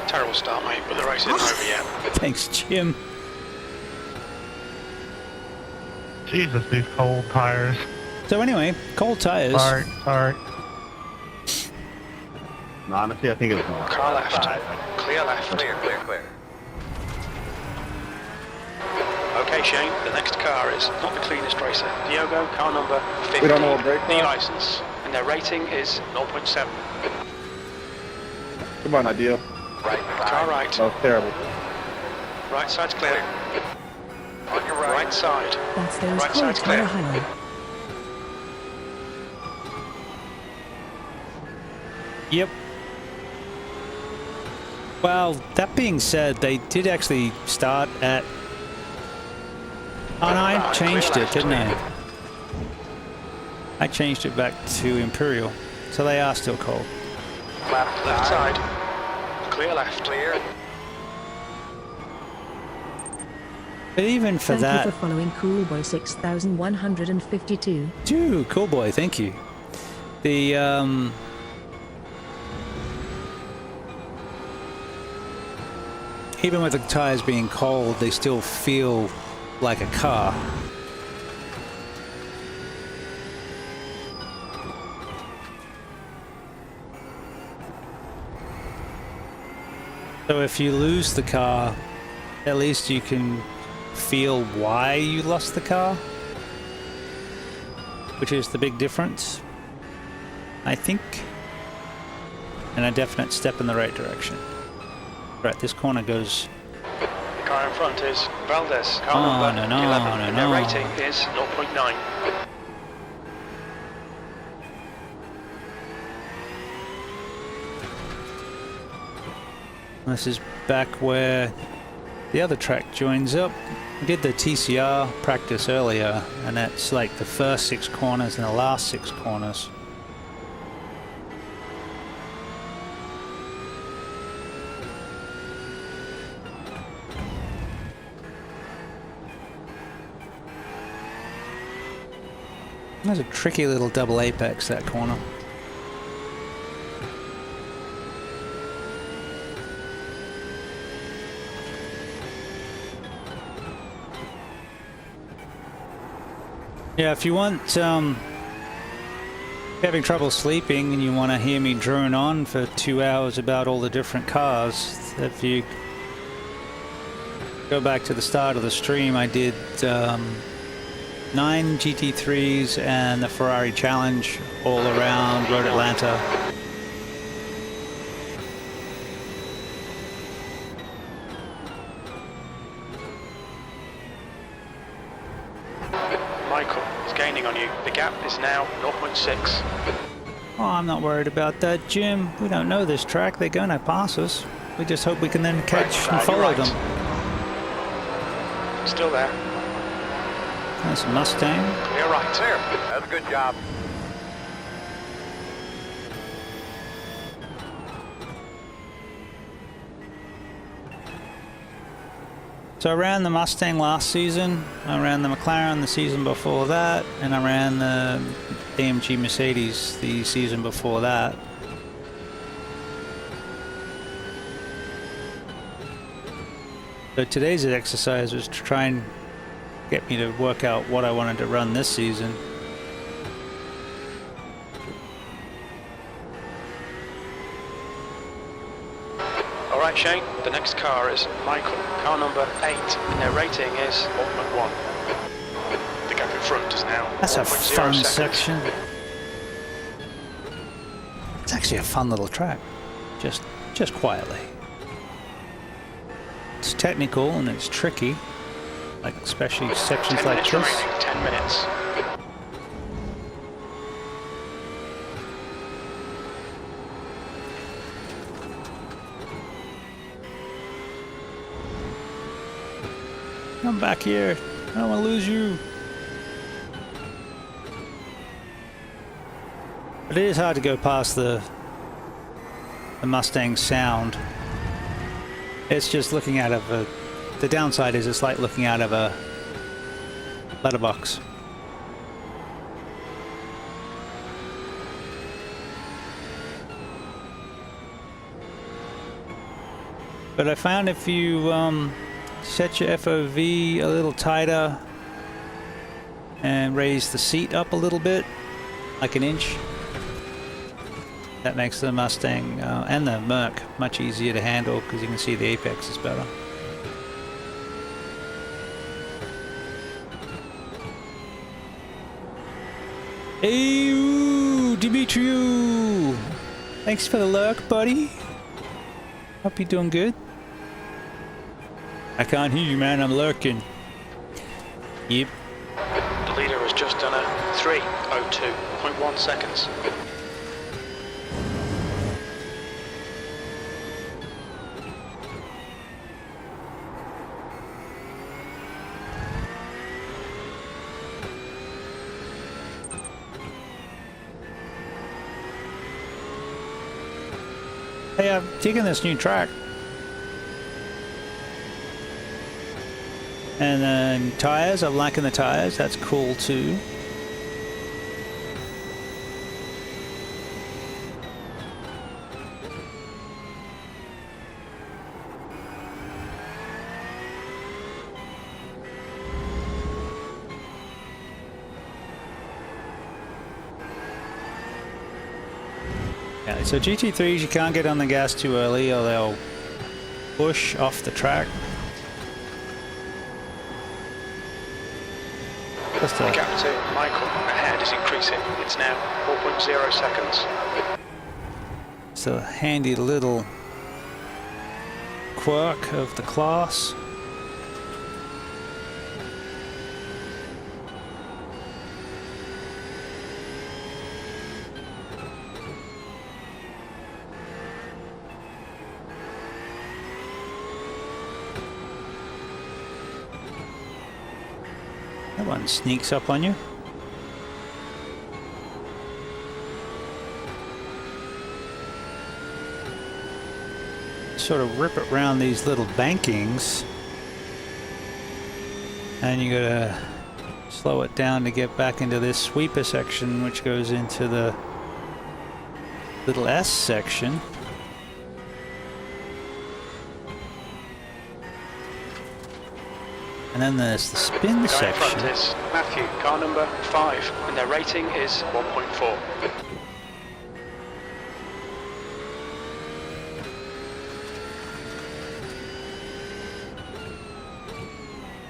Terrible start, mate, but the race isn't over yet. Thanks, Jim. Jesus, these cold tires. So anyway, cold tires. Sorry. No, honestly, I think it's more. Car left. Clear left. Clear, clear, clear. Okay, Shane, the next car is not the cleanest racer. Diogo, car number 15, We don't know what brake B car? license, and their rating is 0.7. Come on, Idea. Right Car side. right. That was terrible. Right side's clear. On your right. Right side. That's those Right cold side's tire clear. highway. Yep. Well, that being said, they did actually start at... Oh no, I changed it, didn't I? I changed it back to Imperial. So they are still cold. Left side. Clear left. Clear. But even for Thank that... you for following Coolboy 6152. Dude, cool boy, thank you. The, even with the tires being cold, they still feel like a car. So if you lose the car, at least you can feel why you lost the car, which is the big difference, I think, and a definite step in the right direction. Right, this corner goes... The car in front is Valdez, car number 11, their rating is 0.9. This is back where the other track joins up. We did the TCR practice earlier, and that's like the first 6 corners and the last 6 corners. That's a tricky little double apex, that corner. Yeah, if you want, having trouble sleeping and you want to hear me drone on for 2 hours about all the different cars, if you go back to the start of the stream, I did 9 GT3s and the Ferrari Challenge all around Road Atlanta. Michael is gaining on you. The gap is now 0.6. Oh, I'm not worried about that, Jim. We don't know this track. They're going to pass us. We just hope we can then catch and follow them. Still there. That's a Mustang. Clear right. There. That's a good job. So I ran the Mustang last season, I ran the McLaren the season before that, and I ran the AMG Mercedes the season before that. So today's exercise was to try and get me to work out what I wanted to run this season. Alright Shane, the next car is Michael, car number 8, and their rating is 0.1. The gap in front is now That's a 0.0 fun seconds. section. It's actually a fun little track, just quietly. It's technical and it's tricky, like especially sections 10 like minutes this. remaining, 10 minutes. Come back here. I don't want to lose you. But it is hard to go past the Mustang sound. It's just looking out of a... The downside is it's like looking out of a letterbox. But I found if you set your FOV a little tighter and raise the seat up a little bit, like an inch, that makes the Mustang and the Merc much easier to handle because you can see the apex is better. Hey, Dimitriou! Thanks for the lurk, buddy. Hope you're doing good. I can't hear you, man. I'm lurking. Yep. The leader has just done a 3:02.1 seconds. Hey, I'm digging this new track. And then tires, I'm liking the tires, that's cool too. Okay, so GT3s, you can't get on the gas too early or they'll push off the track. Just The gap to Michael ahead is increasing. It's now 4.0 seconds. It's a handy little quirk of the class. That one sneaks up on you. Sort of rip it around these little bankings, and you gotta slow it down to get back into this sweeper section, which goes into the little S section. And then there's the spin The guy in section. front is Matthew, car number 5, and their rating is 1.4.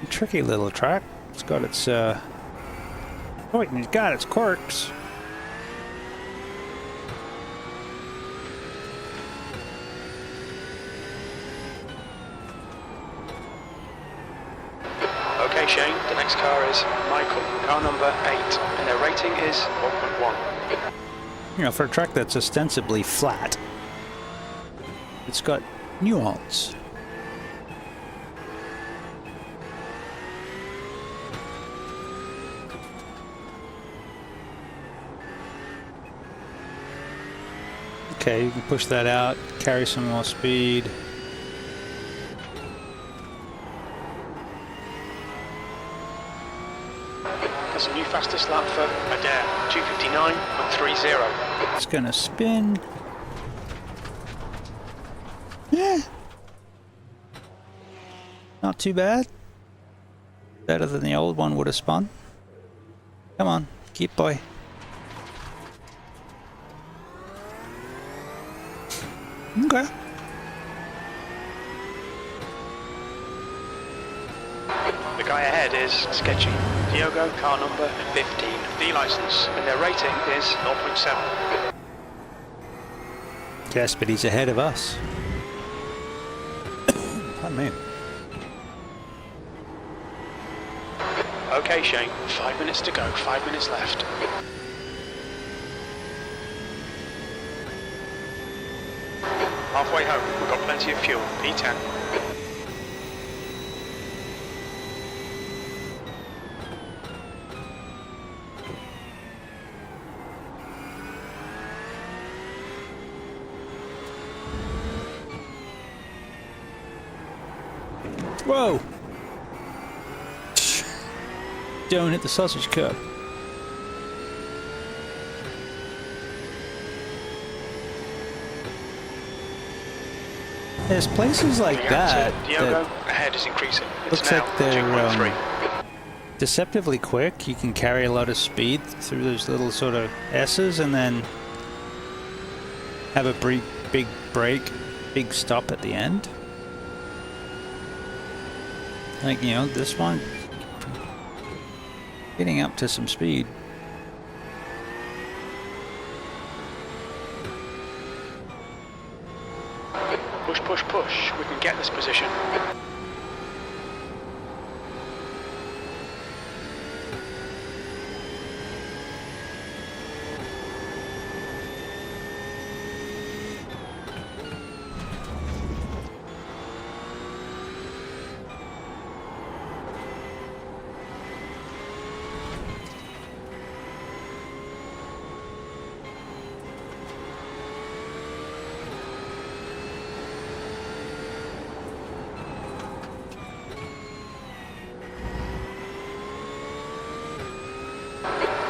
Tricky little track. It's got its oh, it's got its quirks. Okay, Shane, the next car is Michael, car number 8, and their rating is 1.1. You know, for a track that's ostensibly flat, it's got nuance. Okay, you can push that out, carry some more speed. That's a new fastest lap for Adair, 2:59.30. It's gonna spin. Yeah. Not too bad. Better than the old one would have spun. Come on, keep boy. Okay. The guy ahead is sketchy. Diogo, car number 15, D license, and their rating is 0.7. Yes, but he's ahead of us. Pardon me. Okay, Shane, 5 minutes to go, 5 minutes left. Halfway home, we've got plenty of fuel, P10. Whoa! Don't hit the sausage cup. There's places like that Diogo, that ahead is increasing. It's looks now like they're 2.3. deceptively quick. You can carry a lot of speed through those little sort of S's and then have a big break, big stop at the end. Like, you know, this one, getting up to some speed. Push, push, push. We can get this position.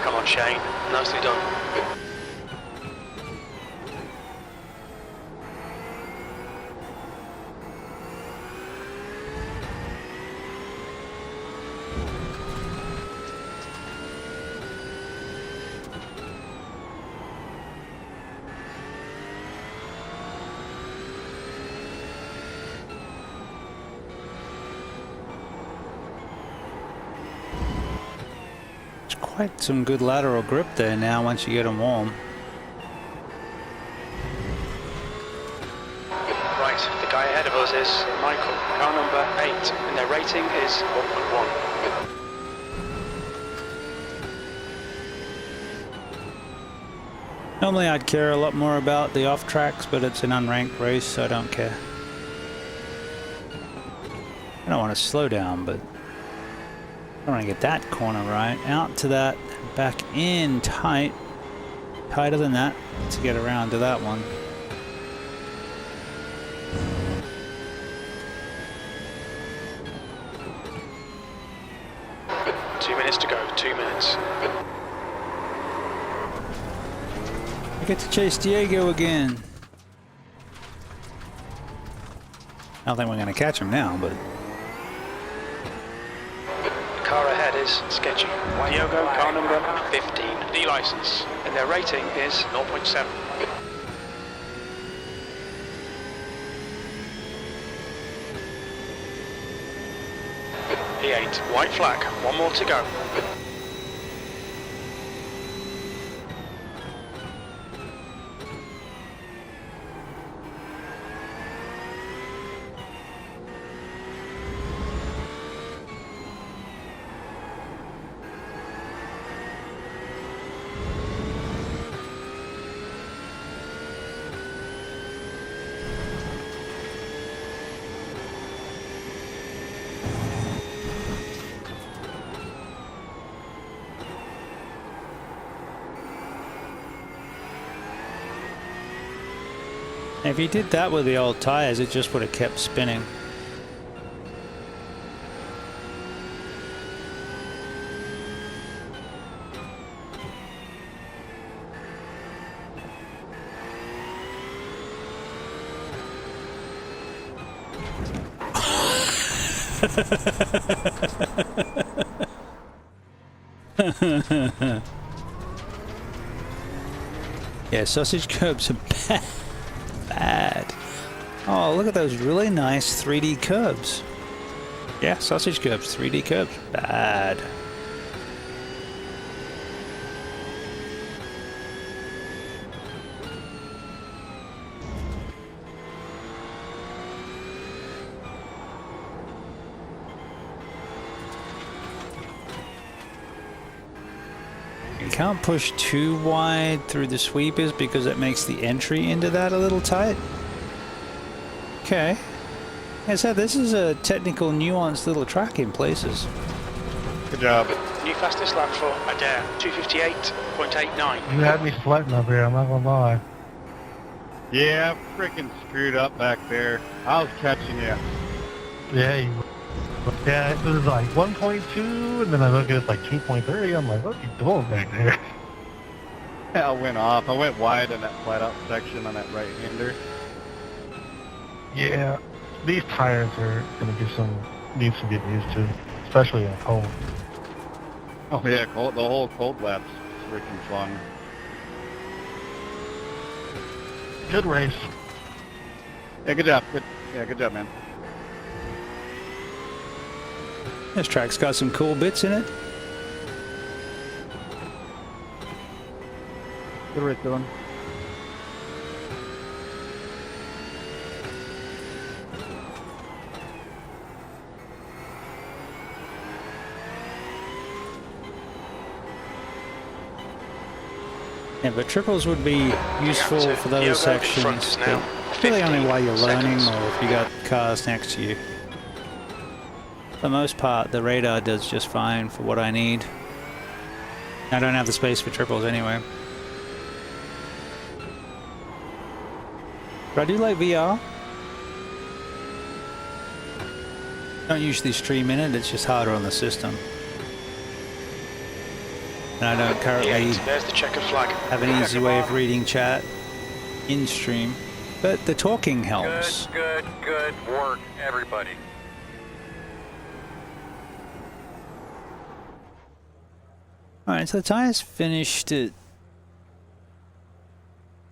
Come on, Shane. Nicely done. quite some good lateral grip there now once you get them warm. Right, the guy ahead of us is Michael, car number 8, and their rating is 1.1. Normally I'd care a lot more about the off tracks, but it's an unranked race, so I don't care. I don't want to slow down, but I want to get that corner right. Out to that, back in tight. Tighter than that to get around to that one. To go, 2 minutes. I get to chase Diego again. I don't think we're going to catch him now, but... The car ahead is sketchy. Diego, car number 15, the license, and their rating is 0.7. P8, white flag, 1 more to go. If you did that with the old tires, it just would have kept spinning. Yeah, sausage curbs are bad. Oh, look at those really nice 3D curbs. Yeah, sausage curbs, 3D curbs, bad. You can't push too wide through the sweepers because it makes the entry into that a little tight. Okay. Yeah, so this is a technical, nuanced little track in places. Good job. New fastest lap for Adair, 258.89. You had me sweating up here, I'm not gonna lie. Yeah, freaking screwed up back there. I was catching you. Yeah, yeah, it was like 1.2, and then I look at it like 2.3. I'm like, what are you doing back there? I went off. I went wide in that flat out section on that right-hander. Yeah, these tires are gonna need some getting used to, especially in cold. Oh yeah, cold, the whole cold lap's freaking fun. Good race. Yeah, good job. Good job, man. This track's got some cool bits in it. Good race, Dylan. Yeah, but triples would be useful for those sections, but really only while you're learning or if you got cars next to you. For the most part, the radar does just fine for what I need. I don't have the space for triples anyway. But I do like VR. Don't usually stream in it, it's just harder on the system. And I don't currently there's the checkered flag. have an easy way of reading chat in stream, but the talking helps. Good work, everybody. Alright, so the tires finished at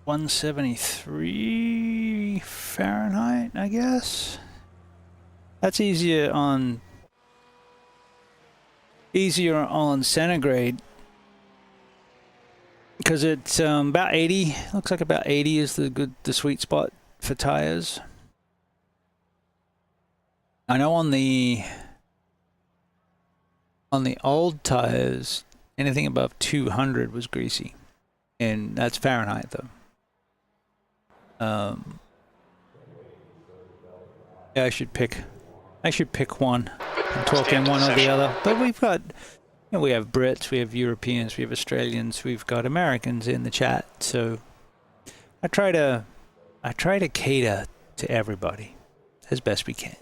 173 Fahrenheit, I guess. That's easier on centigrade because it's about 80. Looks like about 80 is the sweet spot for tires. I know on the old tires, anything above 200 was greasy, and that's Fahrenheit though. Yeah, I should pick one. I'm talking one or the other, but we've got, you know, we have Brits, we have Europeans, we have Australians, we've got Americans in the chat. So I try to cater to everybody as best we can.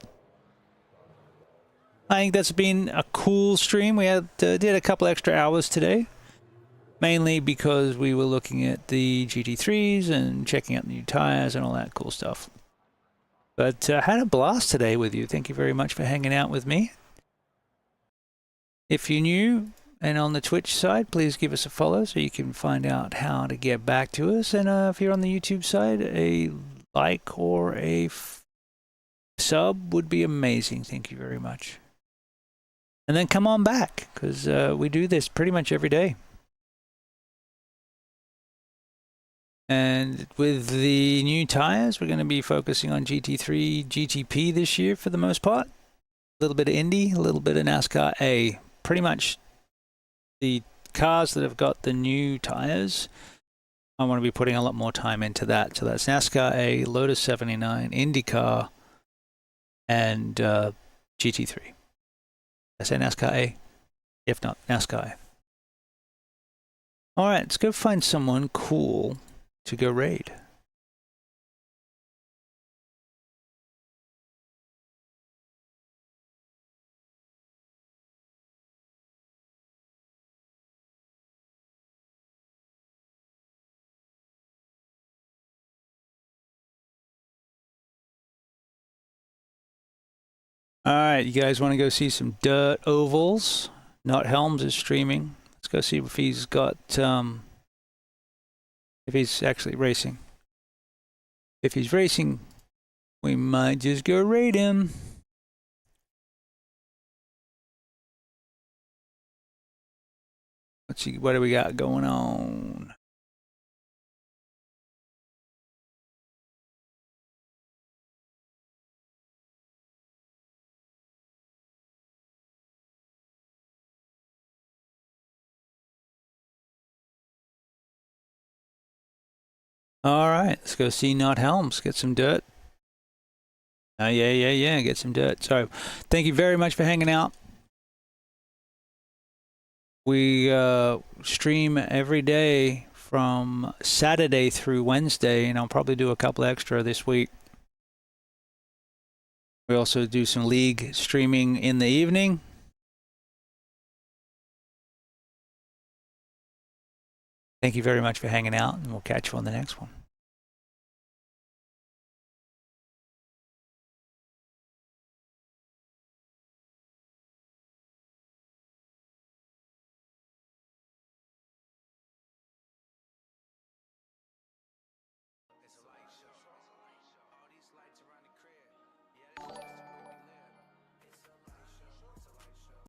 I think that's been a cool stream. We had did a couple extra hours today, mainly because we were looking at the GT3s and checking out the new tires and all that cool stuff. But I had a blast today with you. Thank you very much for hanging out with me. If you're new and on the Twitch side, please give us a follow so you can find out how to get back to us. And if you're on the YouTube side, a like or a sub would be amazing. Thank you very much. And then come on back, because we do this pretty much every day. And with the new tires, we're going to be focusing on GT3, GTP this year for the most part. A little bit of Indy, a little bit of NASCAR A. Pretty much the cars that have got the new tires, I want to be putting a lot more time into that. So that's NASCAR A, Lotus 79, IndyCar, and GT3. I say NASCAR A? If not, NASCAR A. Alright, let's go find someone cool to go raid. Alright, you guys want to go see some dirt ovals? Not Helms is streaming. Let's go see if he's got, if he's actually racing. If he's racing, we might just go raid him. Let's see, what do we got going on? All right, let's go see Not Helms, get some dirt. Yeah, get some dirt. So, thank you very much for hanging out. We stream every day from Saturday through Wednesday, and I'll probably do a couple extra this week. We also do some league streaming in the evening. Thank you very much for hanging out, and we'll catch you on the next one.